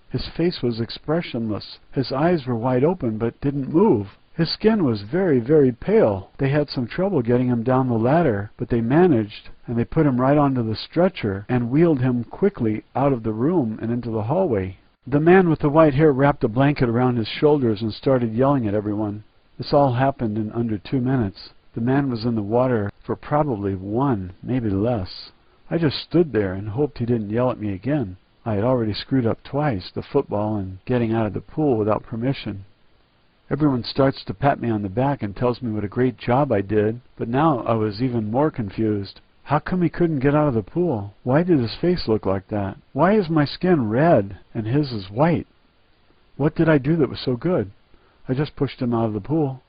His face was expressionless. His eyes were wide open but didn't move. His skin was very, very pale. They had some trouble getting him down the ladder, but they managed, and they put him right onto the stretcher and wheeled him quickly out of the room and into the hallway. The man with the white hair wrapped a blanket around his shoulders and started yelling at everyone. This all happened in under 2 minutes. The man was in the water for probably 1, maybe less. I just stood there and hoped he didn't yell at me again. I had already screwed up twice, the football and getting out of the pool without permission. Everyone starts to pat me on the back and tells me what a great job I did, but now I was even more confused. How come he couldn't get out of the pool? Why did his face look like that? Why is my skin red and his is white? What did I do that was so good? I just pushed him out of the pool.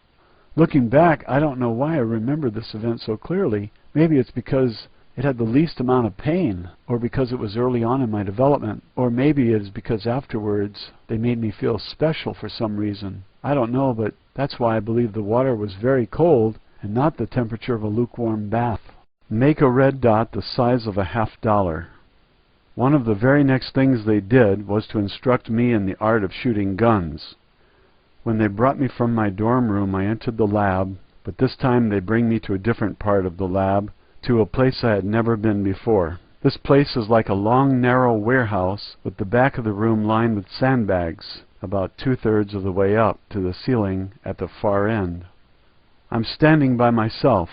Looking back, I don't know why I remember this event so clearly. Maybe it's because it had the least amount of pain, or because it was early on in my development, or maybe it is because afterwards they made me feel special for some reason. I don't know, but that's why I believe the water was very cold and not the temperature of a lukewarm bath. Make a red dot the size of a $50. One of the very next things they did was to instruct me in the art of shooting guns. When they brought me from my dorm room, I entered the lab, but this time they bring me to a different part of the lab, to a place I had never been before. This place is like a long, narrow warehouse with the back of the room lined with sandbags, about 2/3 of the way up to the ceiling at the far end. I'm standing by myself.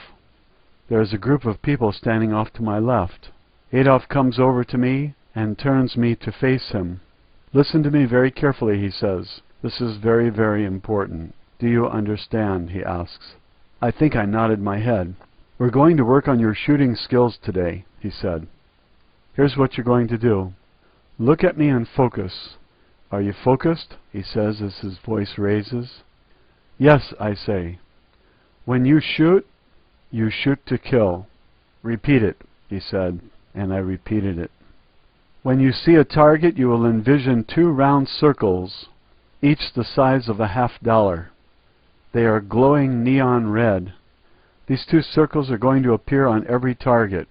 There is a group of people standing off to my left. Adolf comes over to me and turns me to face him. "Listen to me very carefully," he says. "This is very, very important. Do you understand?" he asks. I think I nodded my head. "We're going to work on your shooting skills today," he said. "Here's what you're going to do. Look at me and focus." "Are you focused?" he says as his voice raises. "Yes," I say. "When you shoot to kill." "Repeat it," he said, and I repeated it. "When you see a target, you will envision 2 round circles, each the size of a $50. They are glowing neon red. These 2 circles are going to appear on every target.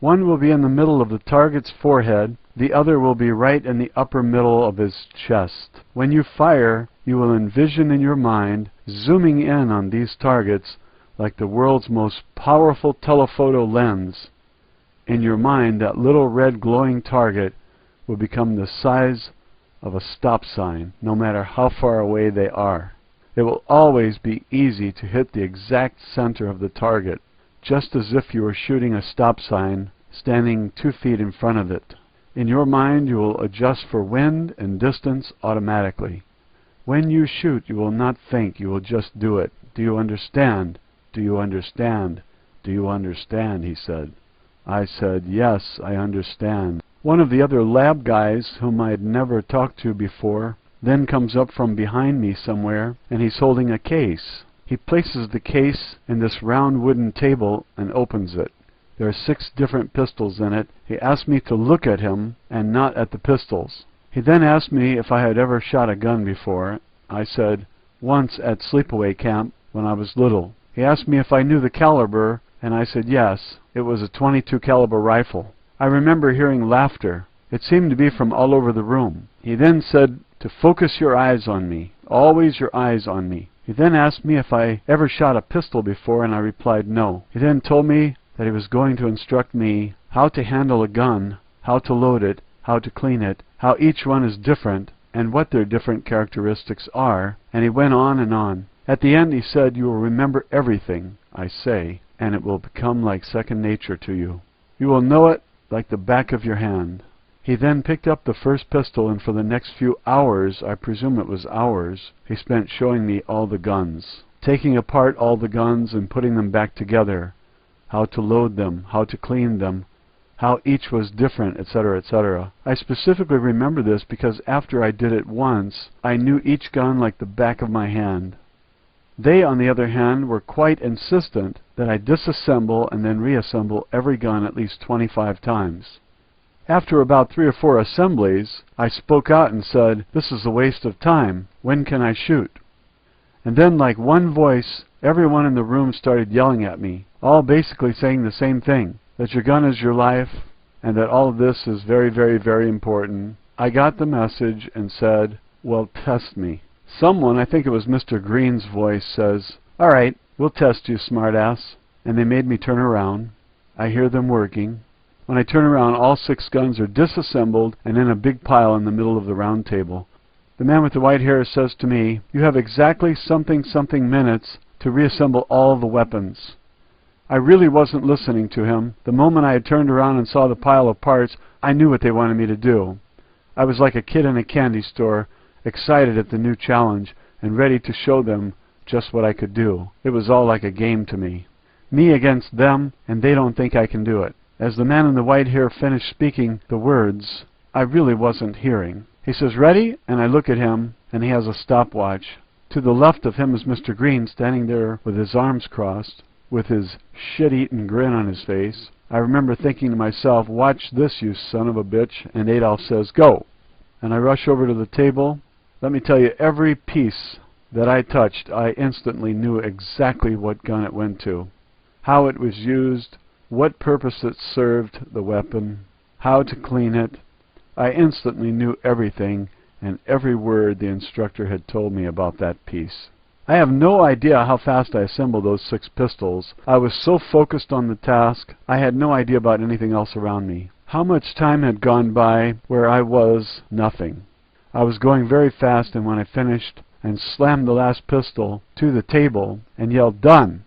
One will be in the middle of the target's forehead, the other will be right in the upper middle of his chest. When you fire, you will envision in your mind, zooming in on these targets like the world's most powerful telephoto lens. In your mind, that little red glowing target will become the size of a stop sign, no matter how far away they are. It will always be easy to hit the exact center of the target, just as if you were shooting a stop sign standing 2 feet in front of it. In your mind, you will adjust for wind and distance automatically. When you shoot, you will not think, you will just do it. Do you understand? Do you understand? Do you understand?" he said. I said, "Yes, I understand." One of the other lab guys, whom I had never talked to before, then comes up from behind me somewhere, and he's holding a case. He places the case in this round wooden table and opens it. There are 6 different pistols in it. He asked me to look at him and not at the pistols. He then asked me if I had ever shot a gun before. I said, "Once at sleepaway camp when I was little." He asked me if I knew the caliber, and I said yes. It was a .22 caliber rifle. I remember hearing laughter. It seemed to be from all over the room. He then said to focus your eyes on me. Always your eyes on me. He then asked me if I ever shot a pistol before, and I replied no. He then told me that he was going to instruct me how to handle a gun, how to load it, how to clean it, how each one is different, and what their different characteristics are, and he went on and on. At the end he said, "You will remember everything I say, and it will become like second nature to you. You will know it like the back of your hand." He then picked up the first pistol, and for the next few hours, I presume it was hours, he spent showing me all the guns, taking apart all the guns and putting them back together, how to load them, how to clean them, how each was different, etc., etc. I specifically remember this because after I did it once, I knew each gun like the back of my hand. They, on the other hand, were quite insistent that I disassemble and then reassemble every gun at least 25 times. After about 3 or 4 assemblies, I spoke out and said, "This is a waste of time. When can I shoot?" And then, like one voice, everyone in the room started yelling at me, all basically saying the same thing, that your gun is your life, and that all of this is very, very, very important. I got the message and said, "Well, test me." Someone, I think it was Mr. Green's voice, says, "All right, we'll test you, smartass." And they made me turn around. I hear them working. When I turn around, all 6 guns are disassembled and in a big pile in the middle of the round table. The man with the white hair says to me, "You have exactly something minutes to reassemble all the weapons." I really wasn't listening to him. The moment I had turned around and saw the pile of parts, I knew what they wanted me to do. I was like a kid in a candy store, excited at the new challenge and ready to show them just what I could do. It was all like a game to me. Me against them, and they don't think I can do it. As the man in the white hair finished speaking the words, I really wasn't hearing. He says, "Ready?" And I look at him, and he has a stopwatch. To the left of him is Mr. Green, standing there with his arms crossed, with his shit-eaten grin on his face. I remember thinking to myself, "Watch this, you son of a bitch." And Adolf says, "Go." And I rush over to the table. Let me tell you, every piece that I touched, I instantly knew exactly what gun it went to, how it was used, what purpose it served, the weapon, how to clean it. I instantly knew everything and every word the instructor had told me about that piece. I have no idea how fast I assembled those 6 pistols. I was so focused on the task, I had no idea about anything else around me. How much time had gone by where I was nothing. I was going very fast, and when I finished and slammed the last pistol to the table and yelled, "Done!"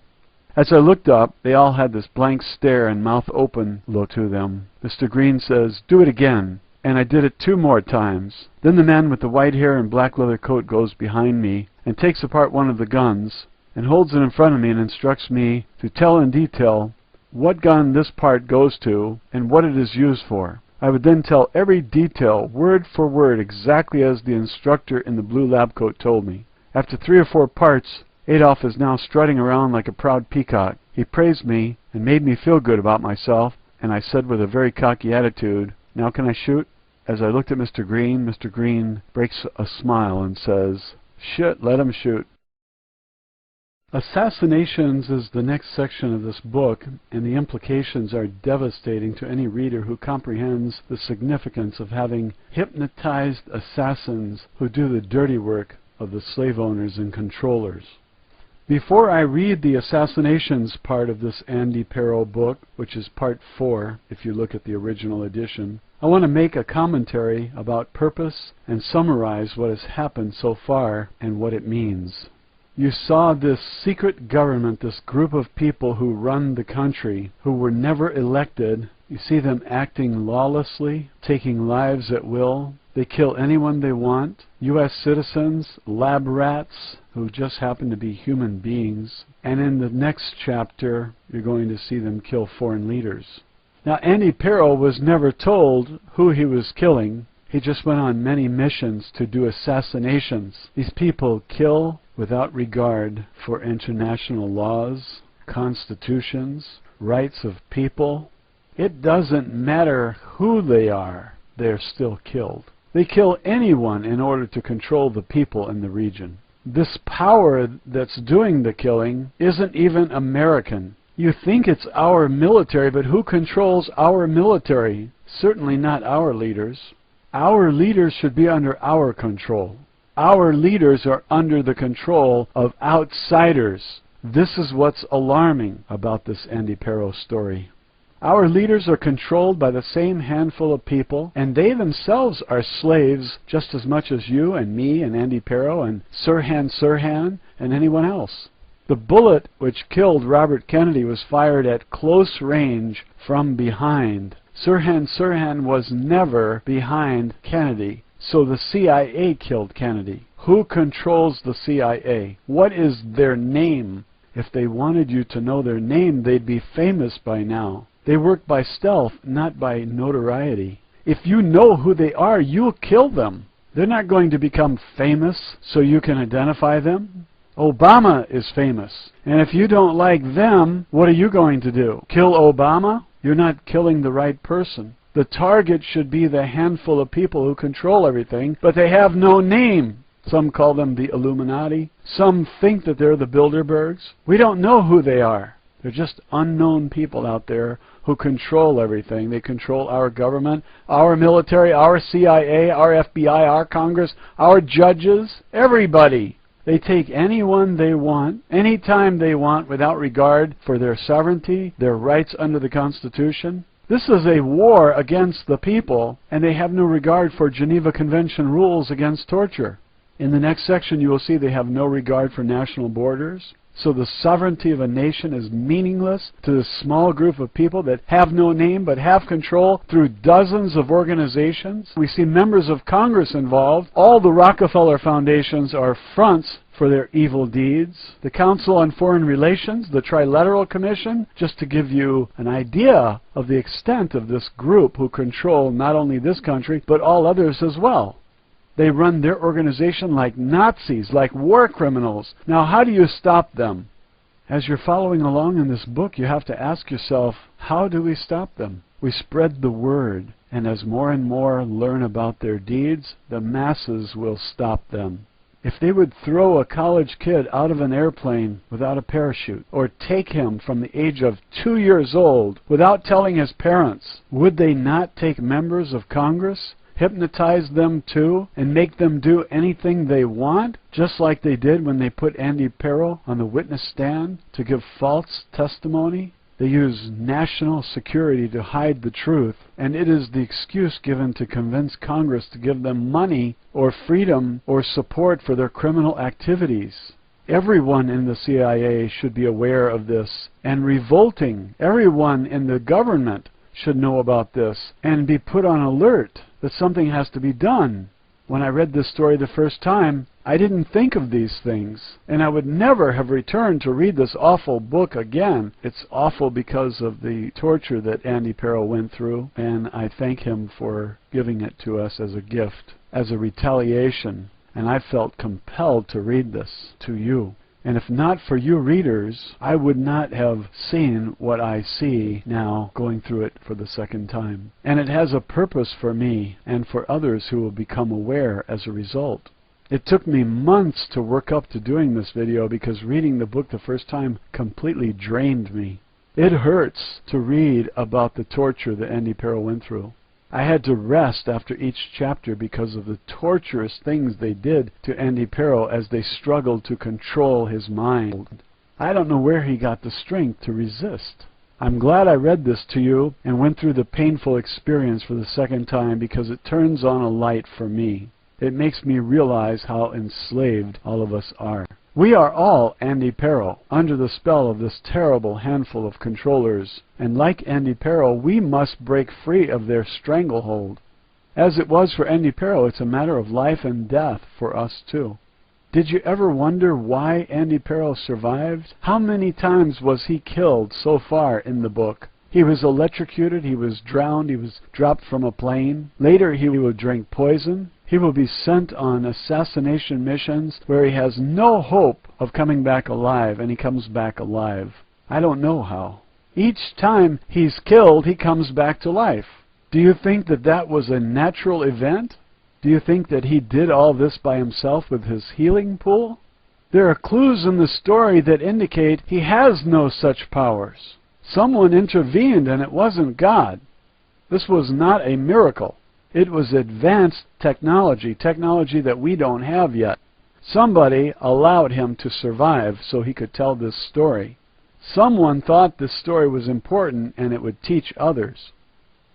As I looked up, they all had this blank stare and mouth open look to them. Mr. Green says, "Do it again." and I did it 2 more times. Then the man with the white hair and black leather coat goes behind me and takes apart one of the guns and holds it in front of me and instructs me to tell in detail what gun this part goes to and what it is used for. I would then tell every detail, word for word, exactly as the instructor in the blue lab coat told me. After 3 or 4 parts, Adolf is now strutting around like a proud peacock. He praised me and made me feel good about myself, and I said with a very cocky attitude, "Now can I shoot?" As I looked at Mr. Green breaks a smile and says, "Shit, let him shoot." Assassinations is the next section of this book, and the implications are devastating to any reader who comprehends the significance of having hypnotized assassins who do the dirty work of the slave owners and controllers. Before I read the assassinations part of this Andy Pero book, which is part 4 if you look at the original edition, I want to make a commentary about purpose and summarize what has happened so far and what it means. You saw this secret government, this group of people who run the country, who were never elected. You see them acting lawlessly, taking lives at will. They kill anyone they want. U.S. citizens, lab rats, who just happen to be human beings. And in the next chapter, you're going to see them kill foreign leaders. Now, Andy Pero was never told who he was killing. He just went on many missions to do assassinations. These people kill without regard for international laws, constitutions, rights of people. It doesn't matter who they are, they're still killed. They kill anyone in order to control the people in the region. This power that's doing the killing isn't even American. You think it's our military, but who controls our military? Certainly not our leaders. Our leaders should be under our control. Our leaders are under the control of outsiders. This is what's alarming about this Andy Pero story. Our leaders are controlled by the same handful of people, and they themselves are slaves just as much as you and me and Andy Pero and Sirhan and anyone else. The bullet which killed Robert Kennedy was fired at close range from behind. Sirhan was never behind Kennedy, so the CIA killed Kennedy. Who controls the CIA? What is their name? If they wanted you to know their name, they'd be famous by now. They work by stealth, not by notoriety. If you know who they are, you'll kill them. They're not going to become famous so you can identify them. Obama is famous, and if you don't like them, what are you going to do? Kill Obama? You're not killing the right person. The target should be the handful of people who control everything, but they have no name. Some call them the Illuminati. Some think that they're the Bilderbergs. We don't know who they are. They're just unknown people out there who control everything. They control our government, our military, our CIA, our FBI, our Congress, our judges, everybody. They take anyone they want, anytime they want, without regard for their sovereignty, their rights under the Constitution. This is a war against the people, and they have no regard for Geneva Convention rules against torture. In the next section, you will see they have no regard for national borders. So the sovereignty of a nation is meaningless to this small group of people that have no name but have control through dozens of organizations. We see members of Congress involved. All the Rockefeller foundations are fronts for their evil deeds. The Council on Foreign Relations, the Trilateral Commission, just to give you an idea of the extent of this group who control not only this country but all others as well. They run their organization like Nazis, like war criminals. Now, how do you stop them? As you're following along in this book, you have to ask yourself, how do we stop them? We spread the word, and as more and more learn about their deeds, the masses will stop them. If they would throw a college kid out of an airplane without a parachute, or take him from the age of 2 years old without telling his parents, would they not take members of Congress, hypnotize them too, and make them do anything they want, just like they did when they put Andy Pero on the witness stand to give false testimony? They use national security to hide the truth, and it is the excuse given to convince Congress to give them money or freedom or support for their criminal activities. Everyone in the CIA should be aware of this and revolting. Everyone in the government should know about this and be put on alert. that something has to be done. When I read this story the first time, I didn't think of these things, and I would never have returned to read this awful book again. It's awful because of the torture that Andy Perro went through, and I thank him for giving it to us as a gift, as a retaliation, and I felt compelled to read this to you. And if not for you readers, I would not have seen what I see now going through it for the second time. And it has a purpose for me and for others who will become aware as a result. It took me months to work up to doing this video because reading the book the first time completely drained me. It hurts to read about the torture that Andy Perro went through. I had to rest after each chapter because of the torturous things they did to Andy Perro as they struggled to control his mind. I don't know where he got the strength to resist. I'm glad I read this to you and went through the painful experience for the second time because it turns on a light for me. It makes me realize how enslaved all of us are. We are all Andy Perro, under the spell of this terrible handful of controllers, and like Andy Perro, we must break free of their stranglehold. As it was for Andy Perro, it's a matter of life and death for us too. Did you ever wonder why Andy Perro survived? How many times was he killed so far in the book? He was electrocuted, he was drowned, he was dropped from a plane. Later he would drink poison. He will be sent on assassination missions where he has no hope of coming back alive, and he comes back alive. I don't know how. Each time he's killed, he comes back to life. Do you think that that was a natural event? Do you think that he did all this by himself with his healing pool? There are clues in the story that indicate he has no such powers. Someone intervened, and it wasn't God. This was not a miracle. It was advanced technology that we don't have yet. Somebody allowed him to survive so he could tell this story. Someone thought this story was important and it would teach others.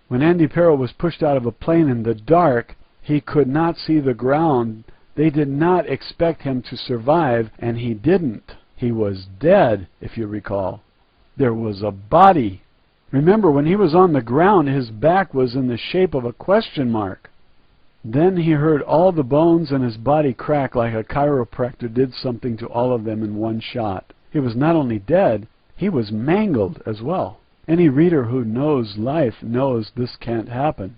When Andy Perro was pushed out of a plane in the dark, he could not see the ground. They did not expect him to survive, and he didn't. He was dead, if you recall. There was a body. Remember, when he was on the ground, his back was in the shape of a question mark. Then he heard all the bones in his body crack like a chiropractor did something to all of them in one shot. He was not only dead, he was mangled as well. Any reader who knows life knows this can't happen.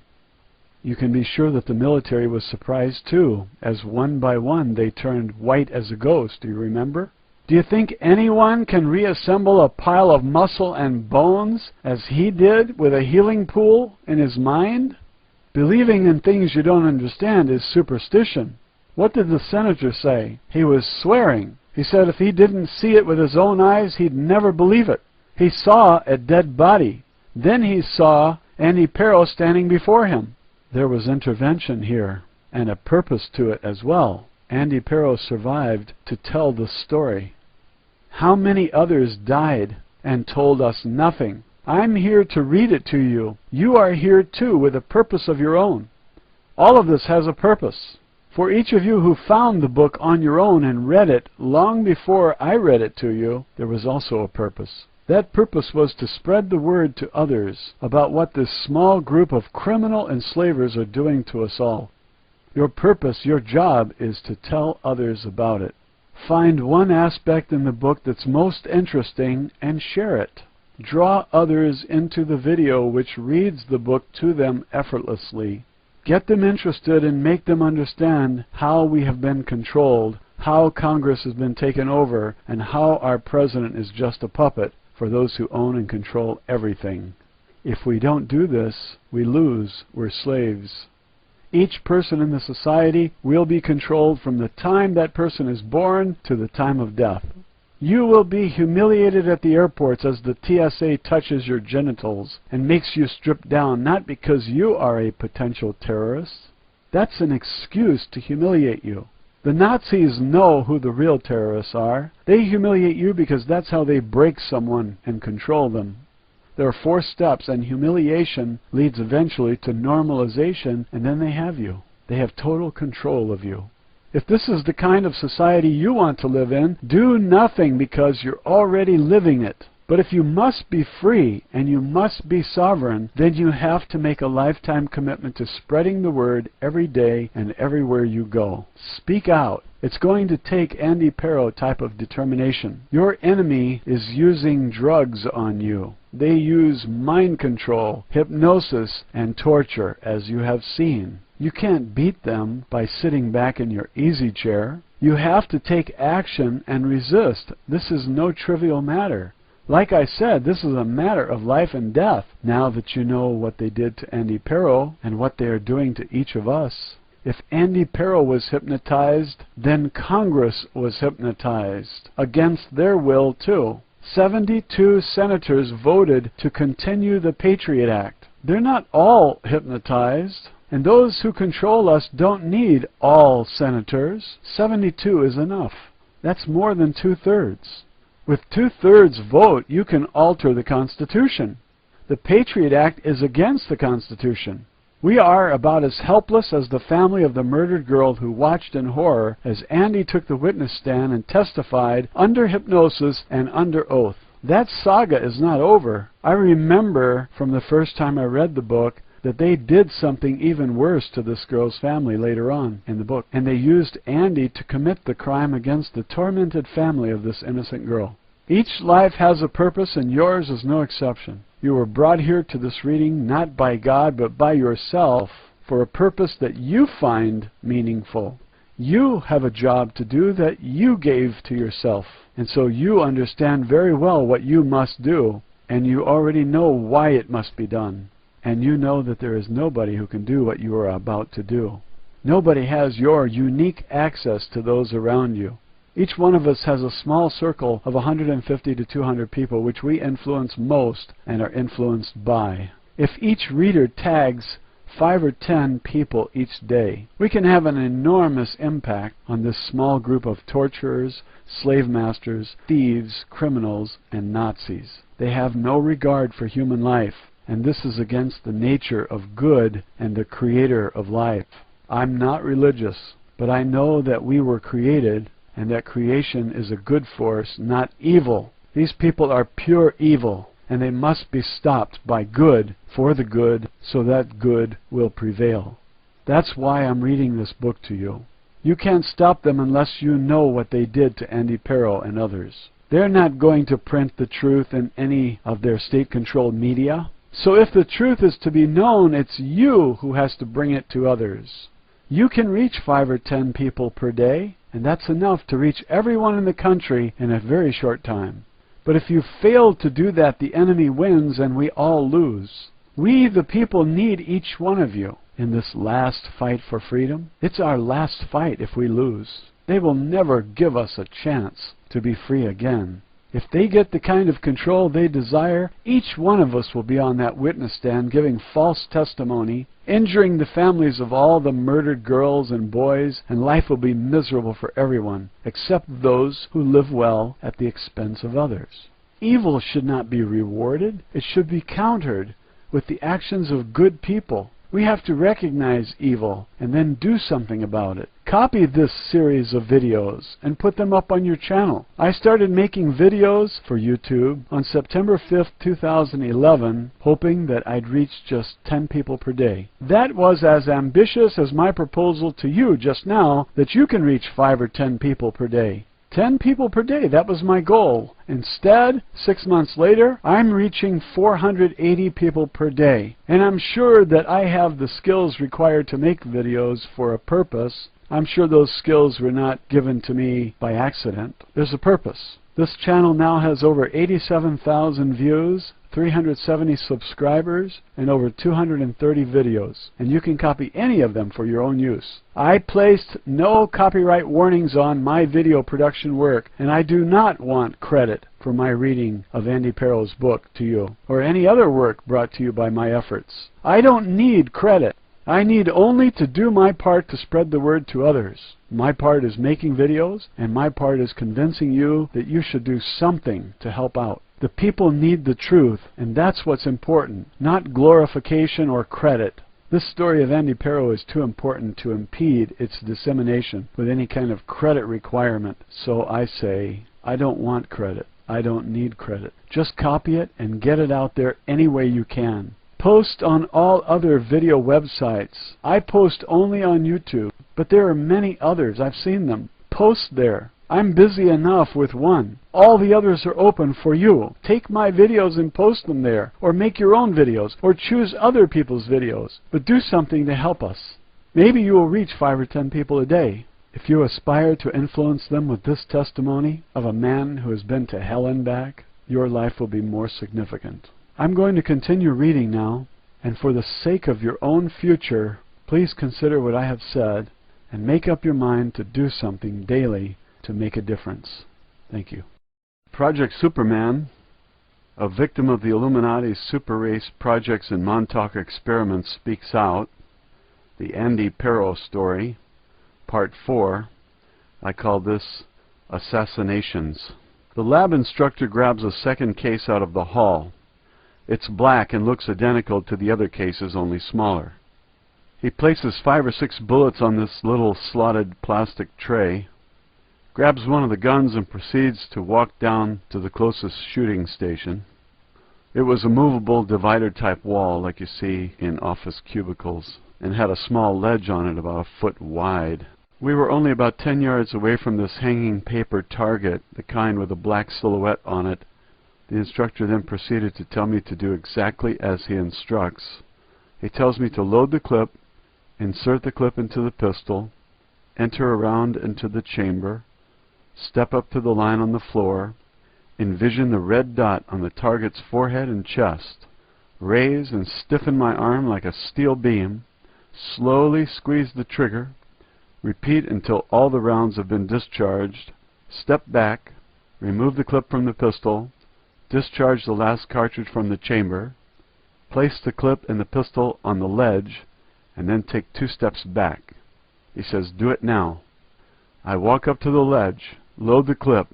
You can be sure that the military was surprised too, as one by one they turned white as a ghost. Do you remember? Do you think anyone can reassemble a pile of muscle and bones as he did with a healing pool in his mind? Believing in things you don't understand is superstition. What did the senator say? He was swearing. He said if he didn't see it with his own eyes, he'd never believe it. He saw a dead body. Then he saw Andy Perro standing before him. There was intervention here, and a purpose to it as well. Andy Perro survived to tell the story. How many others died and told us nothing? I'm here to read it to you. You are here too with a purpose of your own. All of this has a purpose. For each of you who found the book on your own and read it long before I read it to you, there was also a purpose. That purpose was to spread the word to others about what this small group of criminal enslavers are doing to us all. Your purpose, your job, is to tell others about it. Find one aspect in the book that's most interesting and share it. Draw others into the video which reads the book to them effortlessly. Get them interested and make them understand how we have been controlled, how Congress has been taken over, and how our president is just a puppet for those who own and control everything. If we don't do this, we lose. We're slaves. Each person in the society will be controlled from the time that person is born to the time of death. You will be humiliated at the airports as the TSA touches your genitals and makes you strip down, not because you are a potential terrorist. That's an excuse to humiliate you. The Nazis know who the real terrorists are. They humiliate you because that's how they break someone and control them. There are 4 steps, and humiliation leads eventually to normalization, and then they have you. They have total control of you. If this is the kind of society you want to live in, do nothing because you're already living it. But if you must be free and you must be sovereign, then you have to make a lifetime commitment to spreading the word every day and everywhere you go. Speak out. It's going to take Andy Pero type of determination. Your enemy is using drugs on you. They use mind control, hypnosis, and torture, as you have seen. You can't beat them by sitting back in your easy chair. You have to take action and resist. This is no trivial matter. Like I said, this is a matter of life and death, now that you know what they did to Andy Pero and what they are doing to each of us. If Andy Pero was hypnotized, then Congress was hypnotized, against their will too. 72 senators voted to continue the Patriot Act. They're not all hypnotized, and those who control us don't need all senators. 72 is enough. That's more than 2/3. With 2/3 vote, you can alter the Constitution. The Patriot Act is against the Constitution. We are about as helpless as the family of the murdered girl who watched in horror as Andy took the witness stand and testified under hypnosis and under oath. That saga is not over. I remember from the first time I read the book that they did something even worse to this girl's family later on in the book, and they used Andy to commit the crime against the tormented family of this innocent girl. Each life has a purpose, and yours is no exception. You were brought here to this reading not by God but by yourself for a purpose that you find meaningful. You have a job to do that you gave to yourself, and so you understand very well what you must do, and you already know why it must be done. And you know that there is nobody who can do what you are about to do. Nobody has your unique access to those around you. Each one of us has a small circle of 150 to 200 people which we influence most and are influenced by. If each reader tags 5 or 10 people each day, we can have an enormous impact on this small group of torturers, slave masters, thieves, criminals, and Nazis. They have no regard for human life, and this is against the nature of good and the creator of life. I'm not religious, but I know that we were created and that creation is a good force, not evil. These people are pure evil, and they must be stopped by good for the good so that good will prevail. That's why I'm reading this book to you. You can't stop them unless you know what they did to Andy Pero and others. They're not going to print the truth in any of their state-controlled media. So if the truth is to be known, it's you who has to bring it to others. You can reach 5 or 10 people per day, and that's enough to reach everyone in the country in a very short time. But if you fail to do that, the enemy wins and we all lose. We, the people, need each one of you in this last fight for freedom. It's our last fight if we lose. They will never give us a chance to be free again. If they get the kind of control they desire, each one of us will be on that witness stand giving false testimony, injuring the families of all the murdered girls and boys, and life will be miserable for everyone, except those who live well at the expense of others. Evil should not be rewarded. It should be countered with the actions of good people. We have to recognize evil and then do something about it. Copy this series of videos and put them up on your channel. I started making videos for YouTube on September 5th, 2011, hoping that I'd reach just 10 people per day. That was as ambitious as my proposal to you just now, that you can reach 5 or 10 people per day. 10 people per day, that was my goal. Instead, 6 months later, I'm reaching 480 people per day. And I'm sure that I have the skills required to make videos for a purpose. I'm sure those skills were not given to me by accident. There's a purpose. This channel now has over 87,000 views, 370 subscribers, and over 230 videos. And you can copy any of them for your own use. I placed no copyright warnings on my video production work, and I do not want credit for my reading of Andy Pero's book to you, or any other work brought to you by my efforts. I don't need credit. I need only to do my part to spread the word to others. My part is making videos, and my part is convincing you that you should do something to help out. The people need the truth, and that's what's important, not glorification or credit. This story of Andy Pero is too important to impede its dissemination with any kind of credit requirement. So I say, I don't want credit. I don't need credit. Just copy it and get it out there any way you can. Post on all other video websites. I post only on YouTube, but there are many others. I've seen them. Post there. I'm busy enough with one. All the others are open for you. Take my videos and post them there, or make your own videos, or choose other people's videos. But do something to help us. Maybe you will reach 5 or 10 people a day. If you aspire to influence them with this testimony of a man who has been to hell and back, your life will be more significant. I'm going to continue reading now, and for the sake of your own future, please consider what I have said and make up your mind to do something daily to make a difference. Thank you. Project Superman, a victim of the Illuminati's super race projects and Montauk experiments, speaks out. The Andy Pero story, Part 4. I call this Assassinations. The lab instructor grabs a second case out of the hall. It's black and looks identical to the other cases, only smaller. He places 5 or 6 bullets on this little slotted plastic tray, grabs one of the guns and proceeds to walk down to the closest shooting station. It was a movable divider type wall like you see in office cubicles, and had a small ledge on it about a foot wide. We were only about 10 yards away from this hanging paper target, the kind with a black silhouette on it. The instructor then proceeded to tell me to do exactly as he instructs. He tells me to load the clip, insert the clip into the pistol, enter around into the chamber, step up to the line on the floor, envision the red dot on the target's forehead and chest, raise and stiffen my arm like a steel beam, slowly squeeze the trigger, repeat until all the rounds have been discharged, step back, remove the clip from the pistol, discharge the last cartridge from the chamber, place the clip and the pistol on the ledge, and then take 2 steps back. He says, do it now. I walk up to the ledge, load the clip,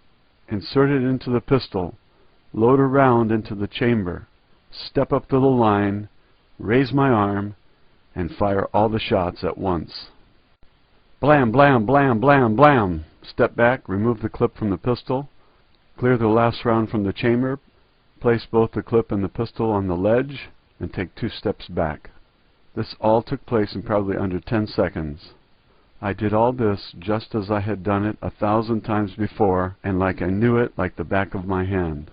insert it into the pistol, load a round into the chamber, step up to the line, raise my arm, and fire all the shots at once. Blam, blam, blam, blam, blam. Step back, remove the clip from the pistol, clear the last round from the chamber, place both the clip and the pistol on the ledge, and take 2 steps back. This all took place in probably under 10 seconds. I did all this just as I had done it 1,000 times before, and like I knew it like the back of my hand.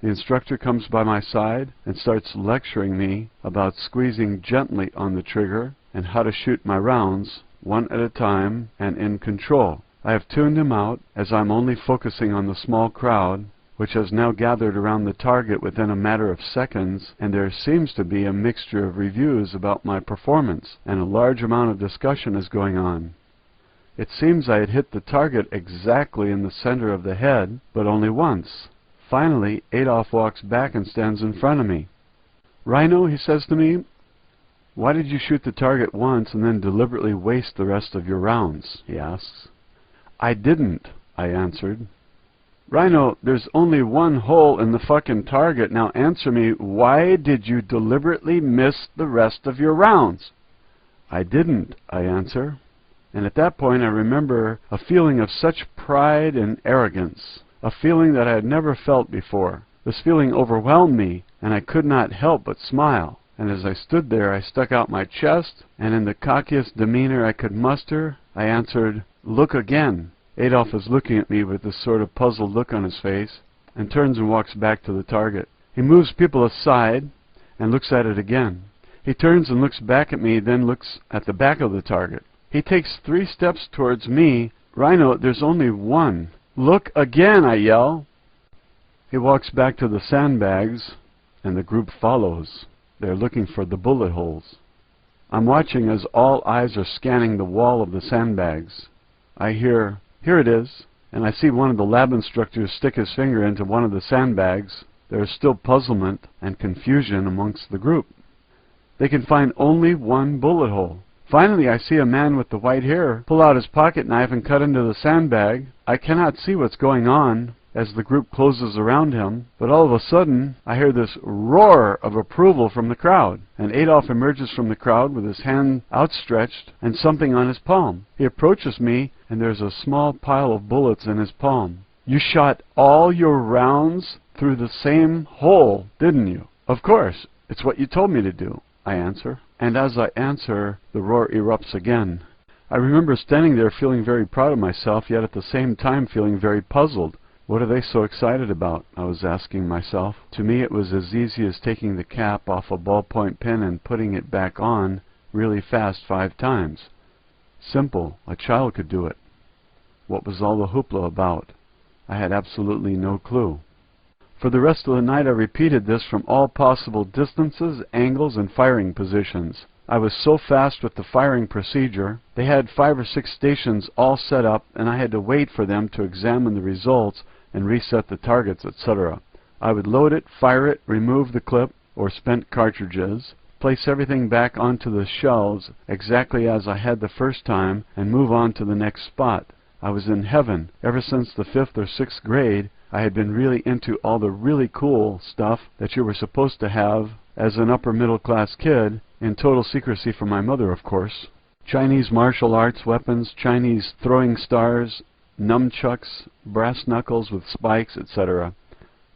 The instructor comes by my side and starts lecturing me about squeezing gently on the trigger and how to shoot my rounds, one at a time and in control. I have tuned him out, as I'm only focusing on the small crowd, which has now gathered around the target within a matter of seconds, and there seems to be a mixture of reviews about my performance, and a large amount of discussion is going on. It seems I had hit the target exactly in the center of the head, but only once. Finally, Adolf walks back and stands in front of me. "Rhino," he says to me, "why did you shoot the target once and then deliberately waste the rest of your rounds?" he asks. "I didn't," I answered. "Rhino, there's only one hole in the fucking target. Now answer me, why did you deliberately miss the rest of your rounds?" "I didn't," I answer. And at that point I remember a feeling of such pride and arrogance, a feeling that I had never felt before. This feeling overwhelmed me, and I could not help but smile. And as I stood there, I stuck out my chest, and in the cockiest demeanor I could muster, I answered, "Look again." Adolf is looking at me with this sort of puzzled look on his face, and turns and walks back to the target. He moves people aside and looks at it again. He turns and looks back at me, then looks at the back of the target. He takes 3 steps towards me. "Rhino, there's only one." "Look again," I yell. He walks back to the sandbags, and the group follows. They're looking for the bullet holes. I'm watching as all eyes are scanning the wall of the sandbags. I hear, "Here it is," and I see one of the lab instructors stick his finger into one of the sandbags. There is still puzzlement and confusion amongst the group. They can find only one bullet hole. Finally, I see a man with the white hair pull out his pocket knife and cut into the sandbag. I cannot see what's going on as the group closes around him, but all of a sudden, I hear this roar of approval from the crowd, and Adolf emerges from the crowd with his hand outstretched and something on his palm. He approaches me, and there's a small pile of bullets in his palm. You shot all your rounds through the same hole, didn't you? Of course. It's what you told me to do, I answer. And as I answer, the roar erupts again. I remember standing there feeling very proud of myself, yet at the same time feeling very puzzled. What are they so excited about? I was asking myself. To me it was as easy as taking the cap off a ballpoint pen and putting it back on really fast 5 times. Simple. A child could do it. What was all the hoopla about? I had absolutely no clue. For the rest of the night I repeated this from all possible distances, angles, and firing positions. I was so fast with the firing procedure. They had 5 or 6 stations all set up, and I had to wait for them to examine the results and reset the targets, etc. I would load it, fire it, remove the clip or spent cartridges, place everything back onto the shelves exactly as I had the first time, and move on to the next spot. I was in heaven. Ever since the 5th or 6th grade, I had been really into all the really cool stuff that you were supposed to have as an upper middle class kid, in total secrecy from my mother, of course. Chinese martial arts weapons, Chinese throwing stars, nunchucks, brass knuckles with spikes, etc.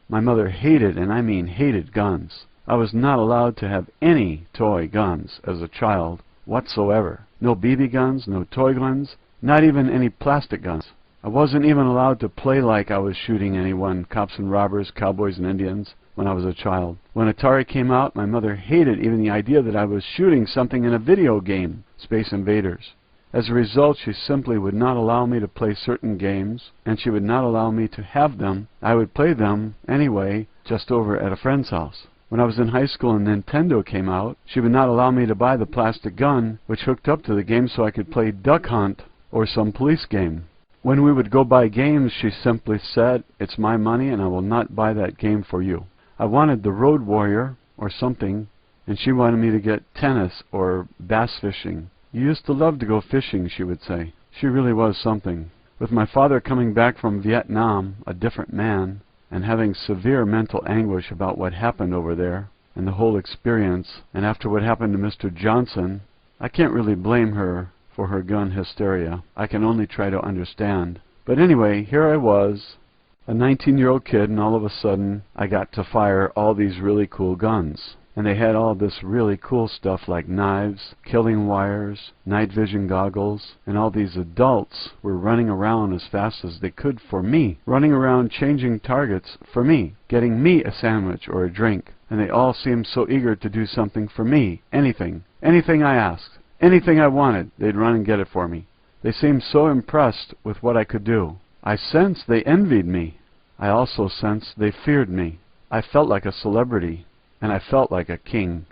My mother hated, and I mean hated, guns. I was not allowed to have any toy guns as a child whatsoever. No BB guns, no toy guns, not even any plastic guns. I wasn't even allowed to play like I was shooting anyone, cops and robbers, cowboys and Indians, when I was a child. When Atari came out, my mother hated even the idea that I was shooting something in a video game, Space Invaders. As a result, she simply would not allow me to play certain games, and she would not allow me to have them. I would play them anyway, just over at a friend's house. When I was in high school and Nintendo came out, she would not allow me to buy the plastic gun, which hooked up to the game so I could play Duck Hunt or some police game. When we would go buy games, she simply said, "It's my money and I will not buy that game for you." I wanted the Road Warrior or something, and she wanted me to get tennis or bass fishing. "You used to love to go fishing," she would say. She really was something. With my father coming back from Vietnam, a different man, and having severe mental anguish about what happened over there, and the whole experience, and after what happened to Mr. Johnson, I can't really blame her for her gun hysteria. I can only try to understand. But anyway, here I was, a 19-year-old kid, and all of a sudden I got to fire all these really cool guns. And they had all this really cool stuff like knives, killing wires, night vision goggles, and all these adults were running around as fast as they could for me, running around changing targets for me, getting me a sandwich or a drink. And they all seemed so eager to do something for me, anything I asked. Anything I wanted, they'd run and get it for me. They seemed so impressed with what I could do. I sensed they envied me. I also sensed they feared me. I felt like a celebrity, and I felt like a king.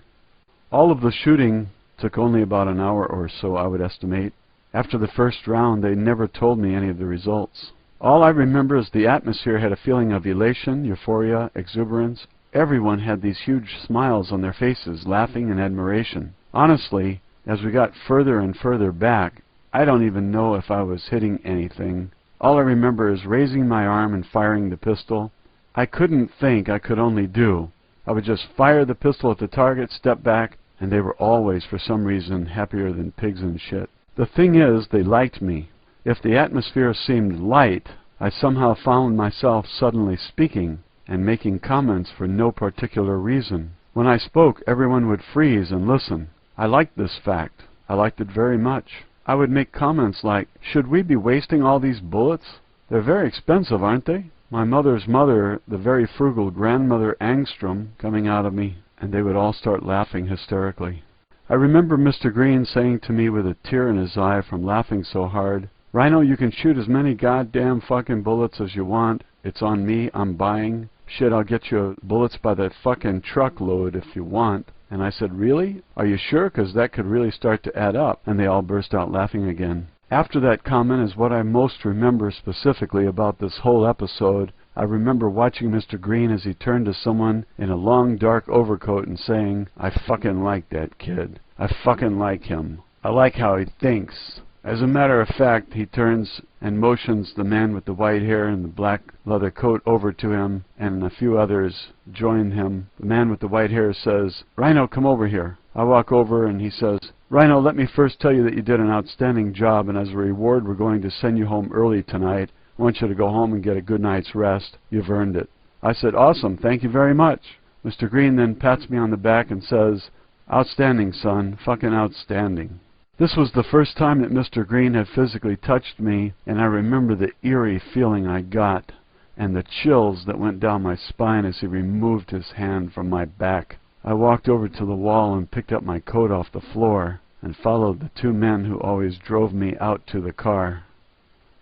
All of the shooting took only about an hour or so, I would estimate. After the first round, they never told me any of the results. All I remember is the atmosphere had a feeling of elation, euphoria, exuberance. Everyone had these huge smiles on their faces, laughing in admiration. Honestly, as we got further and further back, I don't even know if I was hitting anything. All I remember is raising my arm and firing the pistol. I couldn't think, I could only do. I would just fire the pistol at the target, step back, and they were always, for some reason, happier than pigs in shit. The thing is, they liked me. If the atmosphere seemed light, I somehow found myself suddenly speaking and making comments for no particular reason. When I spoke, everyone would freeze and listen. I liked this fact. I liked it very much. I would make comments like, "Should we be wasting all these bullets? They're very expensive, aren't they?" My mother's mother, the very frugal grandmother Angstrom, coming out of me, and they would all start laughing hysterically. I remember Mr. Green saying to me with a tear in his eye from laughing so hard, "Rhino, you can shoot as many goddamn fucking bullets as you want. It's on me. I'm buying. Shit, I'll get you bullets by the fucking truckload if you want." And I said, "Really? Are you sure? 'Cause that could really start to add up." And they all burst out laughing again. After that comment is what I most remember specifically about this whole episode. I remember watching Mr. Green as he turned to someone in a long dark overcoat and saying, "I fucking like that kid. I fucking like him. I like how he thinks." As a matter of fact, he turns and motions the man with the white hair and the black leather coat over to him, and a few others join him. The man with the white hair says, "Rhino, come over here." I walk over and he says, "Rhino, let me first tell you that you did an outstanding job, and as a reward we're going to send you home early tonight I want you to go home and get a good night's rest. You've earned it." I said, "Awesome, thank you very much." Mr. Green then pats me on the back and says, "Outstanding, son, fucking outstanding." This was the first time that Mr. Green had physically touched me, and I remember the eerie feeling I got, and the chills that went down my spine as he removed his hand from my back. I walked over to the wall and picked up my coat off the floor, and followed the two men who always drove me out to the car.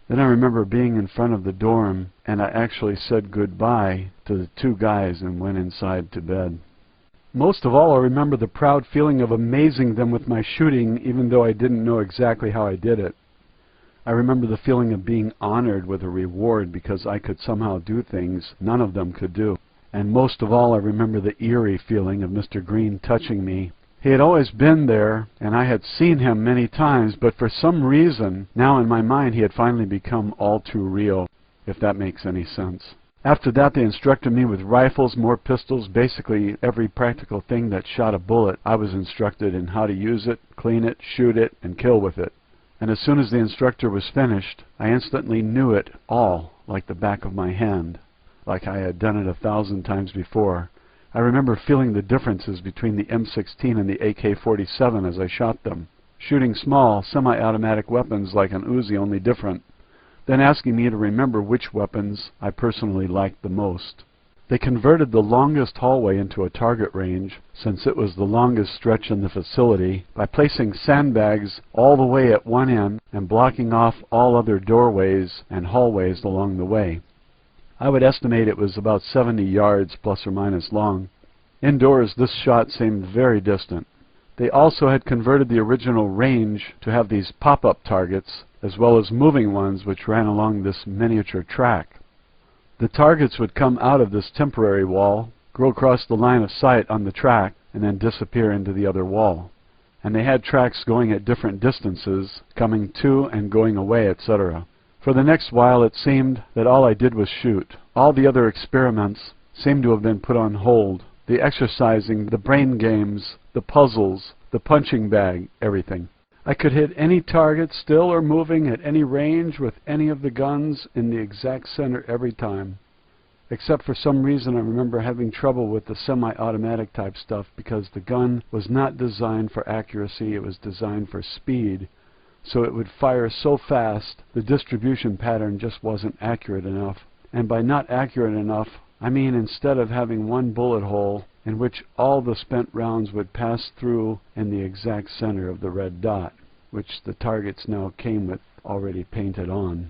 Then I remember being in front of the dorm, and I actually said goodbye to the two guys and went inside to bed. Most of all, I remember the proud feeling of amazing them with my shooting, even though I didn't know exactly how I did it. I remember the feeling of being honored with a reward because I could somehow do things none of them could do. And most of all, I remember the eerie feeling of Mr. Green touching me. He had always been there, and I had seen him many times, but for some reason, now in my mind, he had finally become all too real, if that makes any sense. After that, they instructed me with rifles, more pistols, basically every practical thing that shot a bullet. I was instructed in how to use it, clean it, shoot it, and kill with it. And as soon as the instructor was finished, I instantly knew it all like the back of my hand, like I had done it 1,000 times before. I remember feeling the differences between the M16 and the AK-47 as I shot them, shooting small, semi-automatic weapons like an Uzi, only different, then asking me to remember which weapons I personally liked the most. They converted the longest hallway into a target range, since it was the longest stretch in the facility, by placing sandbags all the way at one end and blocking off all other doorways and hallways along the way. I would estimate it was about 70 yards plus or minus long. Indoors, this shot seemed very distant. They also had converted the original range to have these pop-up targets, as well as moving ones which ran along this miniature track. The targets would come out of this temporary wall, go across the line of sight on the track, and then disappear into the other wall. And they had tracks going at different distances, coming to and going away, etc. For the next while it seemed that all I did was shoot. All the other experiments seemed to have been put on hold. The exercising, the brain games, the puzzles, the punching bag, everything. I could hit any target, still or moving, at any range with any of the guns in the exact center every time. Except for some reason I remember having trouble with the semi-automatic type stuff because the gun was not designed for accuracy, it was designed for speed. So it would fire so fast, the distribution pattern just wasn't accurate enough. And by not accurate enough, I mean instead of having one bullet hole in which all the spent rounds would pass through in the exact center of the red dot, which the targets now came with already painted on.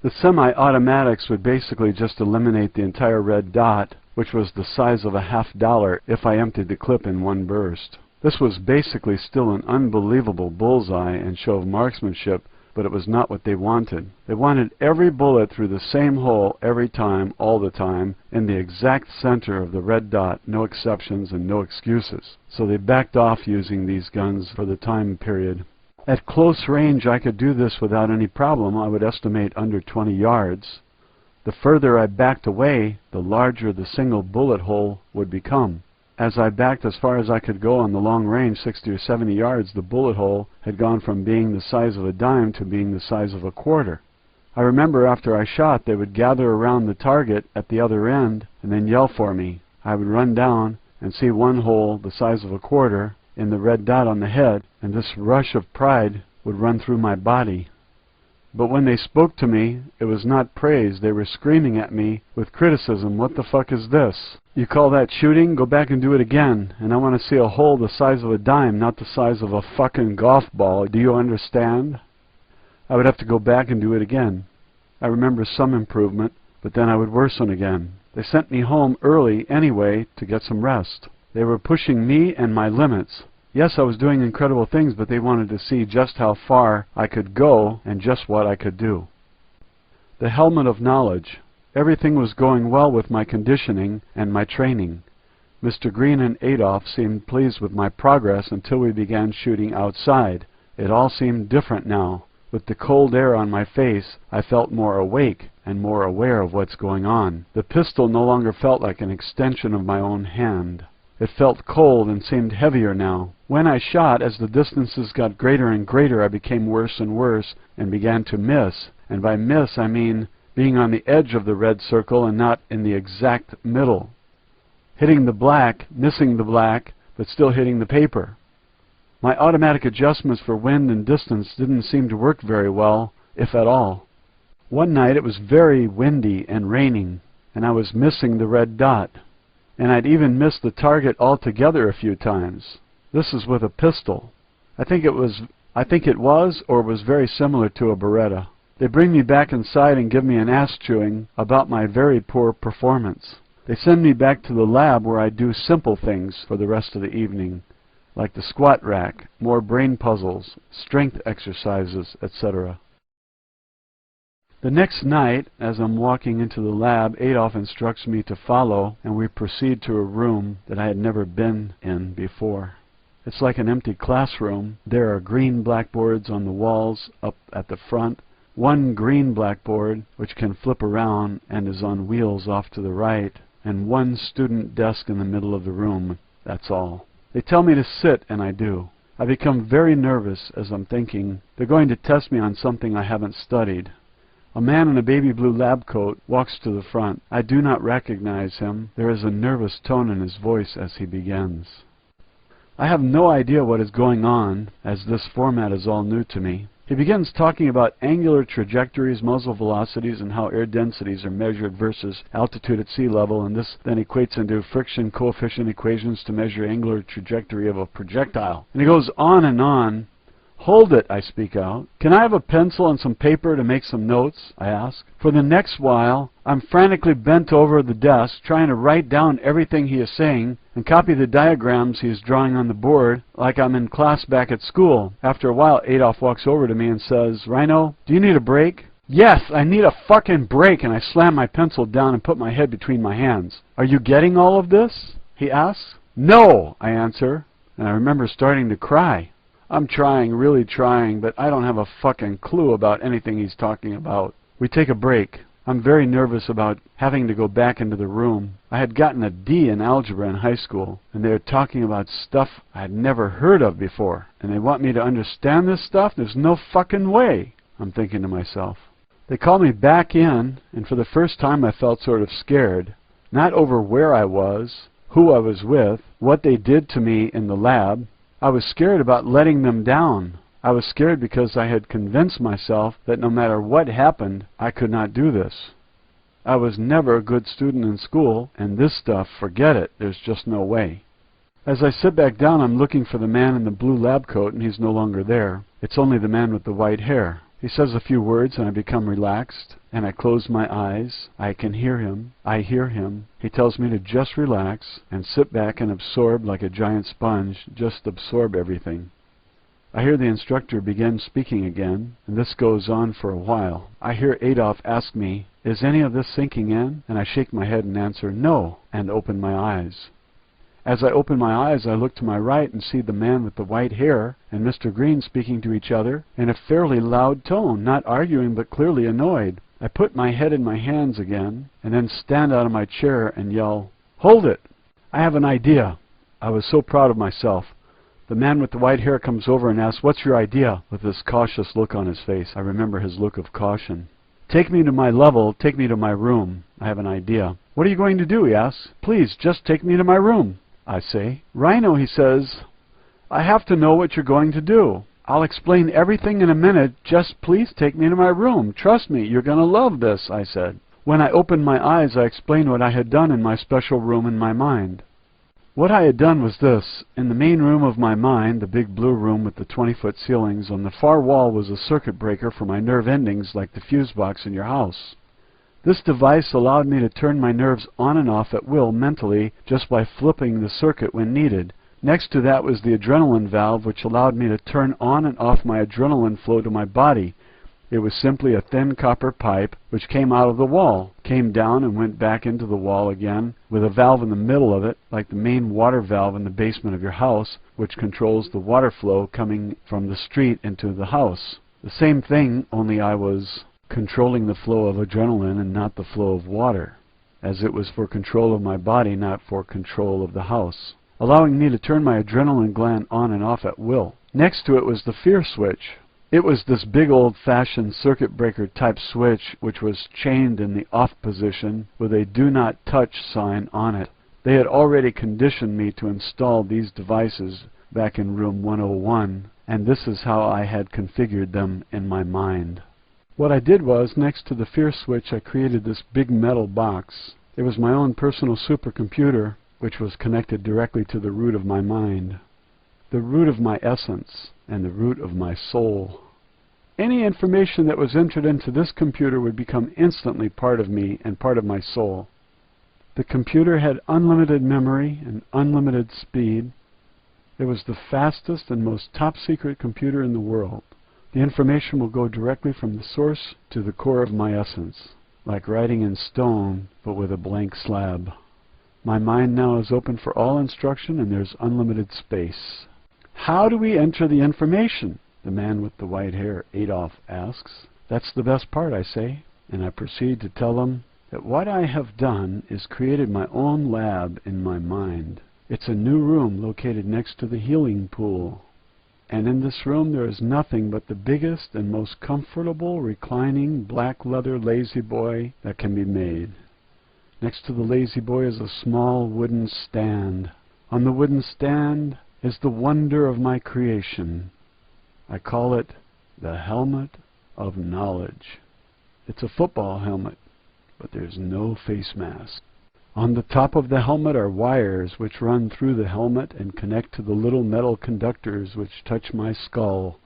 The semi-automatics would basically just eliminate the entire red dot, which was the size of a $50 if I emptied the clip in one burst. This was basically still an unbelievable bullseye and show of marksmanship, but it was not what they wanted. They wanted every bullet through the same hole every time, all the time, in the exact center of the red dot, no exceptions and no excuses. So they backed off using these guns for the time period. At close range I could do this without any problem. I would estimate under 20 yards. The further I backed away, the larger the single bullet hole would become. As I backed as far as I could go on the long range, 60 or 70 yards, the bullet hole had gone from being the size of a dime to being the size of a quarter. I remember after I shot, they would gather around the target at the other end and then yell for me. I would run down and see one hole the size of a quarter in the red dot on the head, and this rush of pride would run through my body. But when they spoke to me, it was not praise. They were screaming at me with criticism. "What the fuck is this? You call that shooting? Go back and do it again. And I want to see a hole the size of a dime, not the size of a fucking golf ball. Do you understand?" I would have to go back and do it again. I remember some improvement, but then I would worsen again. They sent me home early anyway to get some rest. They were pushing me and my limits. Yes, I was doing incredible things, but they wanted to see just how far I could go and just what I could do. The helmet of knowledge. Everything was going well with my conditioning and my training. Mr. Green and Adolf seemed pleased with my progress until we began shooting outside. It all seemed different now. With the cold air on my face, I felt more awake and more aware of what's going on. The pistol no longer felt like an extension of my own hand. It felt cold and seemed heavier now. When I shot, as the distances got greater and greater, I became worse and worse and began to miss. And by miss, I mean being on the edge of the red circle and not in the exact middle, hitting the black, missing the black, but still hitting the paper. My automatic adjustments for wind and distance didn't seem to work very well, if at all. One night it was very windy and raining, and I was missing the red dot, and I'd even missed the target altogether a few times. This is with a pistol. I think it was or was very similar to a Beretta. They bring me back inside and give me an ass chewing about my very poor performance. They send me back to the lab where I do simple things for the rest of the evening, like the squat rack, more brain puzzles, strength exercises, etc. The next night, as I'm walking into the lab, Adolf instructs me to follow, and we proceed to a room that I had never been in before. It's like an empty classroom. There are green blackboards on the walls up at the front, one green blackboard which can flip around and is on wheels off to the right, and one student desk in the middle of the room. That's all. They tell me to sit, and I do. I become very nervous as I'm thinking, they're going to test me on something I haven't studied. A man in a baby blue lab coat walks to the front. I do not recognize him. There is a nervous tone in his voice as he begins. I have no idea what is going on, as this format is all new to me. He begins talking about angular trajectories, muzzle velocities, and how air densities are measured versus altitude at sea level, and this then equates into friction coefficient equations to measure angular trajectory of a projectile. And he goes on and on. "Hold it," I speak out. "Can I have a pencil and some paper to make some notes?" I ask. For the next while, I'm frantically bent over the desk, trying to write down everything he is saying and copy the diagrams he is drawing on the board like I'm in class back at school. After a while, Adolf walks over to me and says, "Rhino, do you need a break?" "Yes, I need a fucking break," and I slam my pencil down and put my head between my hands. "Are you getting all of this?" he asks. "No," I answer, and I remember starting to cry. I'm trying, really trying, but I don't have a fucking clue about anything he's talking about. We take a break. I'm very nervous about having to go back into the room. I had gotten a D in algebra in high school, and they were talking about stuff I had never heard of before. And they want me to understand this stuff? There's no fucking way, I'm thinking to myself. They call me back in, and for the first time I felt sort of scared. Not over where I was, who I was with, what they did to me in the lab. I was scared about letting them down. I was scared because I had convinced myself that no matter what happened, I could not do this. I was never a good student in school, and this stuff, forget it, there's just no way. As I sit back down, I'm looking for the man in the blue lab coat, and he's no longer there. It's only the man with the white hair. He says a few words, and I become relaxed, and I close my eyes. I can hear him. I hear him. He tells me to just relax and sit back and absorb like a giant sponge, just absorb everything. I hear the instructor begin speaking again, and this goes on for a while. I hear Adolf ask me, "Is any of this sinking in?" And I shake my head and answer, "No," and open my eyes. As I open my eyes, I look to my right and see the man with the white hair and Mr. Green speaking to each other in a fairly loud tone, not arguing but clearly annoyed. I put my head in my hands again, and then stand out of my chair and yell, "Hold it! I have an idea." I was so proud of myself. The man with the white hair comes over and asks, "What's your idea?" with this cautious look on his face. I remember his look of caution. "Take me to my level, take me to my room. I have an idea." "What are you going to do?" he asks. "Please, just take me to my room," I say. "Rhino," he says, "I have to know what you're going to do. I'll explain everything in a minute. Just please take me to my room. Trust me, you're going to love this," I said. When I opened my eyes, I explained what I had done in my special room in my mind. What I had done was this. In the main room of my mind, the big blue room with the 20-foot ceilings, on the far wall was a circuit breaker for my nerve endings like the fuse box in your house. This device allowed me to turn my nerves on and off at will mentally just by flipping the circuit when needed. Next to that was the adrenaline valve, which allowed me to turn on and off my adrenaline flow to my body. It was simply a thin copper pipe which came out of the wall, came down and went back into the wall again, with a valve in the middle of it, like the main water valve in the basement of your house, which controls the water flow coming from the street into the house. The same thing, only I was controlling the flow of adrenaline and not the flow of water, as it was for control of my body, not for control of the house, allowing me to turn my adrenaline gland on and off at will. Next to it was the fear switch. It was this big old-fashioned circuit breaker type switch which was chained in the off position with a do not touch sign on it. They had already conditioned me to install these devices back in room 101, and this is how I had configured them in my mind. What I did was, next to the fear switch, I created this big metal box. It was my own personal supercomputer, which was connected directly to the root of my mind, the root of my essence, and the root of my soul. Any information that was entered into this computer would become instantly part of me and part of my soul. The computer had unlimited memory and unlimited speed. It was the fastest and most top-secret computer in the world. The information will go directly from the source to the core of my essence, like writing in stone, but with a blank slab. My mind now is open for all instruction, and there's unlimited space. How do we enter the information? The man with the white hair, Adolf, asks. That's the best part, I say, and I proceed to tell him that what I have done is created my own lab in my mind. It's a new room located next to the healing pool. And in this room there is nothing but the biggest and most comfortable reclining black leather lazy boy that can be made. Next to the lazy boy is a small wooden stand. On the wooden stand is the wonder of my creation. I call it the helmet of knowledge. It's a football helmet, but there's no face mask. On the top of the helmet are wires which run through the helmet and connect to the little metal conductors which touch my skull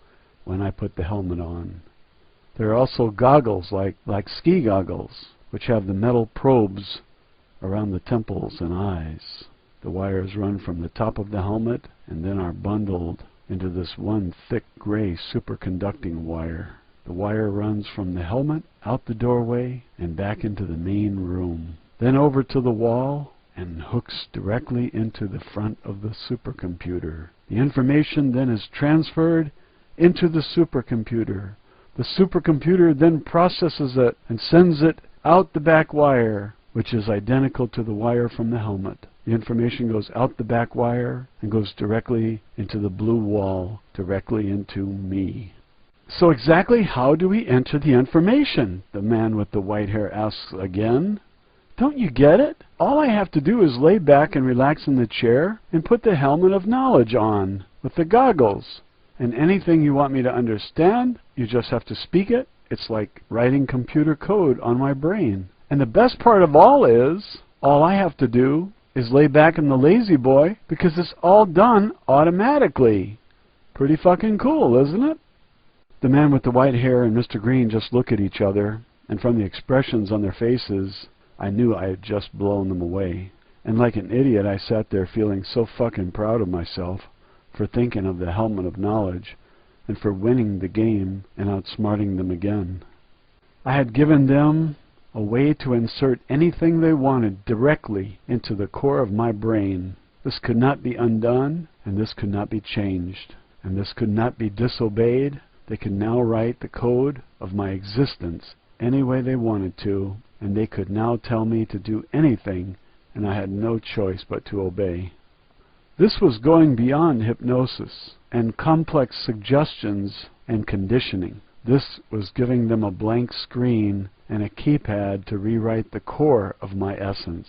when I put the helmet on. There are also goggles like ski goggles, which have the metal probes around the temples and eyes. The wires run from the top of the helmet and then are bundled into this one thick gray superconducting wire. The wire runs from the helmet, out the doorway, and back into the main room. Then over to the wall, and hooks directly into the front of the supercomputer. The information then is transferred into the supercomputer. The supercomputer then processes it and sends it out the back wire, which is identical to the wire from the helmet. The information goes out the back wire and goes directly into the blue wall, directly into me. So exactly how do we enter the information? The man with the white hair asks again. Don't you get it? All I have to do is lay back and relax in the chair and put the helmet of knowledge on with the goggles. And anything you want me to understand, you just have to speak it. It's like writing computer code on my brain. And the best part of all is, all I have to do is lay back in the lazy boy because it's all done automatically. Pretty fucking cool, isn't it? The man with the white hair and Mr. Green just look at each other, and from the expressions on their faces, I knew I had just blown them away. And like an idiot, I sat there feeling so fucking proud of myself for thinking of the helmet of knowledge and for winning the game and outsmarting them again. I had given them a way to insert anything they wanted directly into the core of my brain. This could not be undone, and this could not be changed, and this could not be disobeyed. They could now write the code of my existence any way they wanted to, and they could now tell me to do anything, and I had no choice but to obey. This was going beyond hypnosis and complex suggestions and conditioning. This was giving them a blank screen and a keypad to rewrite the core of my essence.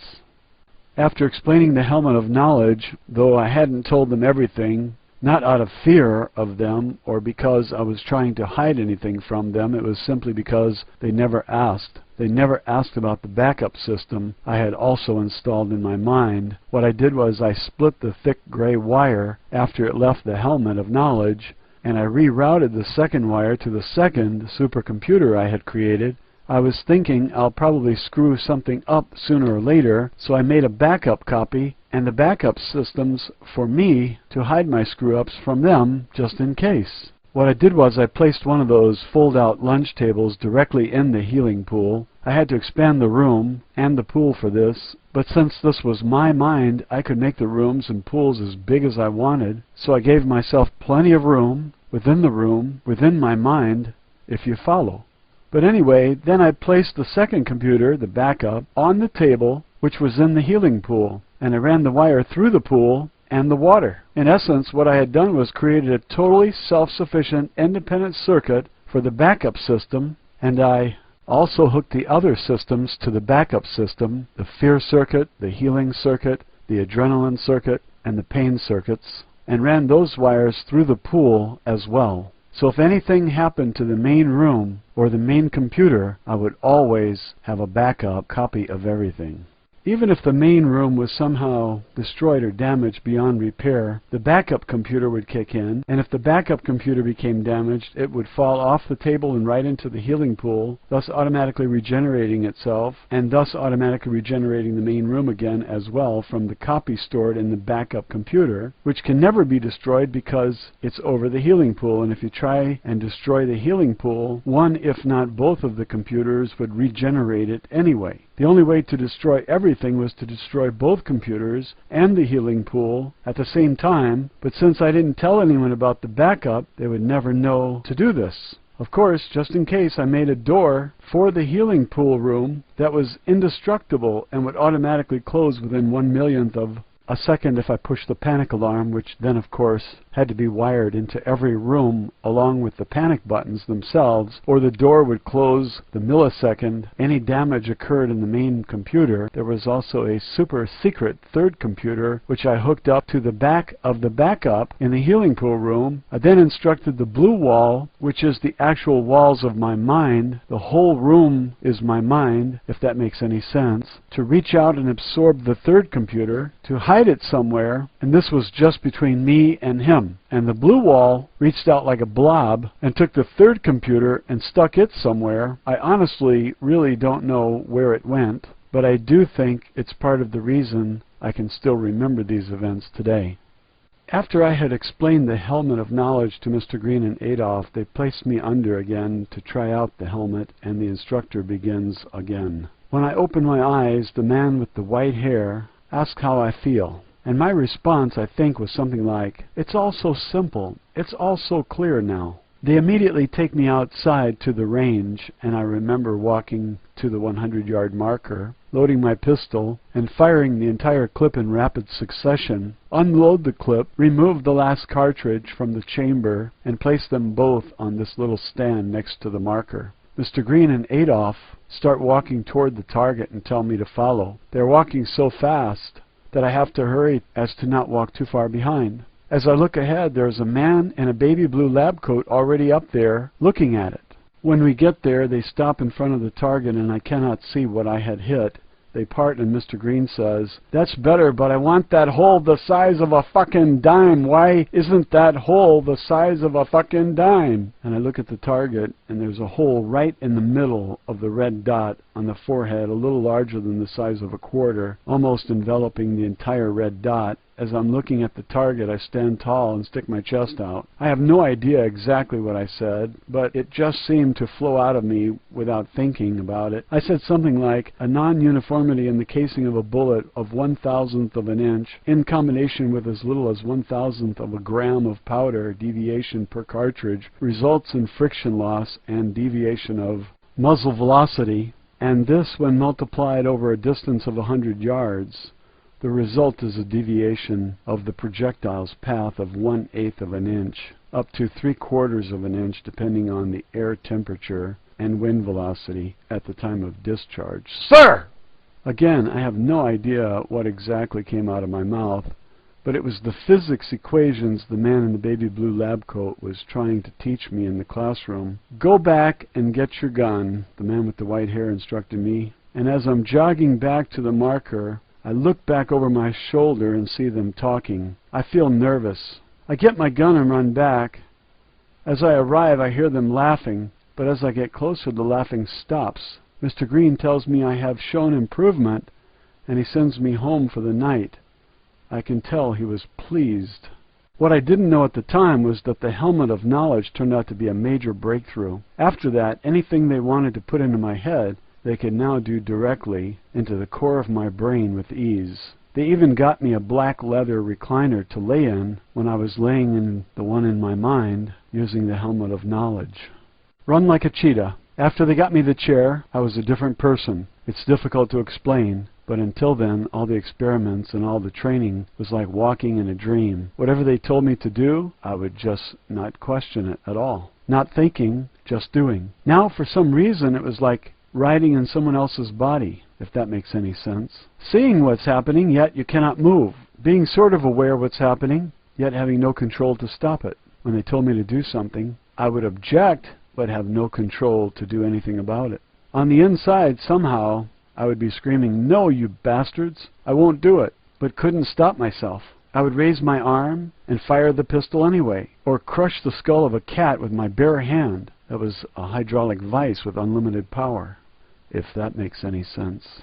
After explaining the helmet of knowledge, though I hadn't told them everything, not out of fear of them or because I was trying to hide anything from them, it was simply because they never asked. They never asked about the backup system I had also installed in my mind. What I did was I split the thick gray wire after it left the helmet of knowledge, and I rerouted the second wire to the second supercomputer I had created. I was thinking I'll probably screw something up sooner or later, so I made a backup copy and the backup systems for me to hide my screw-ups from them just in case. What I did was I placed one of those fold-out lunch tables directly in the healing pool. I had to expand the room and the pool for this, but since this was my mind, I could make the rooms and pools as big as I wanted, so I gave myself plenty of room, within my mind, if you follow. But anyway, then I placed the second computer, the backup, on the table, which was in the healing pool, and I ran the wire through the pool and the water. In essence, what I had done was created a totally self-sufficient independent circuit for the backup system, and I also hooked the other systems to the backup system, the fear circuit, the healing circuit, the adrenaline circuit, and the pain circuits, and ran those wires through the pool as well. So if anything happened to the main room or the main computer, I would always have a backup copy of everything. Even if the main room was somehow destroyed or damaged beyond repair, the backup computer would kick in, and if the backup computer became damaged, it would fall off the table and right into the healing pool, thus automatically regenerating itself, and thus automatically regenerating the main room again as well from the copy stored in the backup computer, which can never be destroyed because it's over the healing pool, and if you try and destroy the healing pool, one if not both of the computers would regenerate it anyway. The only way to destroy everything was to destroy both computers and the healing pool at the same time, but since I didn't tell anyone about the backup, they would never know to do this. Of course, just in case, I made a door for the healing pool room that was indestructible and would automatically close within 1/1,000,000th of a second if I pushed the panic alarm, which then of course had to be wired into every room along with the panic buttons themselves, or the door would close the millisecond any damage occurred in the main computer. There was also a super secret third computer which I hooked up to the back of the backup in the healing pool room. I then instructed the blue wall, which is the actual walls of my mind, the whole room is my mind, if that makes any sense, to reach out and absorb the third computer, to hide it somewhere, and this was just between me and him. And the blue wall reached out like a blob and took the third computer and stuck it somewhere. I honestly really don't know where it went, but I do think it's part of the reason I can still remember these events today. After I had explained the helmet of knowledge to Mr. Green and Adolf, they placed me under again to try out the helmet, and the instructor begins again. When I open my eyes, the man with the white hair asks how I feel. And my response, I think, was something like, "It's all so simple. It's all so clear now." They immediately take me outside to the range, and I remember walking to the 100-yard marker, loading my pistol, and firing the entire clip in rapid succession, unload the clip, remove the last cartridge from the chamber, and place them both on this little stand next to the marker. Mr. Green and Adolf start walking toward the target and tell me to follow. They're walking so fast that I have to hurry as to not walk too far behind. As I look ahead, there's a man in a baby blue lab coat already up there looking at it. When we get there, they stop in front of the target and I cannot see what I had hit. They part and Mr. Green says, "That's better, but I want that hole the size of a fucking dime. Why isn't that hole the size of a fucking dime?" And I look at the target and there's a hole right in the middle of the red dot on the forehead, a little larger than the size of a quarter, almost enveloping the entire red dot. As I'm looking at the target, I stand tall and stick my chest out. I have no idea exactly what I said, but it just seemed to flow out of me without thinking about it. I said something like, "A non-uniformity in the casing of a bullet of 1/1000th of an inch, in combination with as little as 1/1000th of a gram of powder deviation per cartridge, results in friction loss and deviation of muzzle velocity, and this when multiplied over a distance of 100 yards. The result is a deviation of the projectile's path of 1/8 of an inch, up to 3/4 of an inch depending on the air temperature and wind velocity at the time of discharge." Sir! Again, I have no idea what exactly came out of my mouth, but it was the physics equations the man in the baby blue lab coat was trying to teach me in the classroom. "Go back and get your gun," the man with the white hair instructed me, and as I'm jogging back to the marker, I look back over my shoulder and see them talking. I feel nervous. I get my gun and run back. As I arrive, I hear them laughing, but as I get closer, the laughing stops. Mr. Green tells me I have shown improvement, and he sends me home for the night. I can tell he was pleased. What I didn't know at the time was that the helmet of knowledge turned out to be a major breakthrough. After that, anything they wanted to put into my head, they could now do directly into the core of my brain with ease. They even got me a black leather recliner to lay in when I was laying in the one in my mind using the helmet of knowledge. Run like a cheetah. After they got me the chair, I was a different person. It's difficult to explain. But until then, all the experiments and all the training was like walking in a dream. Whatever they told me to do, I would just not question it at all. Not thinking, just doing. Now, for some reason, it was like riding in someone else's body, if that makes any sense. Seeing what's happening, yet you cannot move. Being sort of aware of what's happening, yet having no control to stop it. When they told me to do something, I would object, but have no control to do anything about it. On the inside, somehow, I would be screaming, "No, you bastards! I won't do it," but couldn't stop myself. I would raise my arm and fire the pistol anyway, or crush the skull of a cat with my bare hand. That was a hydraulic vice with unlimited power, if that makes any sense.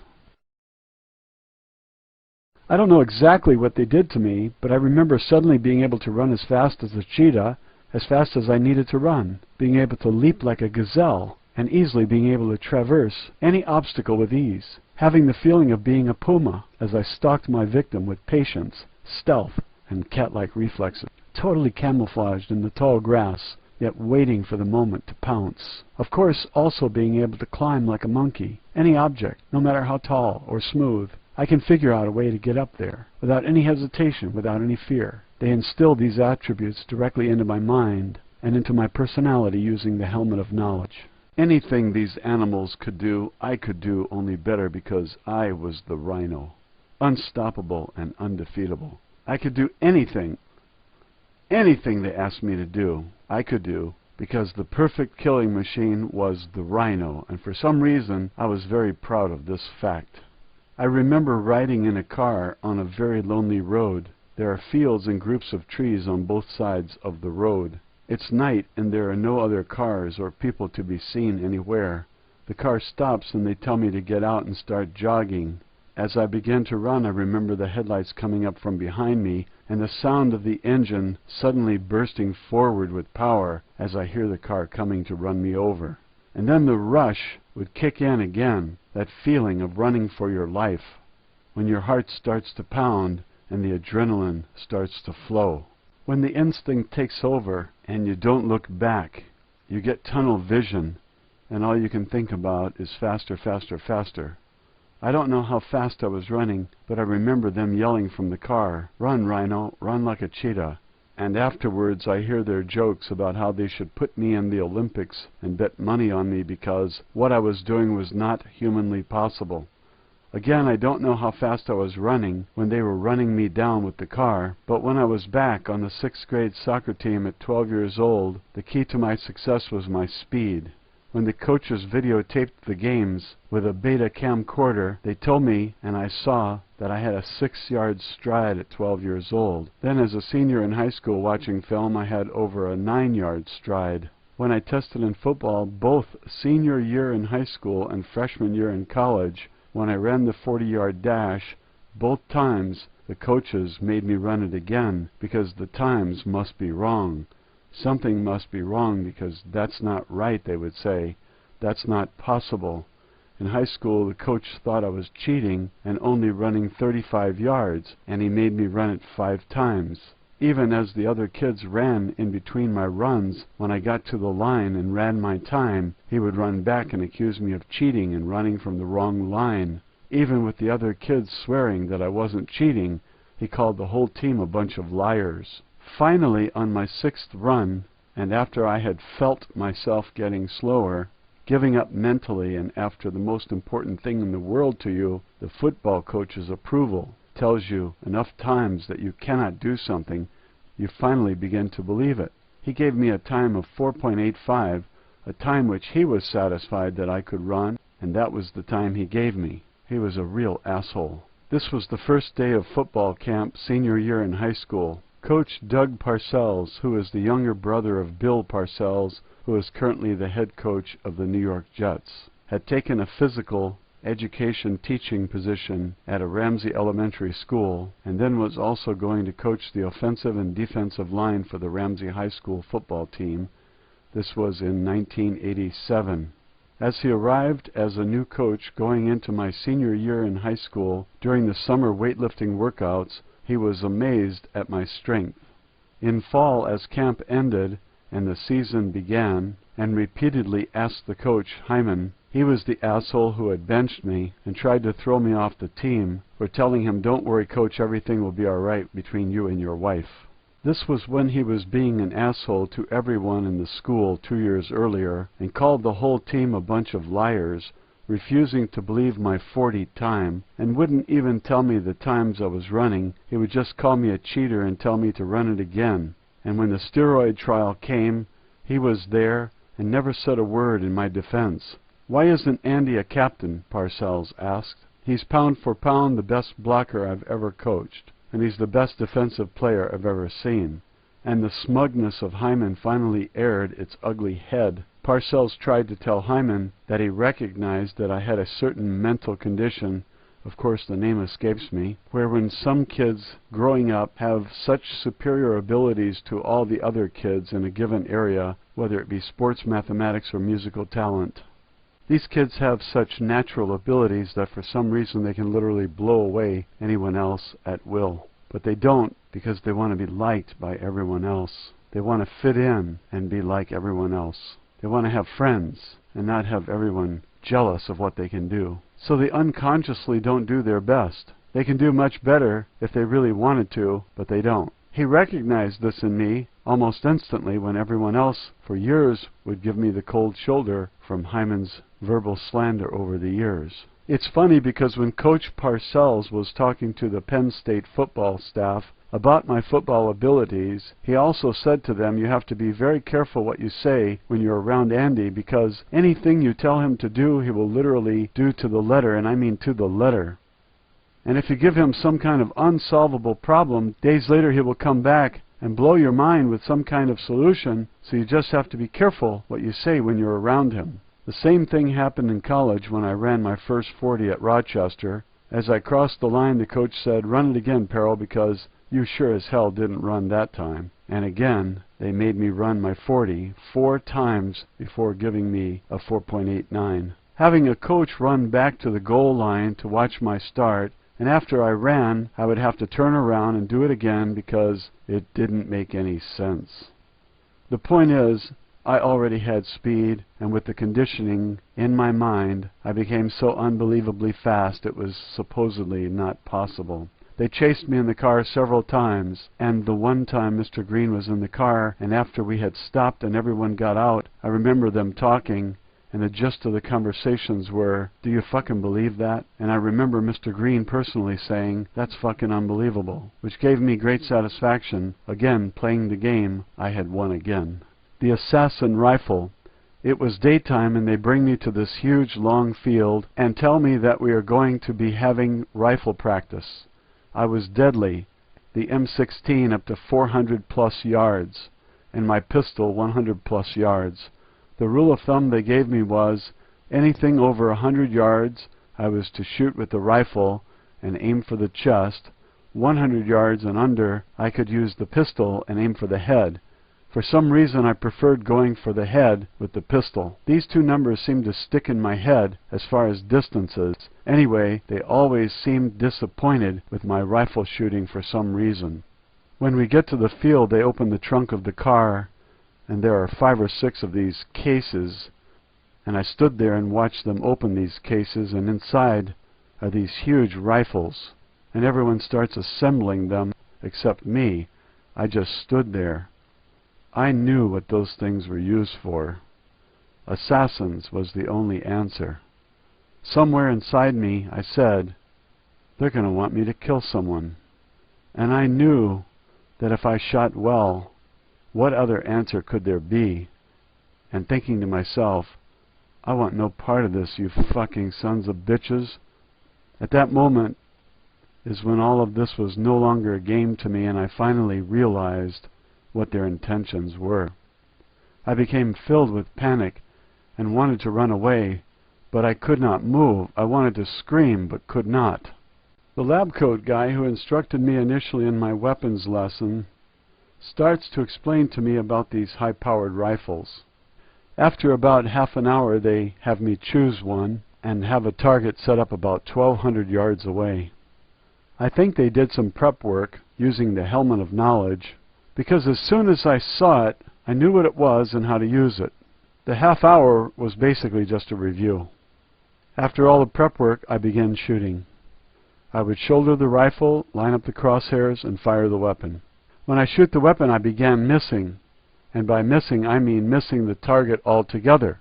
I don't know exactly what they did to me, but I remember suddenly being able to run as fast as a cheetah, as fast as I needed to run, being able to leap like a gazelle, and easily being able to traverse any obstacle with ease, having the feeling of being a puma as I stalked my victim with patience, stealth, and cat-like reflexes, totally camouflaged in the tall grass, yet waiting for the moment to pounce. Of course, also being able to climb like a monkey, any object, no matter how tall or smooth. I can figure out a way to get up there, without any hesitation, without any fear. They instilled these attributes directly into my mind and into my personality using the helmet of knowledge. Anything these animals could do, I could do only better because I was the rhino. Unstoppable and undefeatable. I could do anything they asked me to do, I could do, because the perfect killing machine was the rhino, and for some reason I was very proud of this fact. I remember riding in a car on a very lonely road. There are fields and groups of trees on both sides of the road. It's night and there are no other cars or people to be seen anywhere. The car stops and they tell me to get out and start jogging. As I begin to run, I remember the headlights coming up from behind me and the sound of the engine suddenly bursting forward with power as I hear the car coming to run me over. And then the rush would kick in again, that feeling of running for your life, when your heart starts to pound and the adrenaline starts to flow. When the instinct takes over and you don't look back, you get tunnel vision, and all you can think about is faster, faster, faster. I don't know how fast I was running, but I remember them yelling from the car, "Run, Rhino, run like a cheetah." And afterwards I hear their jokes about how they should put me in the Olympics and bet money on me because what I was doing was not humanly possible. Again, I don't know how fast I was running when they were running me down with the car, but when I was back on the 6th grade soccer team at 12 years old, the key to my success was my speed. When the coaches videotaped the games with a beta camcorder, they told me, and I saw, that I had a 6-yard stride at 12 years old. Then as a senior in high school watching film, I had over a 9-yard stride. When I tested in football, both senior year in high school and freshman year in college, when I ran the 40-yard dash, both times the coaches made me run it again because the times must be wrong. Something must be wrong because that's not right, they would say. That's not possible. In high school, the coach thought I was cheating and only running 35 yards, and he made me run it 5 times. Even as the other kids ran in between my runs, when I got to the line and ran my time, he would run back and accuse me of cheating and running from the wrong line. Even with the other kids swearing that I wasn't cheating, he called the whole team a bunch of liars. Finally, on my 6th run, and after I had felt myself getting slower, giving up mentally, and after the most important thing in the world to you, the football coach's approval, tells you enough times that you cannot do something, you finally begin to believe it. He gave me a time of 4.85, a time which he was satisfied that I could run, and that was the time he gave me. He was a real asshole. This was the first day of football camp senior year in high school. Coach Doug Parcells, who is the younger brother of Bill Parcells, who is currently the head coach of the New York Jets, had taken a physical education teaching position at a Ramsey Elementary School, and then was also going to coach the offensive and defensive line for the Ramsey High School football team. This was in 1987. As he arrived as a new coach going into my senior year in high school, during the summer weightlifting workouts, he was amazed at my strength. In fall, as camp ended and the season began, and repeatedly asked the coach, Hyman, He was the asshole who had benched me and tried to throw me off the team for telling him, "Don't worry, coach, everything will be all right between you and your wife." This was when he was being an asshole to everyone in the school 2 years earlier and called the whole team a bunch of liars, refusing to believe my 40 time, and wouldn't even tell me the times I was running. He would just call me a cheater and tell me to run it again. And when the steroid trial came, he was there and never said a word in my defense. "Why isn't Andy a captain?" Parcells asked. "He's pound for pound the best blocker I've ever coached, and he's the best defensive player I've ever seen." And the smugness of Hyman finally aired its ugly head. Parcells tried to tell Hyman that he recognized that I had a certain mental condition, of course the name escapes me, where when some kids growing up have such superior abilities to all the other kids in a given area, whether it be sports, mathematics, or musical talent. These kids have such natural abilities that for some reason they can literally blow away anyone else at will. But they don't, because they want to be liked by everyone else. They want to fit in and be like everyone else. They want to have friends and not have everyone jealous of what they can do. So they unconsciously don't do their best. They can do much better if they really wanted to, but they don't. He recognized this in me almost instantly when everyone else for years would give me the cold shoulder from Hyman's verbal slander over the years. It's funny because when Coach Parcells was talking to the Penn State football staff about my football abilities, he also said to them, "You have to be very careful what you say when you're around Andy, because anything you tell him to do, he will literally do to the letter, and I mean to the letter. And if you give him some kind of unsolvable problem, days later he will come back and blow your mind with some kind of solution, so you just have to be careful what you say when you're around him." The same thing happened in college when I ran my first 40 at Rochester. As I crossed the line, the coach said, "Run it again, Peril, because you sure as hell didn't run that time." And again, they made me run my 40 4 times before giving me a 4.89. Having a coach run back to the goal line to watch my start, and after I ran, I would have to turn around and do it again because it didn't make any sense. The point is, I already had speed, and with the conditioning in my mind, I became so unbelievably fast it was supposedly not possible. They chased me in the car several times, and the one time Mr. Green was in the car, and after we had stopped and everyone got out, I remember them talking, and the gist of the conversations were, "Do you fucking believe that?" And I remember Mr. Green personally saying, "That's fucking unbelievable," which gave me great satisfaction. Again, playing the game, I had won again. The assassin rifle. It was daytime and they bring me to this huge long field and tell me that we are going to be having rifle practice. I was deadly, the M16 up to 400 plus yards, and my pistol 100 plus yards. The rule of thumb they gave me was, anything over 100 yards I was to shoot with the rifle and aim for the chest. 100 yards and under I could use the pistol and aim for the head. For some reason I preferred going for the head with the pistol. These two numbers seemed to stick in my head as far as distances. Anyway, they always seemed disappointed with my rifle shooting for some reason. When we get to the field, they open the trunk of the car, and there are 5 or 6 of these cases, and I stood there and watched them open these cases, and inside are these huge rifles, and everyone starts assembling them except me. I just stood there. I knew what those things were used for. Assassins was the only answer. Somewhere inside me I said, "They're going to want me to kill someone." And I knew that if I shot well, what other answer could there be? And thinking to myself, I want no part of this, you fucking sons of bitches. At that moment is when all of this was no longer a game to me, and I finally realized what their intentions were. I became filled with panic and wanted to run away, but I could not move. I wanted to scream, but could not. The lab coat guy who instructed me initially in my weapons lesson starts to explain to me about these high-powered rifles. After about half an hour, they have me choose one and have a target set up about 1,200 yards away. I think they did some prep work using the helmet of knowledge, because as soon as I saw it, I knew what it was and how to use it. The half hour was basically just a review. After all the prep work, I began shooting. I would shoulder the rifle, line up the crosshairs, and fire the weapon. When I shoot the weapon, I began missing, and by missing, I mean missing the target altogether.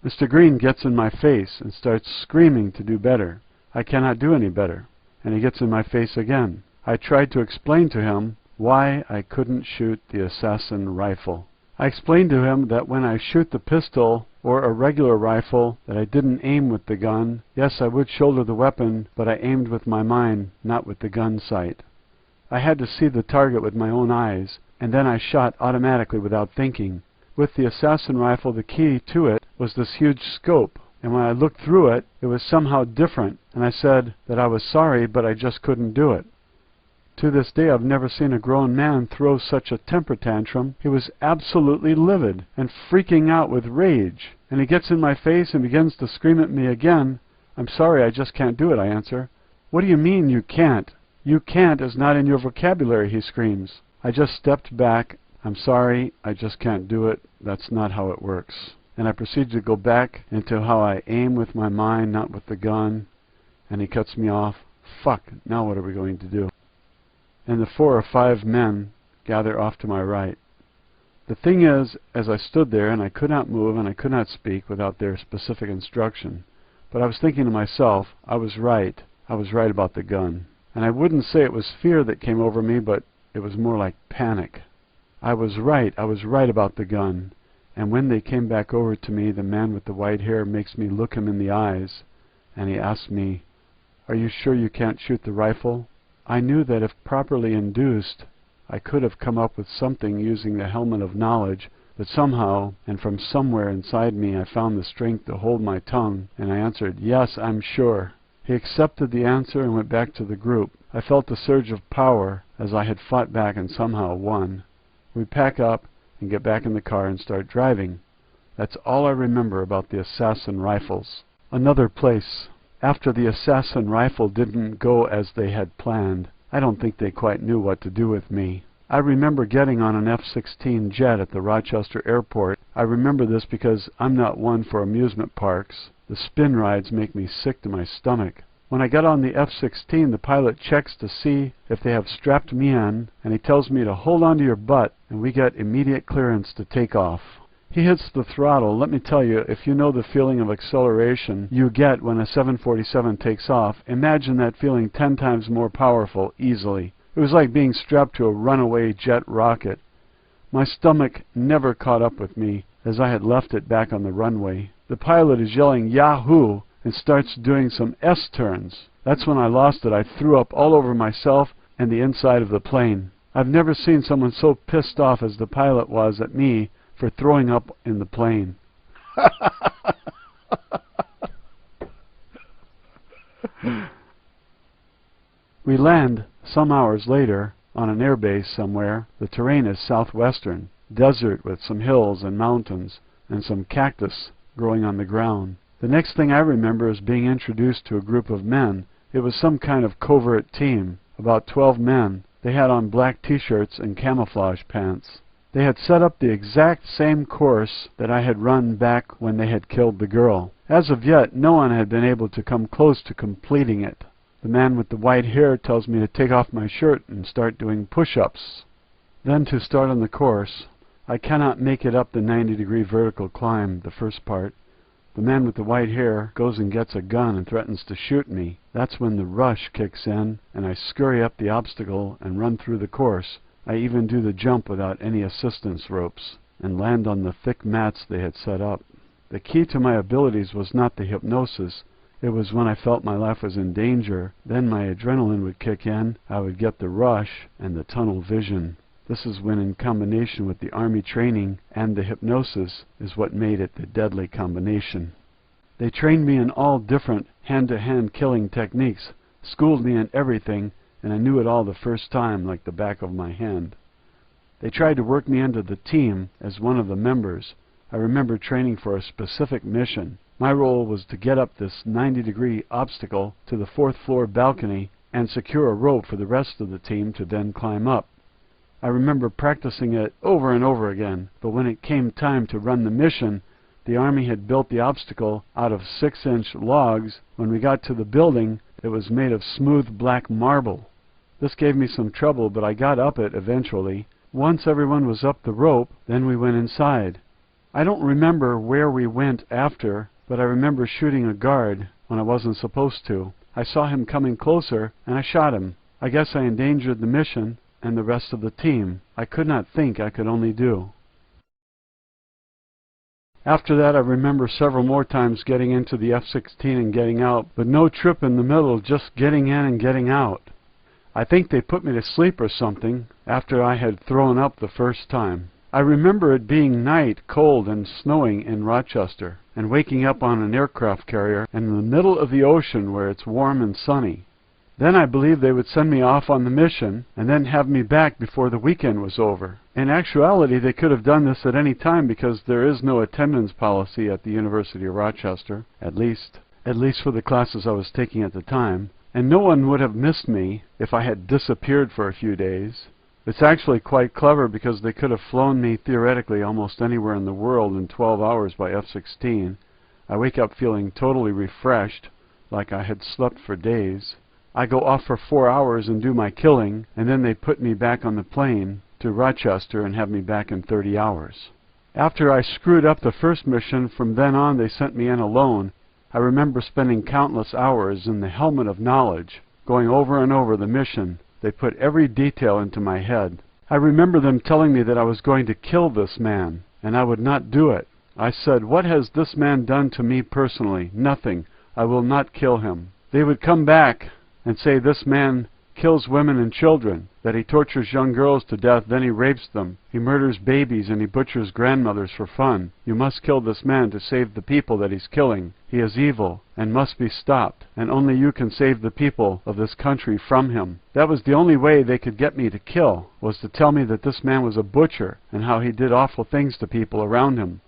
Mr. Green gets in my face and starts screaming to do better. I cannot do any better, and he gets in my face again. I tried to explain to him why I couldn't shoot the assassin rifle. I explained to him that when I shoot the pistol or a regular rifle, that I didn't aim with the gun. Yes, I would shoulder the weapon, but I aimed with my mind, not with the gun sight. I had to see the target with my own eyes, and then I shot automatically without thinking. With the assassin rifle, the key to it was this huge scope, and when I looked through it, it was somehow different, and I said that I was sorry, but I just couldn't do it. To this day, I've never seen a grown man throw such a temper tantrum. He was absolutely livid and freaking out with rage, and he gets in my face and begins to scream at me again. I'm sorry, I just can't do it, I answer. What do you mean you can't? You can't is not in your vocabulary, he screams. I just stepped back. I'm sorry, I just can't do it. That's not how it works. And I proceed to go back into how I aim with my mind, not with the gun. And he cuts me off. Fuck, now what are we going to do? And the 4 or 5 men gather off to my right. The thing is, as I stood there and I could not move and I could not speak without their specific instruction, but I was thinking to myself, I was right about the gun. And I wouldn't say it was fear that came over me, but it was more like panic. I was right about the gun. And when they came back over to me, the man with the white hair makes me look him in the eyes, and he asks me, "Are you sure you can't shoot the rifle?" I knew that if properly induced, I could have come up with something using the helmet of knowledge, but somehow, and from somewhere inside me, I found the strength to hold my tongue, and I answered, "Yes, I'm sure." He accepted the answer and went back to the group. I felt a surge of power as I had fought back and somehow won. We pack up and get back in the car and start driving. That's all I remember about the assassin rifles. Another place. After the assassin rifle didn't go as they had planned, I don't think they quite knew what to do with me. I remember getting on an F-16 jet at the Rochester airport. I remember this because I'm not one for amusement parks. The spin rides make me sick to my stomach. When I got on the F-16, the pilot checks to see if they have strapped me in, and he tells me to hold on to your butt, and we get immediate clearance to take off. He hits the throttle. Let me tell you, if you know the feeling of acceleration you get when a 747 takes off, imagine that feeling 10 times more powerful, easily. It was like being strapped to a runaway jet rocket. My stomach never caught up with me, as I had left it back on the runway. The pilot is yelling Yahoo! And starts doing some S-turns. That's when I lost it. I threw up all over myself and the inside of the plane. I've never seen someone so pissed off as the pilot was at me for throwing up in the plane. We land some hours later on an airbase somewhere. The terrain is southwestern, desert with some hills and mountains and some cactus growing on the ground. The next thing I remember is being introduced to a group of men. It was some kind of covert team, about 12 men. They had on black t-shirts and camouflage pants. They had set up the exact same course that I had run back when they had killed the girl. As of yet, no one had been able to come close to completing it. The man with the white hair tells me to take off my shirt and start doing push-ups. Then to start on the course. I cannot make it up the 90-degree vertical climb, the first part. The man with the white hair goes and gets a gun and threatens to shoot me. That's when the rush kicks in, and I scurry up the obstacle and run through the course. I even do the jump without any assistance ropes, and land on the thick mats they had set up. The key to my abilities was not the hypnosis. It was when I felt my life was in danger. Then my adrenaline would kick in, I would get the rush and the tunnel vision. This is when, in combination with the Army training and the hypnosis, is what made it the deadly combination. They trained me in all different hand-to-hand killing techniques, schooled me in everything, and I knew it all the first time like the back of my hand. They tried to work me into the team as one of the members. I remember training for a specific mission. My role was to get up this 90-degree obstacle to the 4th floor balcony and secure a rope for the rest of the team to then climb up. I remember practicing it over and over again, but when it came time to run the mission, The Army had built the obstacle out of 6-inch logs. When we got to the building, it was made of smooth black marble. This gave me some trouble, but I got up it eventually. Once everyone was up the rope, then we went inside. I don't remember where we went after, but I remember shooting a guard when I wasn't supposed to. I saw him coming closer, and I shot him. I guess I endangered the mission and the rest of the team. I could not think I could only do. After that, I remember several more times getting into the F-16 and getting out, but no trip in the middle, just getting in and getting out. I think they put me to sleep or something after I had thrown up the first time. I remember it being night, cold and snowing in Rochester, and waking up on an aircraft carrier in the middle of the ocean where it's warm and sunny. Then I believed they would send me off on the mission and then have me back before the weekend was over. In actuality, they could have done this at any time because there is no attendance policy at the University of Rochester, at least for the classes I was taking at the time, and no one would have missed me if I had disappeared for a few days. It's actually quite clever because they could have flown me theoretically almost anywhere in the world in 12 hours by F-16. I wake up feeling totally refreshed, like I had slept for days. I go off for 4 hours and do my killing, and then they put me back on the plane to Rochester and have me back in 30 hours. After I screwed up the first mission, from then on they sent me in alone. I remember spending countless hours in the helmet of knowledge, going over and over the mission. They put every detail into my head. I remember them telling me that I was going to kill this man, and I would not do it. I said, "What has this man done to me personally? Nothing. I will not kill him." They would come back and say this man kills women and children, that he tortures young girls to death, then he rapes them. He murders babies and he butchers grandmothers for fun. You must kill this man to save the people that he's killing. He is evil and must be stopped, and only you can save the people of this country from him. That was the only way they could get me to kill, was to tell me that this man was a butcher and how he did awful things to people around him.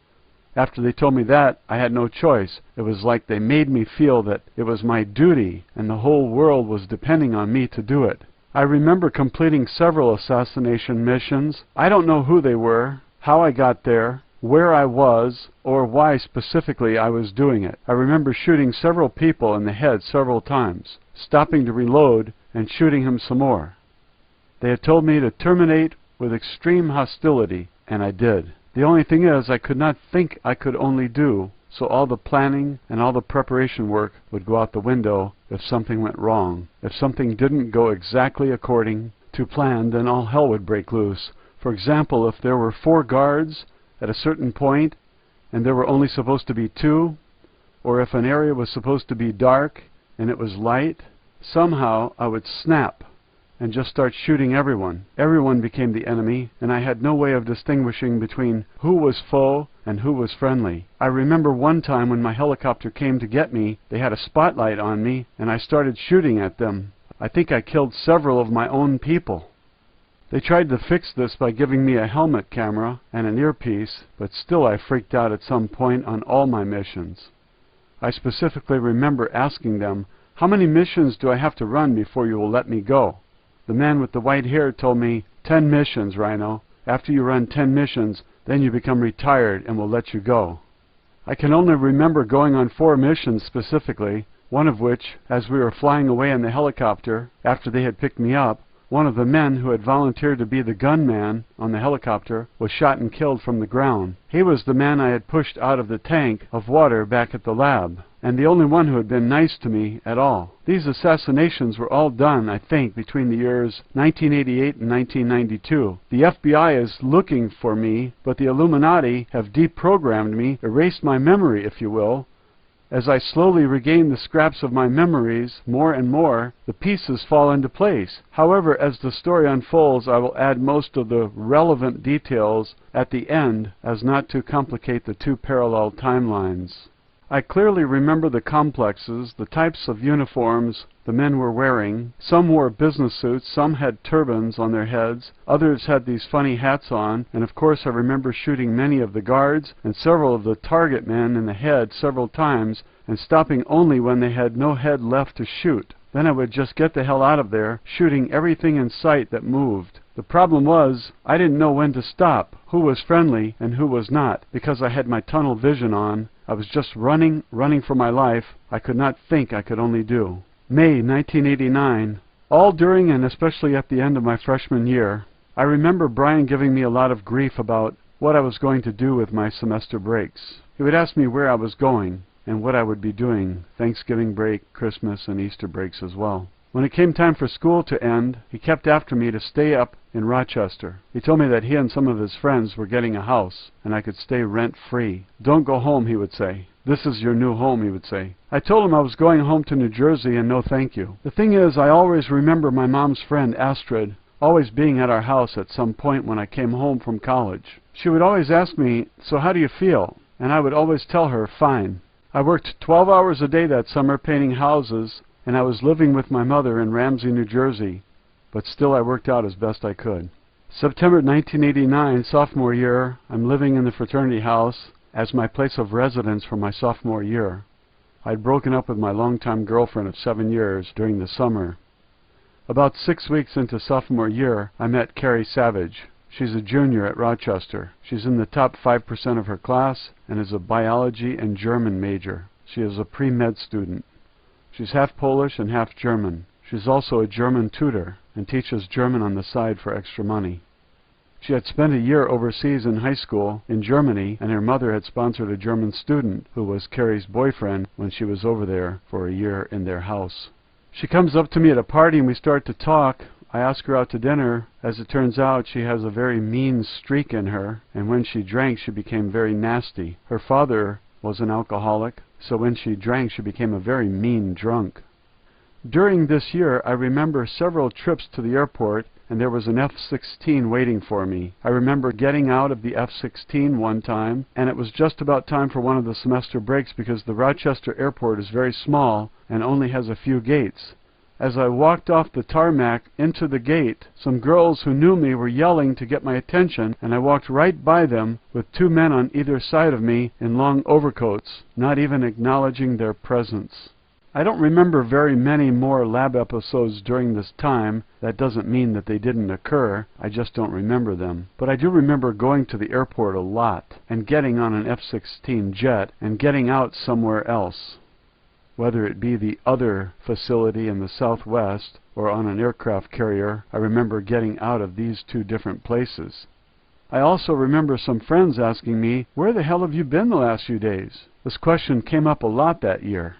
After they told me that, I had no choice. It was like they made me feel that it was my duty and the whole world was depending on me to do it. I remember completing several assassination missions. I don't know who they were, how I got there, where I was, or why specifically I was doing it. I remember shooting several people in the head several times, stopping to reload and shooting him some more. They had told me to terminate with extreme hostility, and I did. The only thing is, I could not think I could only do, so all the planning and all the preparation work would go out the window if something went wrong. If something didn't go exactly according to plan, then all hell would break loose. For example, if there were 4 guards at a certain point and there were only supposed to be 2, or if an area was supposed to be dark and it was light, somehow I would snap and just start shooting everyone. Everyone became the enemy, and I had no way of distinguishing between who was foe and who was friendly. I remember one time when my helicopter came to get me, they had a spotlight on me, and I started shooting at them. I think I killed several of my own people. They tried to fix this by giving me a helmet camera and an earpiece, but still I freaked out at some point on all my missions. I specifically remember asking them, "How many missions do I have to run before you will let me go?" The man with the white hair told me, 10 missions, Rhino. After you run 10 missions, then you become retired and we'll let you go. I can only remember going on 4 missions specifically, one of which, as we were flying away in the helicopter, after they had picked me up, one of the men who had volunteered to be the gunman on the helicopter was shot and killed from the ground. He was the man I had pushed out of the tank of water back at the lab, and the only one who had been nice to me at all. These assassinations were all done, I think, between the years 1988 and 1992. The FBI is looking for me, but the Illuminati have deprogrammed me, erased my memory, if you will. As I slowly regain the scraps of my memories, more and more, the pieces fall into place. However, as the story unfolds, I will add most of the relevant details at the end, as not to complicate the 2 parallel timelines. I clearly remember the complexes, the types of uniforms the men were wearing. Some wore business suits, some had turbans on their heads, others had these funny hats on, and of course I remember shooting many of the guards and several of the target men in the head several times, and stopping only when they had no head left to shoot. Then I would just get the hell out of there, shooting everything in sight that moved. The problem was, I didn't know when to stop, who was friendly and who was not. Because I had my tunnel vision on, I was just running for my life. I could not think, I could only do. May 1989. All during and especially at the end of my freshman year, I remember Brian giving me a lot of grief about what I was going to do with my semester breaks. He would ask me where I was going and what I would be doing, Thanksgiving break, Christmas, and Easter breaks as well. When it came time for school to end, he kept after me to stay up in Rochester. He told me that he and some of his friends were getting a house, and I could stay rent-free. Don't go home, he would say. This is your new home, he would say. I told him I was going home to New Jersey and no thank you. The thing is, I always remember my mom's friend, Astrid, always being at our house at some point when I came home from college. She would always ask me, so how do you feel? And I would always tell her, fine. I worked 12 hours a day that summer painting houses, and I was living with my mother in Ramsey, New Jersey, but still I worked out as best I could. September 1989, sophomore year, I'm living in the fraternity house as my place of residence for my sophomore year. I'd broken up with my longtime girlfriend of 7 years during the summer. About 6 weeks into sophomore year, I met Carrie Savage. She's a junior at Rochester. She's in the top 5% of her class and is a biology and German major. She is a pre-med student. She's half Polish and half German. She's also a German tutor and teaches German on the side for extra money. She had spent a year overseas in high school in Germany, and her mother had sponsored a German student who was Carrie's boyfriend when she was over there for a year in their house. She comes up to me at a party and we start to talk. I ask her out to dinner. As it turns out, she has a very mean streak in her, and when she drank, she became very nasty. Her father was an alcoholic, so when she drank, she became a very mean drunk. During this year, I remember several trips to the airport, and there was an F-16 waiting for me. I remember getting out of the F-16 one time, and it was just about time for one of the semester breaks because the Rochester airport is very small and only has a few gates. As I walked off the tarmac into the gate, some girls who knew me were yelling to get my attention, and I walked right by them with 2 men on either side of me in long overcoats, not even acknowledging their presence. I don't remember very many more lab episodes during this time. That doesn't mean that they didn't occur, I just don't remember them. But I do remember going to the airport a lot, and getting on an F-16 jet, and getting out somewhere else. Whether it be the other facility in the southwest or on an aircraft carrier, I remember getting out of these 2 different places. I also remember some friends asking me, where the hell have you been the last few days? This question came up a lot that year.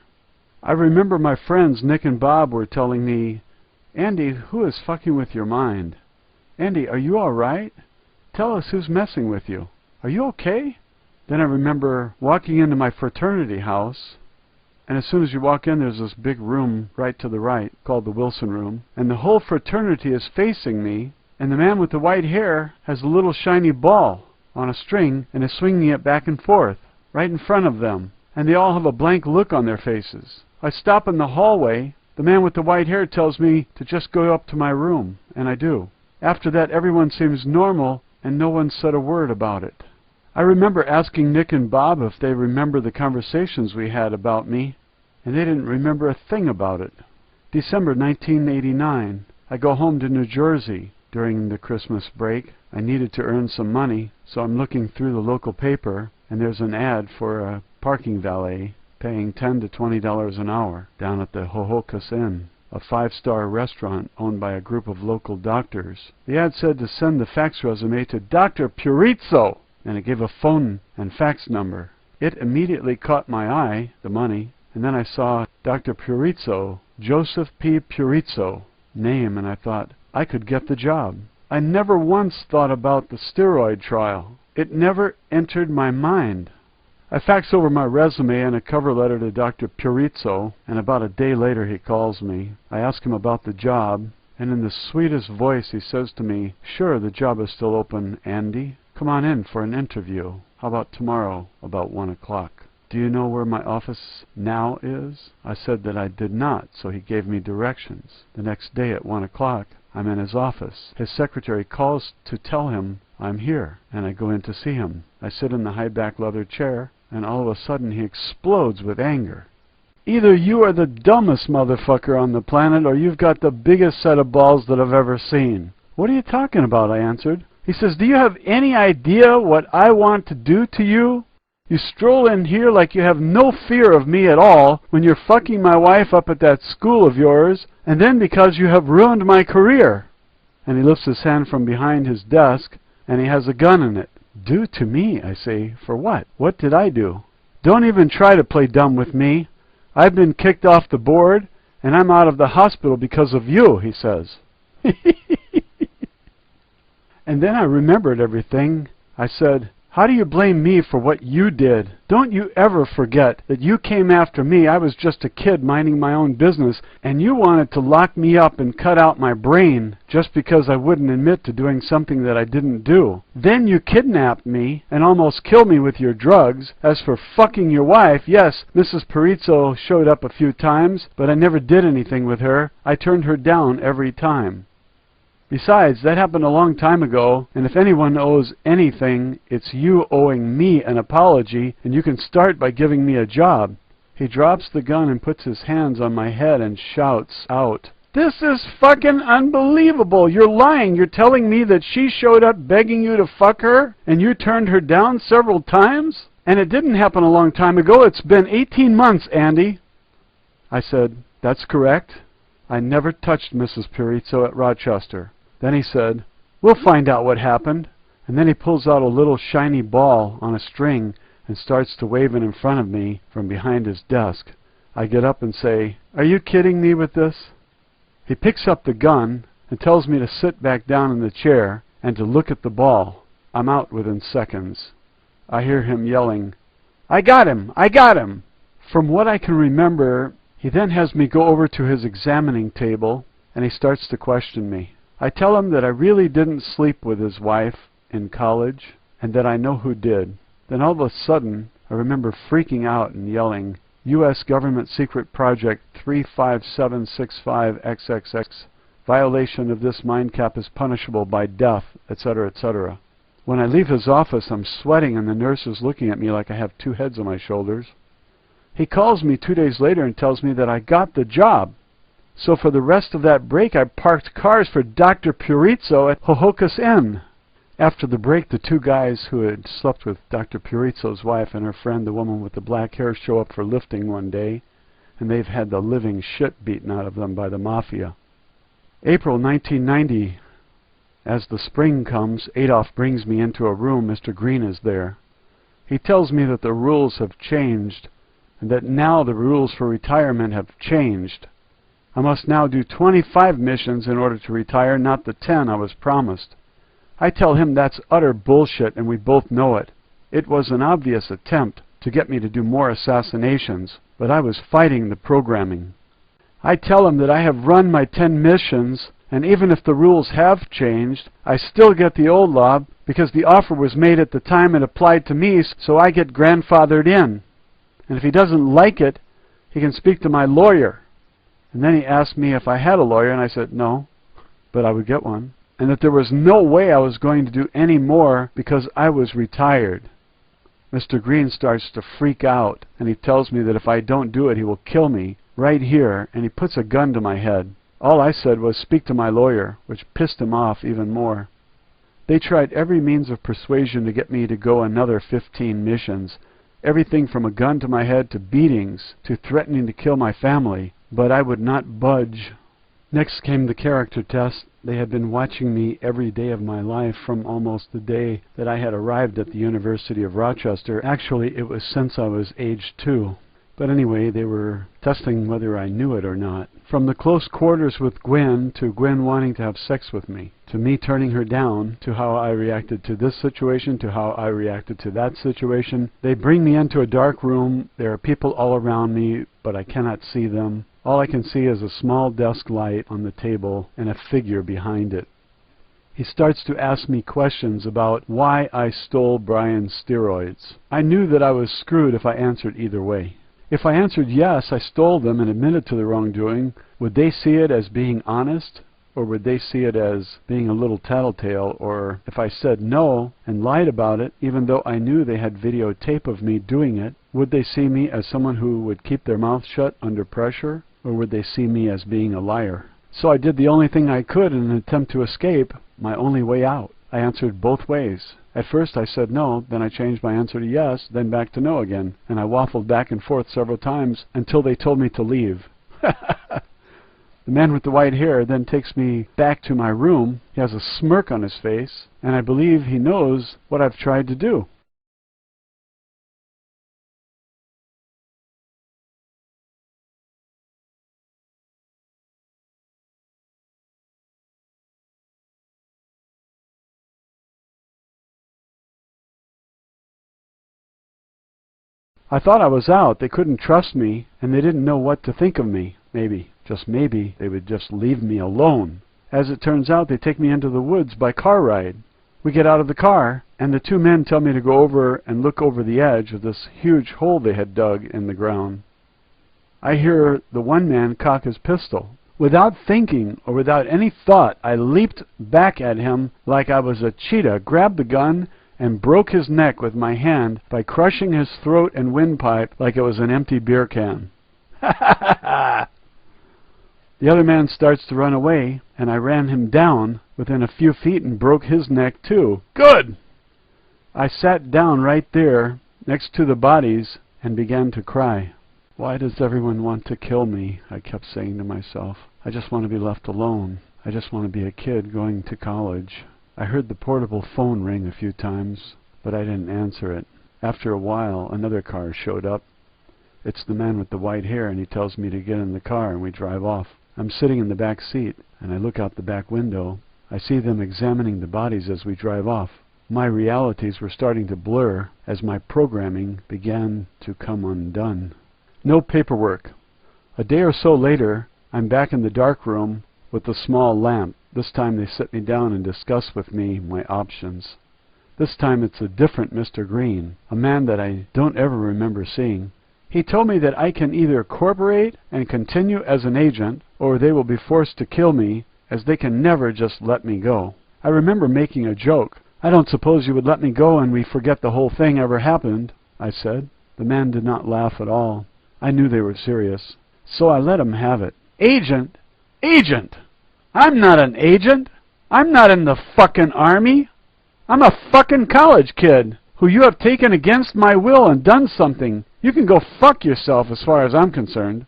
I remember my friends Nick and Bob were telling me, Andy, who is fucking with your mind? Andy, are you all right? Tell us who's messing with you. Are you okay? Then I remember walking into my fraternity house, and as soon as you walk in, there's this big room right to the right called the Wilson Room, and the whole fraternity is facing me, and the man with the white hair has a little shiny ball on a string and is swinging it back and forth right in front of them, and they all have a blank look on their faces. I stop in the hallway. The man with the white hair tells me to just go up to my room, and I do. After that, everyone seems normal, and no one said a word about it. I remember asking Nick and Bob if they remember the conversations we had about me, and they didn't remember a thing about it. December 1989. I go home to New Jersey during the Christmas break. I needed to earn some money, so I'm looking through the local paper, and there's an ad for a parking valet paying $10 to $20 an hour down at the Hohokus Inn, a 5-star restaurant owned by a group of local doctors. The ad said to send the fax resume to Dr. Purizzo, and it gave a phone and fax number. It immediately caught my eye, the money, and then I saw Dr. Purizzo, Joseph P. Purizzo, name, and I thought, I could get the job. I never once thought about the steroid trial. It never entered my mind. I faxed over my resume and a cover letter to Dr. Purizzo, and about a day later he calls me. I ask him about the job, and in the sweetest voice he says to me, sure, the job is still open, Andy. Come on in for an interview. How about tomorrow, about 1 o'clock? Do you know where my office now is? I said that I did not, so he gave me directions. The next day at 1 o'clock, I'm in his office. His secretary calls to tell him I'm here, and I go in to see him. I sit in the high-back leather chair, and all of a sudden he explodes with anger. Either you are the dumbest motherfucker on the planet, or you've got the biggest set of balls that I've ever seen. "What are you talking about?" I answered. He says, "Do you have any idea what I want to do to you? You stroll in here like you have no fear of me at all when you're fucking my wife up at that school of yours, and then because you have ruined my career." And he lifts his hand from behind his desk, and he has a gun in it. "Do to me?" I say. "For what? What did I do?" "Don't even try to play dumb with me. I've been kicked off the board, and I'm out of the hospital because of you," he says. And then I remembered everything. I said, "How do you blame me for what you did? Don't you ever forget that you came after me. I was just a kid minding my own business, and you wanted to lock me up and cut out my brain just because I wouldn't admit to doing something that I didn't do. Then you kidnapped me and almost killed me with your drugs. As for fucking your wife, yes, Mrs. Perizzo showed up a few times, but I never did anything with her. I turned her down every time. Besides, that happened a long time ago, and if anyone owes anything, it's you owing me an apology, and you can start by giving me a job." He drops the gun and puts his hands on my head and shouts out, "This is fucking unbelievable! You're lying! You're telling me that she showed up begging you to fuck her, and you turned her down several times? And it didn't happen a long time ago. It's been 18 months, Andy." I said, "That's correct. I never touched Mrs. Perizzo at Rochester." Then he said, "We'll find out what happened." And then he pulls out a little shiny ball on a string and starts to wave it in front of me from behind his desk. I get up and say, "Are you kidding me with this?" He picks up the gun and tells me to sit back down in the chair and to look at the ball. I'm out within seconds. I hear him yelling, "I got him! I got him!" From what I can remember, he then has me go over to his examining table and he starts to question me. I tell him that I really didn't sleep with his wife in college and that I know who did. Then all of a sudden, I remember freaking out and yelling, "U.S. Government Secret Project 35765XXX. Violation of this mind cap is punishable by death," etc., etc. When I leave his office, I'm sweating and the nurse is looking at me like I have two heads on my shoulders. He calls me 2 days later and tells me that I got the job. So for the rest of that break, I parked cars for Dr. Perizzo at Hohokus Inn. After the break, the two guys who had slept with Dr. Perizzo's wife and her friend, the woman with the black hair, show up for lifting one day, and they've had the living shit beaten out of them by the mafia. April 1990. As the spring comes, Adolf brings me into a room. Mr. Green is there. He tells me that the rules have changed, and that now the rules for retirement have changed. I must now do 25 missions in order to retire, not the 10 I was promised. I tell him that's utter bullshit, and we both know it. It was an obvious attempt to get me to do more assassinations, but I was fighting the programming. I tell him that I have run my 10 missions, and even if the rules have changed, I still get the old law because the offer was made at the time it applied to me, so I get grandfathered in. And if he doesn't like it, he can speak to my lawyer. And then he asked me if I had a lawyer, and I said no, but I would get one. And that there was no way I was going to do any more because I was retired. Mr. Green starts to freak out, and he tells me that if I don't do it, he will kill me right here, and he puts a gun to my head. All I said was speak to my lawyer, which pissed him off even more. They tried every means of persuasion to get me to go another 15 missions, everything from a gun to my head to beatings to threatening to kill my family. But I would not budge. Next came the character test. They had been watching me every day of my life from almost the day that I had arrived at the University of Rochester. Actually, it was since I was age 2. But anyway, they were testing whether I knew it or not. From the close quarters with Gwen, to Gwen wanting to have sex with me, to me turning her down, to how I reacted to this situation, to how I reacted to that situation. They bring me into a dark room. There are people all around me, but I cannot see them. All I can see is a small desk light on the table and a figure behind it. He starts to ask me questions about why I stole Brian's steroids. I knew that I was screwed if I answered either way. If I answered yes, I stole them and admitted to the wrongdoing, would they see it as being honest? Or would they see it as being a little tattletale? Or if I said no and lied about it, even though I knew they had videotape of me doing it, would they see me as someone who would keep their mouth shut under pressure? Or would they see me as being a liar? So I did the only thing I could in an attempt to escape. my only way out. I answered both ways. At first I said no, then I changed my answer to yes, then back to no again, and I waffled back and forth several times until they told me to leave. The man with the white hair then takes me back to my room. He has a smirk on his face, and I believe he knows what I've tried to do. I thought I was out. They couldn't trust me, and they didn't know what to think of me. Maybe, just maybe, they would just leave me alone. As it turns out, they take me into the woods by car ride. We get out of the car, and the two men tell me to go over and look over the edge of this huge hole they had dug in the ground. I hear the one man cock his pistol. Without thinking or without any thought, I leaped back at him like I was a cheetah, grabbed the gun, and broke his neck with my hand by crushing his throat and windpipe like it was an empty beer can. Ha ha ha ha! The other man starts to run away, and I ran him down within a few feet and broke his neck too. Good! I sat down right there next to the bodies and began to cry. Why does everyone want to kill me? I kept saying to myself. I just want to be left alone. I just want to be a kid going to college. I heard the portable phone ring a few times, but I didn't answer it. After a while, another car showed up. It's the man with the white hair, and he tells me to get in the car, and we drive off. I'm sitting in the back seat, and I look out the back window. I see them examining the bodies as we drive off. My realities were starting to blur as my programming began to come undone. No paperwork. A day or so later, I'm back in the dark room with the small lamp. This time they sit me down and discuss with me my options. This time it's a different Mr. Green, a man that I don't ever remember seeing. He told me that I can either cooperate and continue as an agent, or they will be forced to kill me, as they can never just let me go. I remember making a joke. I don't suppose you would let me go and we forget the whole thing ever happened, I said. The man did not laugh at all. I knew they were serious. So I let him have it. Agent? Agent! I'm not an agent. I'm not in the fucking army. I'm a fucking college kid who you have taken against my will and done something. You can go fuck yourself as far as I'm concerned.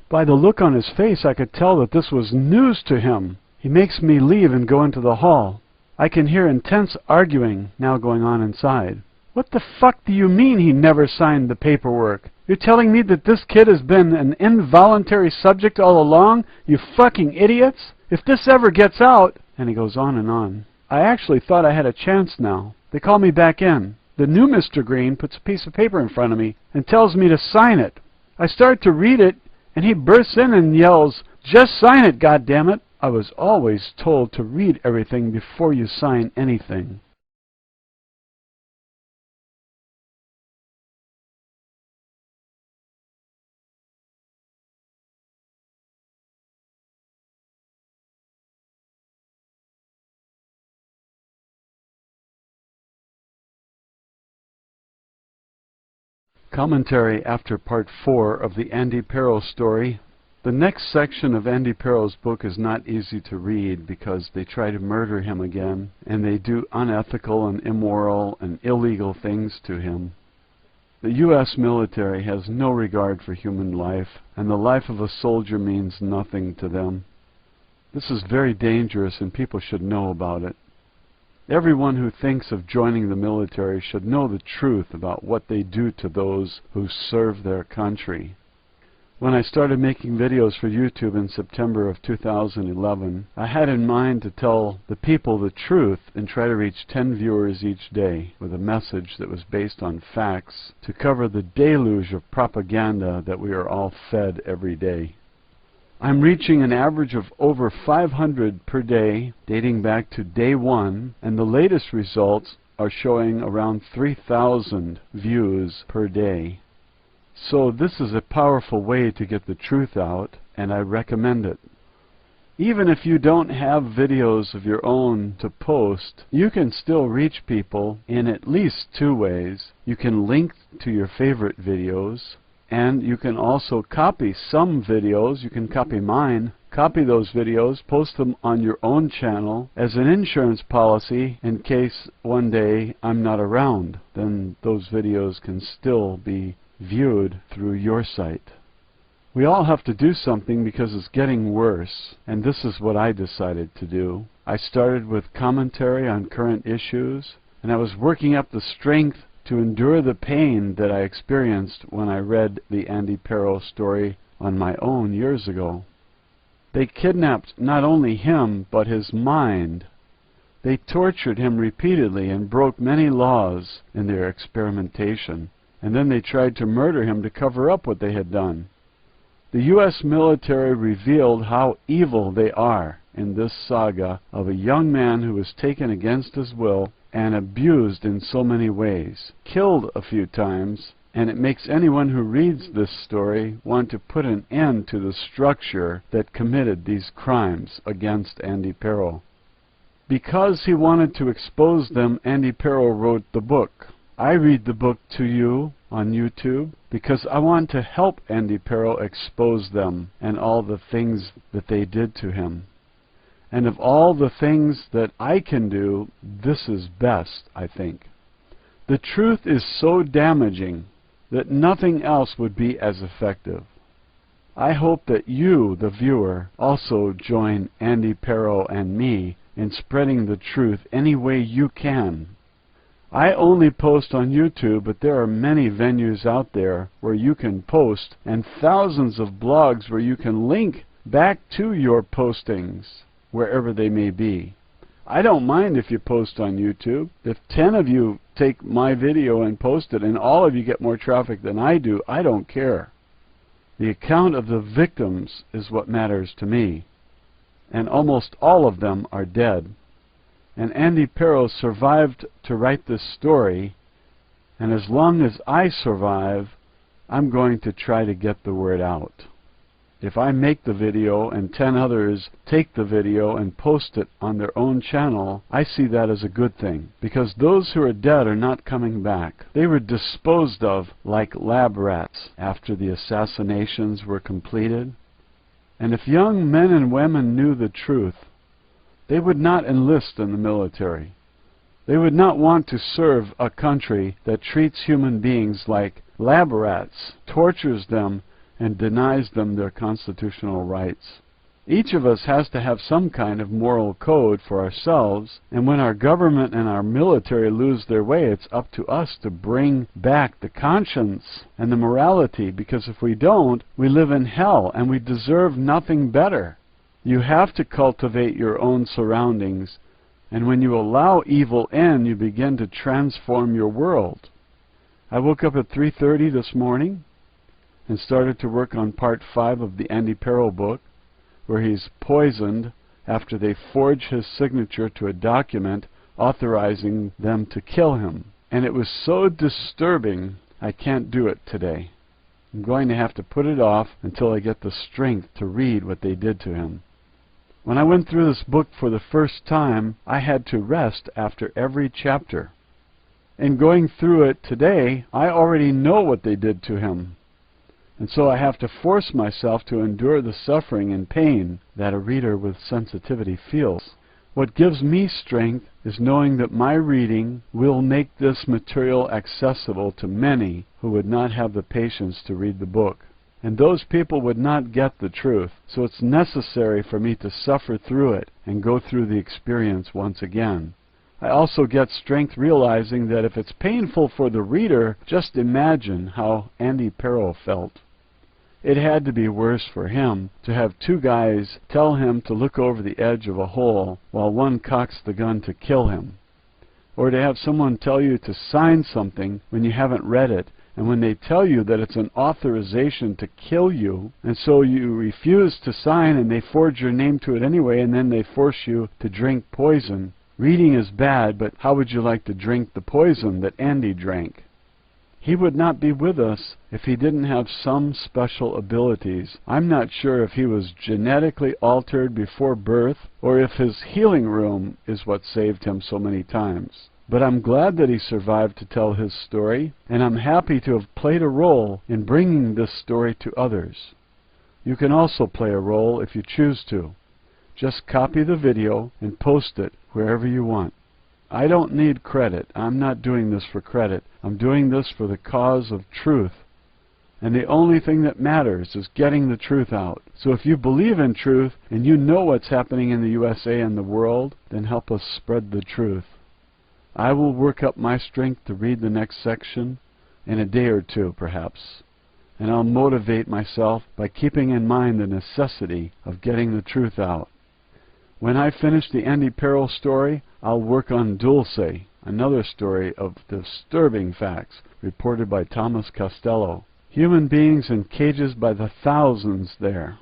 By the look on his face, I could tell that this was news to him. He makes me leave and go into the hall. I can hear intense arguing now going on inside. What the fuck do you mean he never signed the paperwork? You're telling me that this kid has been an involuntary subject all along? You fucking idiots! If this ever gets out... And he goes on and on. I actually thought I had a chance now. They call me back in. The new Mr. Green puts a piece of paper in front of me and tells me to sign it. I start to read it, and he bursts in and yells, "Just sign it, goddammit!" I was always told to read everything before you sign anything. Commentary after Part 4 of the Andy Pero story. The next section of Andy Pero's book is not easy to read because they try to murder him again, and they do unethical and immoral and illegal things to him. The U.S. military has no regard for human life, and the life of a soldier means nothing to them. This is very dangerous, and people should know about it. Everyone who thinks of joining the military should know the truth about what they do to those who serve their country. When I started making videos for YouTube in September of 2011, I had in mind to tell the people the truth and try to reach 10 viewers each day with a message that was based on facts to cover the deluge of propaganda that we are all fed every day. I'm reaching an average of over 500 per day, dating back to day 1, and the latest results are showing around 3,000 views per day. So this is a powerful way to get the truth out, and I recommend it. Even if you don't have videos of your own to post, you can still reach people in at least 2 ways. You can link to your favorite videos, and you can also copy some videos. You can copy mine Copy those videos, post them on your own channel as an insurance policy in case one day I'm not around. Then those videos can still be viewed through your site. We all have to do something because it's getting worse, and this is what I decided to do. I started with commentary on current issues, and I was working up the strength to endure the pain that I experienced when I read the Andy Pero story on my own years ago. They kidnapped not only him, but his mind. They tortured him repeatedly and broke many laws in their experimentation, and then they tried to murder him to cover up what they had done. The U.S. military revealed how evil they are in this saga of a young man who was taken against his will and abused in so many ways, killed a few times, and it makes anyone who reads this story want to put an end to the structure that committed these crimes against Andy Pero. Because he wanted to expose them, Andy Pero wrote the book. I read the book to you on YouTube because I want to help Andy Pero expose them and all the things that they did to him. And of all the things that I can do, this is best, I think. The truth is so damaging that nothing else would be as effective. I hope that you, the viewer, also join Andy Pero and me in spreading the truth any way you can. I only post on YouTube, but there are many venues out there where you can post, and thousands of blogs where you can link back to your postings, wherever they may be. I don't mind if you post on YouTube. If 10 of you take my video and post it, and all of you get more traffic than I do, I don't care. The account of the victims is what matters to me. And almost all of them are dead. And Andy Pero survived to write this story, and as long as I survive, I'm going to try to get the word out. If I make the video and 10 others take the video and post it on their own channel, I see that as a good thing, because those who are dead are not coming back. They were disposed of like lab rats after the assassinations were completed. And if young men and women knew the truth, they would not enlist in the military. They would not want to serve a country that treats human beings like lab rats, tortures them, and denies them their constitutional rights. Each of us has to have some kind of moral code for ourselves, and when our government and our military lose their way, it's up to us to bring back the conscience and the morality, because if we don't, we live in hell, and we deserve nothing better. You have to cultivate your own surroundings, and when you allow evil in, you begin to transform your world. I woke up at 3:30 this morning and started to work on part 5 of the Andy Pero book, where he's poisoned after they forge his signature to a document authorizing them to kill him. And it was so disturbing, I can't do it today. I'm going to have to put it off until I get the strength to read what they did to him. When I went through this book for the first time, I had to rest after every chapter. In going through it today, I already know what they did to him. And so I have to force myself to endure the suffering and pain that a reader with sensitivity feels. What gives me strength is knowing that my reading will make this material accessible to many who would not have the patience to read the book. And those people would not get the truth, so it's necessary for me to suffer through it and go through the experience once again. I also get strength realizing that if it's painful for the reader, just imagine how Andy Pero felt. It had to be worse for him to have 2 guys tell him to look over the edge of a hole while one cocks the gun to kill him. Or to have someone tell you to sign something when you haven't read it, and when they tell you that it's an authorization to kill you, and so you refuse to sign and they forge your name to it anyway, and then they force you to drink poison. Reading is bad, but how would you like to drink the poison that Andy drank? He would not be with us if he didn't have some special abilities. I'm not sure if he was genetically altered before birth, or if his healing room is what saved him so many times. But I'm glad that he survived to tell his story, and I'm happy to have played a role in bringing this story to others. You can also play a role if you choose to. Just copy the video and post it wherever you want. I don't need credit. I'm not doing this for credit. I'm doing this for the cause of truth. And the only thing that matters is getting the truth out. So if you believe in truth and you know what's happening in the USA and the world, then help us spread the truth. I will work up my strength to read the next section in a day or two, perhaps. And I'll motivate myself by keeping in mind the necessity of getting the truth out. When I finish the Andy Perro story, I'll work on Dulce, another story of disturbing facts reported by Thomas Costello. Human beings in cages by the thousands there.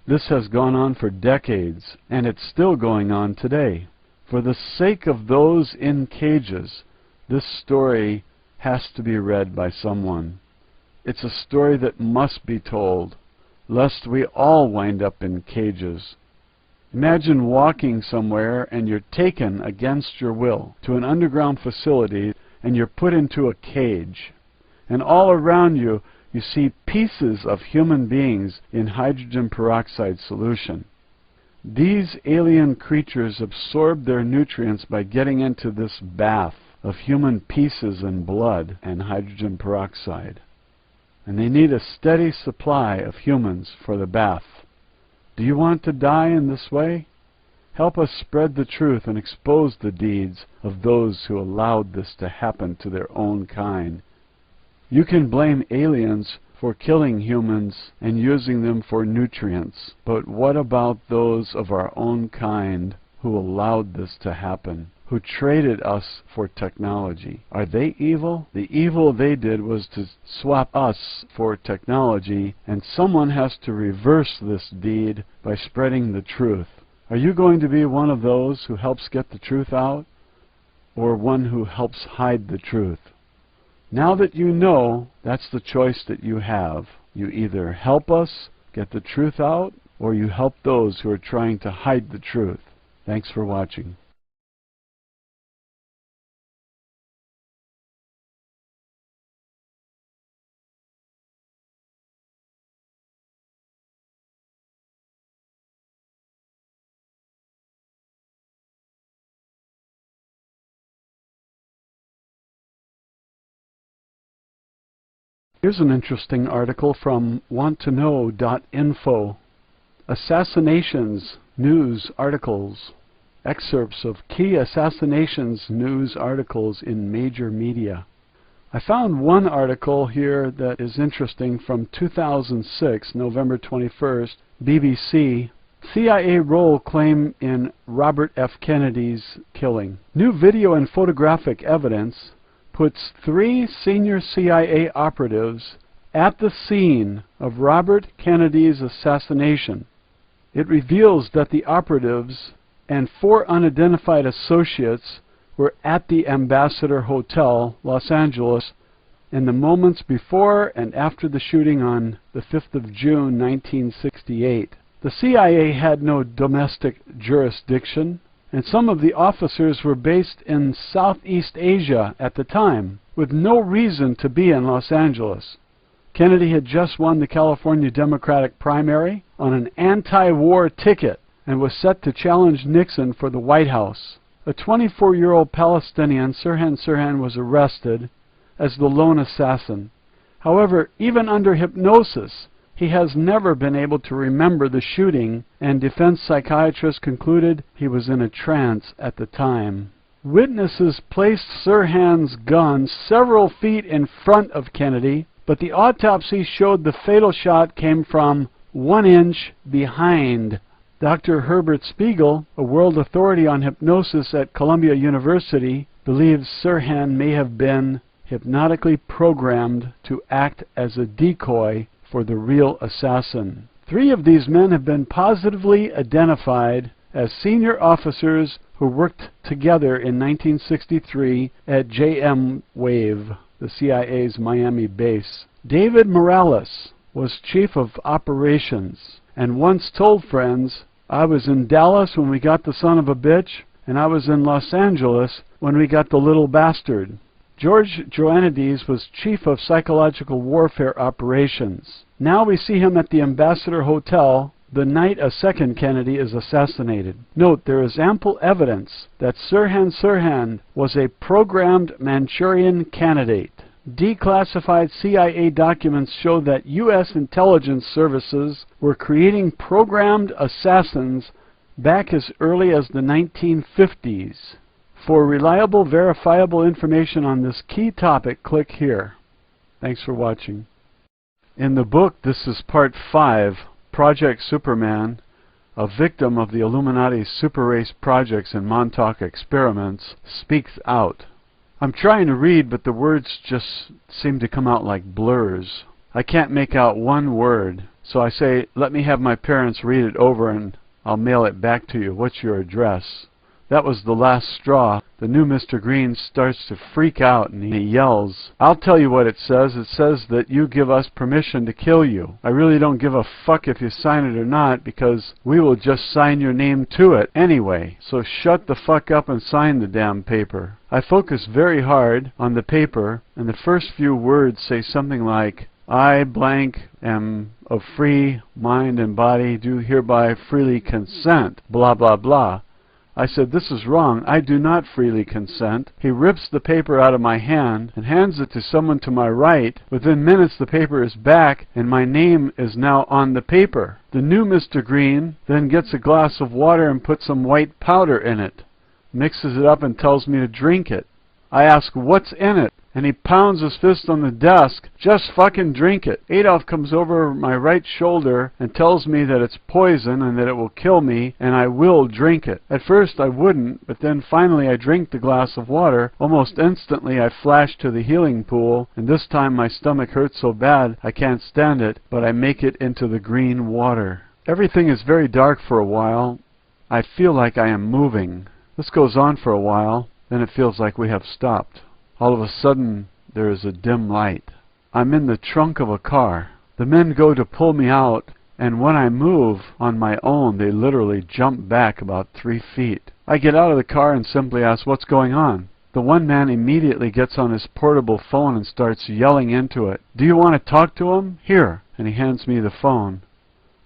This has gone on for decades, and it's still going on today. For the sake of those in cages, this story has to be read by someone. It's a story that must be told, lest we all wind up in cages. Imagine walking somewhere and you're taken against your will to an underground facility and you're put into a cage. And all around you, you see pieces of human beings in hydrogen peroxide solution. These alien creatures absorb their nutrients by getting into this bath of human pieces and blood and hydrogen peroxide. And they need a steady supply of humans for the bath. Do you want to die in this way? Help us spread the truth and expose the deeds of those who allowed this to happen to their own kind. You can blame aliens for killing humans and using them for nutrients, but what about those of our own kind who allowed this to happen, who traded us for technology? Are they evil? The evil they did was to swap us for technology, and someone has to reverse this deed by spreading the truth. Are you going to be one of those who helps get the truth out, or one who helps hide the truth? Now that you know, that's the choice that you have. You either help us get the truth out, or you help those who are trying to hide the truth. Thanks for watching. Here's an interesting article from wanttoknow.info. Assassinations News Articles. Excerpts of key assassinations news articles in major media. I found one article here that is interesting from 2006, November 21st, BBC. CIA role claim in Robert F. Kennedy's killing. New video and photographic evidence puts 3 senior CIA operatives at the scene of Robert Kennedy's assassination. It reveals that the operatives and 4 unidentified associates were at the Ambassador Hotel, Los Angeles, in the moments before and after the shooting on the 5th of June, 1968. The CIA had no domestic jurisdiction, and some of the officers were based in Southeast Asia at the time, with no reason to be in Los Angeles. Kennedy had just won the California Democratic primary on an anti-war ticket and was set to challenge Nixon for the White House. A 24-year-old Palestinian, Sirhan Sirhan, was arrested as the lone assassin. However, even under hypnosis, he has never been able to remember the shooting, and defense psychiatrists concluded he was in a trance at the time. Witnesses placed Sirhan's gun several feet in front of Kennedy, but the autopsy showed the fatal shot came from 1 inch behind. Dr. Herbert Spiegel, a world authority on hypnosis at Columbia University, believes Sirhan may have been hypnotically programmed to act as a decoy for the real assassin. 3 of these men have been positively identified as senior officers who worked together in 1963 at JM Wave, the CIA's Miami base. David Morales was chief of operations and once told friends, "I was in Dallas when we got the son of a bitch, and I was in Los Angeles when we got the little bastard." George Joannides was chief of psychological warfare operations. Now we see him at the Ambassador Hotel the night a second Kennedy is assassinated. Note, there is ample evidence that Sirhan Sirhan was a programmed Manchurian candidate. Declassified CIA documents show that U.S. intelligence services were creating programmed assassins back as early as the 1950s. For reliable, verifiable information on this key topic, click here. Thanks for watching. In the book, this is part 5, Project Superman, a victim of the Illuminati's super race projects and Montauk experiments, speaks out. I'm trying to read, but the words just seem to come out like blurs. I can't make out one word, so I say, let me have my parents read it over and I'll mail it back to you. What's your address? That was the last straw. The new Mr. Green starts to freak out and he yells, I'll tell you what it says. It says that you give us permission to kill you. I really don't give a fuck if you sign it or not, because we will just sign your name to it anyway. So shut the fuck up and sign the damn paper. I focus very hard on the paper, and the first few words say something like, I blank am of free mind and body, do hereby freely consent, blah blah blah. I said, this is wrong. I do not freely consent. He rips the paper out of my hand and hands it to someone to my right. Within minutes the paper is back and my name is now on the paper. The new Mr. Green then gets a glass of water and puts some white powder in it, mixes it up and tells me to drink it. I ask, what's in it? And he pounds his fist on the desk. Just fucking drink it. Adolf comes over my right shoulder and tells me that it's poison and that it will kill me, and I will drink it. At first I wouldn't, but then finally I drink the glass of water. Almost instantly I flash to the healing pool, and this time my stomach hurts so bad I can't stand it, but I make it into the green water. Everything is very dark for a while. I feel like I am moving. This goes on for a while, then it feels like we have stopped. All of a sudden, there is a dim light. I'm in the trunk of a car. The men go to pull me out, and when I move on my own, they literally jump back about 3 feet. I get out of the car and simply ask, what's going on? The one man immediately gets on his portable phone and starts yelling into it. Do you want to talk to him? Here. And he hands me the phone.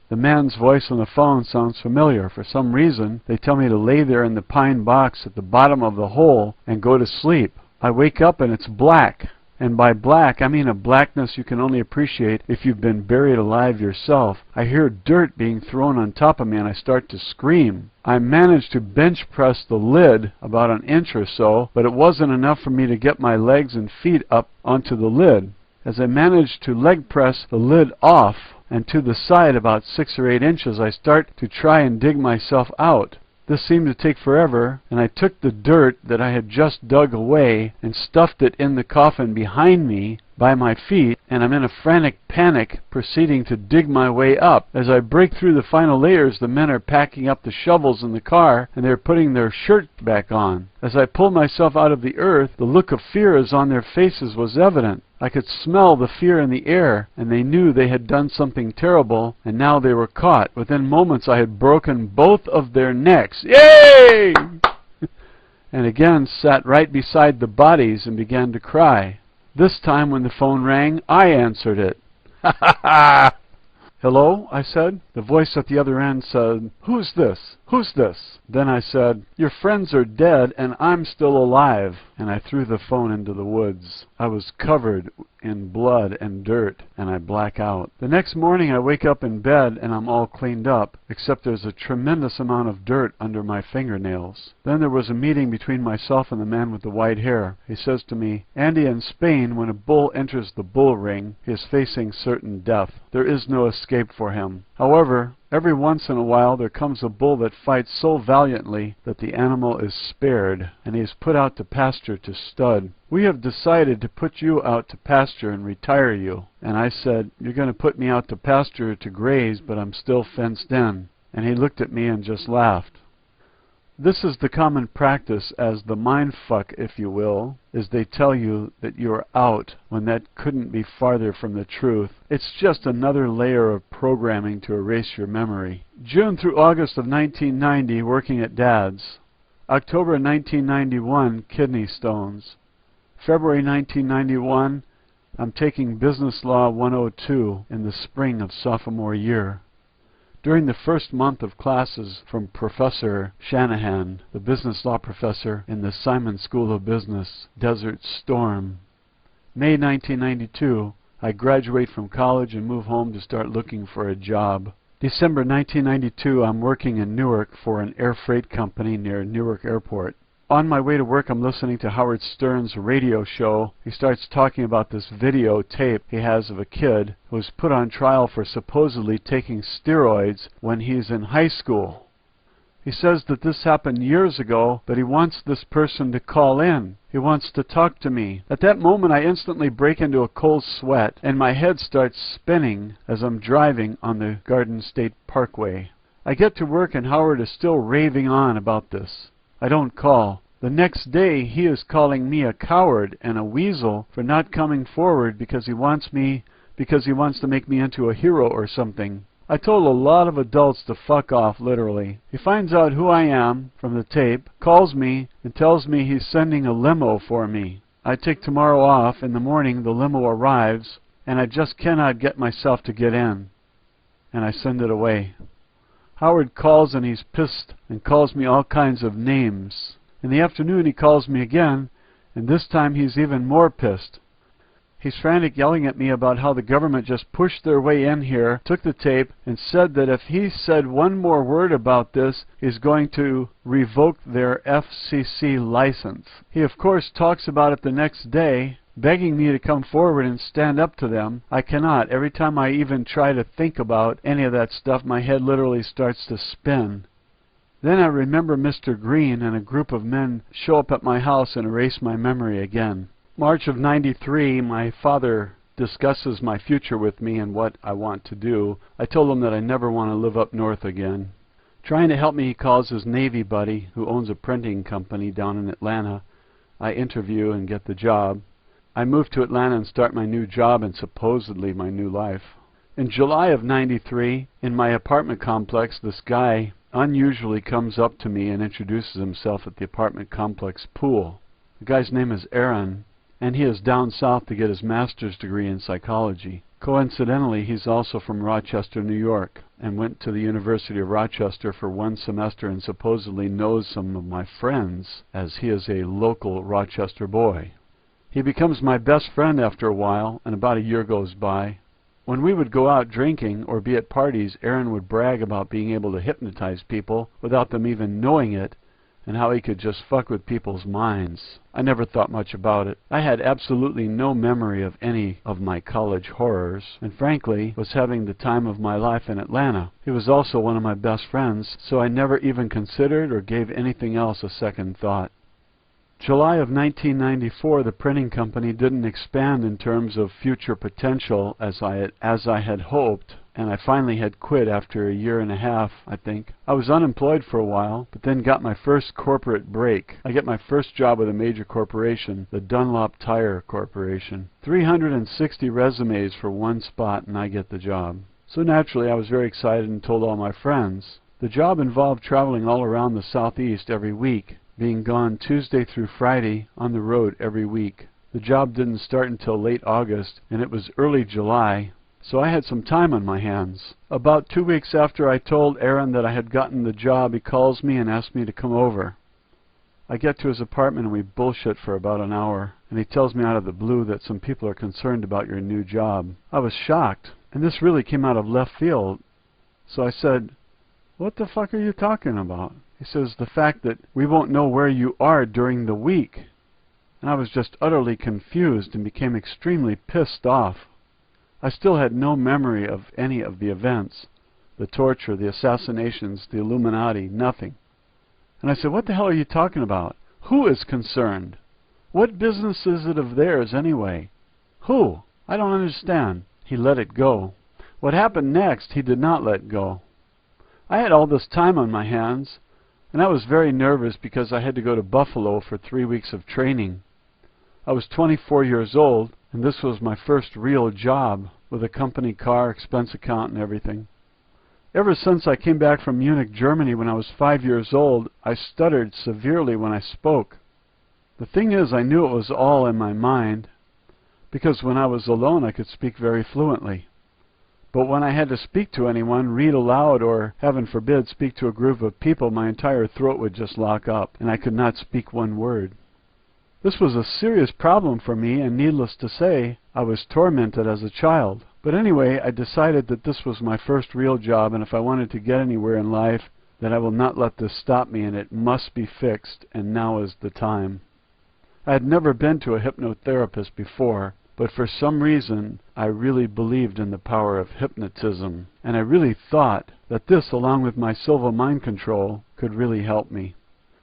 The man's voice on the phone sounds familiar. For some reason, they tell me to lay there in the pine box at the bottom of the hole and go to sleep. I wake up and it's black. And by black, I mean a blackness you can only appreciate if you've been buried alive yourself. I hear dirt being thrown on top of me and I start to scream. I managed to bench press the lid about an inch or so, but it wasn't enough for me to get my legs and feet up onto the lid. As I managed to leg press the lid off and to the side about 6 or 8 inches, I start to try and dig myself out. This seemed to take forever, and I took the dirt that I had just dug away and stuffed it in the coffin behind me by my feet, and I'm in a frantic panic proceeding to dig my way up. As I break through the final layers, the men are packing up the shovels in the car and they're putting their shirt back on. As I pull myself out of the earth, the look of fear as on their faces was evident. I could smell the fear in the air, and they knew they had done something terrible, and now they were caught. Within moments I had broken both of their necks. Yay! And again sat right beside the bodies and began to cry. This time when the phone rang, I answered it. Ha ha ha! Hello, I said. The voice at the other end said, who's this? Who's this? Then I said, your friends are dead and I'm still alive. And I threw the phone into the woods. I was covered in blood and dirt, and I black out. The next morning I wake up in bed and I'm all cleaned up, except there's a tremendous amount of dirt under my fingernails. Then there was a meeting between myself and the man with the white hair. He says to me, Andy, in Spain, when a bull enters the bull ring, he is facing certain death. There is no escape for him. However, every once in a while there comes a bull that fights so valiantly that the animal is spared, and he is put out to pasture to stud. We have decided to put you out to pasture and retire you. And I said, you're going to put me out to pasture to graze, but I'm still fenced in. And he looked at me and just laughed. This is the common practice as the mindfuck, if you will, is they tell you that you're out when that couldn't be farther from the truth. It's just another layer of programming to erase your memory. June through August of 1990, working at Dad's. October 1991, kidney stones. February 1991, I'm taking Business Law 102 in the spring of sophomore year. During the first month of classes from Professor Shanahan, the business law professor in the Simon School of Business, Desert Storm. May 1992, I graduate from college and move home to start looking for a job. December 1992, I'm working in Newark for an air freight company near Newark Airport. On my way to work, I'm listening to Howard Stern's radio show. He starts talking about this videotape he has of a kid who was put on trial for supposedly taking steroids when he's in high school. He says that this happened years ago, but he wants this person to call in. He wants to talk to me. At that moment, I instantly break into a cold sweat, and my head starts spinning as I'm driving on the Garden State Parkway. I get to work, and Howard is still raving on about this. I don't call. The next day, he is calling me a coward and a weasel for not coming forward because he wants to make me into a hero or something. I told a lot of adults to fuck off, literally. He finds out who I am from the tape, calls me, and tells me he's sending a limo for me. I take tomorrow off. In the morning, the limo arrives, and I just cannot get myself to get in. And I send it away. Howard calls and he's pissed and calls me all kinds of names. In the afternoon he calls me again, and this time he's even more pissed. He's frantic, yelling at me about how the government just pushed their way in here, took the tape, and said that if he said one more word about this, he's going to revoke their FCC license. He of course talks about it the next day, begging me to come forward and stand up to them. I cannot. Every time I even try to think about any of that stuff, my head literally starts to spin. Then I remember Mr. Green and a group of men show up at my house and erase my memory again. March of '93, my father discusses my future with me and what I want to do. I told him that I never want to live up north again. Trying to help me, he calls his Navy buddy, who owns a printing company down in Atlanta. I interview and get the job. I move to Atlanta and start my new job and supposedly my new life. In July of '93, in my apartment complex, this guy unusually comes up to me and introduces himself at the apartment complex pool. The guy's name is Aaron, and he is down south to get his master's degree in psychology. Coincidentally, he's also from Rochester, New York, and went to the University of Rochester for 1 semester and supposedly knows some of my friends, as he is a local Rochester boy. He becomes my best friend after a while, and about a year goes by. When we would go out drinking or be at parties, Aaron would brag about being able to hypnotize people without them even knowing it, and how he could just fuck with people's minds. I never thought much about it. I had absolutely no memory of any of my college horrors, and frankly was having the time of my life in Atlanta. He was also one of my best friends, so I never even considered or gave anything else a second thought. July of 1994, the printing company didn't expand in terms of future potential as I had hoped, and I finally had quit after a year and a half, I think. I was unemployed for a while, but then got my first corporate break. I get my first job with a major corporation, the Dunlop Tire Corporation. 360 resumes for one spot, and I get the job. So naturally, I was very excited and told all my friends. The job involved traveling all around the Southeast every week, being gone Tuesday through Friday on the road every week. The job didn't start until late August, and it was early July, so I had some time on my hands. About 2 weeks after I told Aaron that I had gotten the job, he calls me and asks me to come over. I get to his apartment and we bullshit for about an hour, and he tells me out of the blue that some people are concerned about your new job. I was shocked, and this really came out of left field. So I said, "What the fuck are you talking about?" He says, "The fact that we won't know where you are during the week." And I was just utterly confused and became extremely pissed off. I still had no memory of any of the events, the torture, the assassinations, the Illuminati, nothing. And I said, "What the hell are you talking about? Who is concerned? What business is it of theirs anyway? Who? I don't understand." He let it go. What happened next, he did not let go. I had all this time on my hands, and I was very nervous because I had to go to Buffalo for 3 weeks of training. I was 24 years old, and this was my first real job, with a company car, expense account, and everything. Ever since I came back from Munich, Germany when I was 5 years old, I stuttered severely when I spoke. The thing is, I knew it was all in my mind, because when I was alone I could speak very fluently. But when I had to speak to anyone, read aloud, or, heaven forbid, speak to a group of people, my entire throat would just lock up, and I could not speak one word. This was a serious problem for me, and needless to say, I was tormented as a child. But anyway, I decided that this was my first real job, and if I wanted to get anywhere in life, that I will not let this stop me, and it must be fixed, and now is the time. I had never been to a hypnotherapist before, but for some reason I really believed in the power of hypnotism, and I really thought that this, along with my Silva mind control, could really help me.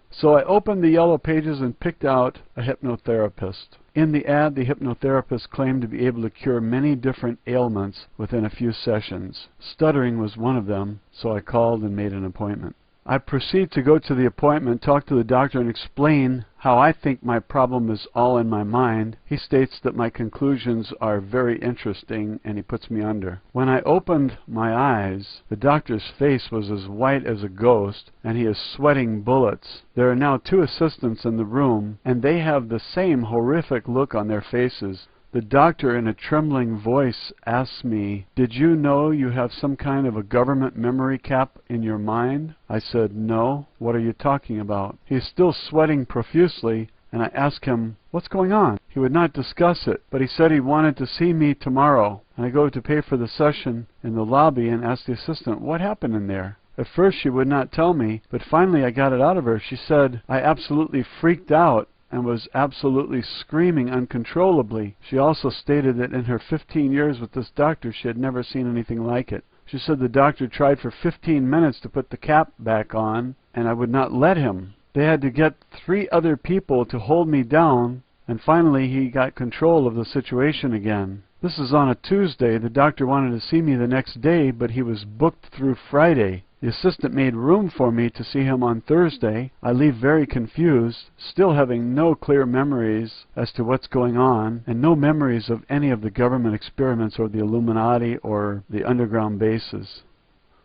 So I opened the yellow pages and picked out a hypnotherapist. In the ad, the hypnotherapist claimed to be able to cure many different ailments within a few sessions. Stuttering was one of them, so I called and made an appointment. I proceed to go to the appointment, talk to the doctor, and explain how I think my problem is all in my mind. He states that my conclusions are very interesting, and he puts me under. When I opened my eyes, the doctor's face was as white as a ghost, and he is sweating bullets. There are now 2 assistants in the room, and they have the same horrific look on their faces. The doctor, in a trembling voice, asks me, "Did you know you have some kind of a government memory cap in your mind?" I said, "No. What are you talking about?" He is still sweating profusely, and I asked him, "What's going on?" He would not discuss it, but he said he wanted to see me tomorrow. And I go to pay for the session in the lobby and ask the assistant, "What happened in there?" At first she would not tell me, but finally I got it out of her. She said I absolutely freaked out and was absolutely screaming uncontrollably. She also stated that in her 15 years with this doctor she had never seen anything like it. She said the doctor tried for 15 minutes to put the cap back on, and I would not let him. They had to get 3 other people to hold me down, and finally he got control of the situation again. This is on a Tuesday. The doctor wanted to see me the next day, but he was booked through Friday. The assistant made room for me to see him on Thursday. I leave very confused, still having no clear memories as to what's going on, and no memories of any of the government experiments or the Illuminati or the underground bases.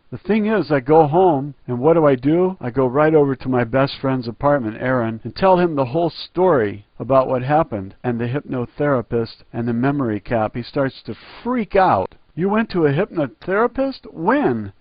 The thing is, I go home, and what do? I go right over to my best friend's apartment, Aaron, and tell him the whole story about what happened, and the hypnotherapist and the memory cap. He starts to freak out. "You went to a hypnotherapist? When?"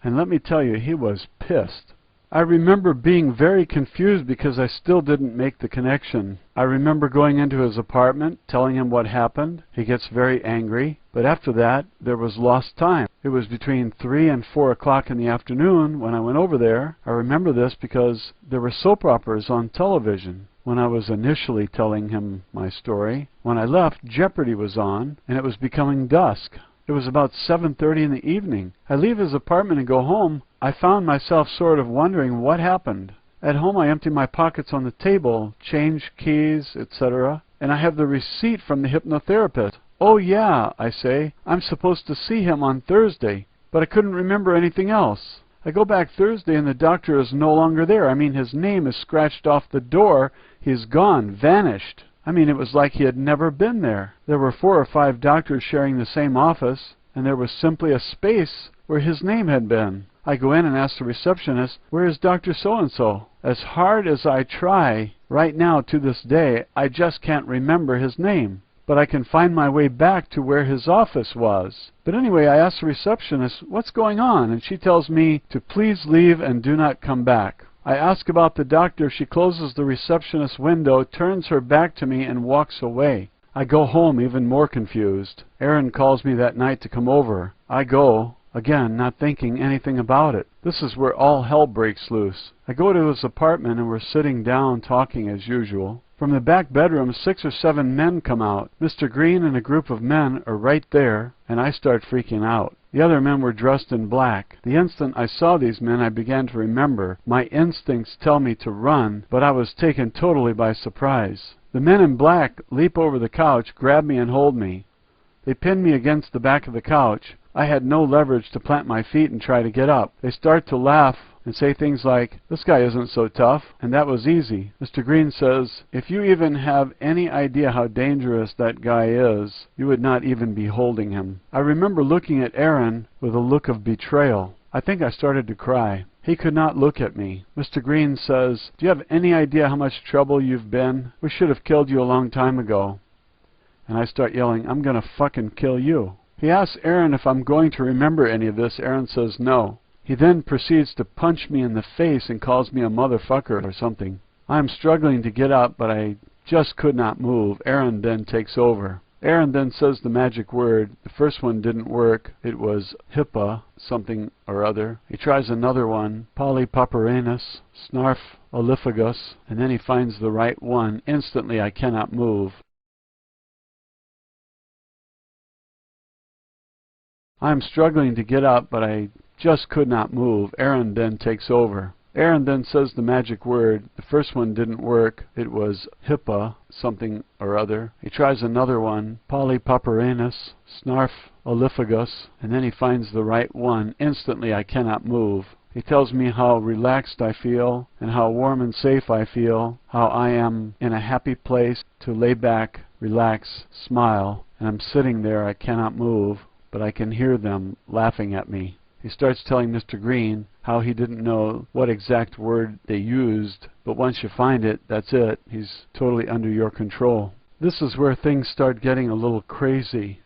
And let me tell you, he was pissed. I remember being very confused because I still didn't make the connection. I remember going into his apartment, telling him what happened. He gets very angry, but after that, there was lost time. It was between 3 and 4 o'clock in the afternoon when I went over there. I remember this because there were soap operas on television when I was initially telling him my story. When I left, Jeopardy was on, and it was becoming dusk. It was about 7:30 in the evening. I leave his apartment and go home. I found myself sort of wondering what happened. At home I empty my pockets on the table, change, keys, etc., and I have the receipt from the hypnotherapist. "Oh yeah," I say, "I'm supposed to see him on Thursday," but I couldn't remember anything else. I go back Thursday and the doctor is no longer there. I mean, his name is scratched off the door. He's gone, vanished. I mean, it was like he had never been there. There were 4 or 5 doctors sharing the same office, and there was simply a space where his name had been. I go in and ask the receptionist, "Where is Dr. So-and-so?" As hard as I try, right now to this day, I just can't remember his name. But I can find my way back to where his office was. But anyway, I ask the receptionist, "What's going on?" And she tells me to please leave and do not come back. I ask about the doctor. She closes the receptionist's window, turns her back to me, and walks away. I go home even more confused. Aaron calls me that night to come over. I go, again, not thinking anything about it. This is where all hell breaks loose. I go to his apartment, and we're sitting down talking as usual. From the back bedroom, 6 or 7 men come out. Mr. Green and a group of men are right there, and I start freaking out. The other men were dressed in black. The instant I saw these men, I began to remember. My instincts tell me to run, but I was taken totally by surprise. The men in black leap over the couch, grab me, and hold me. They pin me against the back of the couch. I had no leverage to plant my feet and try to get up. They start to laugh and say things like, "This guy isn't so tough," and that was easy. Mr. Green says, "If you even have any idea how dangerous that guy is, you would not even be holding him." I remember looking at Aaron with a look of betrayal. I think I started to cry. He could not look at me. Mr. Green says, "Do you have any idea how much trouble you've been? We should have killed you a long time ago." And I start yelling, "I'm gonna fucking kill you." He asks Aaron if I'm going to remember any of this. Aaron says no. He then proceeds to punch me in the face and calls me a motherfucker or something. I'm struggling to get up, but I just could not move. Aaron then takes over. Aaron then says the magic word. The first one didn't work. It was HIPAA, something or other. He tries another one, polypaparenus, snarf, and then he finds the right one. Instantly I cannot move. I'm struggling to get up, but I just could not move. Aaron then takes over. Aaron then says the magic word. The first one didn't work. It was HIPAA, something or other. He tries another one, polypaparenus, snarf, and then he finds the right one. Instantly I cannot move. He tells me how relaxed I feel and how warm and safe I feel, how I am in a happy place to lay back, relax, smile, and I'm sitting there. I cannot move, but I can hear them laughing at me. He starts telling Mr. Green how he didn't know what exact word they used, but once you find it, that's it. He's totally under your control. This is where things start getting a little crazy.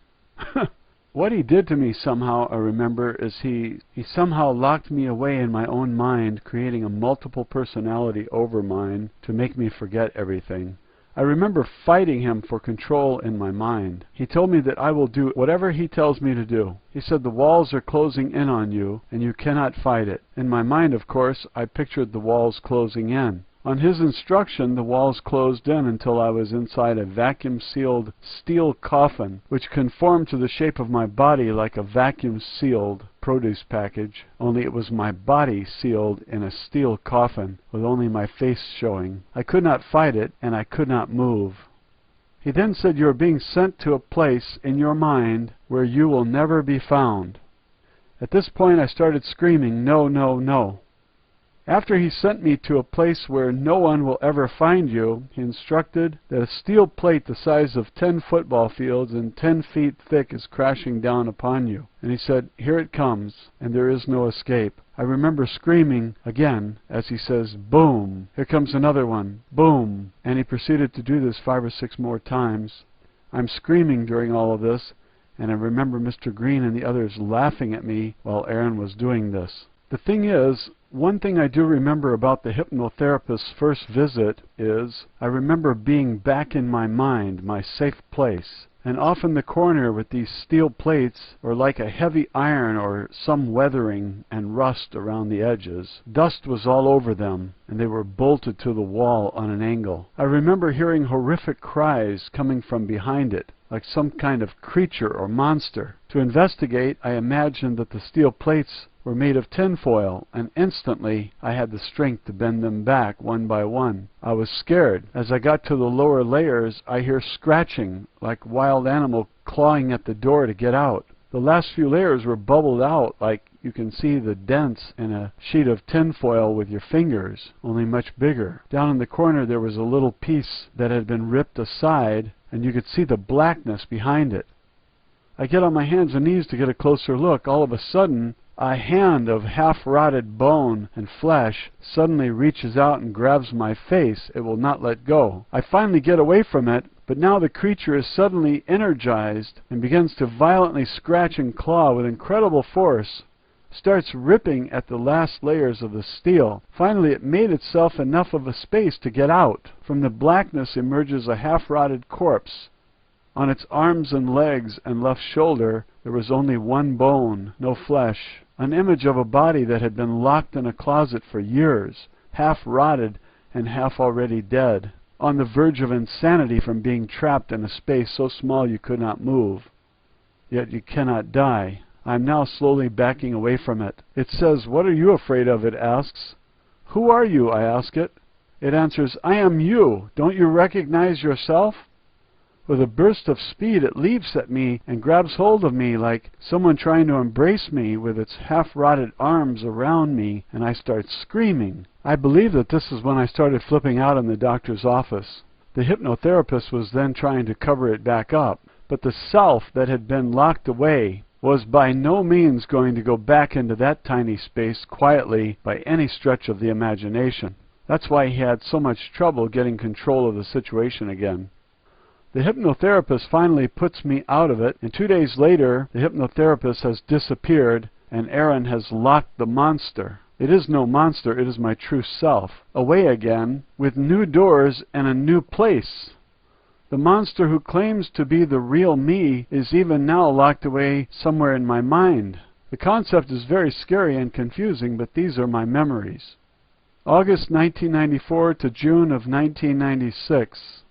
What he did to me somehow, I remember, is he somehow locked me away in my own mind, creating a multiple personality over mine to make me forget everything. I remember fighting him for control in my mind. He told me that I will do whatever he tells me to do. He said the walls are closing in on you, and you cannot fight it. In my mind, of course, I pictured the walls closing in. On his instruction, the walls closed in until I was inside a vacuum-sealed steel coffin, which conformed to the shape of my body like a vacuum-sealed produce package, only it was my body sealed in a steel coffin with only my face showing. I could not fight it, and I could not move. He then said, "You are being sent to a place in your mind where you will never be found." At this point I started screaming, "No, no, no." After he sent me to a place where no one will ever find you, he instructed that a steel plate the size of 10 football fields and 10 feet thick is crashing down upon you. And he said, "Here it comes, and there is no escape." I remember screaming again as he says, "Boom! Here comes another one. Boom!" And he proceeded to do this 5 or 6 more times. I'm screaming during all of this, and I remember Mr. Green and the others laughing at me while Aaron was doing this. The thing is, one thing I do remember about the hypnotherapist's first visit is I remember being back in my mind, my safe place. And off in the corner with these steel plates were like a heavy iron or some weathering and rust around the edges. Dust was all over them, and they were bolted to the wall on an angle. I remember hearing horrific cries coming from behind it, like some kind of creature or monster. To investigate, I imagined that the steel plates were made of tinfoil, and instantly I had the strength to bend them back one by one. I was scared. As I got to the lower layers, I hear scratching, like wild animal clawing at the door to get out. The last few layers were bubbled out, like you can see the dents in a sheet of tinfoil with your fingers, only much bigger. Down in the corner there was a little piece that had been ripped aside, and you could see the blackness behind it. I get on my hands and knees to get a closer look. All of a sudden, a hand of half-rotted bone and flesh suddenly reaches out and grabs my face. It will not let go. I finally get away from it, but now the creature is suddenly energized and begins to violently scratch and claw with incredible force. Starts ripping at the last layers of the steel. Finally, it made itself enough of a space to get out. From the blackness emerges a half-rotted corpse. On its arms and legs and left shoulder, there was only one bone, no flesh. An image of a body that had been locked in a closet for years, half rotted and half already dead, on the verge of insanity from being trapped in a space so small you could not move. Yet you cannot die. I am now slowly backing away from it. It says, "What are you afraid of?" it asks. "Who are you?" I ask it. It answers, "I am you. Don't you recognize yourself?" With a burst of speed, it leaps at me and grabs hold of me like someone trying to embrace me with its half-rotted arms around me, and I start screaming. I believe that this is when I started flipping out in the doctor's office. The hypnotherapist was then trying to cover it back up, but the self that had been locked away was by no means going to go back into that tiny space quietly by any stretch of the imagination. That's why he had so much trouble getting control of the situation again. The hypnotherapist finally puts me out of it, and 2 days later, the hypnotherapist has disappeared, and Aaron has locked the monster. It is no monster, it is my true self, away again, with new doors and a new place. The monster who claims to be the real me is even now locked away somewhere in my mind. The concept is very scary and confusing, but these are my memories. August 1994 to June of 1996.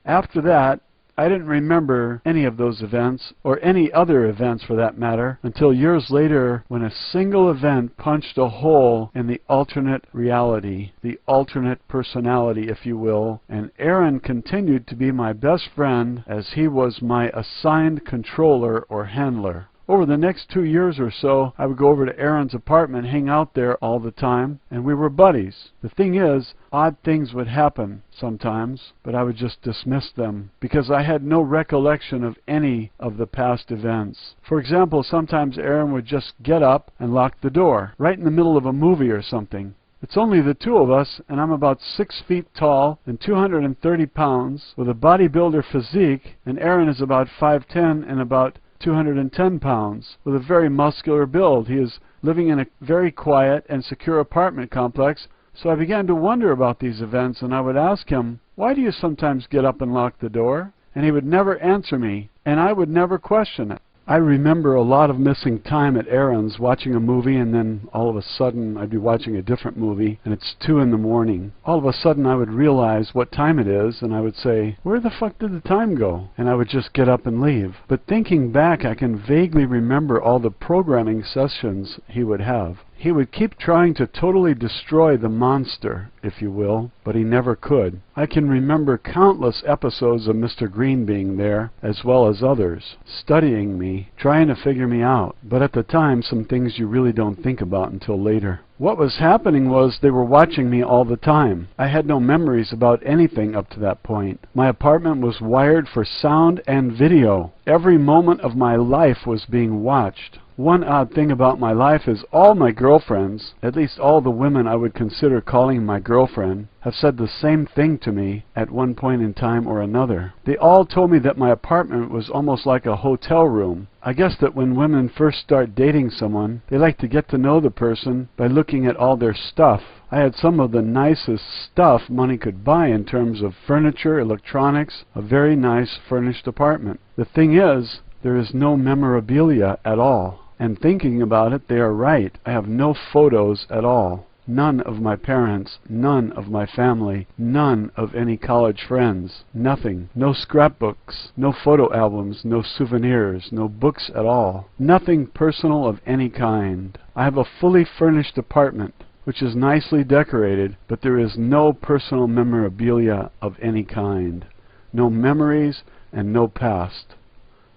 After that, I didn't remember any of those events, or any other events for that matter, until years later when a single event punched a hole in the alternate reality, the alternate personality, if you will, and Aaron continued to be my best friend as he was my assigned controller or handler. Over the next 2 years or so, I would go over to Aaron's apartment, hang out there all the time, and we were buddies. The thing is, odd things would happen sometimes, but I would just dismiss them, because I had no recollection of any of the past events. For example, sometimes Aaron would just get up and lock the door, right in the middle of a movie or something. It's only the two of us, and I'm about 6 feet tall and 230 pounds, with a bodybuilder physique, and Aaron is about 5'10" and about 210 pounds, with a very muscular build. He is living in a very quiet and secure apartment complex, so I began to wonder about these events, and I would ask him, "Why do you sometimes get up and lock the door?" And he would never answer me, and I would never question it. I remember a lot of missing time at Aaron's, watching a movie, and then all of a sudden I'd be watching a different movie, and it's 2 in the morning. All of a sudden I would realize what time it is, and I would say, "Where the fuck did the time go?" And I would just get up and leave. But thinking back, I can vaguely remember all the programming sessions he would have. He would keep trying to totally destroy the monster, if you will, but he never could. I can remember countless episodes of Mr. Green being there, as well as others, studying me, trying to figure me out. But at the time, some things you really don't think about until later. What was happening was they were watching me all the time. I had no memories about anything up to that point. My apartment was wired for sound and video. Every moment of my life was being watched. One odd thing about my life is all my girlfriends, at least all the women I would consider calling my girlfriend, have said the same thing to me at one point in time or another. They all told me that my apartment was almost like a hotel room. I guess that when women first start dating someone, they like to get to know the person by looking at all their stuff. I had some of the nicest stuff money could buy in terms of furniture, electronics, a very nice furnished apartment. The thing is, there is no memorabilia at all. And thinking about it, they are right. I have no photos at all. None of my parents, none of my family, none of any college friends, nothing. No scrapbooks, no photo albums, no souvenirs, no books at all. Nothing personal of any kind. I have a fully furnished apartment, which is nicely decorated, but there is no personal memorabilia of any kind. No memories and no past.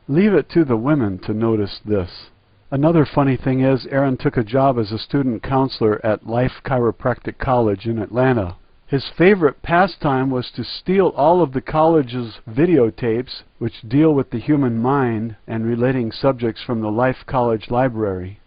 Leave it to the women to notice this. Another funny thing is, Aaron took a job as a student counselor at Life Chiropractic College in Atlanta. His favorite pastime was to steal all of the college's videotapes, which deal with the human mind and relating subjects from the Life College library.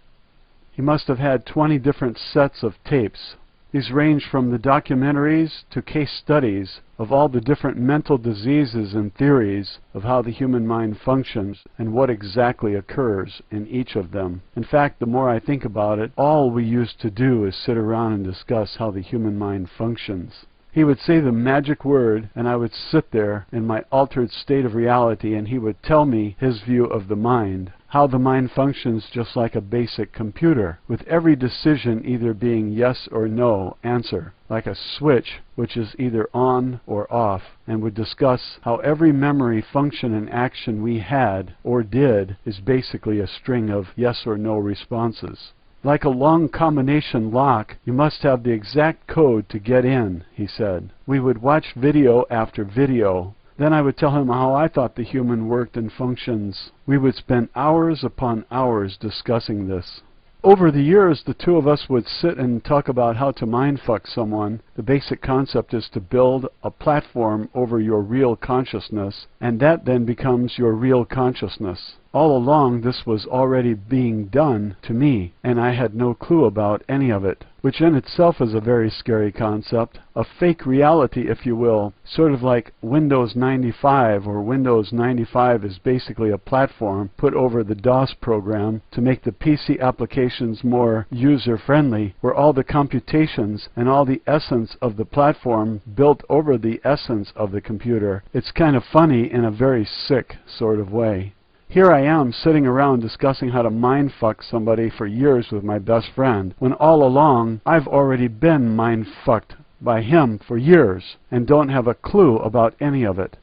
He must have had 20 different sets of tapes. These range from the documentaries to case studies of all the different mental diseases and theories of how the human mind functions and what exactly occurs in each of them. In fact, the more I think about it, all we used to do is sit around and discuss how the human mind functions. He would say the magic word, and I would sit there in my altered state of reality, and he would tell me his view of the mind, how the mind functions just like a basic computer, with every decision either being yes or no answer, like a switch which is either on or off, and would discuss how every memory, function, and action we had or did is basically a string of yes or no responses. Like a long combination lock, you must have the exact code to get in, he said. We would watch video after video. Then I would tell him how I thought the human worked and functions. We would spend hours upon hours discussing this. Over the years, the two of us would sit and talk about how to mindfuck someone. The basic concept is to build a platform over your real consciousness, and that then becomes your real consciousness. All along this was already being done to me, and I had no clue about any of it, which in itself is a very scary concept. A fake reality, if you will, sort of like Windows 95, or Windows 95 is basically a platform put over the DOS program to make the PC applications more user-friendly, where all the computations and all the essence of the platform built over the essence of the computer. It's kind of funny in a very sick sort of way. Here I am sitting around discussing how to mindfuck somebody for years with my best friend, when all along I've already been mindfucked by him for years and don't have a clue about any of it.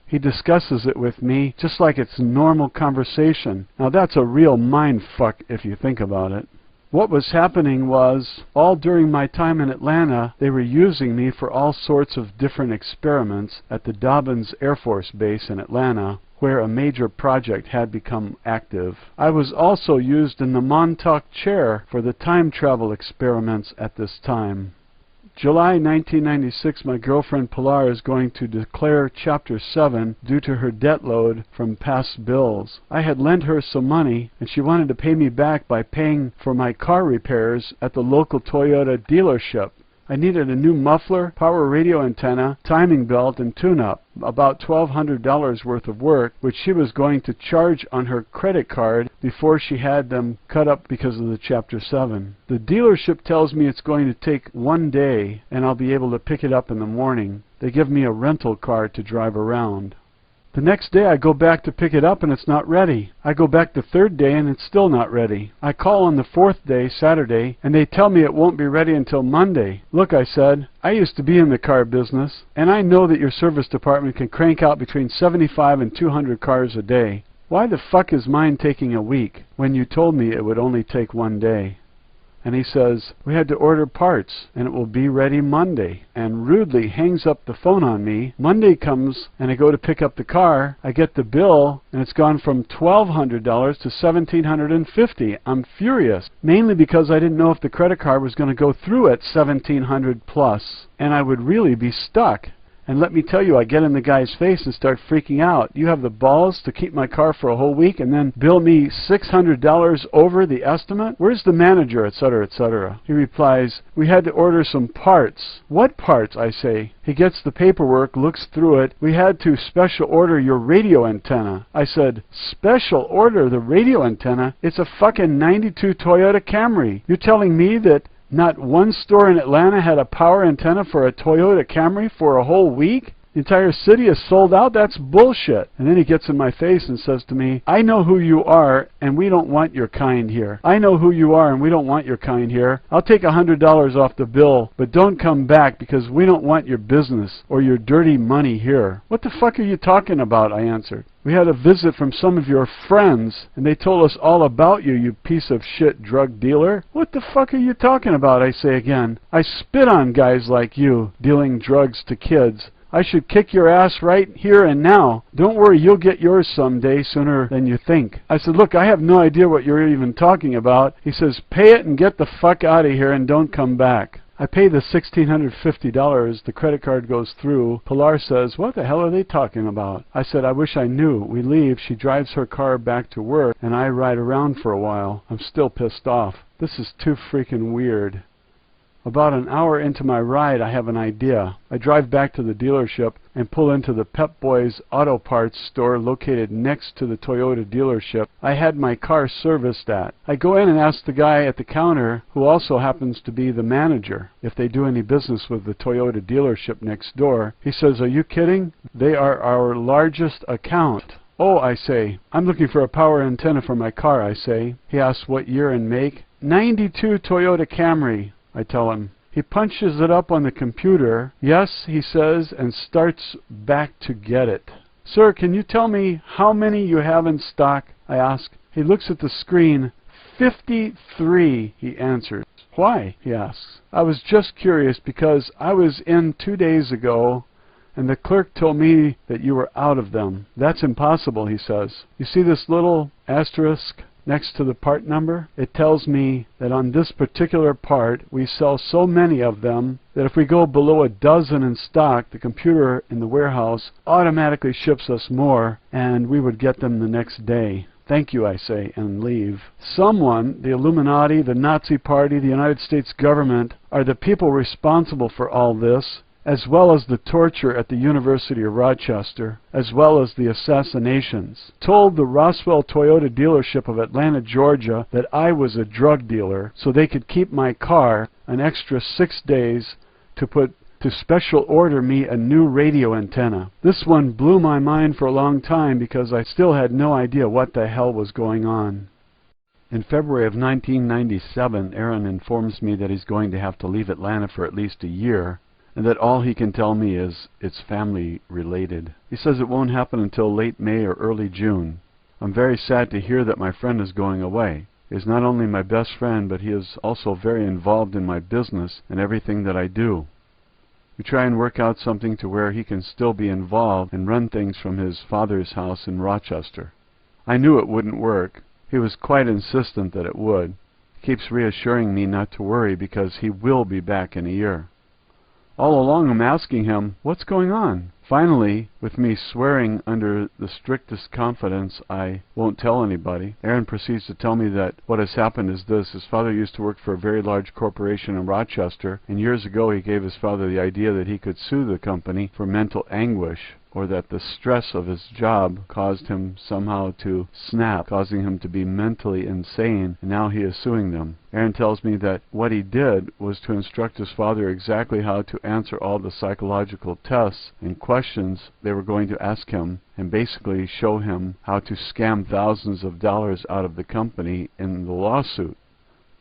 He discusses it with me just like it's normal conversation. Now that's a real mindfuck if you think about it. What was happening was, all during my time in Atlanta, they were using me for all sorts of different experiments at the Dobbins Air Force Base in Atlanta, where a major project had become active. I was also used in the Montauk chair for the time travel experiments at this time. July 1996, my girlfriend Pilar is going to declare Chapter 7 due to her debt load from past bills. I had lent her some money, and she wanted to pay me back by paying for my car repairs at the local Toyota dealership. I needed a new muffler, power radio antenna, timing belt, and tune-up. About $1,200 worth of work, which she was going to charge on her credit card before she had them cut up because of the Chapter 7. The dealership tells me it's going to take 1 day, and I'll be able to pick it up in the morning. They give me a rental car to drive around. The next day I go back to pick it up and it's not ready. I go back the third day and it's still not ready. I call on the fourth day, Saturday, and they tell me it won't be ready until Monday. Look, I said, I used to be in the car business, and I know that your service department can crank out between 75 and 200 cars a day. Why the fuck is mine taking a week when you told me it would only take 1 day? And he says, we had to order parts, and it will be ready Monday. And rudely hangs up the phone on me. Monday comes, and I go to pick up the car. I get the bill, and it's gone from $1,200 to $1,750. I'm furious, mainly because I didn't know if the credit card was going to go through at $1,700 plus, and I would really be stuck. And let me tell you, I get in the guy's face and start freaking out. You have the balls to keep my car for a whole week and then bill me $600 over the estimate? Where's the manager, etc., etc.? He replies, we had to order some parts. What parts? I say. He gets the paperwork, looks through it. We had to special order your radio antenna. I said, special order the radio antenna? It's a fucking 92 Toyota Camry. You're telling me that not one store in Atlanta had a power antenna for a Toyota Camry for a whole week? The entire city is sold out? That's bullshit. And then he gets in my face and says to me, I know who you are, and we don't want your kind here. I know who you are, and we don't want your kind here. I'll take $100 off the bill, but don't come back because we don't want your business or your dirty money here. What the fuck are you talking about? I answered. We had a visit from some of your friends, and they told us all about you, you piece of shit drug dealer. What the fuck are you talking about? I say again. I spit on guys like you, dealing drugs to kids. I should kick your ass right here and now. Don't worry, you'll get yours someday sooner than you think. I said, look, I have no idea what you're even talking about. He says, pay it and get the fuck out of here and don't come back. I pay the $1,650. The credit card goes through. Pilar says, what the hell are they talking about? I said, I wish I knew. We leave. She drives her car back to work, and I ride around for a while. I'm still pissed off. This is too freaking weird. About an hour into my ride, I have an idea. I drive back to the dealership and pull into the Pep Boys auto parts store located next to the Toyota dealership I had my car serviced at. I go in and ask the guy at the counter, who also happens to be the manager, if they do any business with the Toyota dealership next door. He says, are you kidding? They are our largest account. Oh, I say, I'm looking for a power antenna for my car, I say. He asks what year and make. 92 Toyota Camry. I tell him. He punches it up on the computer. Yes, he says, and starts back to get it. Sir, can you tell me how many you have in stock? I ask. He looks at the screen. 53, he answers. Why? He asks. I was just curious because I was in 2 days ago and the clerk told me that you were out of them. That's impossible, he says. You see this little asterisk next to the part number? It tells me that on this particular part we sell so many of them that if we go below a dozen in stock, the computer in the warehouse automatically ships us more and we would get them the next day. Thank you, I say, and leave. Someone, the Illuminati, the Nazi Party, the United States government, are the people responsible for all this, as well as the torture at the University of Rochester, as well as the assassinations. Told the Roswell Toyota dealership of Atlanta, Georgia, that I was a drug dealer, so they could keep my car an extra 6 days to special order me a new radio antenna. This one blew my mind for a long time because I still had no idea what the hell was going on. In February of 1997, Aaron informs me that he's going to have to leave Atlanta for at least a year, and that all he can tell me is it's family related. He says it won't happen until late May or early June. I'm very sad to hear that my friend is going away. He is not only my best friend, but he is also very involved in my business and everything that I do. We try and work out something to where he can still be involved and run things from his father's house in Rochester. I knew it wouldn't work. He was quite insistent that it would. He keeps reassuring me not to worry because he will be back in a year. All along I'm asking him, what's going on? Finally, with me swearing under the strictest confidence I won't tell anybody, Aaron proceeds to tell me that what has happened is this. His father used to work for a very large corporation in Rochester, and years ago he gave his father the idea that he could sue the company for mental anguish, or that the stress of his job caused him somehow to snap, causing him to be mentally insane, and now he is suing them. Aaron tells me that what he did was to instruct his father exactly how to answer all the psychological tests and questions they were going to ask him, and basically show him how to scam thousands of dollars out of the company in the lawsuit.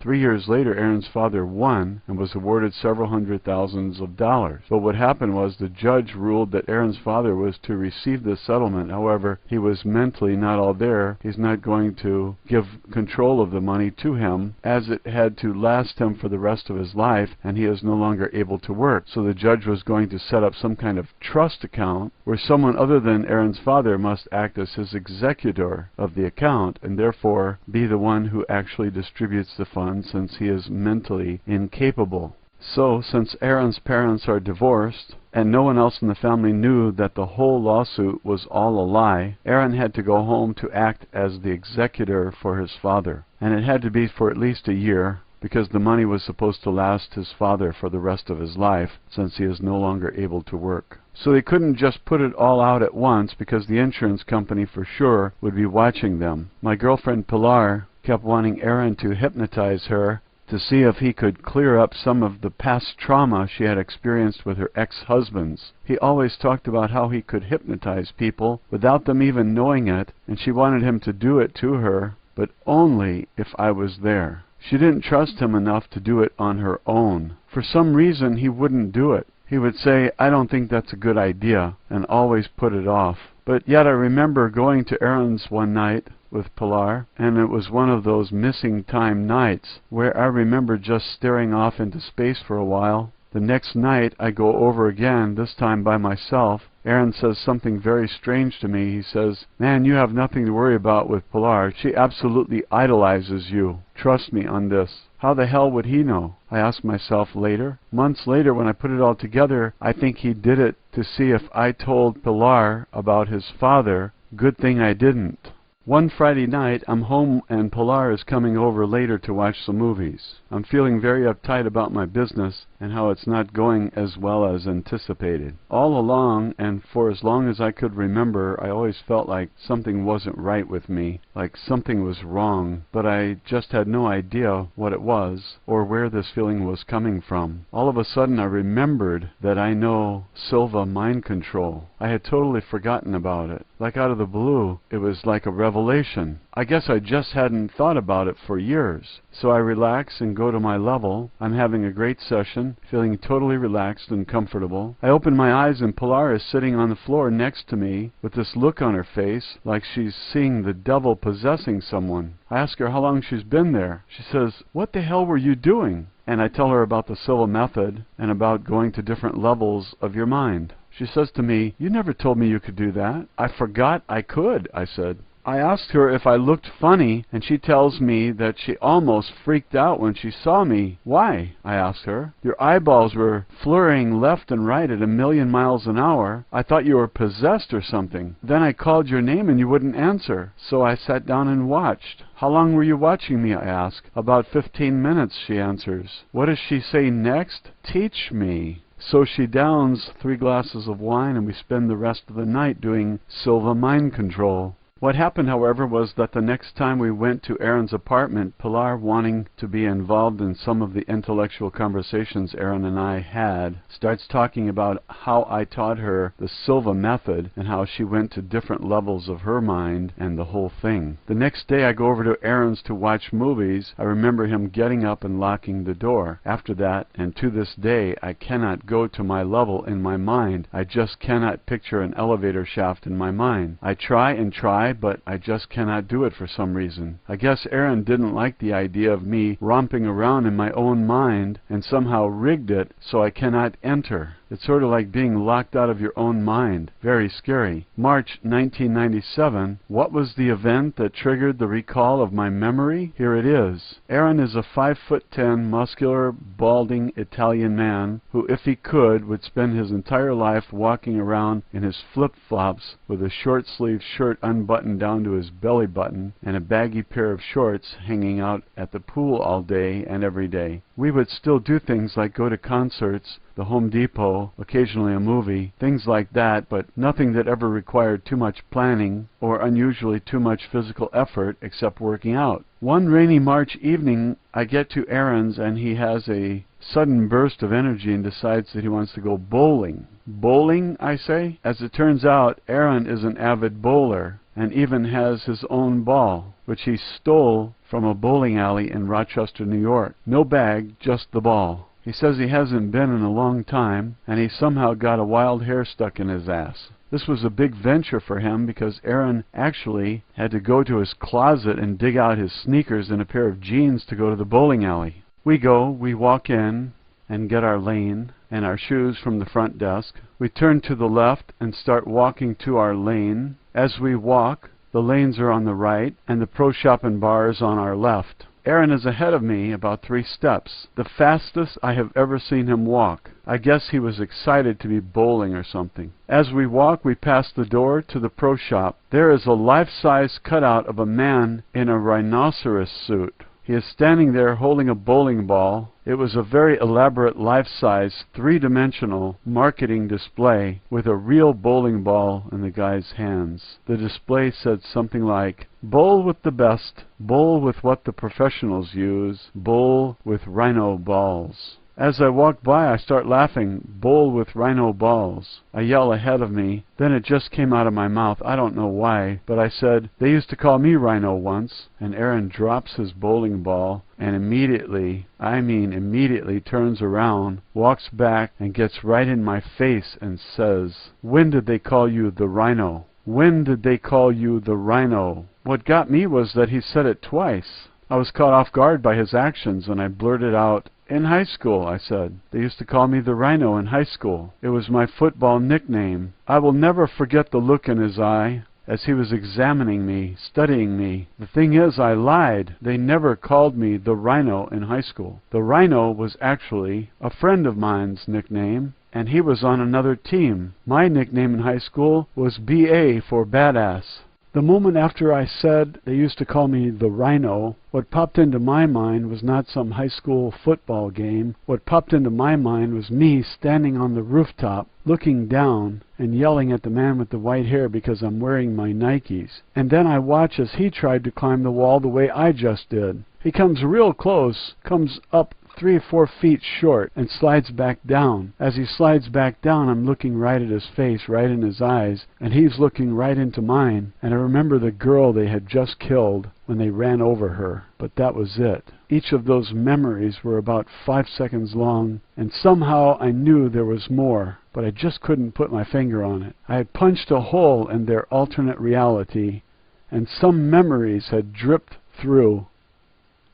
3 years later, Aaron's father won and was awarded several $100,000s. But what happened was the judge ruled that Aaron's father was to receive this settlement. However, he was mentally not all there. He's not going to give control of the money to him, as it had to last him for the rest of his life, and he is no longer able to work. So the judge was going to set up some kind of trust account where someone other than Aaron's father must act as his executor of the account, and therefore be the one who actually distributes the funds, since he is mentally incapable. So, since Aaron's parents are divorced, and no one else in the family knew that the whole lawsuit was all a lie, Aaron had to go home to act as the executor for his father. And it had to be for at least a year, because the money was supposed to last his father for the rest of his life, since he is no longer able to work. So they couldn't just put it all out at once, because the insurance company for sure would be watching them. My girlfriend Pilar kept wanting Aaron to hypnotize her to see if he could clear up some of the past trauma she had experienced with her ex-husbands. He always talked about how he could hypnotize people without them even knowing it, and she wanted him to do it to her, but only if I was there. She didn't trust him enough to do it on her own. For some reason, he wouldn't do it. He would say, "I don't think that's a good idea," and always put it off. But yet I remember going to Aaron's one night with Pilar, and it was one of those missing time nights where I remember just staring off into space for a while. The next night I go over again, this time by myself. Aaron says something very strange to me. He says, "Man, you have nothing to worry about with Pilar. She absolutely idolizes you. Trust me on this." How the hell would he know? I asked myself later. Months later, when I put it all together, I think he did it to see if I told Pilar about his father. Good thing I didn't. One Friday night, I'm home and Pilar is coming over later to watch some movies. I'm feeling very uptight about my business and how it's not going as well as anticipated. All along, and for as long as I could remember, I always felt like something wasn't right with me, like something was wrong, but I just had no idea what it was or where this feeling was coming from. All of a sudden I remembered that I know Silva mind control. I had totally forgotten about it. Like out of the blue, it was like a revelation. I guess I just hadn't thought about it for years. So I relax and go to my level. I'm having a great session, feeling totally relaxed and comfortable. I open my eyes and Pilar is sitting on the floor next to me with this look on her face like she's seeing the devil possessing someone. I ask her how long she's been there. She says, "What the hell were you doing?" And I tell her about the Silva method and about going to different levels of your mind. She says to me, "You never told me you could do that." "I forgot I could," I said. I asked her if I looked funny, and she tells me that she almost freaked out when she saw me. Why? I asked her. Your eyeballs were flurrying left and right at 1,000,000 miles an hour. I thought you were possessed or something. Then I called your name and you wouldn't answer, so I sat down and watched. How long were you watching me? I asked. About 15 minutes, she answers. What does she say next? Teach me. So she downs 3 glasses of wine, and we spend the rest of the night doing Silva mind control. What happened, however, was that the next time we went to Aaron's apartment, Pilar, wanting to be involved in some of the intellectual conversations Aaron and I had, starts talking about how I taught her the Silva method and how she went to different levels of her mind and the whole thing. The next day I go over to Aaron's to watch movies. I remember him getting up and locking the door. After that, and to this day, I cannot go to my level in my mind. I just cannot picture an elevator shaft in my mind. I try and try, but I just cannot do it for some reason. I guess Aaron didn't like the idea of me romping around in my own mind and somehow rigged it so I cannot enter. It's sort of like being locked out of your own mind. Very scary. March 1997. What was the event that triggered the recall of my memory? Here it is. Aaron is a 5'10", muscular, balding Italian man who, if he could, would spend his entire life walking around in his flip-flops with a short-sleeved shirt unbuttoned down to his belly button and a baggy pair of shorts hanging out at the pool all day and every day. We would still do things like go to concerts, the Home Depot, occasionally a movie, things like that, but nothing that ever required too much planning or unusually too much physical effort except working out. One rainy March evening, I get to Aaron's and he has a sudden burst of energy and decides that he wants to go bowling. Bowling, I say? As it turns out, Aaron is an avid bowler and even has his own ball, which he stole from a bowling alley in Rochester, New York. No bag, just the ball. He says he hasn't been in a long time, and he somehow got a wild hair stuck in his ass. This was a big venture for him because Aaron actually had to go to his closet and dig out his sneakers and a pair of jeans to go to the bowling alley. We walk in and get our lane and our shoes from the front desk. We turn to the left and start walking to our lane. As we walk, the lanes are on the right and the pro shop and bar is on our left. Aaron is ahead of me about 3 steps, the fastest I have ever seen him walk. I guess he was excited to be bowling or something. As we walk, we pass the door to the pro shop. There is a life-size cutout of a man in a rhinoceros suit. He is standing there holding a bowling ball. It was a very elaborate life-size, 3-dimensional marketing display with a real bowling ball in the guy's hands. The display said something like, "Bowl with the best, bowl with what the professionals use, bowl with rhino balls." As I walk by, I start laughing. Bowl with rhino balls. I yell ahead of me. Then it just came out of my mouth. I don't know why, but I said, "They used to call me Rhino once." And Aaron drops his bowling ball and immediately, I mean immediately, turns around, walks back, and gets right in my face and says, "When did they call you the Rhino? When did they call you the Rhino?" What got me was that he said it twice. I was caught off guard by his actions, and I blurted out, "In high school," I said. "They used to call me the Rhino in high school. It was my football nickname." I will never forget the look in his eye as he was examining me, studying me. The thing is, I lied. They never called me the Rhino in high school. The Rhino was actually a friend of mine's nickname, and he was on another team. My nickname in high school was BA for Badass. The moment after I said they used to call me the Rhino, what popped into my mind was not some high school football game. What popped into my mind was me standing on the rooftop, looking down and yelling at the man with the white hair because I'm wearing my Nikes. And then I watch as he tried to climb the wall the way I just did. He comes real close, comes up 3 or 4 feet short, and slides back down. As he slides back down, I'm looking right at his face, right in his eyes, and he's looking right into mine. And I remember the girl they had just killed when they ran over her. But that was it. Each of those memories were about 5 seconds long, and somehow I knew there was more, but I just couldn't put my finger on it. I had punched a hole in their alternate reality, and some memories had dripped through.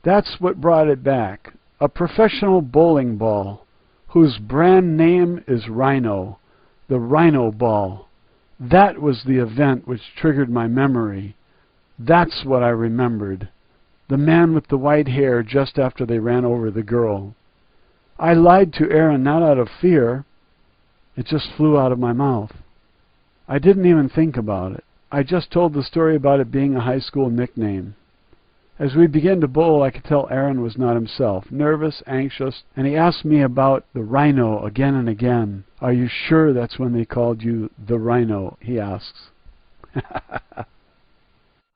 That's what brought it back. A professional bowling ball, whose brand name is Rhino, the Rhino ball. That was the event which triggered my memory. That's what I remembered. The man with the white hair just after they ran over the girl. I lied to Aaron not out of fear. It just flew out of my mouth. I didn't even think about it. I just told the story about it being a high school nickname. As we began to bowl, I could tell Aaron was not himself, nervous, anxious, and he asked me about the rhino again and again. Are you sure that's when they called you the rhino? He asks.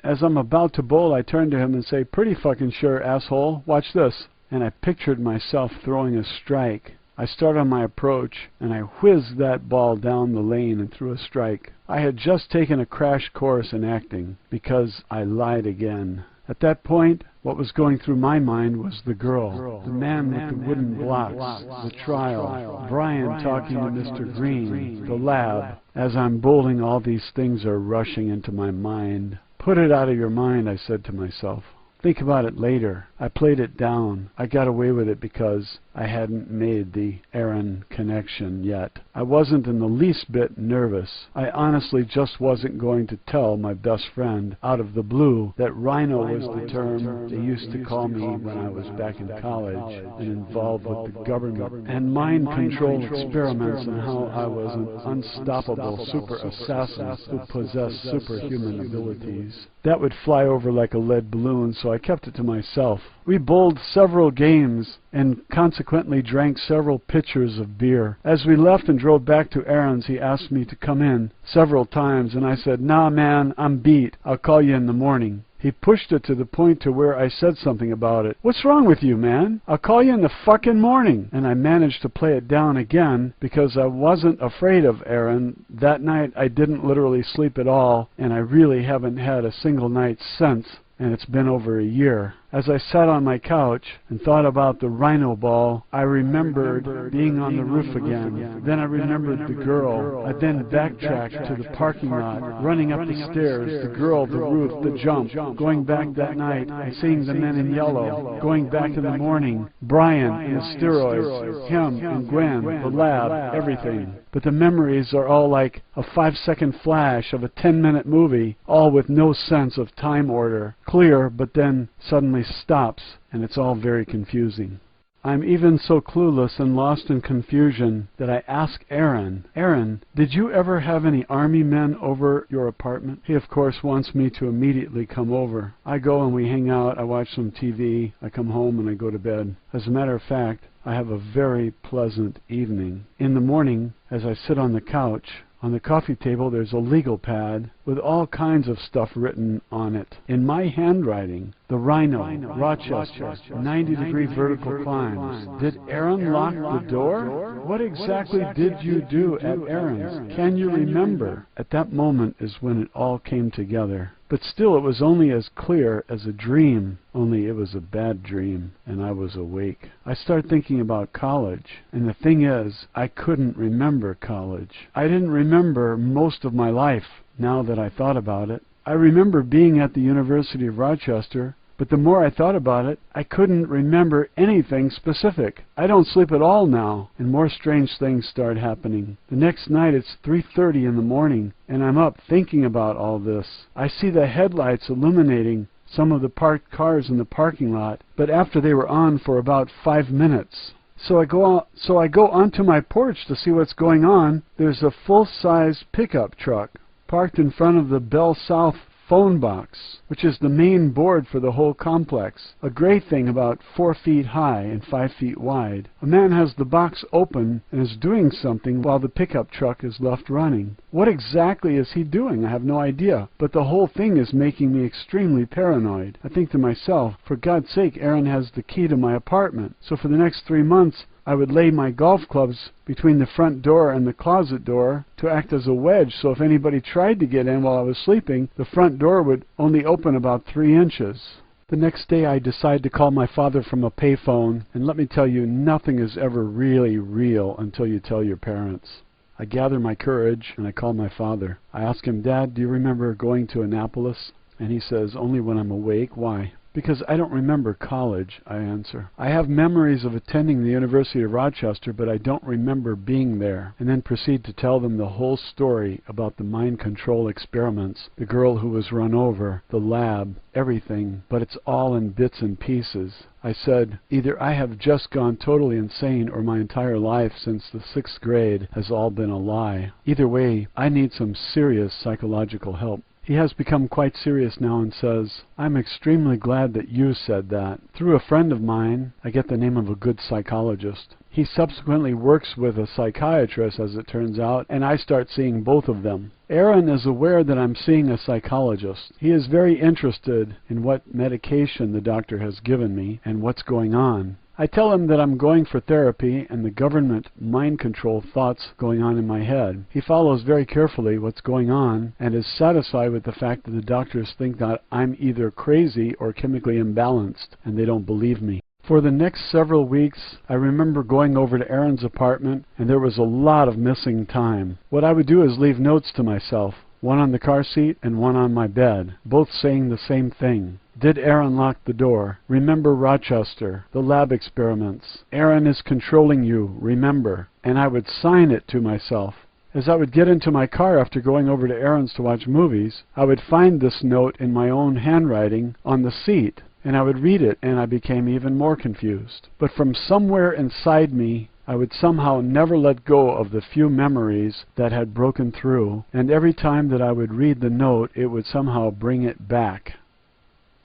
As I'm about to bowl, I turn to him and say, pretty fucking sure, asshole. Watch this. And I pictured myself throwing a strike. I start on my approach, and I whizzed that ball down the lane and threw a strike. I had just taken a crash course in acting, because I lied again. At that point, what was going through my mind was the girl, the man with the wooden blocks, the trial, Brian talking to Mr. Green, the lab. As I'm bowling, all these things are rushing into my mind. Put it out of your mind, I said to myself. Think about it later. I played it down. I got away with it because I hadn't made the Aaron connection yet. I wasn't in the least bit nervous. I honestly just wasn't going to tell my best friend out of the blue that rhino was the term they used to call me when I was back in college and involved with the government and mind control experiments and how I was an unstoppable super assassin who possessed superhuman abilities. That would fly over like a lead balloon, so I kept it to myself. We bowled several games and consequently drank several pitchers of beer. As we left and drove back to Aaron's, he asked me to come in several times, and I said, nah, man, I'm beat. I'll call you in the morning. He pushed it to the point to where I said something about it. What's wrong with you, man? I'll call you in the fucking morning. And I managed to play it down again because I wasn't afraid of Aaron. That night I didn't literally sleep at all, and I really haven't had a single night since, and it's been over a year. As I sat on my couch and thought about the rhino ball, I remembered being on the roof again. Then I remembered the girl. I then backtracked to the parking lot, running up the stairs, the girl, the roof, the jump, going back that night and seeing the men in yellow, going back in the morning, Brian and his steroids, him and Gwen, the lab, everything. But the memories are all like a 5-second flash of a 10-minute movie, all with no sense of time order. Clear, but then suddenly stops, and it's all very confusing. I'm even so clueless and lost in confusion that I ask Aaron, did you ever have any army men over your apartment? He, of course, wants me to immediately come over. I go and we hang out, I watch some TV, I come home and I go to bed. As a matter of fact, I have a very pleasant evening. In the morning, as I sit on the couch, on the coffee table there's a legal pad with all kinds of stuff written on it. In my handwriting, the Rhino, Rochester, 90-degree vertical climbs. Did Aaron lock the door? What exactly did you do at Aaron's? Can you remember? At that moment is when it all came together. But still it was only as clear as a dream, only it was a bad dream, and I was awake. I started thinking about college, and the thing is, I couldn't remember college. I didn't remember most of my life, now that I thought about it. I remember being at the University of Rochester, but the more I thought about it, I couldn't remember anything specific. I don't sleep at all now, and more strange things start happening. The next night it's 3:30 in the morning, and I'm up thinking about all this. I see the headlights illuminating some of the parked cars in the parking lot, but after they were on for about 5 minutes. So I go onto my porch to see what's going on. There's a full-size pickup truck parked in front of the Bell South phone box, which is the main board for the whole complex, a gray thing about 4 feet high and 5 feet wide. A man has the box open and is doing something while the pickup truck is left running. What exactly is he doing? I have no idea, but the whole thing is making me extremely paranoid. I think to myself, for God's sake, Aaron has the key to my apartment, so for the next 3 months I would lay my golf clubs between the front door and the closet door to act as a wedge, so if anybody tried to get in while I was sleeping, the front door would only open about 3 inches. The next day I decide to call my father from a payphone, and let me tell you, nothing is ever really real until you tell your parents. I gather my courage and I call my father. I ask him, Dad, do you remember going to Annapolis? And he says, only when I'm awake. Why? Because I don't remember college, I answer. I have memories of attending the University of Rochester, but I don't remember being there, and then proceed to tell them the whole story about the mind control experiments, the girl who was run over, the lab, everything, but it's all in bits and pieces. I said, either I have just gone totally insane or my entire life since the 6th grade has all been a lie. Either way, I need some serious psychological help. He has become quite serious now and says, I'm extremely glad that you said that. Through a friend of mine, I get the name of a good psychologist. He subsequently works with a psychiatrist, as it turns out, and I start seeing both of them. Aaron is aware that I'm seeing a psychologist. He is very interested in what medication the doctor has given me and what's going on. I tell him that I'm going for therapy and the government mind control thoughts going on in my head. He follows very carefully what's going on and is satisfied with the fact that the doctors think that I'm either crazy or chemically imbalanced, and they don't believe me. For the next several weeks, I remember going over to Aaron's apartment, and there was a lot of missing time. What I would do is leave notes to myself, one on the car seat and one on my bed, both saying the same thing. Did Aaron lock the door? Remember Rochester, the lab experiments. Aaron is controlling you, remember. And I would sign it to myself. As I would get into my car after going over to Aaron's to watch movies, I would find this note in my own handwriting on the seat, and I would read it, and I became even more confused. But from somewhere inside me, I would somehow never let go of the few memories that had broken through, and every time that I would read the note, it would somehow bring it back.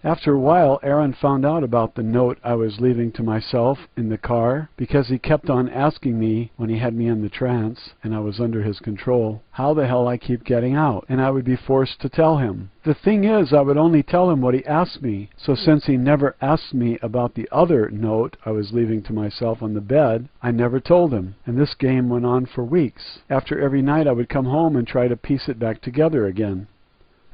After a while, Aaron found out about the note I was leaving to myself in the car, because he kept on asking me, when he had me in the trance, and I was under his control, how the hell I keep getting out, and I would be forced to tell him. The thing is, I would only tell him what he asked me, so since he never asked me about the other note I was leaving to myself on the bed, I never told him, and this game went on for weeks. After every night I would come home and try to piece it back together again.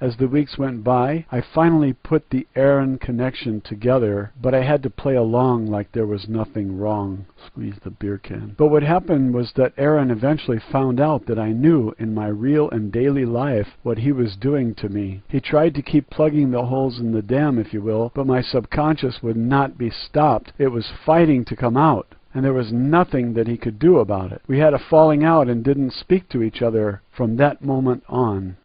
As the weeks went by, I finally put the Aaron connection together, but I had to play along like there was nothing wrong. Squeeze the beer can. But what happened was that Aaron eventually found out that I knew in my real and daily life what he was doing to me. He tried to keep plugging the holes in the dam, if you will, but my subconscious would not be stopped. It was fighting to come out, and there was nothing that he could do about it. We had a falling out and didn't speak to each other from that moment on.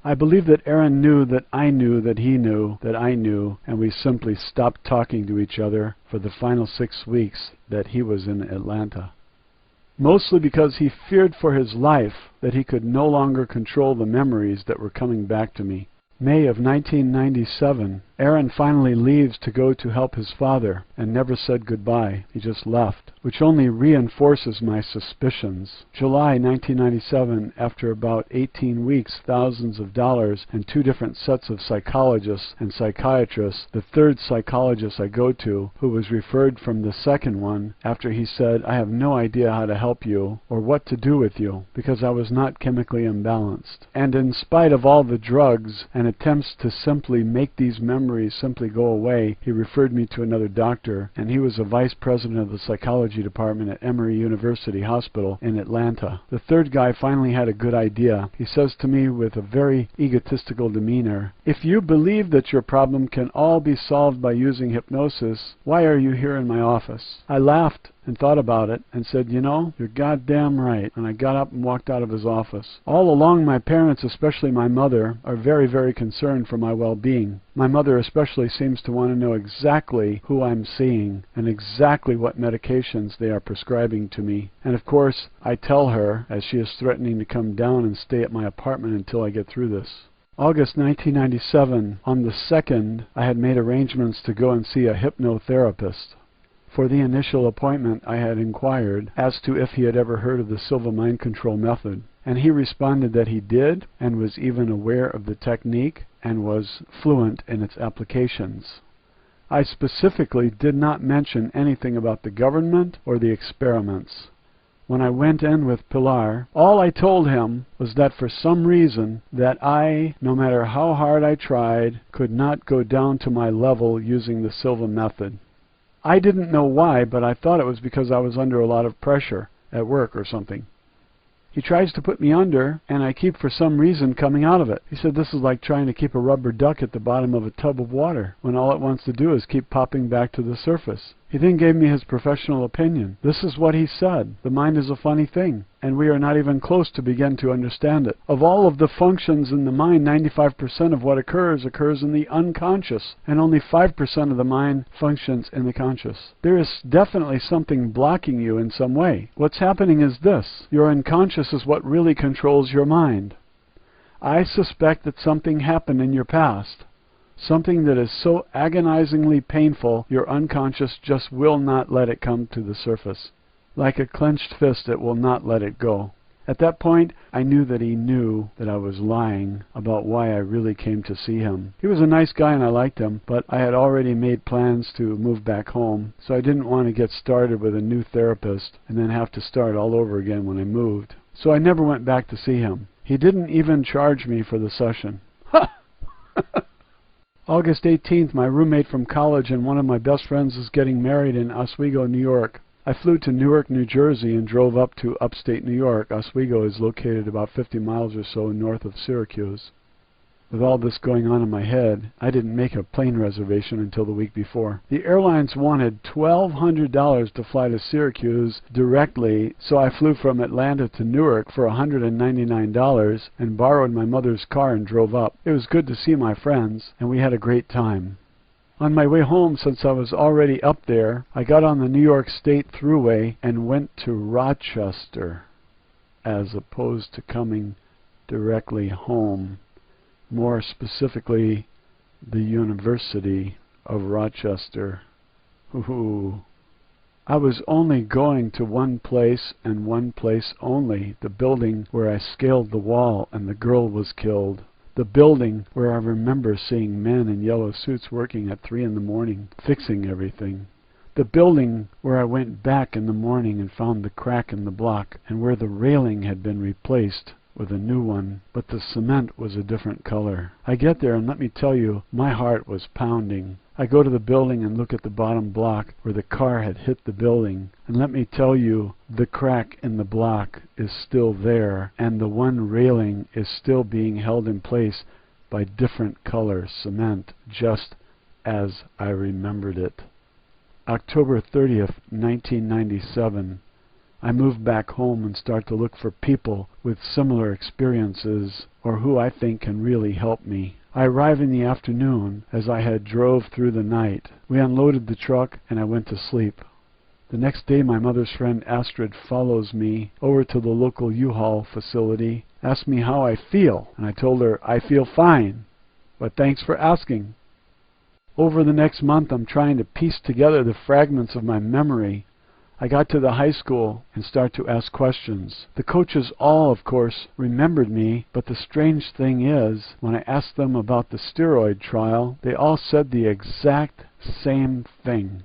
I believe that Aaron knew that I knew that he knew that I knew, and we simply stopped talking to each other for the final 6 weeks that he was in Atlanta. Mostly because he feared for his life that he could no longer control the memories that were coming back to me. May of 1997, Aaron finally leaves to go to help his father and never said goodbye. He just left, which only reinforces my suspicions. July 1997, after about 18 weeks, thousands of dollars, and 2 different sets of psychologists and psychiatrists, the 3rd psychologist I go to, who was referred from the 2nd one, after he said, I have no idea how to help you or what to do with you, because I was not chemically imbalanced. And in spite of all the drugs and attempts to simply make these memories simply go away, he referred me to another doctor, and he was a vice president of the psychology department at Emory University Hospital in Atlanta. The 3rd guy finally had a good idea. He says to me with a very egotistical demeanor, if you believe that your problem can all be solved by using hypnosis, why are you here in my office? I laughed and thought about it and said, you know, you're goddamn right, and I got up and walked out of his office. All along, my parents, especially my mother, are very, very concerned for my well-being. My mother especially seems to want to know exactly who I'm seeing and exactly what medications they are prescribing to me. And of course, I tell her, as she is threatening to come down and stay at my apartment until I get through this. August 1997, on the 2nd, I had made arrangements to go and see a hypnotherapist. For the initial appointment, I had inquired as to if he had ever heard of the Silva mind control method, and he responded that he did and was even aware of the technique and was fluent in its applications. I specifically did not mention anything about the government or the experiments. When I went in with Pilar, all I told him was that for some reason that I, no matter how hard I tried, could not go down to my level using the Silva method. I didn't know why, but I thought it was because I was under a lot of pressure at work or something. He tries to put me under, and I keep for some reason coming out of it. He said this is like trying to keep a rubber duck at the bottom of a tub of water, when all it wants to do is keep popping back to the surface. He then gave me his professional opinion. This is what he said: the mind is a funny thing, and we are not even close to begin to understand it. Of all of the functions in the mind, 95% of what occurs in the unconscious, and only 5% of the mind functions in the conscious. There is definitely something blocking you in some way. What's happening is this: your unconscious is what really controls your mind. I suspect that something happened in your past. Something that is so agonizingly painful, your unconscious just will not let it come to the surface. Like a clenched fist, it will not let it go. At that point, I knew that he knew that I was lying about why I really came to see him. He was a nice guy and I liked him, but I had already made plans to move back home, so I didn't want to get started with a new therapist and then have to start all over again when I moved. So I never went back to see him. He didn't even charge me for the session. Ha! August 18th, my roommate from college and one of my best friends is getting married in Oswego, New York. I flew to Newark, New Jersey and drove up to upstate New York. Oswego is located about 50 miles or so north of Syracuse. With all this going on in my head, I didn't make a plane reservation until the week before. The airlines wanted $1,200 to fly to Syracuse directly, so I flew from Atlanta to Newark for $199 and borrowed my mother's car and drove up. It was good to see my friends, and we had a great time. On my way home, since I was already up there, I got on the New York State Thruway and went to Rochester, as opposed to coming directly home. More specifically, the University of Rochester. Ooh. I was only going to one place and one place only, the building where I scaled the wall and the girl was killed. The building where I remember seeing men in yellow suits working at 3 in the morning, fixing everything. The building where I went back in the morning and found the crack in the block, and where the railing had been replaced with a new one, but the cement was a different color. I get there and let me tell you, my heart was pounding. I go to the building and look at the bottom block where the car had hit the building, and let me tell you, the crack in the block is still there, and the one railing is still being held in place by different color cement, just as I remembered it. October 30th, 1997. I move back home and start to look for people with similar experiences or who I think can really help me. I arrive in the afternoon as I had drove through the night. We unloaded the truck and I went to sleep. The next day my mother's friend Astrid follows me over to the local U-Haul facility, asks me how I feel, and I told her I feel fine, but thanks for asking. Over the next month I'm trying to piece together the fragments of my memory. I got to the high school and start to ask questions. The coaches all, of course, remembered me, but the strange thing is, when I asked them about the steroid trial, they all said the exact same thing.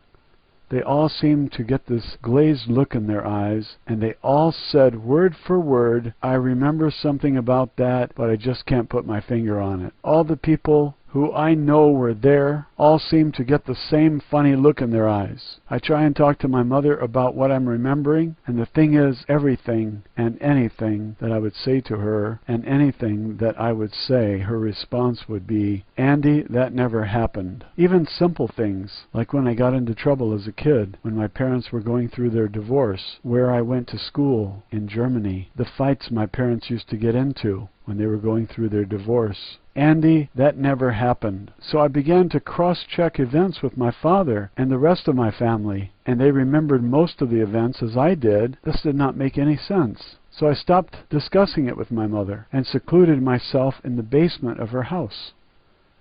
They all seemed to get this glazed look in their eyes, and they all said word for word, I remember something about that, but I just can't put my finger on it. All the people who I know were there all seem to get the same funny look in their eyes. I try and talk to my mother about what I'm remembering, and the thing is, everything and anything that I would say to her, and anything that I would say, her response would be, Andy, that never happened. Even simple things, like when I got into trouble as a kid, when my parents were going through their divorce, where I went to school in Germany, the fights my parents used to get into when they were going through their divorce. Andy, that never happened. So I began to cross-check events with my father and the rest of my family, and they remembered most of the events as I did. This did not make any sense. So I stopped discussing it with my mother and secluded myself in the basement of her house.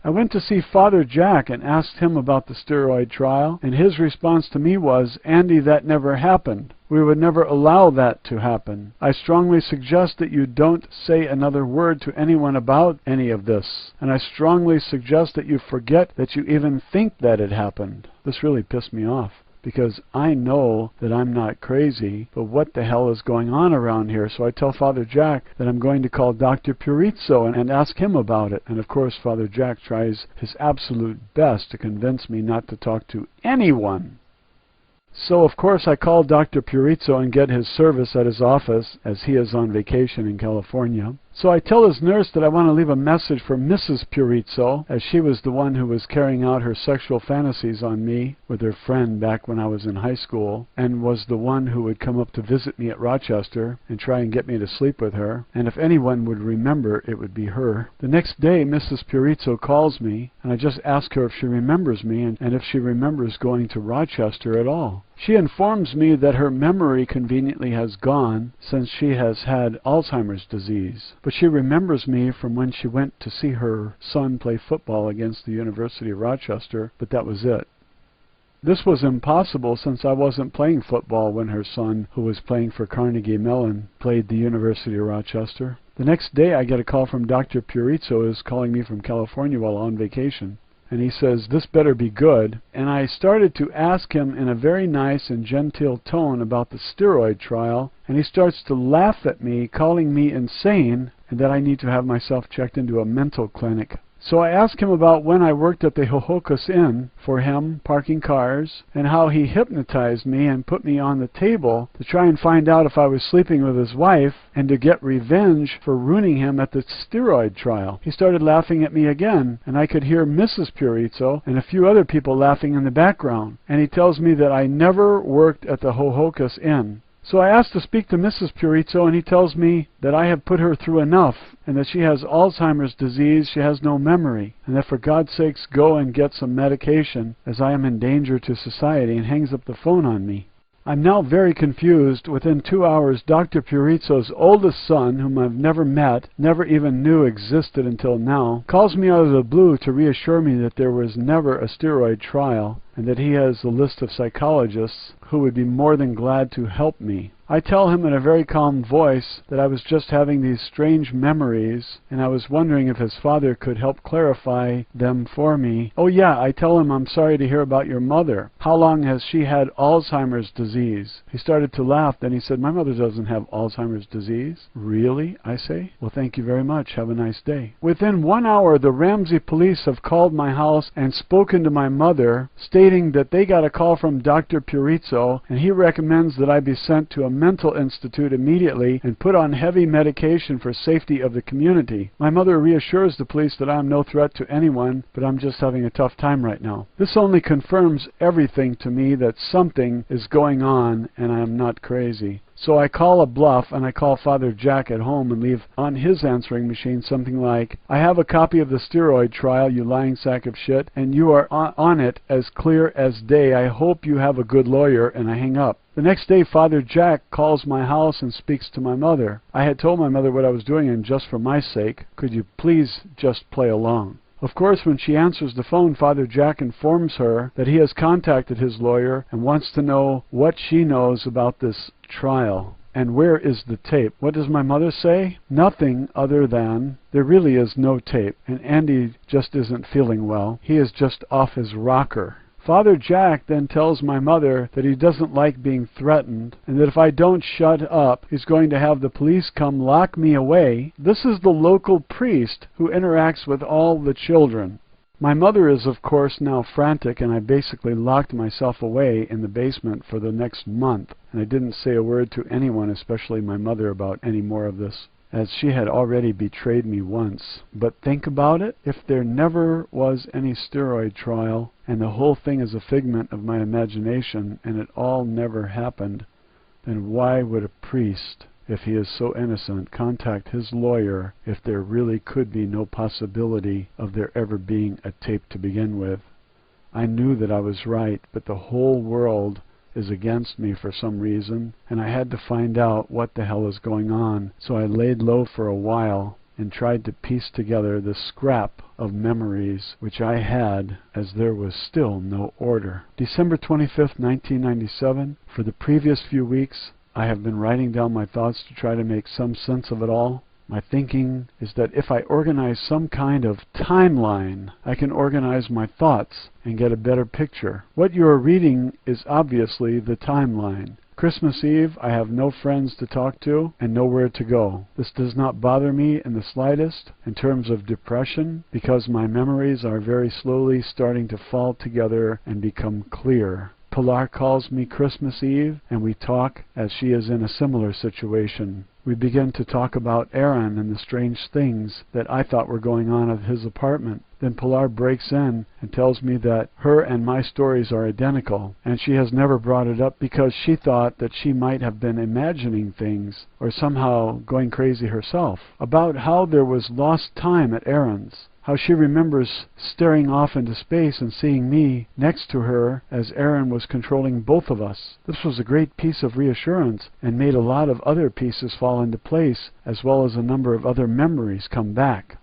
I went to see Father Jack and asked him about the steroid trial, and his response to me was, Andy, that never happened. We would never allow that to happen. I strongly suggest that you don't say another word to anyone about any of this, and I strongly suggest that you forget that you even think that it happened. This really pissed me off, because I know that I'm not crazy, but what the hell is going on around here? So I tell Father Jack that I'm going to call Dr. Purizzo and ask him about it. And of course Father Jack tries his absolute best to convince me not to talk to anyone. So of course I called Dr. Purizzo and get his service at his office, as he is on vacation in California. So I tell his nurse that I want to leave a message for Mrs. Purizzo, as she was the one who was carrying out her sexual fantasies on me with her friend back when I was in high school, and was the one who would come up to visit me at Rochester and try and get me to sleep with her, and if anyone would remember, it would be her. The next day Mrs. Purizzo calls me, and I just ask her if she remembers me and if she remembers going to Rochester at all. She informs me that her memory conveniently has gone since she has had Alzheimer's disease, but she remembers me from when she went to see her son play football against the University of Rochester, but that was it. This was impossible since I wasn't playing football when her son, who was playing for Carnegie Mellon, played the University of Rochester. The next day I get a call from Dr. Purizzo, who is calling me from California while on vacation. And he says, "This better be good." And I started to ask him in a very nice and genteel tone about the steroid trial, and he starts to laugh at me, calling me insane, and that I need to have myself checked into a mental clinic. So I asked him about when I worked at the Hohokus Inn for him, parking cars, and how he hypnotized me and put me on the table to try and find out if I was sleeping with his wife and to get revenge for ruining him at the steroid trial. He started laughing at me again, and I could hear Mrs. Purizzo and a few other people laughing in the background. And he tells me that I never worked at the Hohokus Inn. So I asked to speak to Mrs. Purizzo, and he tells me that I have put her through enough, and that she has Alzheimer's disease, she has no memory, and that for God's sakes go and get some medication, as I am in danger to society, and hangs up the phone on me. I'm now very confused. Within 2 hours, Dr. Purizzo's oldest son, whom I've never met, never even knew existed until now, calls me out of the blue to reassure me that there was never a steroid trial, and that he has a list of psychologists who would be more than glad to help me. I tell him in a very calm voice that I was just having these strange memories, and I was wondering if his father could help clarify them for me. Oh yeah, I tell him I'm sorry to hear about your mother. How long has she had Alzheimer's disease? He started to laugh, then he said, "My mother doesn't have Alzheimer's disease." "Really?" I say. "Well, thank you very much. Have a nice day." Within 1 hour, the Ramsey police have called my house and spoken to my mother, stating that they got a call from Dr. Purizzo, and he recommends that I be sent to a mental institute immediately and put on heavy medication for safety of the community. My mother reassures the police that I am no threat to anyone, but I'm just having a tough time right now. This only confirms everything to me, that something is going on and I am not crazy. So I call a bluff, and I call Father Jack at home and leave on his answering machine something like, "I have a copy of the steroid trial, you lying sack of shit, and you are on it as clear as day. I hope you have a good lawyer," and I hang up. The next day, Father Jack calls my house and speaks to my mother. I had told my mother what I was doing, and just for my sake, could you please just play along? Of course, when she answers the phone, Father Jack informs her that he has contacted his lawyer and wants to know what she knows about this trial. And where is the tape? What does my mother say? Nothing other than, there really is no tape, and Andy just isn't feeling well. He is just off his rocker. Father Jack then tells my mother that he doesn't like being threatened, and that if I don't shut up, he's going to have the police come lock me away. This is the local priest who interacts with all the children. My mother is, of course, now frantic, and I basically locked myself away in the basement for the next month, and I didn't say a word to anyone, especially my mother, about any more of this, as she had already betrayed me once. But think about it. If there never was any steroid trial, and the whole thing is a figment of my imagination, and it all never happened, then why would a priest, if he is so innocent, contact his lawyer if there really could be no possibility of there ever being a tape to begin with? I knew that I was right, but the whole world is against me for some reason, and I had to find out what the hell is going on. So I laid low for a while and tried to piece together the scrap of memories which I had, as there was still no order. December 25th, 1997. For the previous few weeks, I have been writing down my thoughts to try to make some sense of it all. My thinking is that if I organize some kind of timeline, I can organize my thoughts and get a better picture. What you are reading is obviously the timeline. Christmas Eve, I have no friends to talk to and nowhere to go. This does not bother me in the slightest in terms of depression, because my memories are very slowly starting to fall together and become clear. Pilar calls me Christmas Eve, and we talk as she is in a similar situation. We begin to talk about Aaron and the strange things that I thought were going on at his apartment. Then Pilar breaks in and tells me that her and my stories are identical, and she has never brought it up because she thought that she might have been imagining things or somehow going crazy herself. About how there was lost time at Aaron's. How she remembers staring off into space and seeing me next to her as Aaron was controlling both of us. This was a great piece of reassurance and made a lot of other pieces fall into place, as well as a number of other memories come back.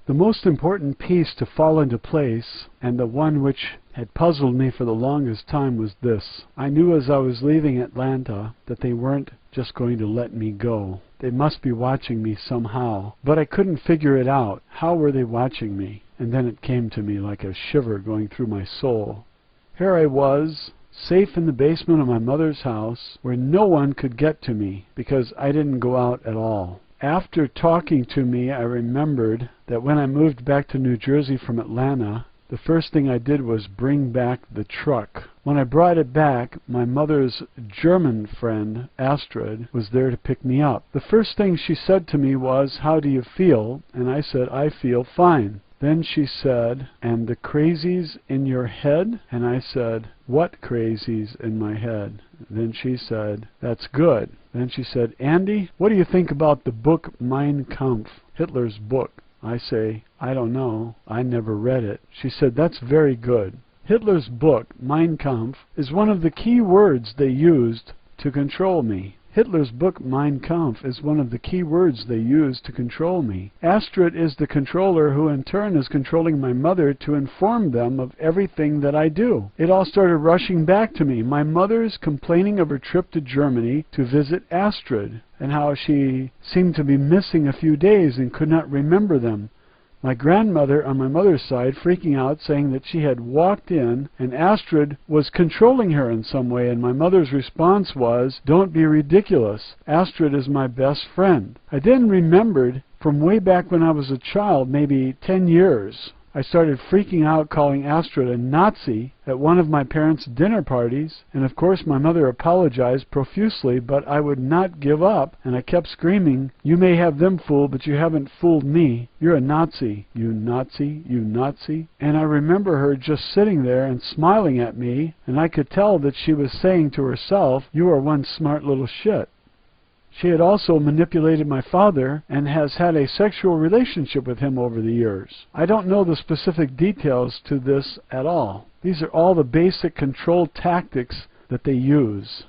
The most important piece to fall into place, and the one which had puzzled me for the longest time, was this. I knew as I was leaving Atlanta that they weren't just going to let me go. They must be watching me somehow, but I couldn't figure it out. How were they watching me? And then it came to me like a shiver going through my soul. Here I was, safe in the basement of my mother's house, where no one could get to me, because I didn't go out at all. After talking to me, I remembered that when I moved back to New Jersey from Atlanta, the first thing I did was bring back the truck. When I brought it back, my mother's German friend, Astrid, was there to pick me up. The first thing she said to me was, "How do you feel?" And I said, "I feel fine." Then she said, "And the crazies in your head?" And I said, "What crazies in my head?" Then she said, "That's good." Then she said, "Andy, what do you think about the book Mein Kampf, Hitler's book?" I say, "I don't know. I never read it." She said, "That's very good. Hitler's book, Mein Kampf, is one of the key words they used to control me. Hitler's book, Mein Kampf, is one of the key words they used to control me. Astrid is the controller who in turn is controlling my mother to inform them of everything that I do." It all started rushing back to me. My mother's complaining of her trip to Germany to visit Astrid, and how she seemed to be missing a few days and could not remember them. My grandmother on my mother's side freaking out, saying that she had walked in and Astrid was controlling her in some way, and my mother's response was, "Don't be ridiculous. Astrid is my best friend." I then remembered from way back when I was a child, maybe 10 years, I started freaking out, calling Astrid a Nazi at one of my parents' dinner parties, and of course my mother apologized profusely, but I would not give up, and I kept screaming, "You may have them fooled, but you haven't fooled me. You're a Nazi, you Nazi, you Nazi." And I remember her just sitting there and smiling at me, and I could tell that she was saying to herself, "You are one smart little shit." She had also manipulated my father and has had a sexual relationship with him over the years. I don't know the specific details to this at all. These are all the basic control tactics that they use.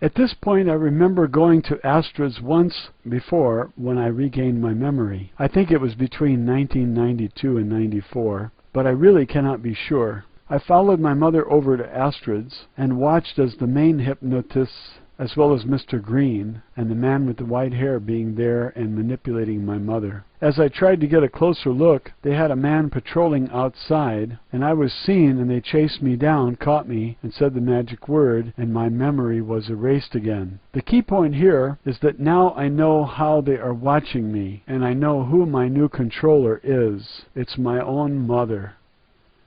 At this point, I remember going to Astrid's once before when I regained my memory. I think it was between 1992 and 94, but I really cannot be sure. I followed my mother over to Astrid's and watched as the main hypnotist, as well as Mr. Green and the man with the white hair, being there and manipulating my mother. As I tried to get a closer look, they had a man patrolling outside, and I was seen, and they chased me down, caught me, and said the magic word, and my memory was erased again. The key point here is that now I know how they are watching me, and I know who my new controller is. It's my own mother,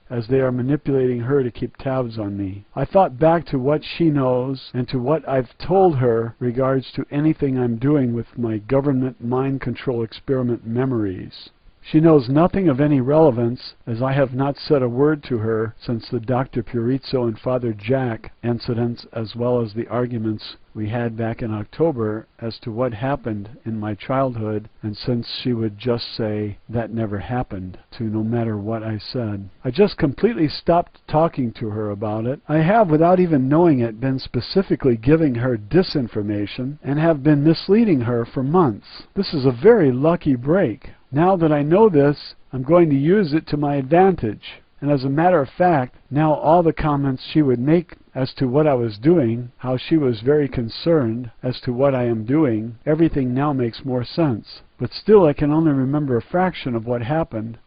as they are manipulating her to keep tabs on me. I thought back to what she knows and to what I've told her regards to anything I'm doing with my government mind control experiment memories. She knows nothing of any relevance, as I have not said a word to her since the Dr. Purizzo and Father Jack incidents, as well as the arguments we had back in October as to what happened in my childhood, and since she would just say, "That never happened," to no matter what I said. I just completely stopped talking to her about it. I have, without even knowing it, been specifically giving her disinformation and have been misleading her for months. This is a very lucky break. Now that I know this, I'm going to use it to my advantage. And as a matter of fact, now all the comments she would make as to what I was doing, how she was very concerned as to what I am doing, everything now makes more sense. But still I can only remember a fraction of what happened,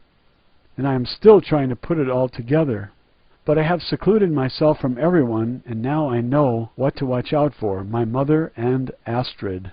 and I am still trying to put it all together. But I have secluded myself from everyone, and now I know what to watch out for, my mother and Astrid.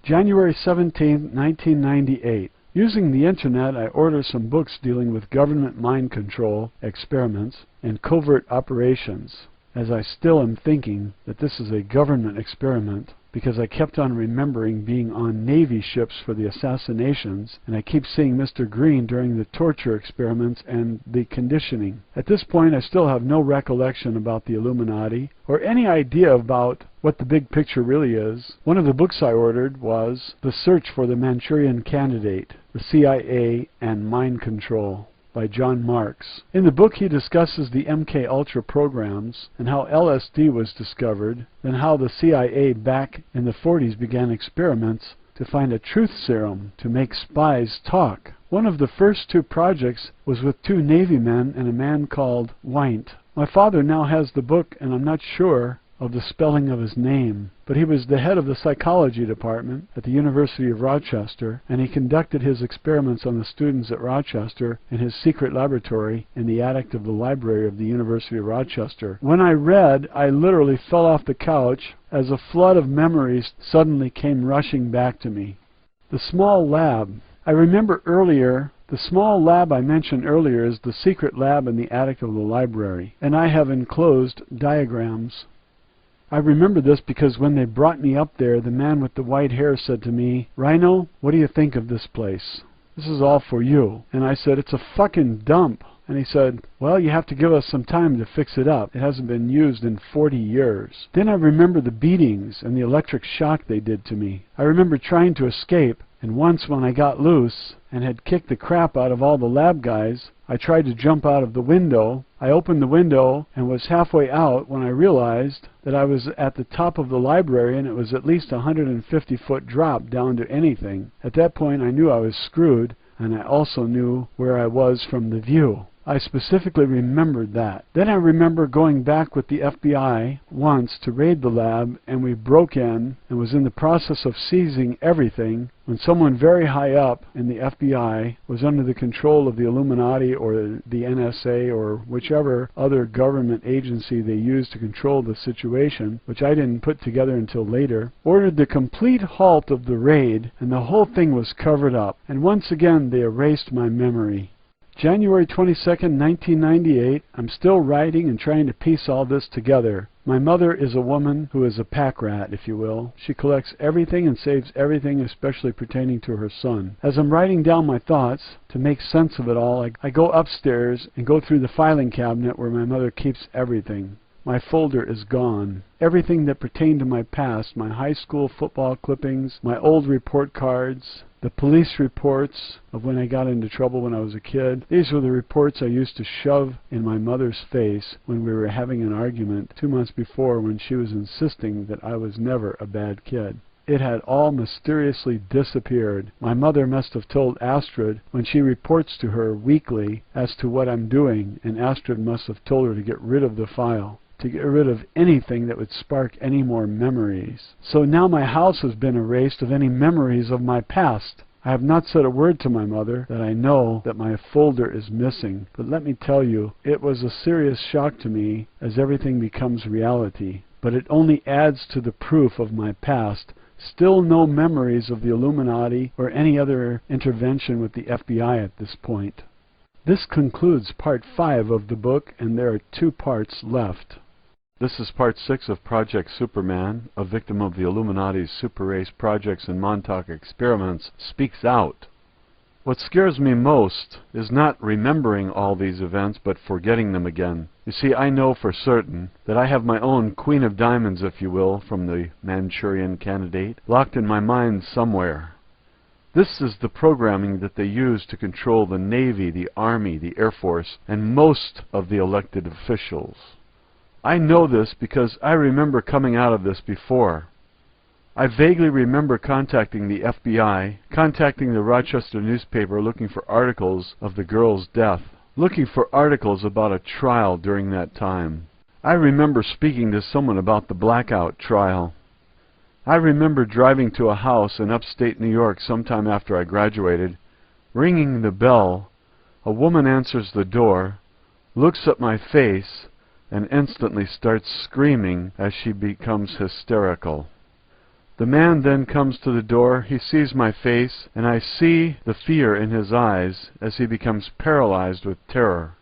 January 17, 1998. Using the internet, I ordered some books dealing with government mind control experiments and covert operations, as I still am thinking that this is a government experiment, because I kept on remembering being on Navy ships for the assassinations, and I keep seeing Mr. Green during the torture experiments and the conditioning. At this point, I still have no recollection about the Illuminati, or any idea about what the big picture really is. One of the books I ordered was The Search for the Manchurian Candidate, the CIA and Mind Control, by John Marks. In the book he discusses the MKUltra programs and how LSD was discovered, and how the CIA back in the 40s began experiments to find a truth serum to make spies talk. One of the first two projects was with two Navy men and a man called Weint. My father now has the book, and I'm not sure of the spelling of his name, but he was the head of the psychology department at the University of Rochester, and he conducted his experiments on the students at Rochester in his secret laboratory in the attic of the library of the University of Rochester. When I read, I literally fell off the couch as a flood of memories suddenly came rushing back to me. The small lab. I remember earlier, the small lab I mentioned earlier is the secret lab in the attic of the library, and I have enclosed diagrams. I remember this because when they brought me up there, the man with the white hair said to me, "Rhino, what do you think of this place? This is all for you." And I said, "It's a fucking dump." And he said, "Well, you have to give us some time to fix it up. It hasn't been used in 40 years. Then I remember the beatings and the electric shock they did to me. I remember trying to escape, and once when I got loose and had kicked the crap out of all the lab guys, I tried to jump out of the window. I opened the window and was halfway out when I realized that I was at the top of the library, and it was at least a 150-foot drop down to anything. At that point I knew I was screwed, and I also knew where I was from the view. I specifically remembered that. Then I remember going back with the FBI once to raid the lab, and we broke in and was in the process of seizing everything when someone very high up in the FBI was under the control of the Illuminati or the NSA or whichever other government agency they used to control the situation, which I didn't put together until later, ordered the complete halt of the raid, and the whole thing was covered up. And once again they erased my memory. January 22nd, 1998, I'm still writing and trying to piece all this together. My mother is a woman who is a pack rat, if you will. She collects everything and saves everything, especially pertaining to her son. As I'm writing down my thoughts, to make sense of it all, I go upstairs and go through the filing cabinet where my mother keeps everything. My folder is gone. Everything that pertained to my past, my high school football clippings, my old report cards, the police reports of when I got into trouble when I was a kid. These were the reports I used to shove in my mother's face when we were having an argument 2 months before, when she was insisting that I was never a bad kid. It had all mysteriously disappeared. My mother must have told Astrid when she reports to her weekly as to what I'm doing, and Astrid must have told her to get rid of the file, to get rid of anything that would spark any more memories. So now my house has been erased of any memories of my past. I have not said a word to my mother that I know that my folder is missing, but let me tell you, it was a serious shock to me as everything becomes reality. But it only adds to the proof of my past. Still no memories of the Illuminati or any other intervention with the FBI at this point. This concludes part 5 of the book, and there are 2 parts left. This is part 6 of Project Superman. A victim of the Illuminati's super race projects and Montauk experiments speaks out. What scares me most is not remembering all these events, but forgetting them again. You see, I know for certain that I have my own Queen of Diamonds, if you will, from the Manchurian Candidate, locked in my mind somewhere. This is the programming that they use to control the Navy, the Army, the Air Force, and most of the elected officials. I know this because I remember coming out of this before. I vaguely remember contacting the FBI, contacting the Rochester newspaper looking for articles of the girl's death. looking for articles about a trial during that time. I remember speaking to someone about the blackout trial. I remember driving to a house in upstate New York sometime after I graduated, ringing the bell. A woman answers the door, looks at my face, and instantly starts screaming as she becomes hysterical. The man then comes to the door, he sees my face, and I see the fear in his eyes as he becomes paralyzed with terror.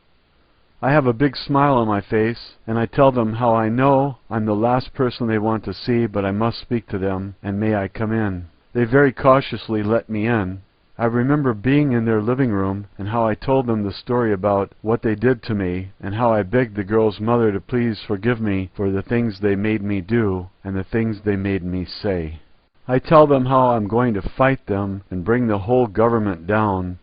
I have a big smile on my face, and I tell them how I know I'm the last person they want to see, but I must speak to them, and may I come in. They very cautiously let me in. I remember being in their living room, and how I told them the story about what they did to me, and how I begged the girl's mother to please forgive me for the things they made me do, and the things they made me say. I tell them how I'm going to fight them and bring the whole government down.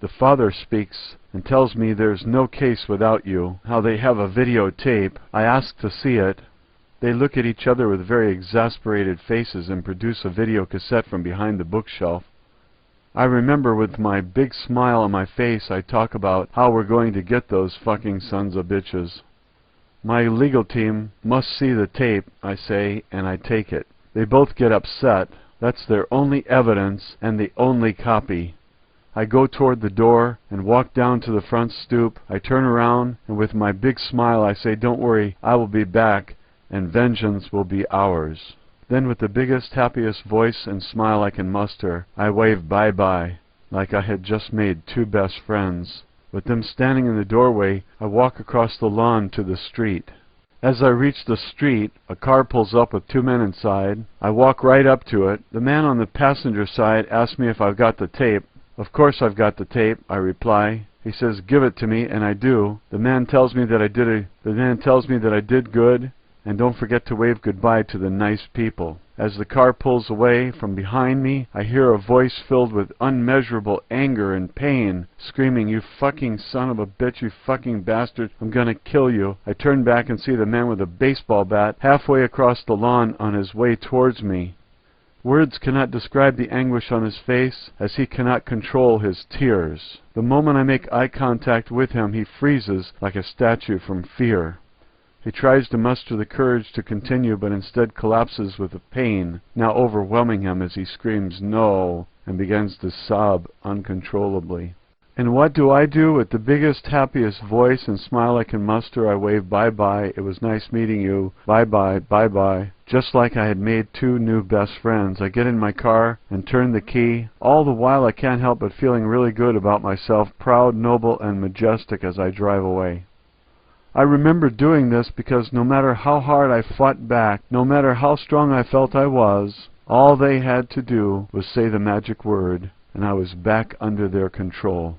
The father speaks and tells me there's no case without you, how they have a videotape. I ask to see it. They look at each other with very exasperated faces and produce a video cassette from behind the bookshelf. I remember with my big smile on my face I talk about how we're going to get those fucking sons of bitches. My legal team must see the tape, I say, and I take it. They both get upset. That's their only evidence and the only copy. I go toward the door and walk down to the front stoop. I turn around and with my big smile I say, "Don't worry, I will be back and vengeance will be ours." Then with the biggest, happiest voice and smile I can muster, I wave bye-bye, like I had just made two best friends. With them standing in the doorway, I walk across the lawn to the street. As I reach the street, a car pulls up with two men inside. I walk right up to it. The man on the passenger side asks me if I've got the tape. "Of course I've got the tape," I reply. He says, "Give it to me," and I do. The man tells me that I did good, and don't forget to wave goodbye to the nice people. As the car pulls away from behind me, I hear a voice filled with unmeasurable anger and pain, screaming, "You fucking son of a bitch, you fucking bastard, I'm gonna kill you." I turn back and see the man with a baseball bat halfway across the lawn on his way towards me. Words cannot describe the anguish on his face, as he cannot control his tears. The moment I make eye contact with him, he freezes like a statue from fear. He tries to muster the courage to continue, but instead collapses with the pain now overwhelming him as he screams, "No," and begins to sob uncontrollably. And what do? With the biggest, happiest voice and smile I can muster, I wave bye-bye. "It was nice meeting you. Bye-bye, bye-bye." Just like I had made two new best friends. I get in my car and turn the key. All the while I can't help but feeling really good about myself, proud, noble, and majestic as I drive away. I remember doing this because no matter how hard I fought back, no matter how strong I felt I was, all they had to do was say the magic word, and I was back under their control.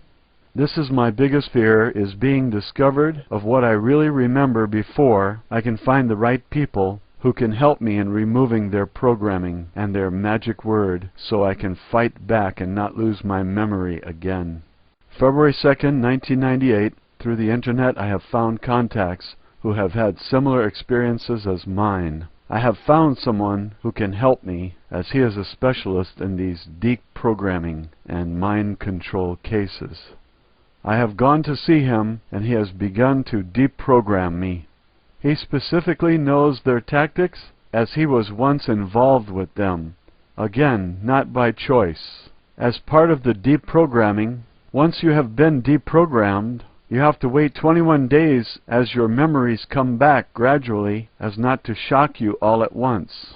This is my biggest fear, is being discovered of what I really remember before I can find the right people who can help me in removing their programming and their magic word so I can fight back and not lose my memory again. February 2nd, 1998. Through the internet I have found contacts who have had similar experiences as mine. I have found someone who can help me, as he is a specialist in these deep programming and mind control cases. I have gone to see him, and he has begun to deprogram me. He specifically knows their tactics, as he was once involved with them. Again, not by choice. As part of the deprogramming, once you have been deprogrammed, you have to wait 21 days as your memories come back gradually, as not to shock you all at once.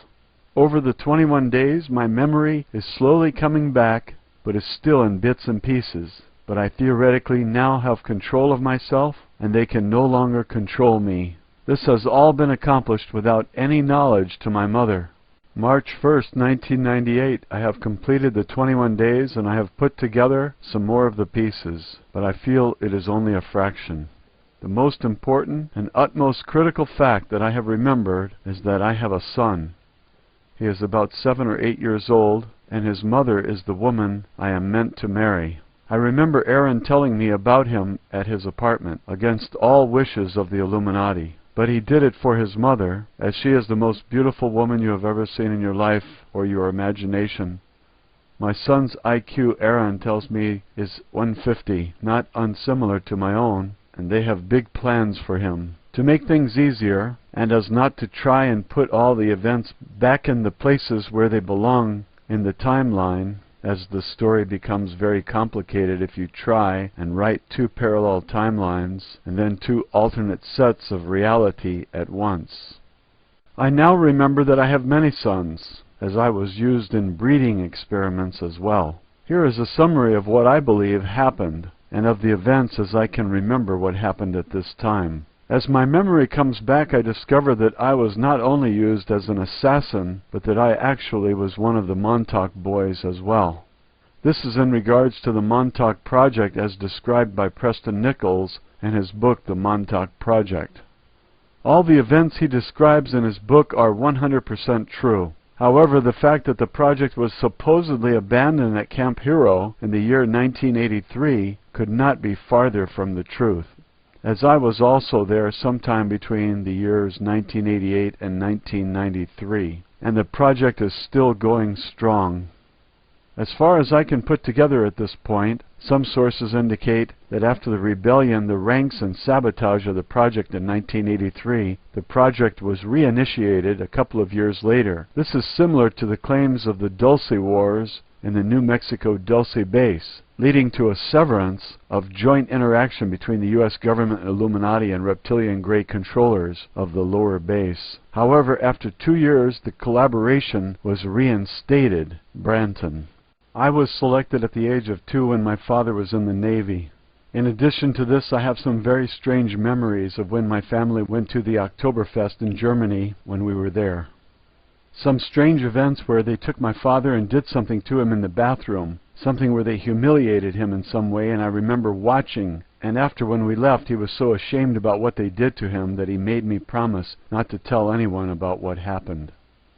Over the 21 days, my memory is slowly coming back, but is still in bits and pieces. But I theoretically now have control of myself, and they can no longer control me. This has all been accomplished without any knowledge to my mother. March 1st, 1998, I have completed the 21 days and I have put together some more of the pieces, but I feel it is only a fraction. The most important and utmost critical fact that I have remembered is that I have a son. He is about 7 or 8 years old, and his mother is the woman I am meant to marry. I remember Aaron telling me about him at his apartment, against all wishes of the Illuminati. But he did it for his mother, as she is the most beautiful woman you have ever seen in your life or your imagination. My son's IQ, Aaron, tells me is 150, not unsimilar to my own, and they have big plans for him. To make things easier, and as not to try and put all the events back in the places where they belong in the timeline, as the story becomes very complicated if you try and write two parallel timelines and then two alternate sets of reality at once. I now remember that I have many sons, as I was used in breeding experiments as well. Here is a summary of what I believe happened, and of the events as I can remember what happened at this time. As my memory comes back, I discover that I was not only used as an assassin, but that I actually was one of the Montauk boys as well. This is in regards to the Montauk Project as described by Preston Nichols in his book, The Montauk Project. All the events he describes in his book are 100% true. However, the fact that the project was supposedly abandoned at Camp Hero in the year 1983 could not be farther from the truth, as I was also there sometime between the years 1988 and 1993, and the project is still going strong. As far as I can put together at this point, some sources indicate that after the rebellion, the ranks and sabotage of the project in 1983, the project was reinitiated a couple of years later. This is similar to the claims of the Dulce Wars in the New Mexico Dulce base, leading to a severance of joint interaction between the U.S. government, Illuminati, and reptilian Grey controllers of the lower base. However, after 2 years, the collaboration was reinstated. Branton. I was selected at the age of 2 when my father was in the Navy. In addition to this, I have some very strange memories of when my family went to the Oktoberfest in Germany when we were there. Some strange events where they took my father and did something to him in the bathroom, something where they humiliated him in some way, and I remember watching, and after when we left he was so ashamed about what they did to him that he made me promise not to tell anyone about what happened.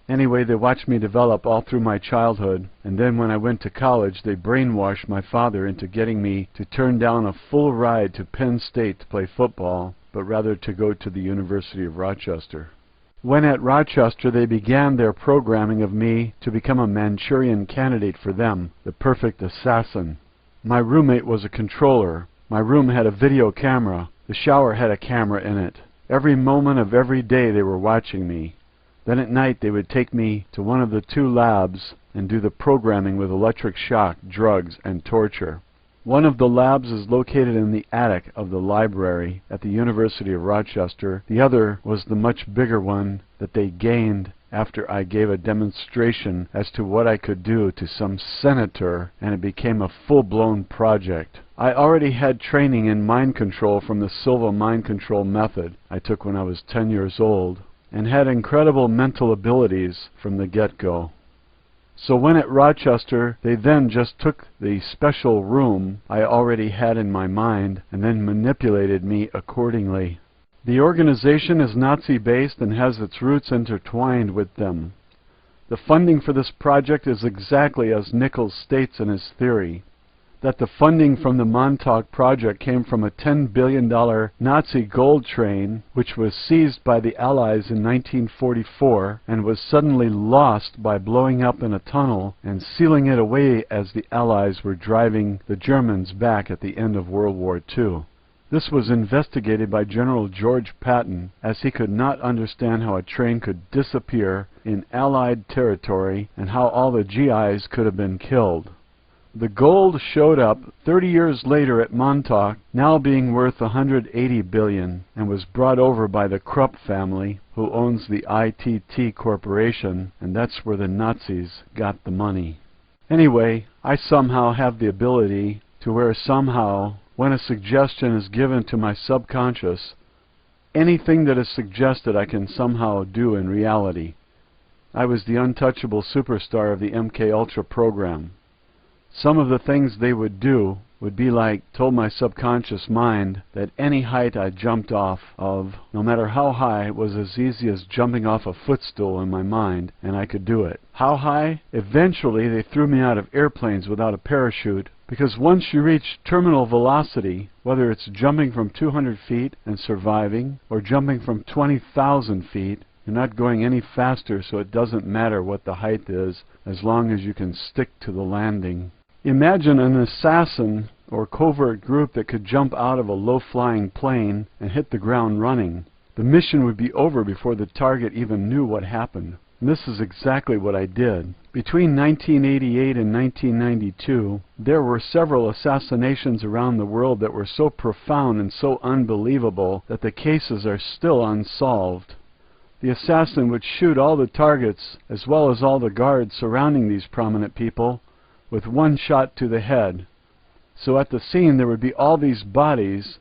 Anyway, they watched me develop all through my childhood, and then when I went to college, they brainwashed my father into getting me to turn down a full ride to Penn State to play football, but rather to go to the University of Rochester. When at Rochester, they began their programming of me to become a Manchurian candidate for them, the perfect assassin. My roommate was a controller. My room had a video camera. The shower had a camera in it. Every moment of every day they were watching me. Then at night they would take me to one of the 2 labs and do the programming with electric shock, drugs, and torture. One of the labs is located in the attic of the library at the University of Rochester. The other was the much bigger one that they gained after I gave a demonstration as to what I could do to some senator, and it became a full-blown project. I already had training in mind control from the Silva mind control method I took when I was 10 years old, and had incredible mental abilities from the get-go. So when at Rochester, they then just took the special room I already had in my mind and then manipulated me accordingly. The organization is Nazi-based and has its roots intertwined with them. The funding for this project is exactly as Nichols states in his theory, that the funding from the Montauk Project came from a $10 billion Nazi gold train which was seized by the Allies in 1944 and was suddenly lost by blowing up in a tunnel and sealing it away as the Allies were driving the Germans back at the end of World War II. This was investigated by General George Patton, as he could not understand how a train could disappear in Allied territory and how all the GIs could have been killed. The gold showed up 30 years later at Montauk, now being worth $180 billion, and was brought over by the Krupp family, who owns the ITT Corporation, and that's where the Nazis got the money. Anyway, I somehow have the ability to where somehow, when a suggestion is given to my subconscious, anything that is suggested I can somehow do in reality. I was the untouchable superstar of the MKUltra program. Some of the things they would do would be like, told my subconscious mind that any height I jumped off of, no matter how high, was as easy as jumping off a footstool in my mind, and I could do it. How high? Eventually they threw me out of airplanes without a parachute, because once you reach terminal velocity, whether it's jumping from 200 feet and surviving, or jumping from 20,000 feet, You're not going any faster, so it doesn't matter what the height is, as long as you can stick to the landing. Imagine an assassin or covert group that could jump out of a low-flying plane and hit the ground running. The mission would be over before the target even knew what happened. And this is exactly what I did. Between 1988 and 1992, there were several assassinations around the world that were so profound and so unbelievable that the cases are still unsolved. The assassin would shoot all the targets as well as all the guards surrounding these prominent people with one shot to the head. So at the scene there would be all these bodies,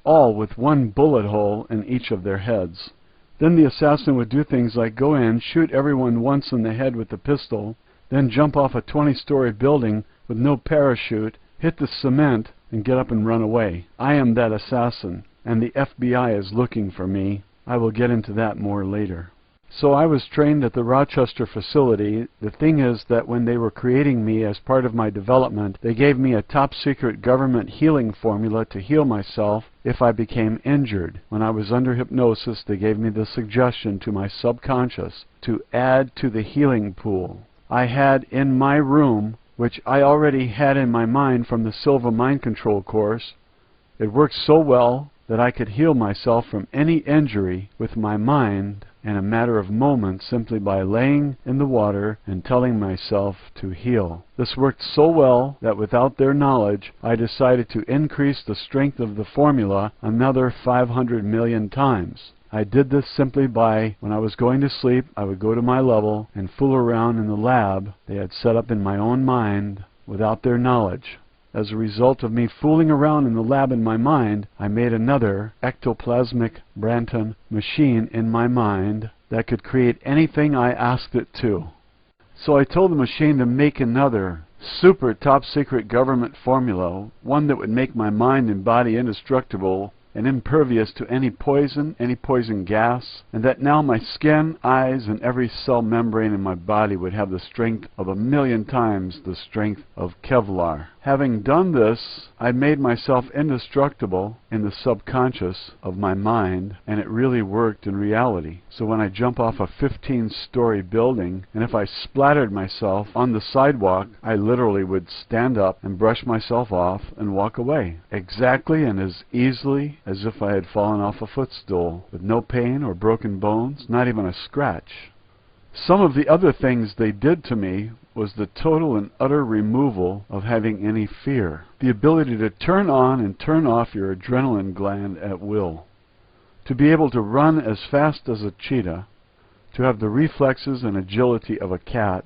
all with one bullet hole in each of their heads. Then the assassin would do things like go in, shoot everyone once in the head with a pistol, then jump off a 20-story building with no parachute, hit the cement, and get up and run away. I am that assassin, and the FBI is looking for me. I will get into that more later. So I was trained at the Rochester facility. The thing is that when they were creating me as part of my development, they gave me a top-secret government healing formula to heal myself if I became injured. When I was under hypnosis, they gave me the suggestion to my subconscious to add to the healing pool. I had in my room, which I already had in my mind from the Silva Mind Control course, it worked so well that I could heal myself from any injury with my mind in a matter of moments simply by laying in the water and telling myself to heal. This worked so well that without their knowledge, I decided to increase the strength of the formula another 500 million times. I did this simply by, when I was going to sleep, I would go to my level and fool around in the lab they had set up in my own mind without their knowledge. As a result of me fooling around in the lab in my mind, I made another ectoplasmic Branton machine in my mind that could create anything I asked it to. So I told the machine to make another super top secret government formula, one that would make my mind and body indestructible and impervious to any poison gas, and that now my skin, eyes, and every cell membrane in my body would have the strength of 1,000,000 times the strength of Kevlar. Having done this, I made myself indestructible in the subconscious of my mind, and it really worked in reality. So when I jump off a 15-story building, and if I splattered myself on the sidewalk, I literally would stand up and brush myself off and walk away, exactly and as easily as if I had fallen off a footstool, with no pain or broken bones, not even a scratch. Some of the other things they did to me was the total and utter removal of having any fear. The ability to turn on and turn off your adrenaline gland at will. To be able to run as fast as a cheetah, to have the reflexes and agility of a cat,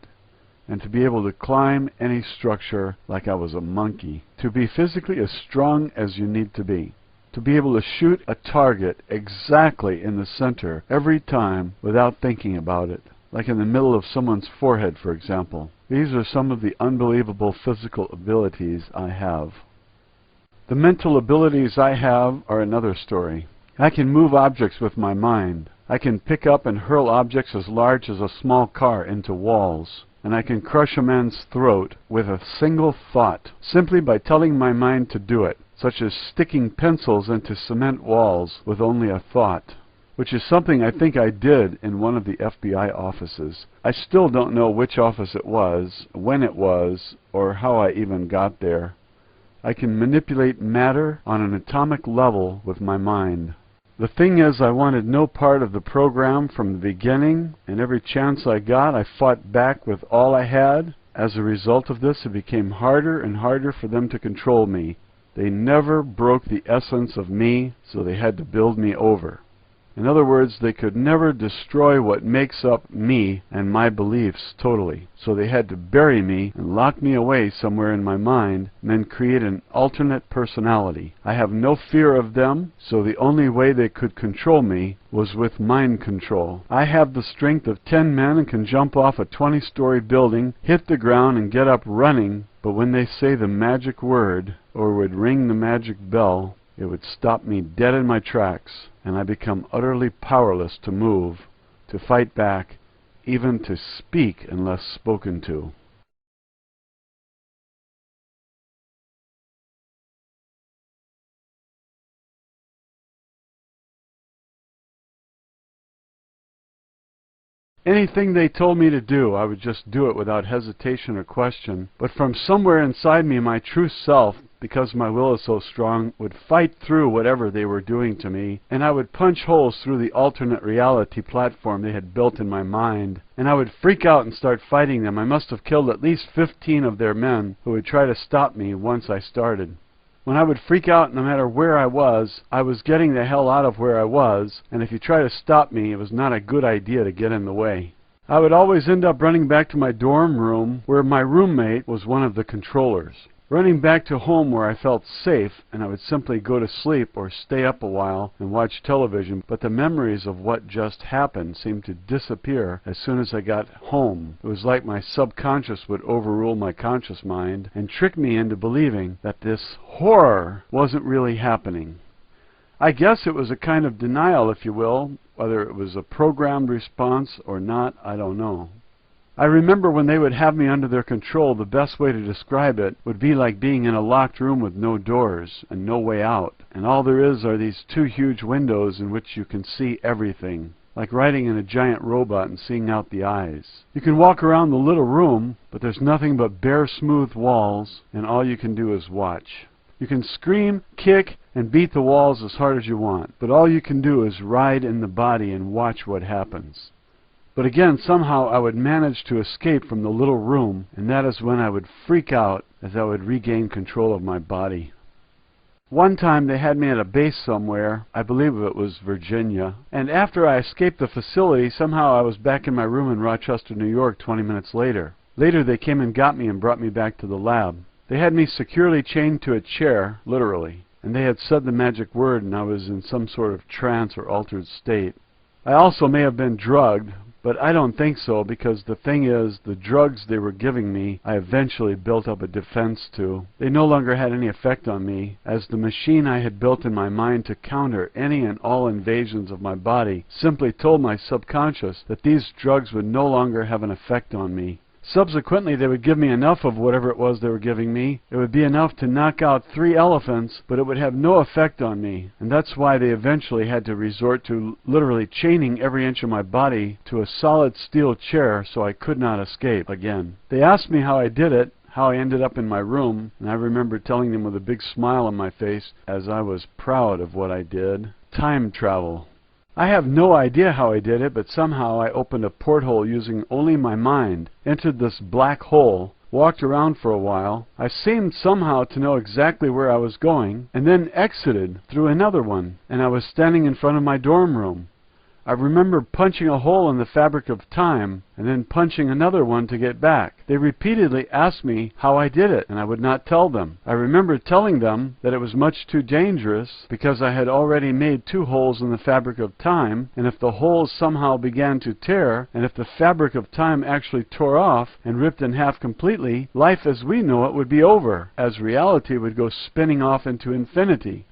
and to be able to climb any structure like I was a monkey. To be physically as strong as you need to be able to shoot a target exactly in the center every time without thinking about it, like in the middle of someone's forehead, for example. These are some of the unbelievable physical abilities I have. The mental abilities I have are another story. I can move objects with my mind. I can pick up and hurl objects as large as a small car into walls. And I can crush a man's throat with a single thought, simply by telling my mind to do it, such as sticking pencils into cement walls with only a thought, which is something I think I did in one of the FBI offices. I still don't know which office it was, when it was, or how I even got there. I can manipulate matter on an atomic level with my mind. The thing is, I wanted no part of the program from the beginning, and every chance I got, I fought back with all I had. As a result of this, it became harder and harder for them to control me. They never broke the essence of me, so they had to build me over. In other words, they could never destroy what makes up me and my beliefs totally. So they had to bury me and lock me away somewhere in my mind, and then create an alternate personality. I have no fear of them, so the only way they could control me was with mind control. I have the strength of 10 men and can jump off a 20-story building, hit the ground, and get up running, but when they say the magic word, or would ring the magic bell, it would stop me dead in my tracks, and I become utterly powerless to move, to fight back, even to speak unless spoken to. Anything they told me to do, I would just do it without hesitation or question. But from somewhere inside me, my true self, because my will is so strong, would fight through whatever they were doing to me, and I would punch holes through the alternate reality platform they had built in my mind, and I would freak out and start fighting them. I must have killed at least 15 of their men who would try to stop me once I started. When I would freak out, no matter where I was getting the hell out of where I was, and if you try to stop me, it was not a good idea to get in the way. I would always end up running back to my dorm room, where my roommate was one of the controllers. Running back to home where I felt safe, and I would simply go to sleep or stay up a while and watch television, but the memories of what just happened seemed to disappear as soon as I got home. It was like my subconscious would overrule my conscious mind and trick me into believing that this horror wasn't really happening. I guess it was a kind of denial, if you will. Whether it was a programmed response or not, I don't know. I remember when they would have me under their control, the best way to describe it would be like being in a locked room with no doors and no way out, and all there is are these two huge windows in which you can see everything, like riding in a giant robot and seeing out the eyes. You can walk around the little room, but there's nothing but bare, smooth walls, and all you can do is watch. You can scream, kick, and beat the walls as hard as you want, but all you can do is ride in the body and watch what happens. But again, somehow I would manage to escape from the little room, and that is when I would freak out as I would regain control of my body. One time they had me at a base somewhere, I believe it was Virginia, and after I escaped the facility, somehow I was back in my room in Rochester, New York 20 minutes later. Later they came and got me and brought me back to the lab. They had me securely chained to a chair, literally, and they had said the magic word and I was in some sort of trance or altered state. I also may have been drugged, but I don't think so, because the thing is, the drugs they were giving me, I eventually built up a defense to. They no longer had any effect on me, as the machine I had built in my mind to counter any and all invasions of my body simply told my subconscious that these drugs would no longer have an effect on me. Subsequently, they would give me enough of whatever it was they were giving me. It would be enough to knock out 3 elephants, but it would have no effect on me. And that's why they eventually had to resort to literally chaining every inch of my body to a solid steel chair so I could not escape again. They asked me how I did it, how I ended up in my room, and I remember telling them with a big smile on my face, as I was proud of what I did. Time travel. I have no idea how I did it, but somehow I opened a porthole using only my mind, entered this black hole, walked around for a while. I seemed somehow to know exactly where I was going, and then exited through another one, and I was standing in front of my dorm room. I remember punching a hole in the fabric of time, and then punching another one to get back. They repeatedly asked me how I did it, and I would not tell them. I remember telling them that it was much too dangerous, because I had already made 2 holes in the fabric of time, and if the holes somehow began to tear, and if the fabric of time actually tore off and ripped in half completely, life as we know it would be over, as reality would go spinning off into infinity.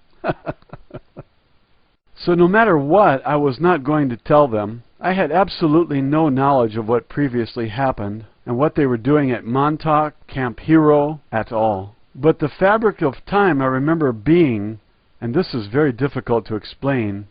So no matter what, I was not going to tell them. I had absolutely no knowledge of what previously happened and what they were doing at Montauk, Camp Hero, at all. But the fabric of time I remember being, and this is very difficult to explain,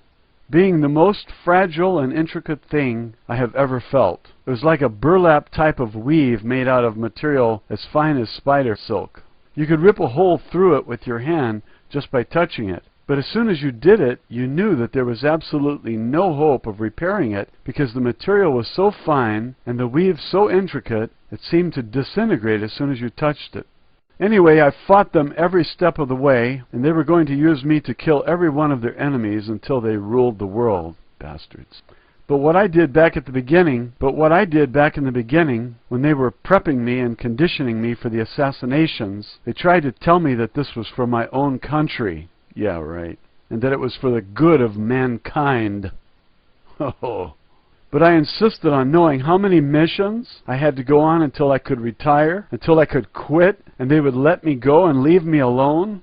being the most fragile and intricate thing I have ever felt. It was like a burlap type of weave made out of material as fine as spider silk. You could rip a hole through it with your hand just by touching it. But as soon as you did it, you knew that there was absolutely no hope of repairing it, because the material was so fine and the weave so intricate, it seemed to disintegrate as soon as you touched it. Anyway, I fought them every step of the way, and they were going to use me to kill every one of their enemies until they ruled the world. Bastards. But what I did back in the beginning, when they were prepping me and conditioning me for the assassinations, they tried to tell me that this was for my own country. Yeah, right. And that it was for the good of mankind. Oh. But I insisted on knowing how many missions I had to go on until I could retire, until I could quit, and they would let me go and leave me alone.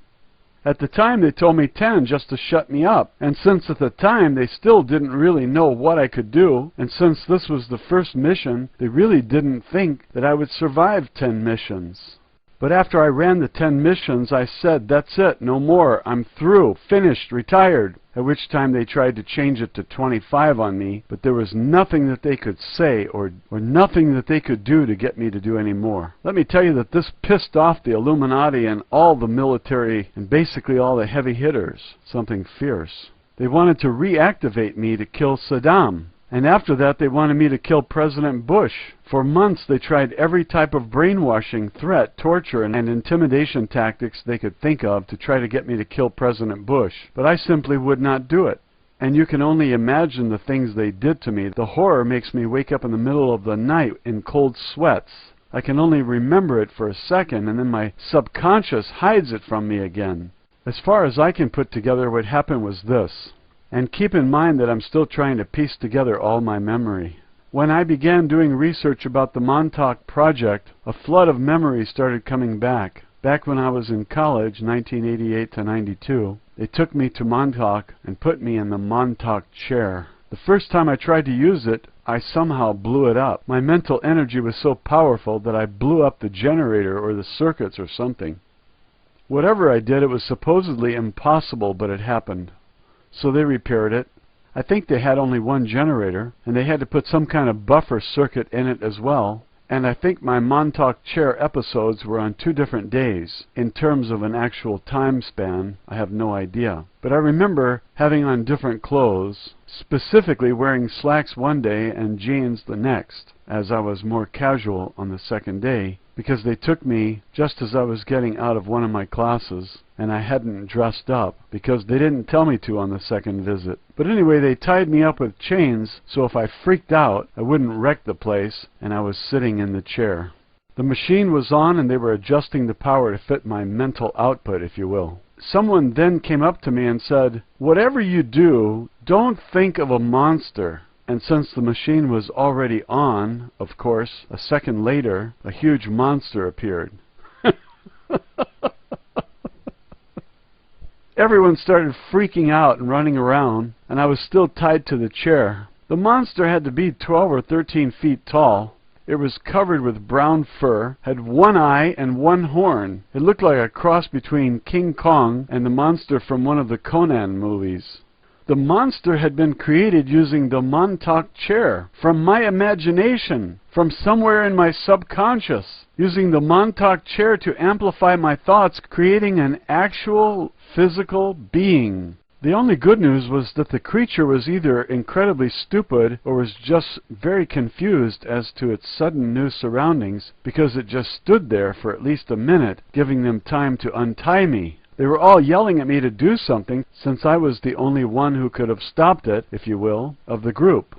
At the time, they told me 10 just to shut me up. And since at the time they still didn't really know what I could do, and since this was the first mission, they really didn't think that I would survive 10 missions. But after I ran the 10 missions, I said, that's it, no more, I'm through, finished, retired. At which time they tried to change it to 25 on me, but there was nothing that they could say or nothing that they could do to get me to do any more. Let me tell you that this pissed off the Illuminati and all the military and basically all the heavy hitters. Something fierce. They wanted to reactivate me to kill Saddam. And after that, they wanted me to kill President Bush. For months, they tried every type of brainwashing, threat, torture, and intimidation tactics they could think of to try to get me to kill President Bush. But I simply would not do it. And you can only imagine the things they did to me. The horror makes me wake up in the middle of the night in cold sweats. I can only remember it for a second, and then my subconscious hides it from me again. As far as I can put together, what happened was this. And keep in mind that I'm still trying to piece together all my memory. When I began doing research about the Montauk Project, a flood of memories started coming back. Back when I was in college, 1988 to 92, they took me to Montauk and put me in the Montauk chair. The first time I tried to use it, I somehow blew it up. My mental energy was so powerful that I blew up the generator or the circuits or something. Whatever I did, it was supposedly impossible, but it happened. So they repaired it. I think they had only one generator, and they had to put some kind of buffer circuit in it as well. And I think my Montauk chair episodes were on 2 different days. In terms of an actual time span, I have no idea. But I remember having on different clothes, specifically wearing slacks one day and jeans the next, as I was more casual on the second day, because they took me just as I was getting out of one of my classes, and I hadn't dressed up, because they didn't tell me to on the second visit. But anyway, they tied me up with chains, so if I freaked out, I wouldn't wreck the place, and I was sitting in the chair. The machine was on, and they were adjusting the power to fit my mental output, if you will. Someone then came up to me and said, "Whatever you do, don't think of a monster." And since the machine was already on, of course, a second later, a huge monster appeared. Everyone started freaking out and running around, and I was still tied to the chair. The monster had to be 12 or 13 feet tall. It was covered with brown fur, had one eye and one horn. It looked like a cross between King Kong and the monster from one of the Conan movies. The monster had been created using the Montauk chair, from my imagination, from somewhere in my subconscious, using the Montauk chair to amplify my thoughts, creating an actual physical being. The only good news was that the creature was either incredibly stupid or was just very confused as to its sudden new surroundings, because it just stood there for at least a minute, giving them time to untie me. They were all yelling at me to do something, since I was the only one who could have stopped it, if you will, of the group.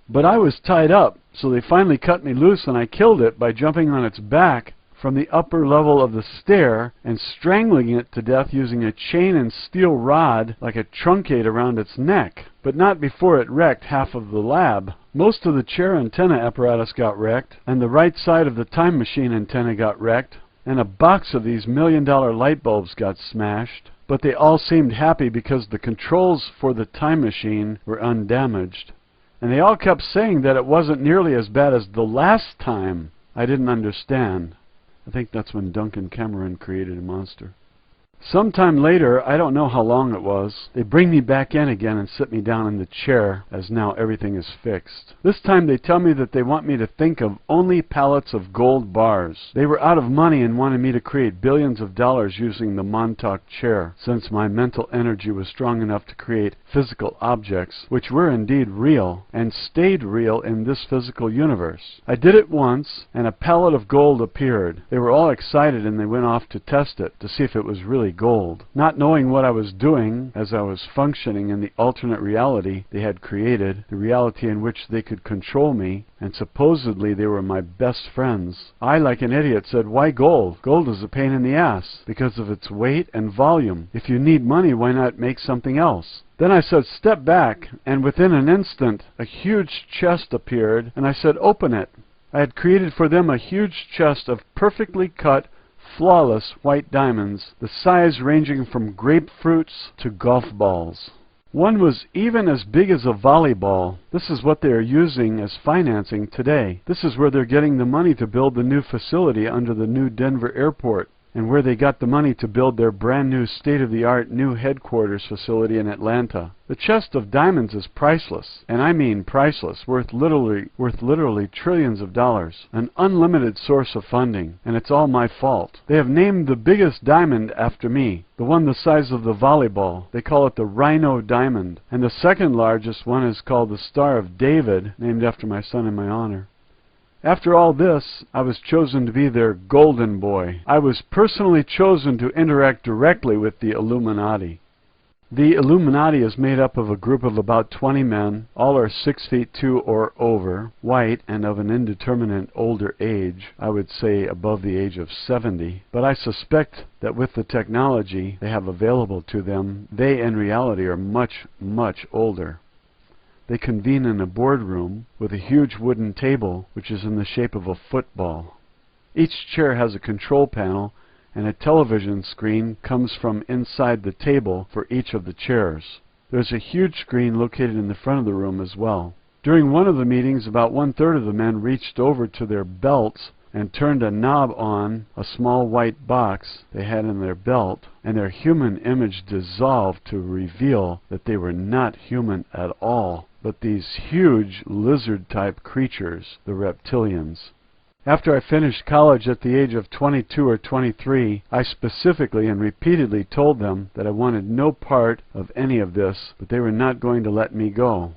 But I was tied up, so they finally cut me loose, and I killed it by jumping on its back from the upper level of the stair and strangling it to death using a chain and steel rod like a truncate around its neck, but not before it wrecked half of the lab. Most of the chair antenna apparatus got wrecked, and the right side of the time machine antenna got wrecked, and a box of these $1,000,000 light bulbs got smashed, but they all seemed happy because the controls for the time machine were undamaged. And they all kept saying that it wasn't nearly as bad as the last time. I didn't understand. I think that's when Duncan Cameron created a monster. Sometime later, I don't know how long it was, they bring me back in again and sit me down in the chair, as now everything is fixed. This time they tell me that they want me to think of only pallets of gold bars. They were out of money and wanted me to create billions of dollars using the Montauk chair, since my mental energy was strong enough to create physical objects, which were indeed real, and stayed real in this physical universe. I did it once, and a pallet of gold appeared. They were all excited and they went off to test it, to see if it was really gold. Not knowing what I was doing as I was functioning in the alternate reality they had created, the reality in which they could control me, and supposedly they were my best friends, I, like an idiot, said, "Why gold? Gold is a pain in the ass, because of its weight and volume. If you need money, why not make something else?" Then I said, "Step back," and within an instant a huge chest appeared, and I said, "Open it." I had created for them a huge chest of perfectly cut, flawless white diamonds, the size ranging from grapefruits to golf balls. One was even as big as a volleyball. This is what they are using as financing today. This is where they're getting the money to build the new facility under the new Denver airport, and where they got the money to build their brand new state-of-the-art new headquarters facility in Atlanta. The chest of diamonds is priceless, and I mean priceless, worth literally trillions of dollars, an unlimited source of funding, and it's all my fault. They have named the biggest diamond after me, the one the size of the volleyball. They call it the Rhino Diamond, and the second largest one is called the Star of David, named after my son in my honor. After all this, I was chosen to be their golden boy. I was personally chosen to interact directly with the Illuminati. The Illuminati is made up of a group of about 20 men. All are 6'2" or over, white, and of an indeterminate older age. I would say above the age of 70. But I suspect that with the technology they have available to them, they in reality are much, much older. They convene in a boardroom with a huge wooden table which is in the shape of a football. Each chair has a control panel, and a television screen comes from inside the table for each of the chairs. There's a huge screen located in the front of the room as well. During one of the meetings, about 1/3 of the men reached over to their belts and turned a knob on a small white box they had in their belt, and their human image dissolved to reveal that they were not human at all, but these huge lizard-type creatures, the reptilians. After I finished college at the age of 22 or 23, I specifically and repeatedly told them that I wanted no part of any of this, but they were not going to let me go.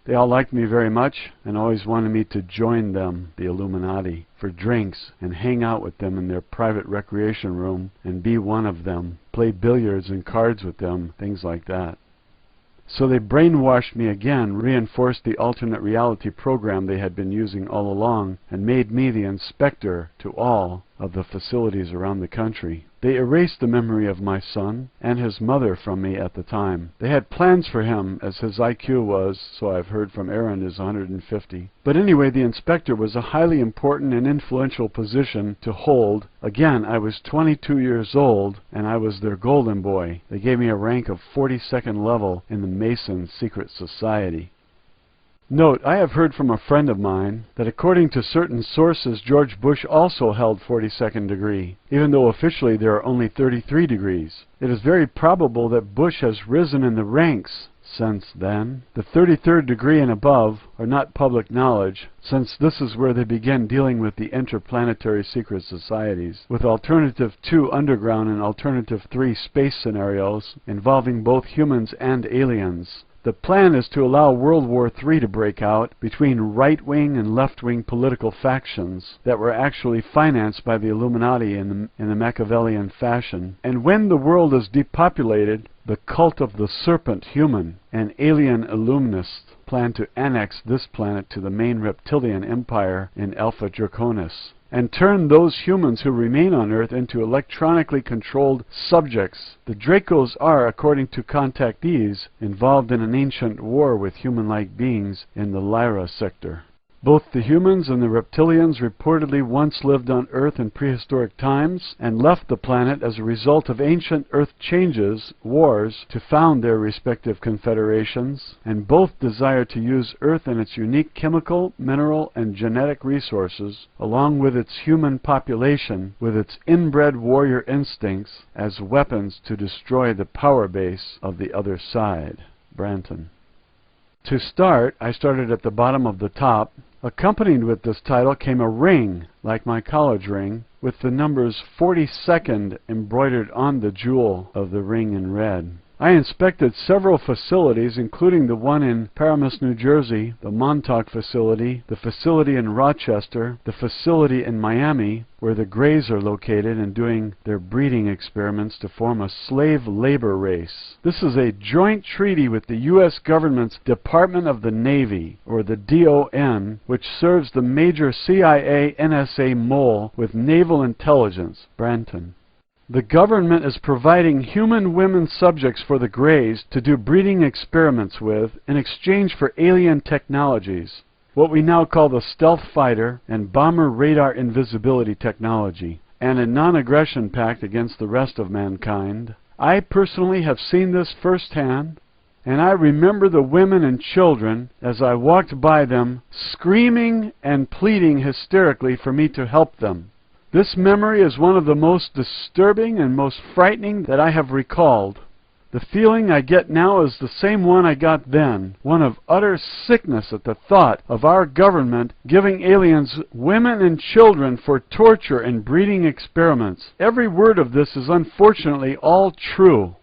They all liked me very much and always wanted me to join them, the Illuminati, for drinks and hang out with them in their private recreation room and be one of them, play billiards and cards with them, things like that. So they brainwashed me again, reinforced the alternate reality program they had been using all along, and made me the inspector to all of the facilities around the country. They erased the memory of my son and his mother from me at the time. They had plans for him, as his IQ was, so I've heard from Aaron, is 150. But anyway, the inspector was a highly important and influential position to hold. Again, I was 22 years old, and I was their golden boy. They gave me a rank of 42nd level in the Mason Secret Society. Note, I have heard from a friend of mine that according to certain sources, George Bush also held 42nd degree, even though officially there are only 33 degrees. It is very probable that Bush has risen in the ranks since then. The 33rd degree and above are not public knowledge, since this is where they begin dealing with the interplanetary secret societies, with Alternative 2 underground and Alternative 3 space scenarios involving both humans and aliens. The plan is to allow World War III to break out between right-wing and left-wing political factions that were actually financed by the Illuminati in the Machiavellian fashion. And when the world is depopulated, the cult of the serpent human and alien illuminists plan to annex this planet to the main reptilian empire in Alpha Draconis, and turn those humans who remain on Earth into electronically controlled subjects. The Dracos are, according to contactees, involved in an ancient war with human-like beings in the Lyra sector. Both the humans and the reptilians reportedly once lived on Earth in prehistoric times and left the planet as a result of ancient Earth changes, wars, to found their respective confederations, and both desire to use Earth and its unique chemical, mineral, and genetic resources, along with its human population, with its inbred warrior instincts, as weapons to destroy the power base of the other side. Branton. To start, I started at the bottom of the top. Accompanied with this title came a ring, like my college ring, with the numbers 42nd embroidered on the jewel of the ring in red. I inspected several facilities, including the one in Paramus, New Jersey, the Montauk facility, the facility in Rochester, the facility in Miami, where the Greys are located and doing their breeding experiments to form a slave labor race. This is a joint treaty with the U.S. government's Department of the Navy, or the DON, which serves the major CIA NSA mole with naval intelligence, Branton. The government is providing human women subjects for the Greys to do breeding experiments with in exchange for alien technologies, what we now call the stealth fighter and bomber radar invisibility technology, and a non-aggression pact against the rest of mankind. I personally have seen this firsthand. And I remember the women and children, as I walked by them, screaming and pleading hysterically for me to help them. This memory is one of the most disturbing and most frightening that I have recalled. The feeling I get now is the same one I got then, one of utter sickness at the thought of our government giving aliens women and children for torture and breeding experiments. Every word of this is unfortunately all true.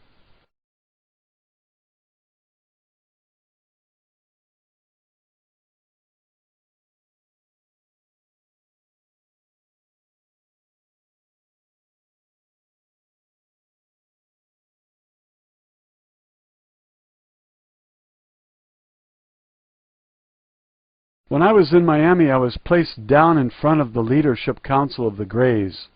When I was in Miami, I was placed down in front of the Leadership Council of the Greys.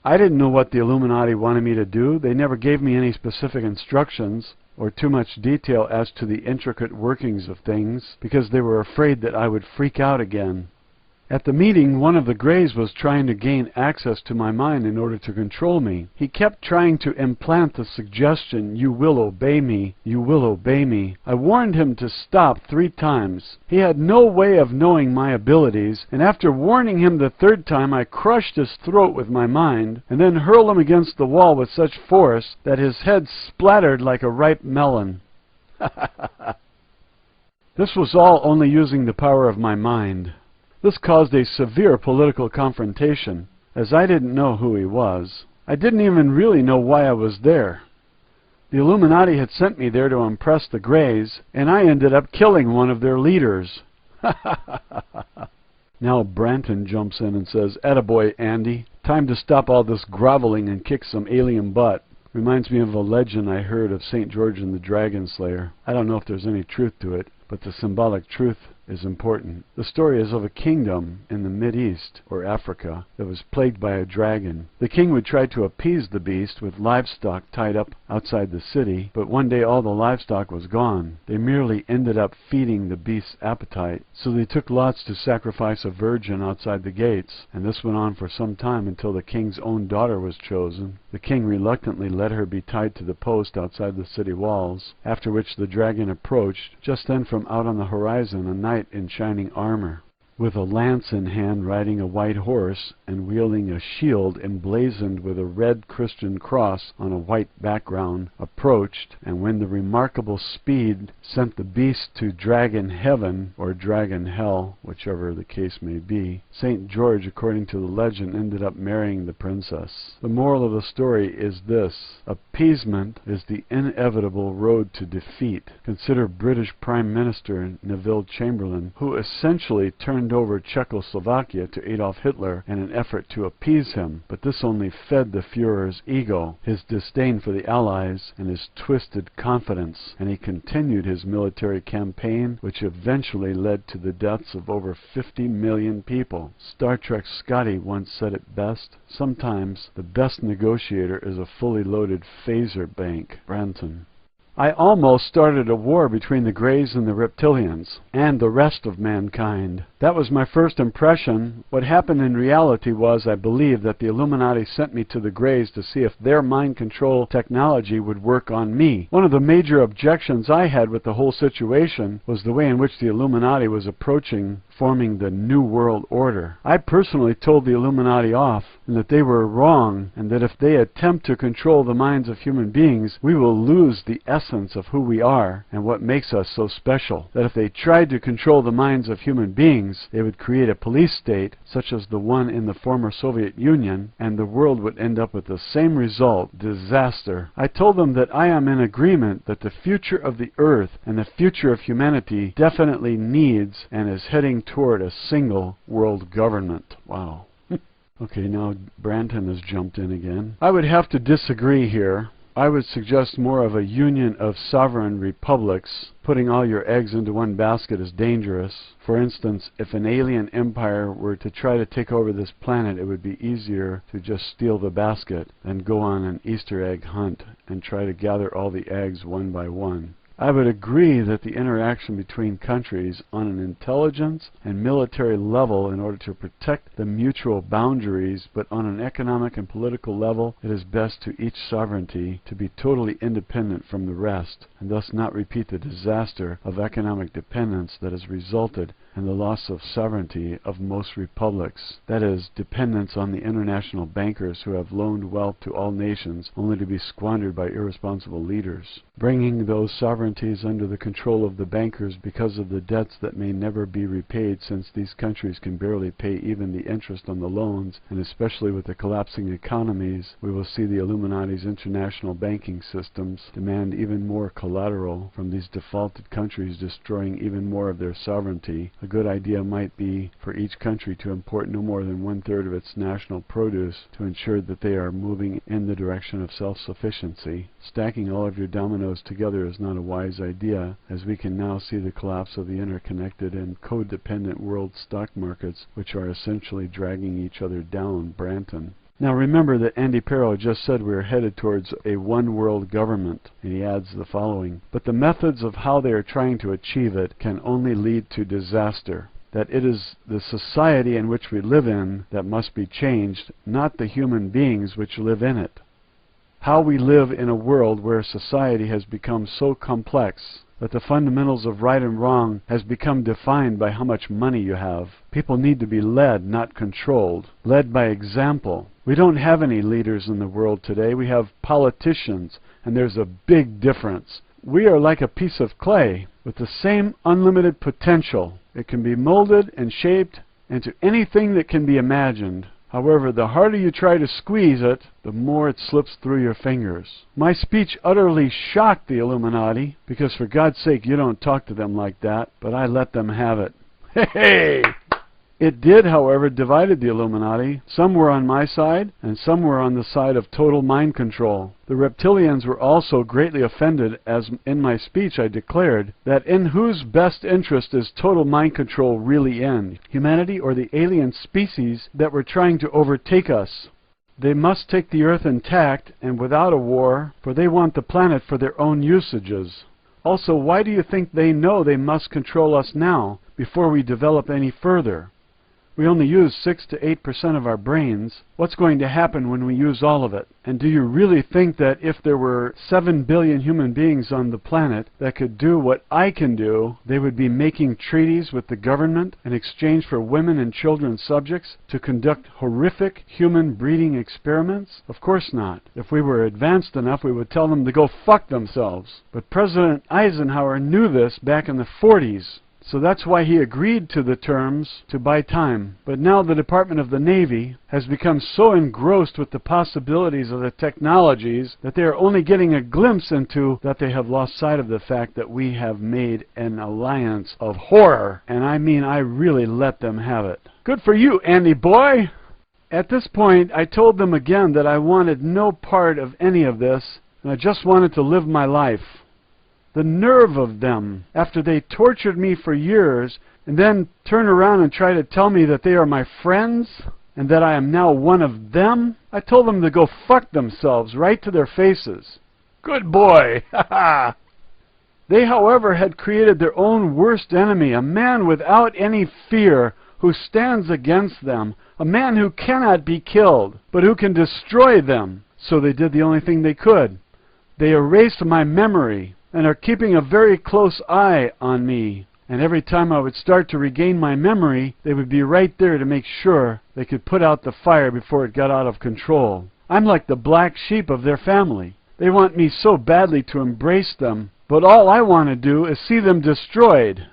I didn't know what the Illuminati wanted me to do. They never gave me any specific instructions or too much detail as to the intricate workings of things, because they were afraid that I would freak out again. At the meeting, one of the Greys was trying to gain access to my mind in order to control me. He kept trying to implant the suggestion, "You will obey me, you will obey me." I warned him to stop 3 times. He had no way of knowing my abilities, and after warning him the 3rd time, I crushed his throat with my mind, and then hurled him against the wall with such force that his head splattered like a ripe melon. This was all only using the power of my mind. This caused a severe political confrontation, as I didn't know who he was. I didn't even really know why I was there. The Illuminati had sent me there to impress the Greys, and I ended up killing one of their leaders. Now Branton jumps in and says, "Attaboy, Andy. Time to stop all this groveling and kick some alien butt." Reminds me of a legend I heard of St. George and the Dragon Slayer. I don't know if there's any truth to it, but the symbolic truth is important. The story is of a kingdom in the Mideast, or Africa, that was plagued by a dragon. The king would try to appease the beast with livestock tied up outside the city, but one day all the livestock was gone. They merely ended up feeding the beast's appetite, so they took lots to sacrifice a virgin outside the gates, and this went on for some time until the king's own daughter was chosen. The king reluctantly let her be tied to the post outside the city walls, after which the dragon approached. Just then from out on the horizon a knight in shining armor, with a lance in hand, riding a white horse and wielding a shield emblazoned with a red Christian cross on a white background, approached, and when the remarkable speed sent the beast to dragon heaven or dragon hell, whichever the case may be, St. George, according to the legend, ended up marrying the princess. The moral of the story is this: appeasement is the inevitable road to defeat. Consider British Prime Minister Neville Chamberlain, who essentially turned over Czechoslovakia to Adolf Hitler in an effort to appease him, but this only fed the Führer's ego, his disdain for the Allies, and his twisted confidence, and he continued his military campaign, which eventually led to the deaths of over 50 million people. Star Trek Scotty once said it best: sometimes the best negotiator is a fully loaded phaser bank. Branton. I almost started a war between the Greys and the Reptilians, and the rest of mankind. That was my first impression. What happened in reality was, I believe, that the Illuminati sent me to the Greys to see if their mind control technology would work on me. One of the major objections I had with the whole situation was the way in which the Illuminati was approaching forming the New World Order. I personally told the Illuminati off, and that they were wrong, and that if they attempt to control the minds of human beings, we will lose the essence of who we are and what makes us so special. That if they tried to control the minds of human beings, they would create a police state, such as the one in the former Soviet Union, and the world would end up with the same result: disaster. I told them that I am in agreement that the future of the Earth and the future of humanity definitely needs and is heading toward a single world government. Wow. Okay, now Branton has jumped in again. I would have to disagree here. I would suggest more of a union of sovereign republics. Putting all your eggs into one basket is dangerous. For instance, if an alien empire were to try to take over this planet, it would be easier to just steal the basket than go on an Easter egg hunt and try to gather all the eggs one by one. I would agree that the interaction between countries on an intelligence and military level in order to protect the mutual boundaries, but on an economic and political level, it is best to each sovereignty to be totally independent from the rest, and thus not repeat the disaster of economic dependence that has resulted in the loss of sovereignty of most republics, that is, dependence on the international bankers who have loaned wealth to all nations only to be squandered by irresponsible leaders. Bringing those sovereignties under the control of the bankers because of the debts that may never be repaid, since these countries can barely pay even the interest on the loans, and especially with the collapsing economies, we will see the Illuminati's international banking systems demand even more collateral from these defaulted countries, destroying even more of their sovereignty. A good idea might be for each country to import no more than 1/3 of its national produce to ensure that they are moving in the direction of self-sufficiency. Stacking all of your dominoes together is not a wise idea, as we can now see the collapse of the interconnected and codependent world stock markets, which are essentially dragging each other down. Branton. Now remember that Andy Pero just said we are headed towards a one-world government, and he adds the following: but the methods of how they are trying to achieve it can only lead to disaster. That it is the society in which we live in that must be changed, not the human beings which live in it. How we live in a world where society has become so complex that the fundamentals of right and wrong has become defined by how much money you have. People need to be led, not controlled. Led by example. We don't have any leaders in the world today. We have politicians, and there's a big difference. We are like a piece of clay with the same unlimited potential. It can be molded and shaped into anything that can be imagined. However, the harder you try to squeeze it, the more it slips through your fingers. My speech utterly shocked the Illuminati, because for God's sake you don't talk to them like that, but I let them have it. Hey! It did, however, divided the Illuminati. Some were on my side, and some were on the side of total mind control. The reptilians were also greatly offended, as in my speech I declared that in whose best interest is total mind control really in? Humanity or the alien species that were trying to overtake us? They must take the earth intact and without a war, for they want the planet for their own usages. Also, why do you think they know they must control us now, before we develop any further? We only use 6 to 8% of our brains. What's going to happen when we use all of it? And do you really think that if there were 7 billion human beings on the planet that could do what I can do, they would be making treaties with the government in exchange for women and children subjects to conduct horrific human breeding experiments? Of course not. If we were advanced enough, we would tell them to go fuck themselves. But President Eisenhower knew this back in the 40s. So that's why he agreed to the terms to buy time. But now the Department of the Navy has become so engrossed with the possibilities of the technologies that they are only getting a glimpse into that they have lost sight of the fact that we have made an alliance of horror. And I mean, I really let them have it. Good for you, Andy boy! At this point, I told them again that I wanted no part of any of this, and I just wanted to live my life. The nerve of them, after they tortured me for years, and then turn around and try to tell me that they are my friends, and that I am now one of them. I told them to go fuck themselves right to their faces. Good boy! Ha ha! They, however, had created their own worst enemy, a man without any fear, who stands against them, a man who cannot be killed, but who can destroy them. So they did the only thing they could. They erased my memory, and are keeping a very close eye on me. And every time I would start to regain my memory, they would be right there to make sure they could put out the fire before it got out of control. I'm like the black sheep of their family. They want me so badly to embrace them, but all I want to do is see them destroyed.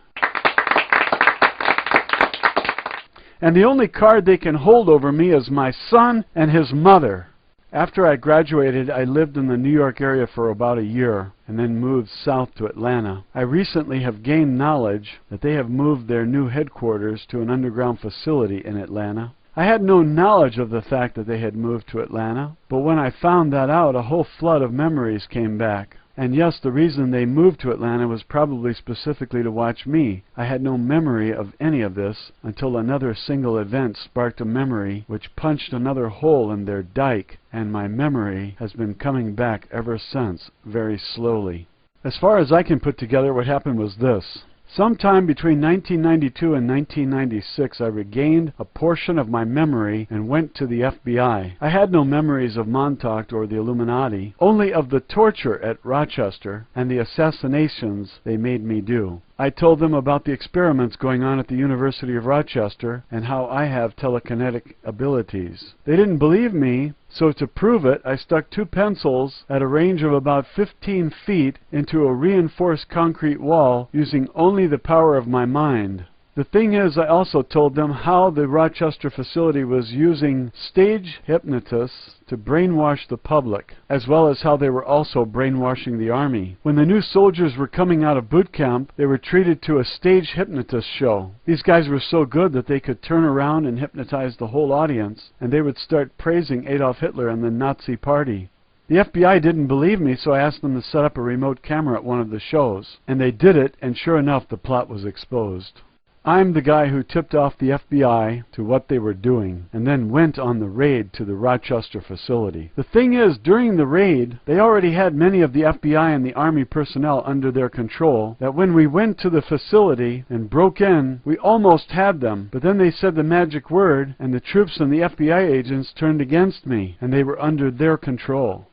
And the only card they can hold over me is my son and his mother. After I graduated, I lived in the New York area for about a year, and then moved south to Atlanta. I recently have gained knowledge that they have moved their new headquarters to an underground facility in Atlanta. I had no knowledge of the fact that they had moved to Atlanta, but when I found that out, a whole flood of memories came back. And yes, the reason they moved to Atlanta was probably specifically to watch me. I had no memory of any of this until another single event sparked a memory which punched another hole in their dike, and my memory has been coming back ever since, very slowly. As far as I can put together, what happened was this. Sometime between 1992 and 1996, I regained a portion of my memory and went to the FBI. I had no memories of Montauk or the Illuminati, only of the torture at Rochester and the assassinations they made me do. I told them about the experiments going on at the University of Rochester and how I have telekinetic abilities. They didn't believe me, so to prove it, I stuck 2 pencils at a range of about 15 feet into a reinforced concrete wall using only the power of my mind. The thing is, I also told them how the Rochester facility was using stage hypnotists to brainwash the public, as well as how they were also brainwashing the Army. When the new soldiers were coming out of boot camp, they were treated to a stage hypnotist show. These guys were so good that they could turn around and hypnotize the whole audience, and they would start praising Adolf Hitler and the Nazi Party. The FBI didn't believe me, so I asked them to set up a remote camera at one of the shows. And they did it, and sure enough, the plot was exposed. I'm the guy who tipped off the FBI to what they were doing, and then went on the raid to the Rochester facility. The thing is, during the raid, they already had many of the FBI and the Army personnel under their control, that when we went to the facility and broke in, we almost had them, but then they said the magic word, and the troops and the FBI agents turned against me, and they were under their control.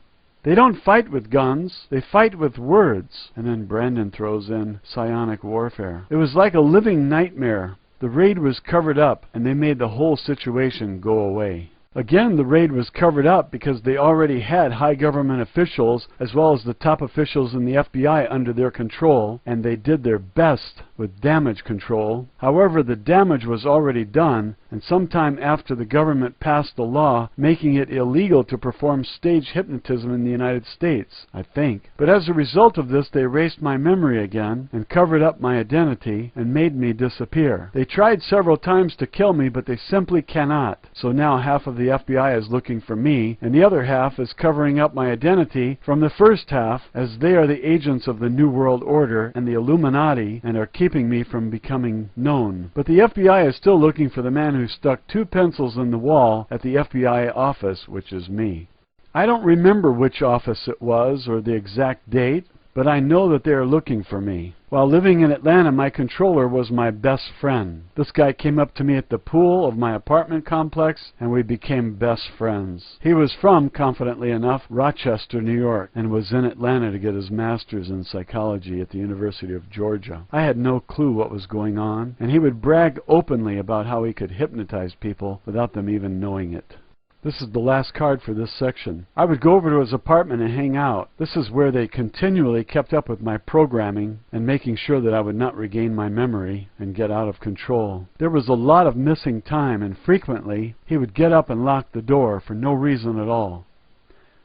They don't fight with guns, they fight with words. And then Brandon throws in psionic warfare. It was like a living nightmare. The raid was covered up, and they made the whole situation go away. Again, the raid was covered up because they already had high government officials as well as the top officials in the FBI under their control, and they did their best with damage control. However, the damage was already done, and sometime after the government passed a law making it illegal to perform stage hypnotism in the United States, I think. But as a result of this, they erased my memory again and covered up my identity and made me disappear. They tried several times to kill me, but they simply cannot. So now half of the FBI is looking for me, and the other half is covering up my identity from the first half, as they are the agents of the New World Order and the Illuminati and are keeping me from becoming known. But the FBI is still looking for the man who stuck 2 pencils in the wall at the FBI office, which is me. I don't remember which office it was or the exact date, but I know that they are looking for me. While living in Atlanta, my controller was my best friend. This guy came up to me at the pool of my apartment complex, and we became best friends. He was from, confidently enough, Rochester, New York, and was in Atlanta to get his master's in psychology at the University of Georgia. I had no clue what was going on, and he would brag openly about how he could hypnotize people without them even knowing it. This is the last card for this section. I would go over to his apartment and hang out. This is where they continually kept up with my programming and making sure that I would not regain my memory and get out of control. There was a lot of missing time, and frequently he would get up and lock the door for no reason at all.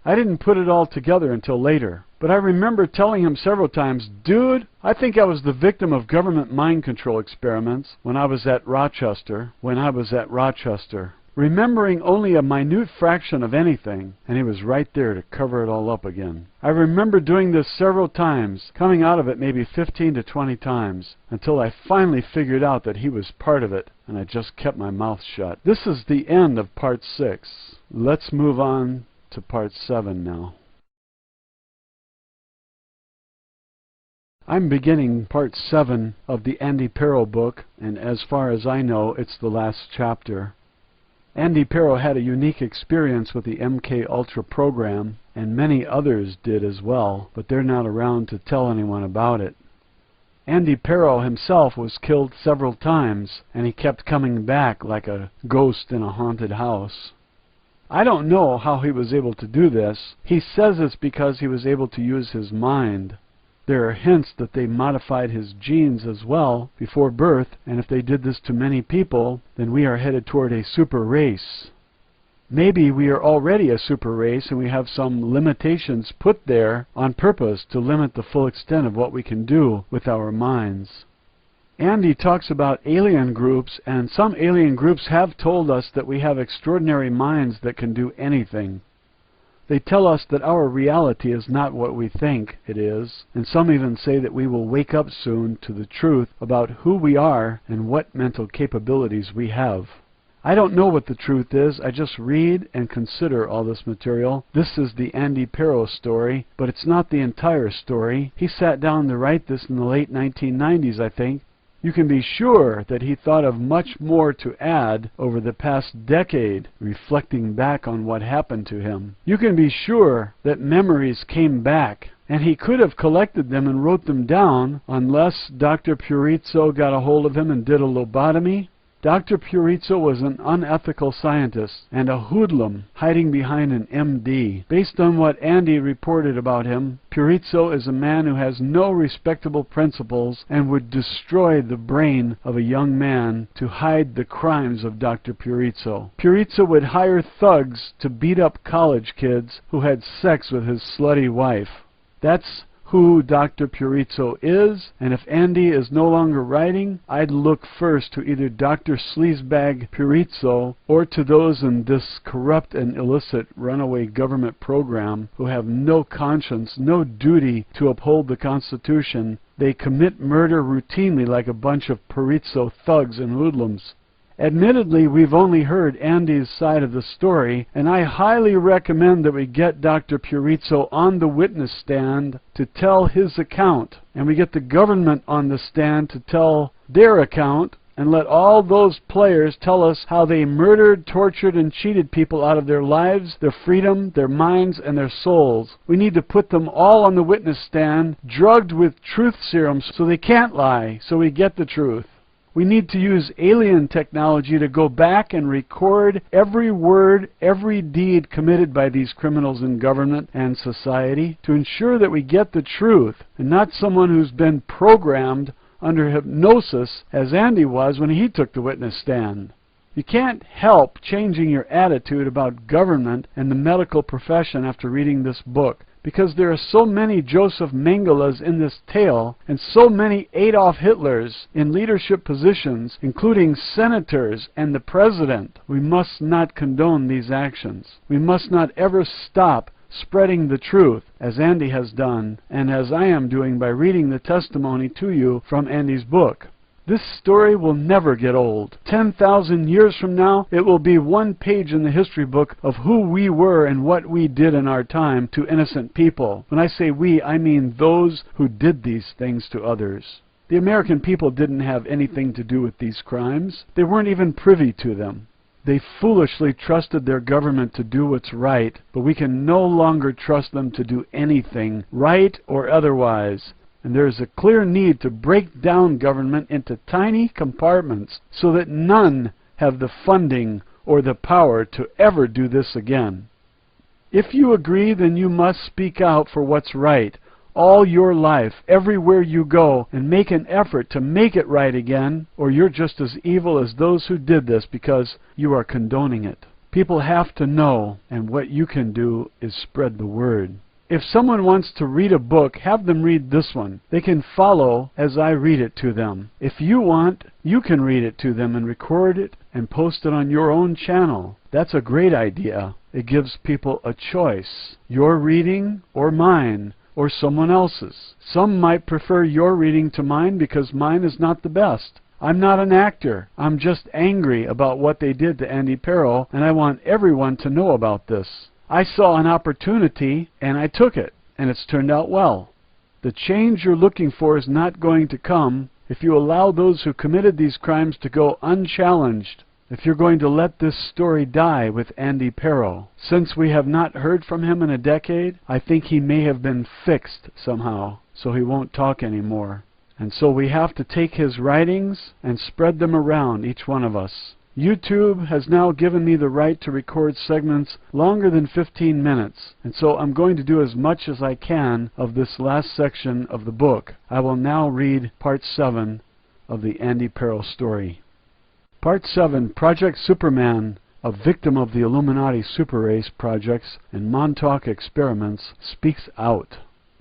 I didn't put it all together until later, but I remember telling him several times, "Dude, I think I was the victim of government mind control experiments when I was at Rochester, remembering only a minute fraction of anything, and he was right there to cover it all up again. I remember doing this several times, coming out of it maybe 15 to 20 times, until I finally figured out that he was part of it, and I just kept my mouth shut. This is the end of part 6. Let's move on to part 7 now. I'm beginning part 7 of the Andy Perro book, and as far as I know, it's the last chapter. Andy Perro had a unique experience with the mkultra program, and many others did as well, but they're not around to tell anyone about it. Andy Perro himself was killed several times, and he kept coming back like a ghost in a haunted house. I don't know how he was able to do this. He says it's because he was able to use his mind. There are hints that they modified his genes as well before birth, and if they did this to many people, then we are headed toward a super race. Maybe we are already a super race and we have some limitations put there on purpose to limit the full extent of what we can do with our minds. Andy talks about alien groups, and some alien groups have told us that we have extraordinary minds that can do anything. They tell us that our reality is not what we think it is, and some even say that we will wake up soon to the truth about who we are and what mental capabilities we have. I don't know what the truth is. I just read and consider all this material. This is the Andy Pero story, but it's not the entire story. He sat down to write this in the late 1990s, I think. You can be sure that he thought of much more to add over the past decade, reflecting back on what happened to him. You can be sure that memories came back, and he could have collected them and wrote them down, unless Dr. Purizzo got a hold of him and did a lobotomy. Dr. Purizzo was an unethical scientist and a hoodlum hiding behind an MD. Based on what Andy reported about him, Purizzo is a man who has no respectable principles and would destroy the brain of a young man to hide the crimes of Dr. Purizzo. Purizzo would hire thugs to beat up college kids who had sex with his slutty wife. That's who Dr. Purizzo is, and if Andy is no longer writing, I'd look first to either Dr. Sleazebag Purizzo or to those in this corrupt and illicit runaway government program who have no conscience, no duty to uphold the Constitution. They commit murder routinely like a bunch of Purizzo thugs and hoodlums. Admittedly, we've only heard Andy's side of the story, and I highly recommend that we get Dr. Purizzo on the witness stand to tell his account, and we get the government on the stand to tell their account, and let all those players tell us how they murdered, tortured, and cheated people out of their lives, their freedom, their minds, and their souls. We need to put them all on the witness stand, drugged with truth serums so they can't lie, so we get the truth. We need to use alien technology to go back and record every word, every deed committed by these criminals in government and society to ensure that we get the truth and not someone who's been programmed under hypnosis as Andy was when he took the witness stand. You can't help changing your attitude about government and the medical profession after reading this book, because there are so many Joseph Mengeles in this tale, and so many Adolf Hitlers in leadership positions, including senators and the president. We must not condone these actions. We must not ever stop spreading the truth, as Andy has done, and as I am doing by reading the testimony to you from Andy's book. This story will never get old. 10,000 years from now, it will be one page in the history book of who we were and what we did in our time to innocent people. When I say we, I mean those who did these things to others. The American people didn't have anything to do with these crimes. They weren't even privy to them. They foolishly trusted their government to do what's right, but we can no longer trust them to do anything, right or otherwise. And there is a clear need to break down government into tiny compartments so that none have the funding or the power to ever do this again. If you agree, then you must speak out for what's right all your life, everywhere you go, and make an effort to make it right again, or you're just as evil as those who did this because you are condoning it. People have to know, and what you can do is spread the word. If someone wants to read a book, have them read this one. They can follow as I read it to them. If you want, you can read it to them and record it and post it on your own channel. That's a great idea. It gives people a choice. Your reading or mine or someone else's. Some might prefer your reading to mine because mine is not the best. I'm not an actor. I'm just angry about what they did to Andy Pero, and I want everyone to know about this. I saw an opportunity, and I took it, and it's turned out well. The change you're looking for is not going to come if you allow those who committed these crimes to go unchallenged, if you're going to let this story die with Andy Pero. Since we have not heard from him in a decade, I think he may have been fixed somehow, so he won't talk anymore. And so we have to take his writings and spread them around, each one of us. YouTube has now given me the right to record segments longer than 15 minutes, and so I'm going to do as much as I can of this last section of the book. I will now read Part 7 of the Andy Pero story. Part 7, Project Superman, a victim of the Illuminati super race projects and Montauk experiments, speaks out.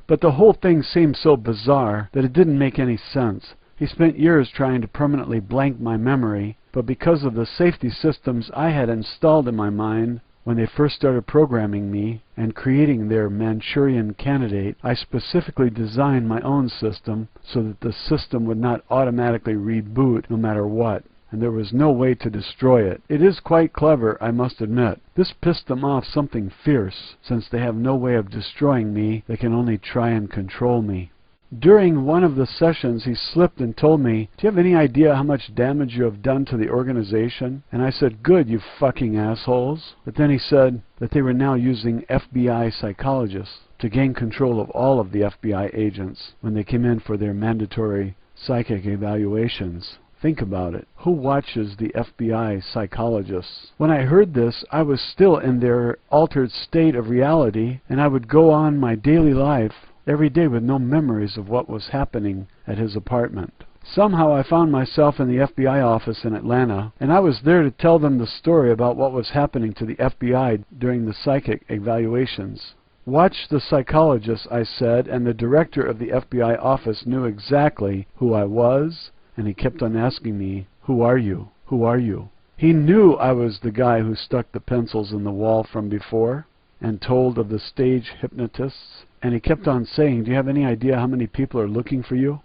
But the whole thing seemed so bizarre that it didn't make any sense. He spent years trying to permanently blank my memory, but because of the safety systems I had installed in my mind when they first started programming me and creating their Manchurian candidate, I specifically designed my own system so that the system would not automatically reboot no matter what. and there was no way to destroy it. It is quite clever, I must admit. This pissed them off something fierce. Since they have no way of destroying me, they can only try and control me. During one of the sessions, he slipped and told me, "Do you have any idea how much damage you have done to the organization?" And I said, "Good, you fucking assholes." But then he said that they were now using FBI psychologists to gain control of all of the FBI agents when they came in for their mandatory psychic evaluations. Think about it. Who watches the FBI psychologists? When I heard this, I was still in their altered state of reality, and I would go on my daily life every day with no memories of what was happening at his apartment. Somehow I found myself in the FBI office in Atlanta, and I was there to tell them the story about what was happening to the FBI during the psychic evaluations. "Watch the psychologist," I said, and the director of the FBI office knew exactly who I was, and he kept on asking me, "Who are you? Who are you?" He knew I was the guy who stuck the pencils in the wall from before and told of the stage hypnotists, and he kept on saying, "Do you have any idea how many people are looking for you?"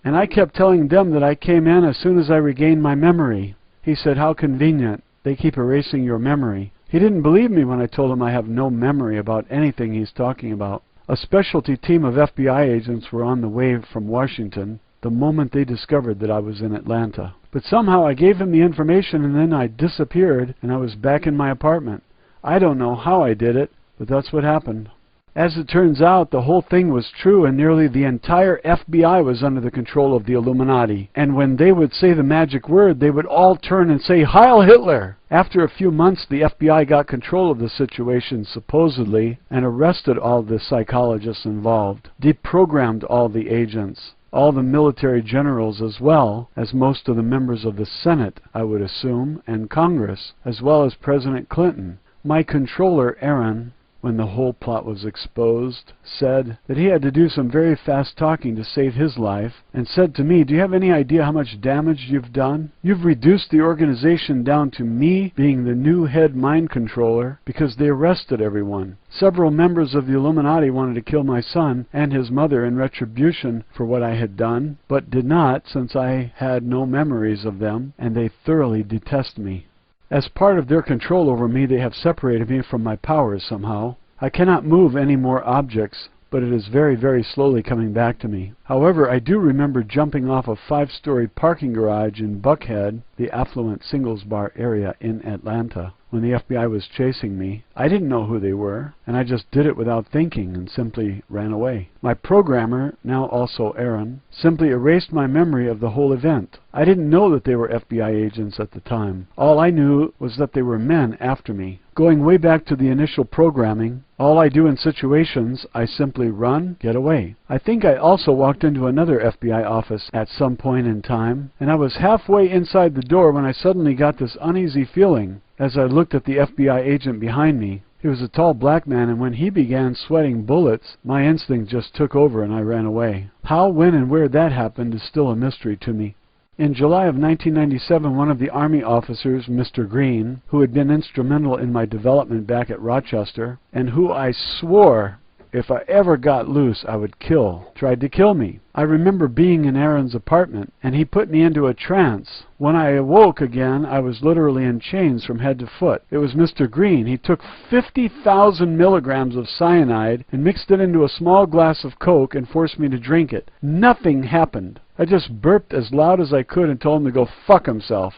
And I kept telling them that I came in as soon as I regained my memory. He said, "How convenient. They keep erasing your memory." He didn't believe me when I told him I have no memory about anything he's talking about. A specialty team of FBI agents were on the way from Washington the moment they discovered that I was in Atlanta. But somehow I gave him the information, and then I disappeared, and I was back in my apartment. I don't know how I did it, but that's what happened. As it turns out, the whole thing was true, and nearly the entire FBI was under the control of the Illuminati. And when they would say the magic word, they would all turn and say, "Heil Hitler!" After a few months, the FBI got control of the situation, supposedly, and arrested all the psychologists involved, deprogrammed all the agents, all the military generals, as well as most of the members of the Senate, I would assume, and Congress, as well as President Clinton. My controller, Aaron, when the whole plot was exposed, said that he had to do some very fast talking to save his life, and said to me, "Do you have any idea how much damage you've done? You've reduced the organization down to me being the new head mind controller because they arrested everyone. Several members of the Illuminati wanted to kill my son and his mother in retribution for what I had done, but did not since I had no memories of them, and they thoroughly detest me. As part of their control over me, they have separated me from my powers somehow. I cannot move any more objects, but it is very, very slowly coming back to me. However, I do remember jumping off a 5-story parking garage in Buckhead, the affluent singles bar area in Atlanta, when the FBI was chasing me. I didn't know who they were, and I just did it without thinking and simply ran away. My programmer, now also Aaron, simply erased my memory of the whole event. I didn't know that they were FBI agents at the time. All I knew was that they were men after me. Going way back to the initial programming, all I do in situations, I simply run, get away. I think I also walked into another FBI office at some point in time, and I was halfway inside the door when I suddenly got this uneasy feeling as I looked at the FBI agent behind me. He was a tall black man, and when he began sweating bullets, my instinct just took over and I ran away. How, when, and where that happened is still a mystery to me. In July of 1997, one of the Army officers, Mr. Green, who had been instrumental in my development back at Rochester, and who I swore if I ever got loose I would kill, tried to kill me. I remember being in Aaron's apartment, and he put me into a trance. When I awoke again, I was literally in chains from head to foot. It was Mr. Green. He took 50,000 milligrams of cyanide and mixed it into a small glass of Coke and forced me to drink it. Nothing happened. I just burped as loud as I could and told him to go fuck himself.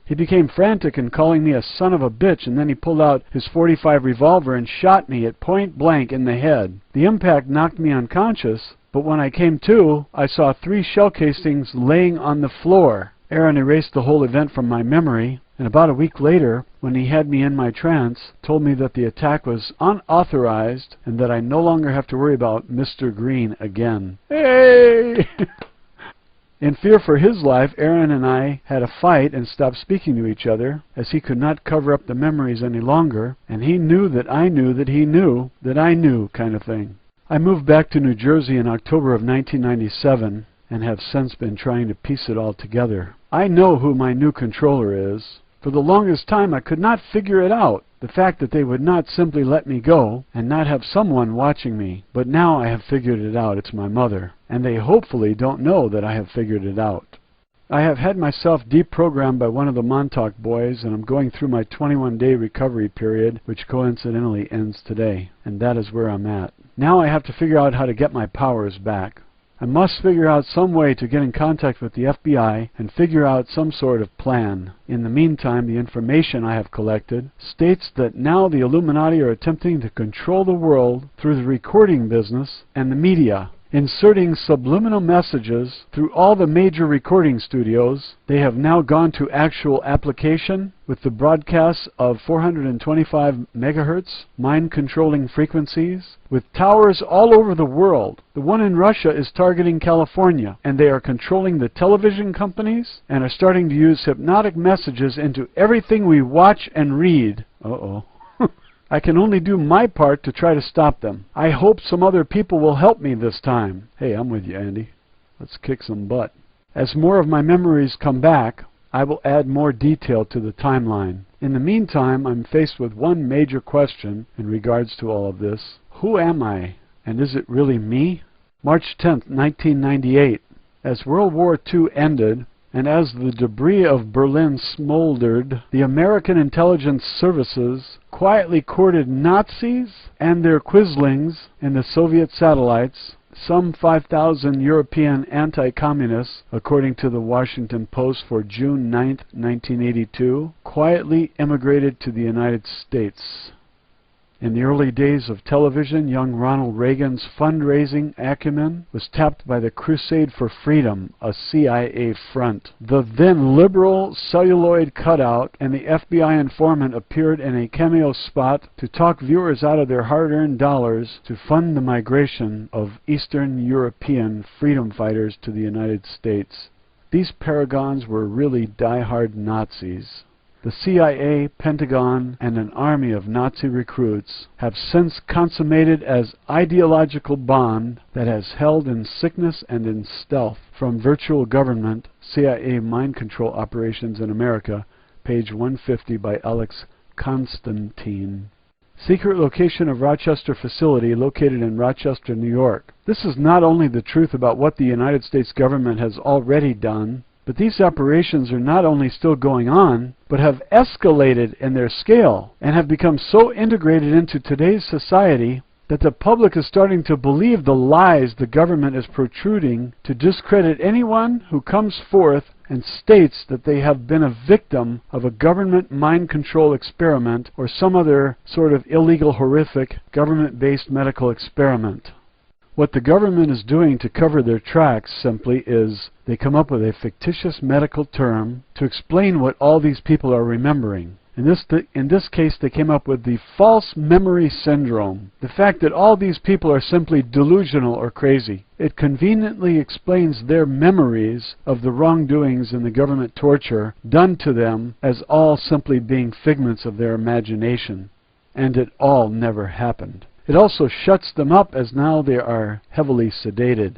He became frantic and calling me a son of a bitch, and then he pulled out his .45 revolver and shot me at point blank in the head. The impact knocked me unconscious, but when I came to, I saw 3 shell casings laying on the floor. Aaron erased the whole event from my memory, and about a week later, when he had me in my trance, told me that the attack was unauthorized and that I no longer have to worry about Mr. Green again. Hey! In fear for his life, Aaron and I had a fight and stopped speaking to each other, as he could not cover up the memories any longer, and he knew that I knew that he knew that I knew, kind of thing. I moved back to New Jersey in October of 1997, and have since been trying to piece it all together. I know who my new controller is. For the longest time I could not figure it out. The fact that they would not simply let me go and not have someone watching me. But now I have figured it out. It's my mother. And they hopefully don't know that I have figured it out. I have had myself deprogrammed by one of the Montauk boys, and I'm going through my 21-day recovery period, which coincidentally ends today. And that is where I'm at. Now I have to figure out how to get my powers back. I must figure out some way to get in contact with the FBI and figure out some sort of plan. In the meantime, the information I have collected states that now the Illuminati are attempting to control the world through the recording business and the media. Inserting subliminal messages through all the major recording studios. They have now gone to actual application with the broadcasts of 425 megahertz, mind-controlling frequencies, with towers all over the world. The one in Russia is targeting California, and they are controlling the television companies and are starting to use hypnotic messages into everything we watch and read. Uh-oh. I can only do my part to try to stop them. I hope some other people will help me this time. Hey, I'm with you, Andy. Let's kick some butt. As more of my memories come back, I will add more detail to the timeline. In the meantime, I'm faced with one major question in regards to all of this. Who am I? And is it really me? March 10th, 1998. As World War II ended, and as the debris of Berlin smoldered, the American intelligence services quietly courted Nazis and their quislings in the Soviet satellites. Some 5,000 European anti-communists, according to the Washington Post for June 9, 1982, quietly immigrated to the United States. In the early days of television, young Ronald Reagan's fundraising acumen was tapped by the Crusade for Freedom, a CIA front. The then liberal celluloid cutout and the FBI informant appeared in a cameo spot to talk viewers out of their hard-earned dollars to fund the migration of Eastern European freedom fighters to the United States. These paragons were really die-hard Nazis. The CIA, Pentagon, and an army of Nazi recruits have since consummated as ideological bond that has held in sickness and in stealth from virtual government, CIA mind control operations in America, page 150 by Alex Constantine. Secret location of Rochester facility located in Rochester, New York. This is not only the truth about what the United States government has already done, but these operations are not only still going on, but have escalated in their scale and have become so integrated into today's society that the public is starting to believe the lies the government is protruding to discredit anyone who comes forth and states that they have been a victim of a government mind control experiment or some other sort of illegal, horrific, government-based medical experiment. What the government is doing to cover their tracks simply is they come up with a fictitious medical term to explain what all these people are remembering. In this case, they came up with the false memory syndrome. The fact that all these people are simply delusional or crazy. It conveniently explains their memories of the wrongdoings and the government torture done to them as all simply being figments of their imagination. And it all never happened. It also shuts them up as now they are heavily sedated.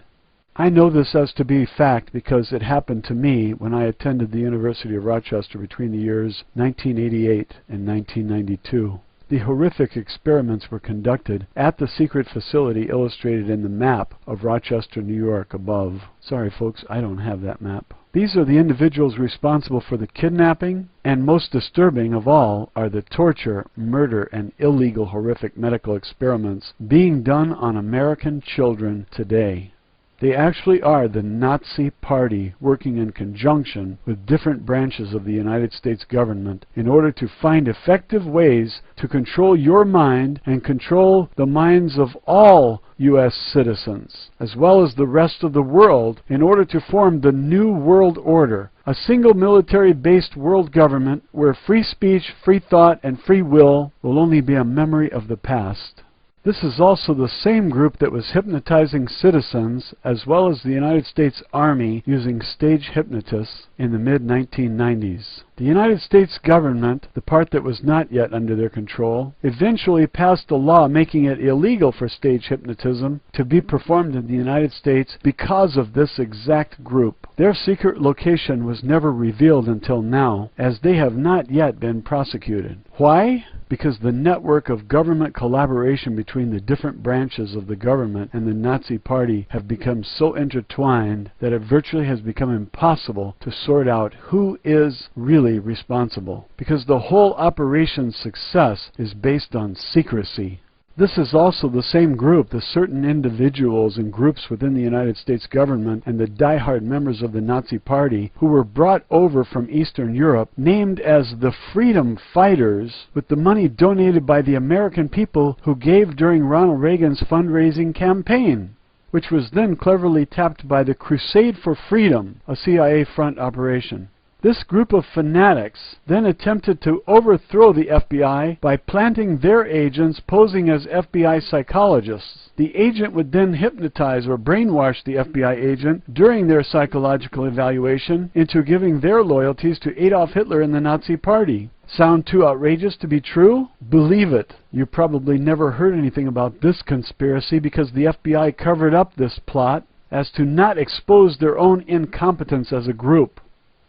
I know this as to be fact because it happened to me when I attended the University of Rochester between the years 1988 and 1992. The horrific experiments were conducted at the secret facility illustrated in the map of Rochester, New York above. Sorry folks, I don't have that map. These are the individuals responsible for the kidnapping, and most disturbing of all are the torture, murder, and illegal horrific medical experiments being done on American children today. They actually are the Nazi Party working in conjunction with different branches of the United States government in order to find effective ways to control your mind and control the minds of all U.S. citizens, as well as the rest of the world, in order to form the New World Order, a single military-based world government where free speech, free thought, and free will only be a memory of the past. This is also the same group that was hypnotizing citizens as well as the United States Army using stage hypnotists in the mid-1990s. The United States government, the part that was not yet under their control, eventually passed a law making it illegal for stage hypnotism to be performed in the United States because of this exact group. Their secret location was never revealed until now, as they have not yet been prosecuted. Why? because the network of government collaboration between the different branches of the government and the Nazi Party have become so intertwined that it virtually has become impossible to sort out who is really responsible, because the whole operation's success is based on secrecy. This is also the same group, the certain individuals and groups within the United States government and the die-hard members of the Nazi Party who were brought over from Eastern Europe, named as the Freedom Fighters, with the money donated by the American people who gave during Ronald Reagan's fundraising campaign, which was then cleverly tapped by the Crusade for Freedom, a CIA front operation. This group of fanatics then attempted to overthrow the FBI by planting their agents posing as FBI psychologists. The agent would then hypnotize or brainwash the FBI agent during their psychological evaluation into giving their loyalties to Adolf Hitler and the Nazi Party. Sound too outrageous to be true? Believe it. You probably never heard anything about this conspiracy because the FBI covered up this plot as to not expose their own incompetence as a group.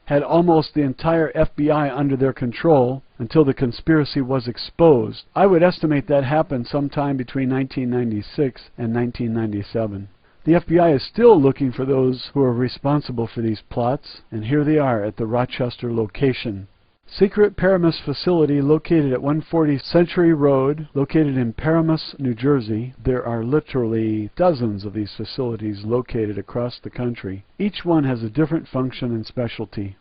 Had almost the entire FBI under their control until the conspiracy was exposed. I would estimate that happened sometime between 1996 and 1997. The FBI is still looking for those who are responsible for these plots, and here they are at the Rochester location. Secret Paramus facility located at 140 Century Road, located in Paramus, New Jersey. There are literally dozens of these facilities located across the country. Each one has a different function and specialty.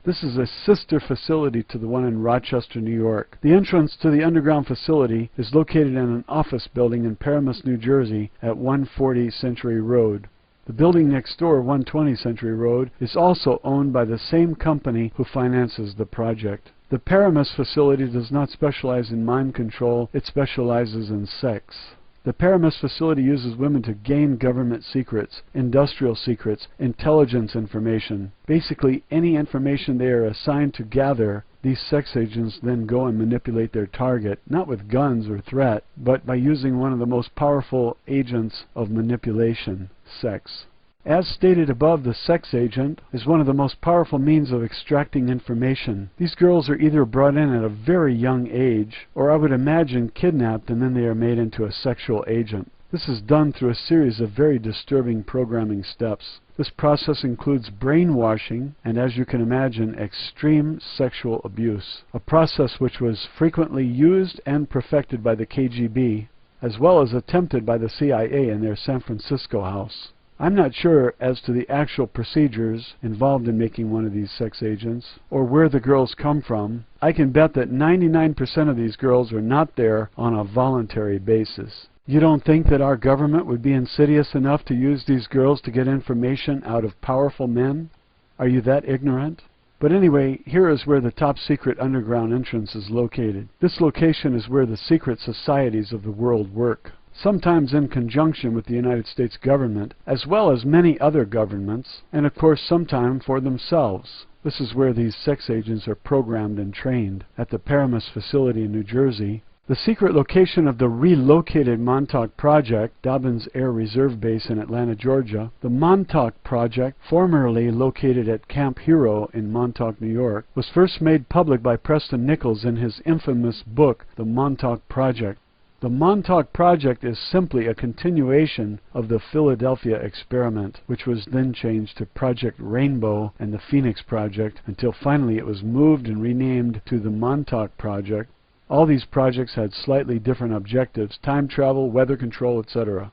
This is a sister facility to the one in Rochester, New York. The entrance to the underground facility is located in an office building in Paramus, New Jersey at 140 Century Road. The building next door, 120 Century Road, is also owned by the same company who finances the project. The Paramus facility does not specialize in mind control, it specializes in sex. The Paramus facility uses women to gain government secrets, industrial secrets, intelligence information. Basically, any information they are assigned to gather, these sex agents then go and manipulate their target, not with guns or threat, but by using one of the most powerful agents of manipulation, sex. As stated above, the sex agent is one of the most powerful means of extracting information. These girls are either brought in at a very young age, or I would imagine kidnapped and then they are made into a sexual agent. This is done through a series of very disturbing programming steps. This process includes brainwashing and, as you can imagine, extreme sexual abuse, a process which was frequently used and perfected by the KGB, as well as attempted by the CIA in their San Francisco house. I'm not sure as to the actual procedures involved in making one of these sex agents, or where the girls come from. I can bet that 99% of these girls are not there on a voluntary basis. You don't think that our government would be insidious enough to use these girls to get information out of powerful men? Are you that ignorant? But anyway, here is where the top secret underground entrance is located. This location is where the secret societies of the world work, sometimes in conjunction with the United States government, as well as many other governments, and of course sometimes for themselves. This is where these sex agents are programmed and trained. At the Paramus facility in New Jersey, the secret location of the relocated Montauk Project, Dobbins Air Reserve Base in Atlanta, Georgia, the Montauk Project, formerly located at Camp Hero in Montauk, New York, was first made public by Preston Nichols in his infamous book, The Montauk Project. The Montauk Project is simply a continuation of the Philadelphia experiment, which was then changed to Project Rainbow and the Phoenix Project, until finally it was moved and renamed to the Montauk Project. All these projects had slightly different objectives: time travel, weather control, etc.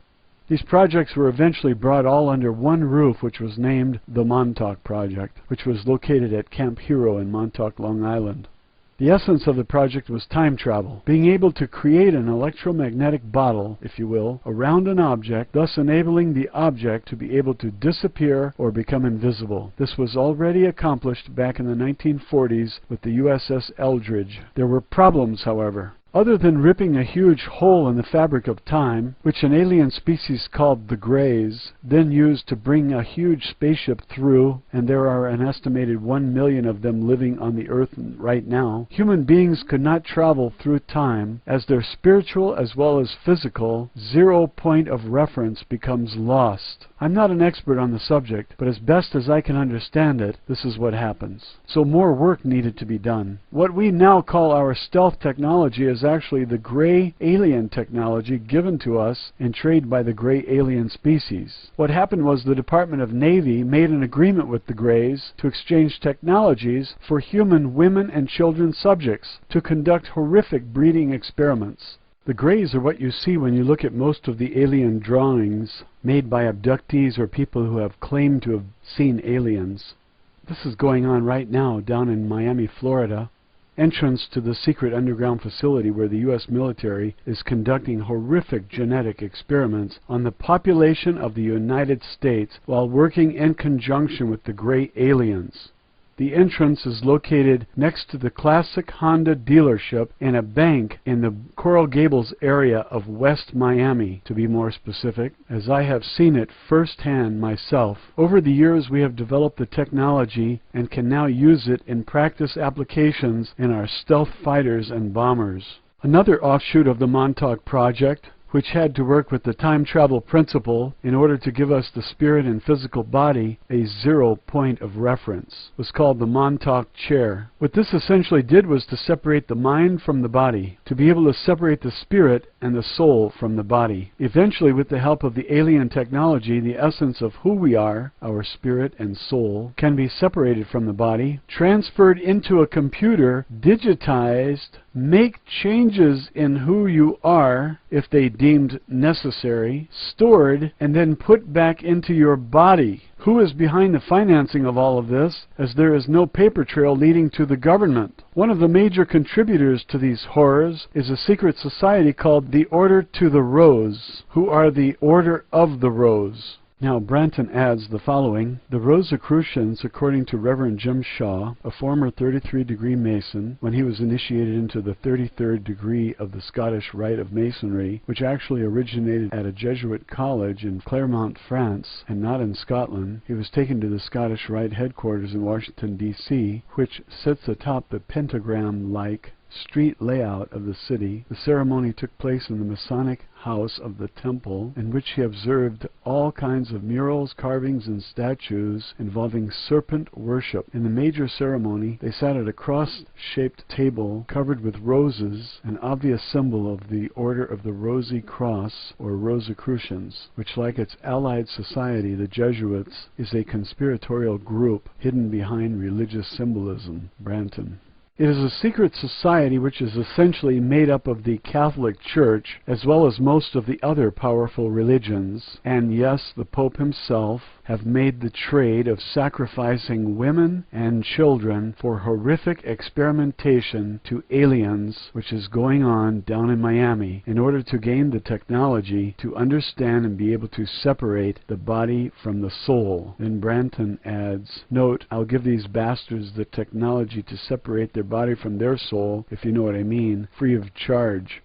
These projects were eventually brought all under one roof, which was named the Montauk Project, which was located at Camp Hero in Montauk, Long Island. The essence of the project was time travel, being able to create an electromagnetic bottle, if you will, around an object, thus enabling the object to be able to disappear or become invisible. This was already accomplished back in the 1940s with the USS Eldridge. There were problems, however. Other than ripping a huge hole in the fabric of time, which an alien species called the Greys then used to bring a huge spaceship through, and there are an estimated 1 million of them living on the Earth right now, human beings could not travel through time, as their spiritual as well as physical zero point of reference becomes lost. I'm not an expert on the subject, but as best as I can understand it, this is what happens. So more work needed to be done. What we now call our stealth technology is was actually the gray alien technology given to us in trade by the gray alien species. What happened was the Department of Navy made an agreement with the Greys to exchange technologies for human women and children subjects to conduct horrific breeding experiments. The Greys are what you see when you look at most of the alien drawings made by abductees or people who have claimed to have seen aliens. This is going on right now down in Miami, Florida. Entrance to the secret underground facility where the U.S. military is conducting horrific genetic experiments on the population of the United States while working in conjunction with the gray aliens. The entrance is located next to the classic Honda dealership and a bank in the Coral Gables area of West Miami, to be more specific, as I have seen it firsthand myself. Over the years we have developed the technology and can now use it in practice applications in our stealth fighters and bombers. Another offshoot of the Montauk Project, which had to work with the time travel principle in order to give us the spirit and physical body a 0 point of reference, was called the Montauk Chair. What this essentially did was to separate the mind from the body, to be able to separate the spirit and the soul from the body. Eventually, with the help of the alien technology, the essence of who we are, our spirit and soul, can be separated from the body, transferred into a computer, digitized, make changes in who you are if they deemed necessary, stored, and then put back into your body. Who is behind the financing of all of this, as there is no paper trail leading to the government? One of the major contributors to these horrors is a secret society called the Order to the Rose, who are the Order of the Rose. Now, Branton adds the following: the Rosicrucians, according to Reverend Jim Shaw, a former 33-degree Mason, when he was initiated into the 33rd degree of the Scottish Rite of Masonry, which actually originated at a Jesuit college in Claremont, France, and not in Scotland. He was taken to the Scottish Rite headquarters in Washington, D.C., which sits atop the pentagram-like street layout of the city. The ceremony took place in the Masonic house of the temple, in which he observed all kinds of murals, carvings, and statues involving serpent worship. In the major ceremony, they sat at a cross-shaped table covered with roses, an obvious symbol of the Order of the Rosy Cross, or Rosicrucians, which, like its allied society, the Jesuits, is a conspiratorial group hidden behind religious symbolism. Branton. It is a secret society which is essentially made up of the Catholic Church as well as most of the other powerful religions, and yes, the Pope himself have made the trade of sacrificing women and children for horrific experimentation to aliens, which is going on down in Miami, in order to gain the technology to understand and be able to separate the body from the soul. Then Branton adds, note, I'll give these bastards the technology to separate their body from their soul, if you know what I mean, free of charge.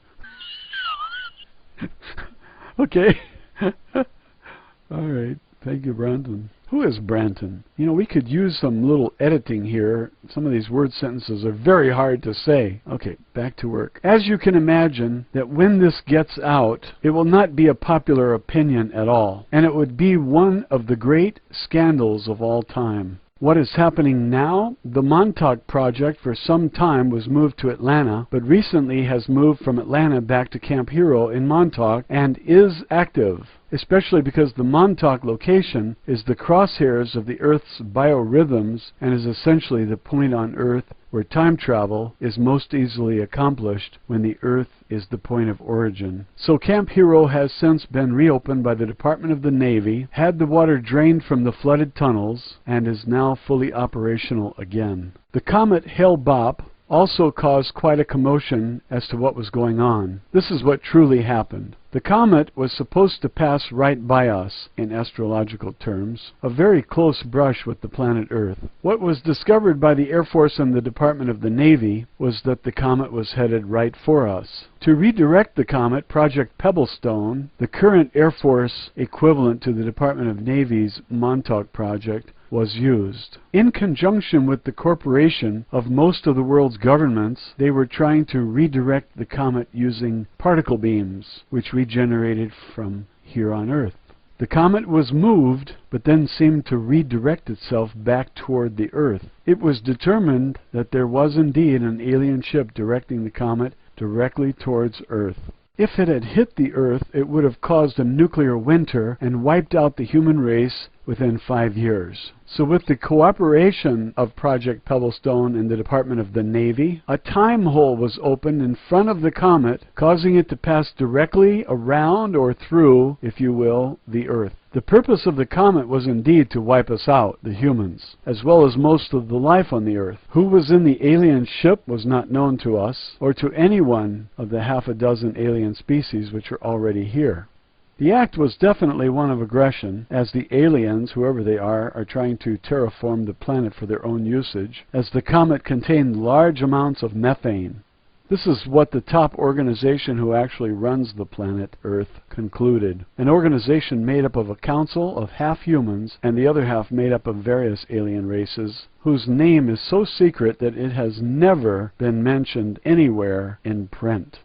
Okay. All right. Thank you, Branton. Who is Branton? You know, we could use some little editing here. Some of these word sentences are very hard to say. Okay, back to work. As you can imagine, that when this gets out, it will not be a popular opinion at all, and it would be one of the great scandals of all time. What is happening now? The Montauk Project for some time was moved to Atlanta, but recently has moved from Atlanta back to Camp Hero in Montauk and is active, especially because the Montauk location is the crosshairs of the Earth's biorhythms and is essentially the point on Earth where time travel is most easily accomplished when the Earth is the point of origin. So Camp Hero has since been reopened by the Department of the Navy, had the water drained from the flooded tunnels, and is now fully operational again. The comet Hale-Bopp also caused quite a commotion as to what was going on. This is what truly happened. The comet was supposed to pass right by us, in astrological terms, a very close brush with the planet Earth. What was discovered by the Air Force and the Department of the Navy was that the comet was headed right for us. To redirect the comet, Project Pebblestone, the current Air Force equivalent to the Department of Navy's Montauk Project, was used. In conjunction with the corporation of most of the world's governments, they were trying to redirect the comet using particle beams, which we generated from here on Earth. The comet was moved, but then seemed to redirect itself back toward the Earth. It was determined that there was indeed an alien ship directing the comet directly towards Earth. If it had hit the Earth, it would have caused a nuclear winter and wiped out the human race within 5 years. So with the cooperation of Project Pebblestone and the Department of the Navy, a time hole was opened in front of the comet, causing it to pass directly around or through, if you will, the Earth. The purpose of the comet was indeed to wipe us out, the humans, as well as most of the life on the Earth. Who was in the alien ship was not known to us, or to anyone of the half a dozen alien species which are already here. The act was definitely one of aggression, as the aliens, whoever they are trying to terraform the planet for their own usage, as the comet contained large amounts of methane. This is what the top organization who actually runs the planet Earth concluded. An organization made up of a council of half humans and the other half made up of various alien races, whose name is so secret that it has never been mentioned anywhere in print.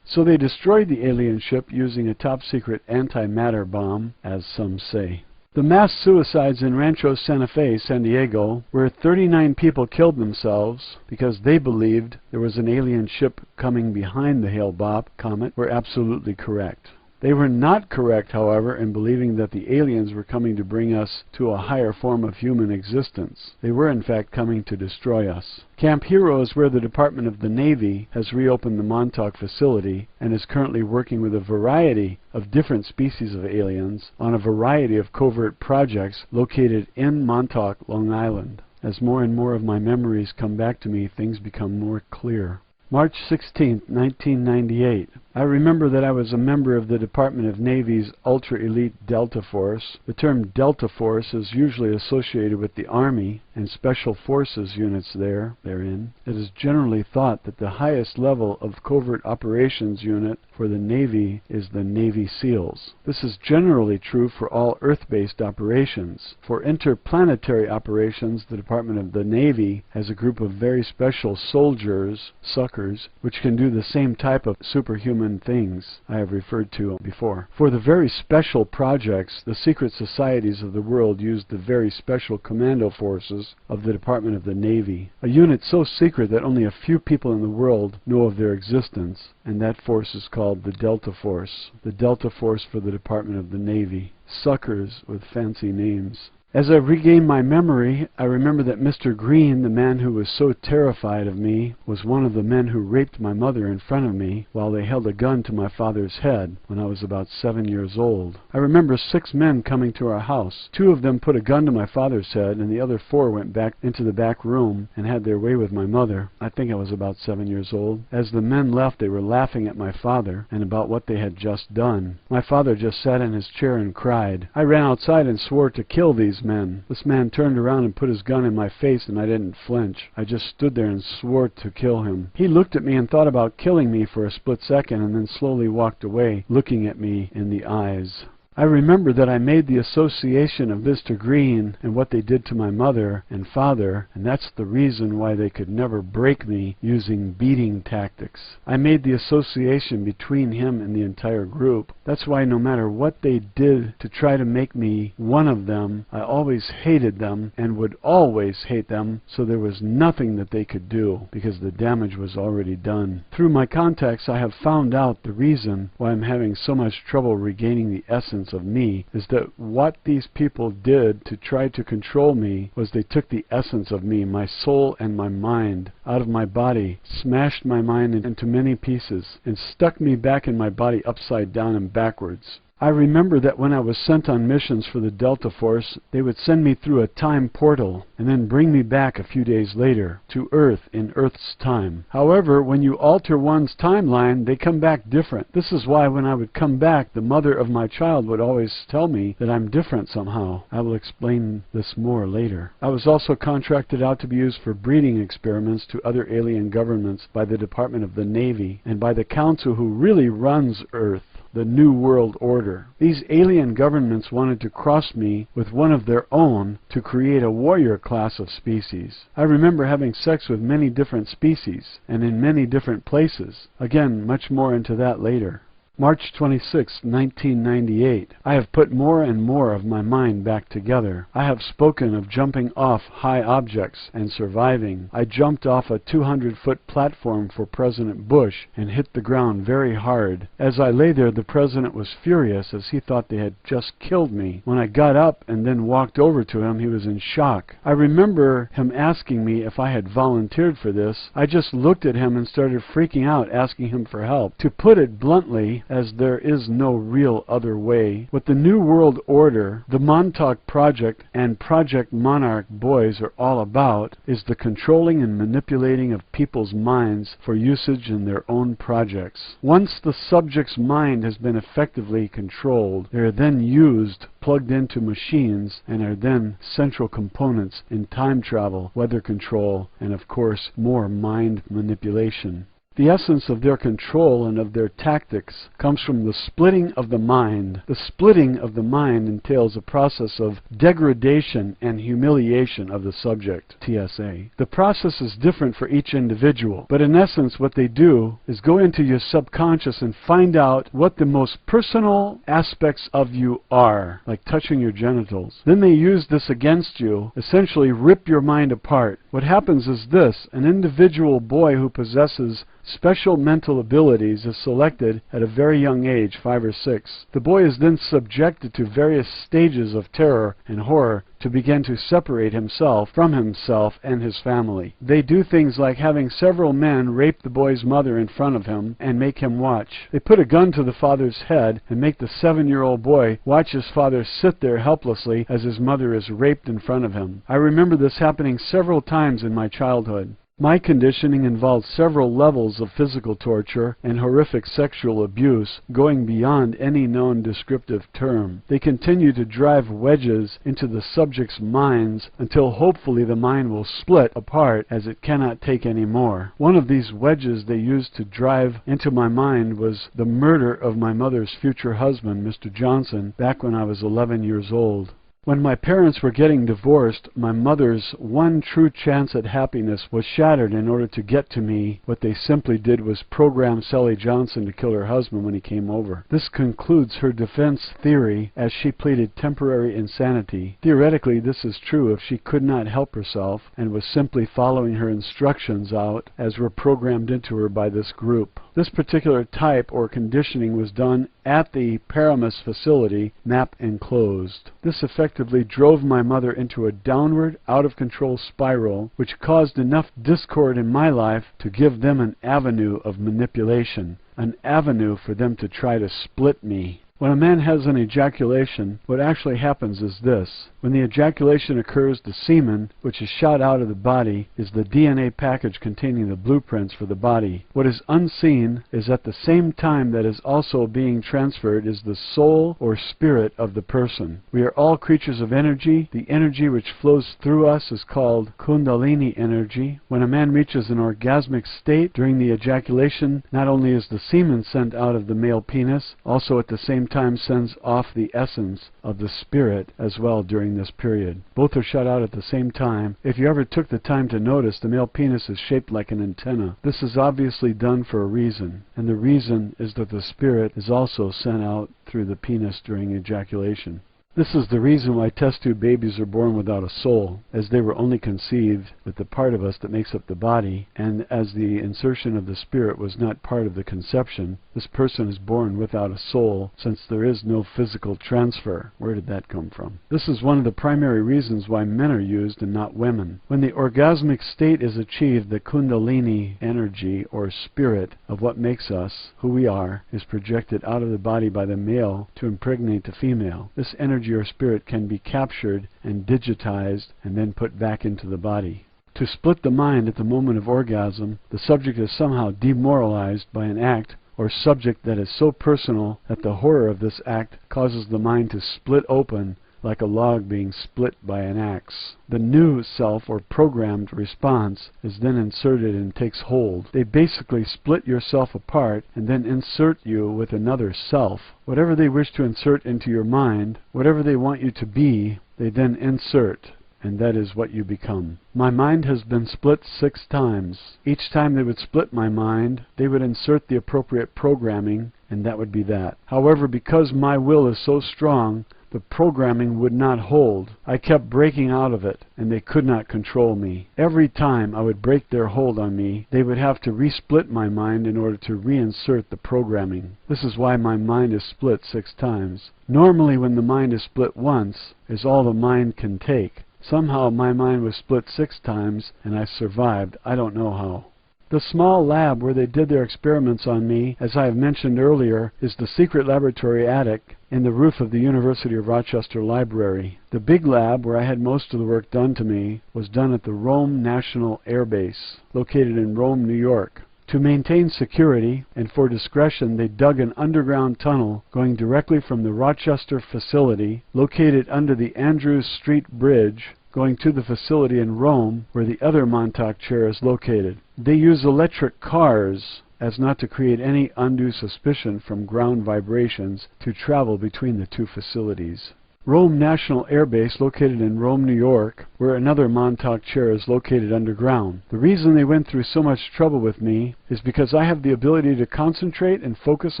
So they destroyed the alien ship using a top-secret antimatter bomb, as some say. The mass suicides in Rancho Santa Fe, San Diego, where 39 people killed themselves because they believed there was an alien ship coming behind the Hale-Bopp comet, were absolutely correct. They were not correct, however, in believing that the aliens were coming to bring us to a higher form of human existence. They were, in fact, coming to destroy us. Camp Hero is where the Department of the Navy has reopened the Montauk facility and is currently working with a variety of different species of aliens on a variety of covert projects located in Montauk, Long Island. As more and more of my memories come back to me, things become more clear. March 16, 1998. I remember that I was a member of the Department of Navy's ultra-elite Delta Force. The term Delta Force is usually associated with the Army and Special Forces units therein. It is generally thought that the highest level of covert operations unit for the Navy is the Navy SEALs. This is generally true for all Earth-based operations. For interplanetary operations, the Department of the Navy has a group of very special soldiers, suckers, which can do the same type of superhuman things I have referred to before. For the very special projects, the secret societies of the world use the very special commando forces of the Department of the Navy, a unit so secret that only a few people in the world know of their existence, and that force is called the Delta Force. The Delta Force for the Department of the Navy. Suckers with fancy names. As I regained my memory, I remember that Mr. Green, the man who was so terrified of me, was one of the men who raped my mother in front of me while they held a gun to my father's head when I was about 7 years old. I remember 6 men coming to our house. 2 of them put a gun to my father's head, and the other 4 went back into the back room and had their way with my mother. I think I was about 7 years old. As the men left, they were laughing at my father and about what they had just done. My father just sat in his chair and cried. I ran outside and swore to kill these men. This man turned around and put his gun in my face, and I didn't flinch. I just stood there and swore to kill him. He looked at me and thought about killing me for a split second and then slowly walked away, looking at me in the eyes. I remember that I made the association of Mr. Green and what they did to my mother and father, and that's the reason why they could never break me using beating tactics. I made the association between him and the entire group. That's why no matter what they did to try to make me one of them, I always hated them and would always hate them, so there was nothing that they could do because the damage was already done. Through my contacts, I have found out the reason why I'm having so much trouble regaining the essence of me is that what these people did to try to control me was they took the essence of me, my soul and my mind, out of my body, smashed my mind into many pieces, and stuck me back in my body upside down and backwards. I remember that when I was sent on missions for the Delta Force, they would send me through a time portal and then bring me back a few days later to Earth in Earth's time. However, when you alter one's timeline, they come back different. This is why when I would come back, the mother of my child would always tell me that I'm different somehow. I will explain this more later. I was also contracted out to be used for breeding experiments to other alien governments by the Department of the Navy and by the council who really runs Earth, the New World Order. These alien governments wanted to cross me with one of their own to create a warrior class of species. I remember having sex with many different species and in many different places. Again, much more into that later. March 26, 1998. I have put more and more of my mind back together. I have spoken of jumping off high objects and surviving. I jumped off a 200-foot platform for President Bush and hit the ground very hard. As I lay there, the president was furious as he thought they had just killed me. When I got up and then walked over to him, he was in shock. I remember him asking me if I had volunteered for this. I just looked at him and started freaking out, asking him for help. To put it bluntly, as there is no real other way, what the New World Order, the Montauk Project, and Project Monarch boys are all about is the controlling and manipulating of people's minds for usage in their own projects. Once the subject's mind has been effectively controlled, they are then used, plugged into machines, and are then central components in time travel, weather control, and of course more mind manipulation. The essence of their control and of their tactics comes from the splitting of the mind. The splitting of the mind entails a process of degradation and humiliation of the subject, TSA. The process is different for each individual, but in essence what they do is go into your subconscious and find out what the most personal aspects of you are, like touching your genitals. Then they use this against you, essentially rip your mind apart. What happens is this: an individual boy who possesses special mental abilities is selected at a very young age, 5 or 6. The boy is then subjected to various stages of terror and horror to begin to separate himself from himself and his family. They do things like having several men rape the boy's mother in front of him and make him watch. They put a gun to the father's head and make the 7-year-old boy watch his father sit there helplessly as his mother is raped in front of him. I remember this happening several times in my childhood. My conditioning involved several levels of physical torture and horrific sexual abuse, going beyond any known descriptive term. They continue to drive wedges into the subject's minds until hopefully the mind will split apart as it cannot take any more. One of these wedges they used to drive into my mind was the murder of my mother's future husband, Mr. Johnson, back when I was 11 years old. When my parents were getting divorced, my mother's one true chance at happiness was shattered in order to get to me. What they simply did was program Sally Johnson to kill her husband when he came over. This concludes her defense theory, as she pleaded temporary insanity. Theoretically, this is true if she could not help herself and was simply following her instructions out as were programmed into her by this group. This particular type or conditioning was done at the Paramus facility, map enclosed. This effectively drove my mother into a downward, out-of-control spiral, which caused enough discord in my life to give them an avenue of manipulation, an avenue for them to try to split me. When a man has an ejaculation, what actually happens is this. When the ejaculation occurs, the semen, which is shot out of the body, is the DNA package containing the blueprints for the body. What is unseen is at the same time that is also being transferred is the soul or spirit of the person. We are all creatures of energy. The energy which flows through us is called Kundalini energy. When a man reaches an orgasmic state during the ejaculation, not only is the semen sent out of the male penis, also at the same time sends off the essence of the spirit as well during this period. Both are shut out at the same time. If you ever took the time to notice, the male penis is shaped like an antenna. This is obviously done for a reason, and the reason is that the spirit is also sent out through the penis during ejaculation. This is the reason why test tube babies are born without a soul, as they were only conceived with the part of us that makes up the body, and as the insertion of the spirit was not part of the conception, this person is born without a soul, since there is no physical transfer. Where did that come from? This is one of the primary reasons why men are used and not women. When the orgasmic state is achieved, the Kundalini energy, or spirit, of what makes us, who we are, is projected out of the body by the male to impregnate the female. This energy or spirit can be captured and digitized and then put back into the body. To split the mind at the moment of orgasm, the subject is somehow demoralized by an act or subject that is so personal that the horror of this act causes the mind to split open like a log being split by an axe. The new self or programmed response is then inserted and takes hold. They basically split yourself apart and then insert you with another self. Whatever they wish to insert into your mind, whatever they want you to be, they then insert, and that is what you become. My mind has been split 6 times. Each time they would split my mind, they would insert the appropriate programming, and that would be that. However, because my will is so strong, the programming would not hold. I kept breaking out of it, and they could not control me. Every time I would break their hold on me, they would have to resplit my mind in order to reinsert the programming. This is why my mind is split 6 times. Normally, when the mind is split once, is all the mind can take. Somehow my mind was split 6 times, and I survived. I don't know how. The small lab where they did their experiments on me, as I have mentioned earlier, is the secret laboratory attic in the roof of the University of Rochester Library. The big lab, where I had most of the work done to me, was done at the Rome National Air Base, located in Rome, New York. To maintain security and for discretion, they dug an underground tunnel going directly from the Rochester facility, located under the Andrews Street Bridge, going to the facility in Rome where the other Montauk chair is located. They use electric cars, as not to create any undue suspicion from ground vibrations, to travel between the 2 facilities. Rome National Air Base, located in Rome, New York, where another Montauk chair is located underground. The reason they went through so much trouble with me is because I have the ability to concentrate and focus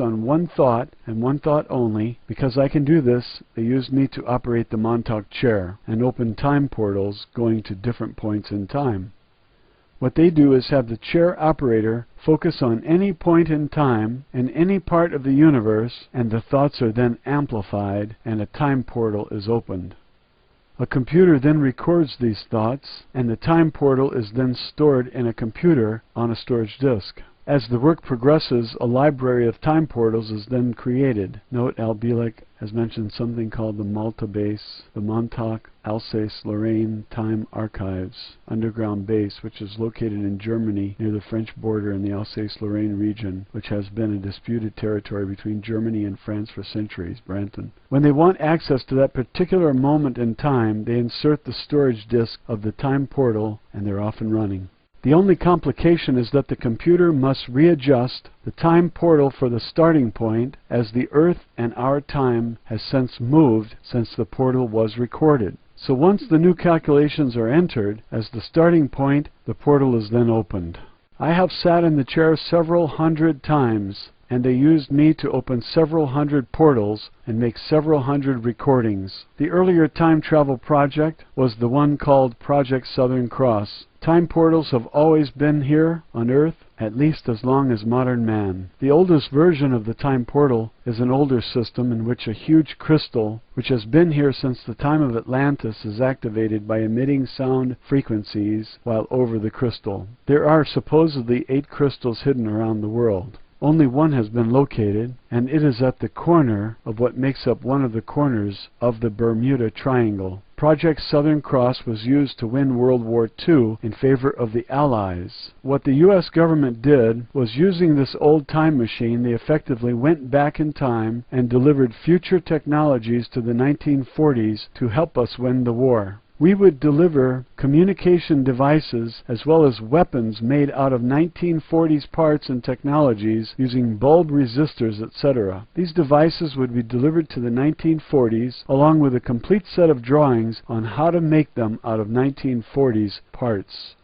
on one thought, and one thought only. Because I can do this, they used me to operate the Montauk chair and open time portals going to different points in time. What they do is have the chair operator focus on any point in time in any part of the universe, and the thoughts are then amplified and a time portal is opened. A computer then records these thoughts, and the time portal is then stored in a computer on a storage disk. As the work progresses, a library of time portals is then created. Note Albielek has mentioned something called the Malta-Base, the Montauk Alsace-Lorraine Time Archives underground base, which is located in Germany near the French border in the Alsace-Lorraine region, which has been a disputed territory between Germany and France for centuries, Branton. When they want access to that particular moment in time, they insert the storage disk of the time portal, and they're off and running. The only complication is that the computer must readjust the time portal for the starting point, as the Earth and our time has since moved since the portal was recorded. So once the new calculations are entered as the starting point, the portal is then opened. I have sat in the chair several hundred times, and they used me to open several hundred portals and make several hundred recordings. The earlier time travel project was the one called Project Southern Cross. Time portals have always been here on Earth, at least as long as modern man. The oldest version of the time portal is an older system in which a huge crystal, which has been here since the time of Atlantis, is activated by emitting sound frequencies while over the crystal. There are supposedly 8 crystals hidden around the world. Only one has been located, and it is at the corner of what makes up one of the corners of the Bermuda Triangle. Project Southern Cross was used to win World War II in favor of the Allies. What the U.S. government did was, using this old time machine, they effectively went back in time and delivered future technologies to the 1940s to help us win the war. We would deliver communication devices as well as weapons made out of 1940s parts and technologies using bulb resistors, etc. These devices would be delivered to the 1940s along with a complete set of drawings on how to make them out of 1940s parts.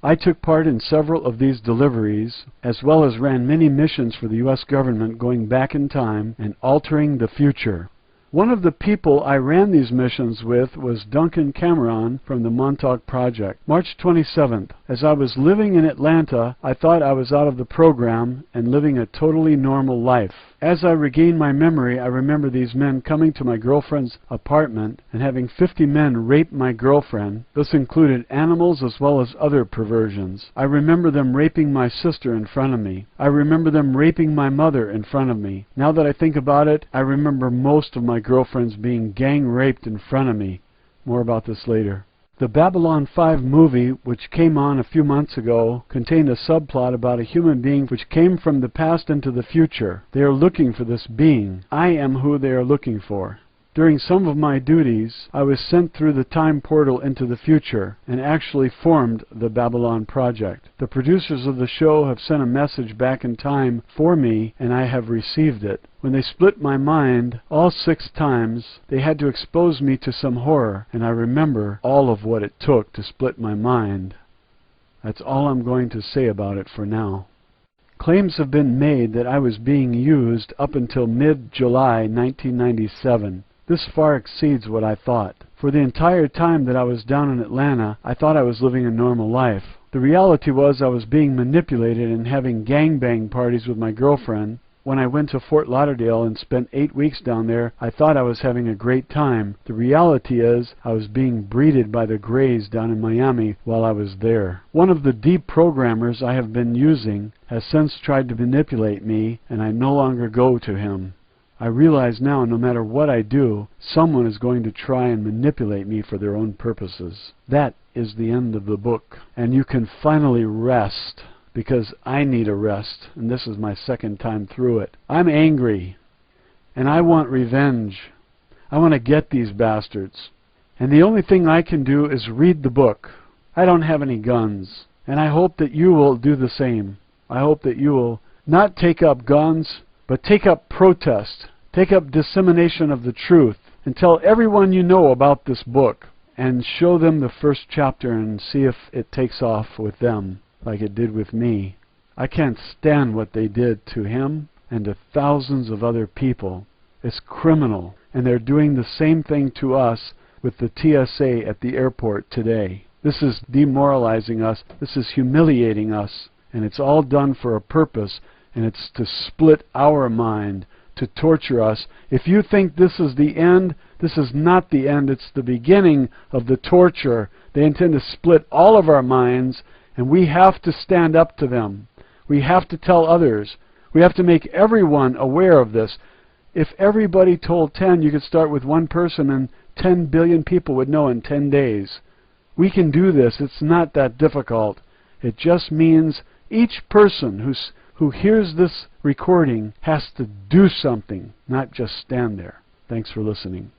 I took part in several of these deliveries, as well as ran many missions for the U.S. government going back in time and altering the future. One of the people I ran these missions with was Duncan Cameron from the Montauk Project. March 27th. As I was living in Atlanta, I thought I was out of the program and living a totally normal life. As I regained my memory, I remember these men coming to my girlfriend's apartment and having 50 men rape my girlfriend. This included animals as well as other perversions. I remember them raping my sister in front of me. I remember them raping my mother in front of me. Now that I think about it, I remember most of my girlfriends being gang raped in front of me. More about this later. The Babylon 5 movie, which came on a few months ago, contained a subplot about a human being which came from the past into the future. They are looking for this being. I am who they are looking for. During some of my duties, I was sent through the time portal into the future and actually formed the Babylon Project. The producers of the show have sent a message back in time for me, and I have received it. When they split my mind all 6 times, they had to expose me to some horror, and I remember all of what it took to split my mind. That's all I'm going to say about it for now. Claims have been made that I was being used up until mid-July 1997. This far exceeds what I thought. For the entire time that I was down in Atlanta, I thought I was living a normal life. The reality was I was being manipulated and having gangbang parties with my girlfriend. When I went to Fort Lauderdale and spent 8 weeks down there, I thought I was having a great time. The reality is I was being breeded by the Greys down in Miami while I was there. One of the deep programmers I have been using has since tried to manipulate me, and I no longer go to him. I realize now no matter what I do, someone is going to try and manipulate me for their own purposes. That is the end of the book, and you can finally rest. Because I need a rest, and this is my second time through it. I'm angry, and I want revenge. I want to get these bastards. And the only thing I can do is read the book. I don't have any guns, and I hope that you will do the same. I hope that you will not take up guns, but take up protest. Take up dissemination of the truth, and tell everyone you know about this book, and show them the first chapter and see if it takes off with them. Like it did with me. I can't stand what they did to him and to thousands of other people. It's criminal, and they're doing the same thing to us with the TSA at the airport today. This is demoralizing us, this is humiliating us, and it's all done for a purpose, and it's to split our mind, to torture us. If you think this is the end, this is not the end, it's the beginning of the torture. They intend to split all of our minds, and we have to stand up to them. We have to tell others. We have to make everyone aware of this. If everybody told 10, you could start with one person and 10 billion people would know in 10 days. We can do this. It's not that difficult. It just means each person who hears this recording has to do something, not just stand there. Thanks for listening.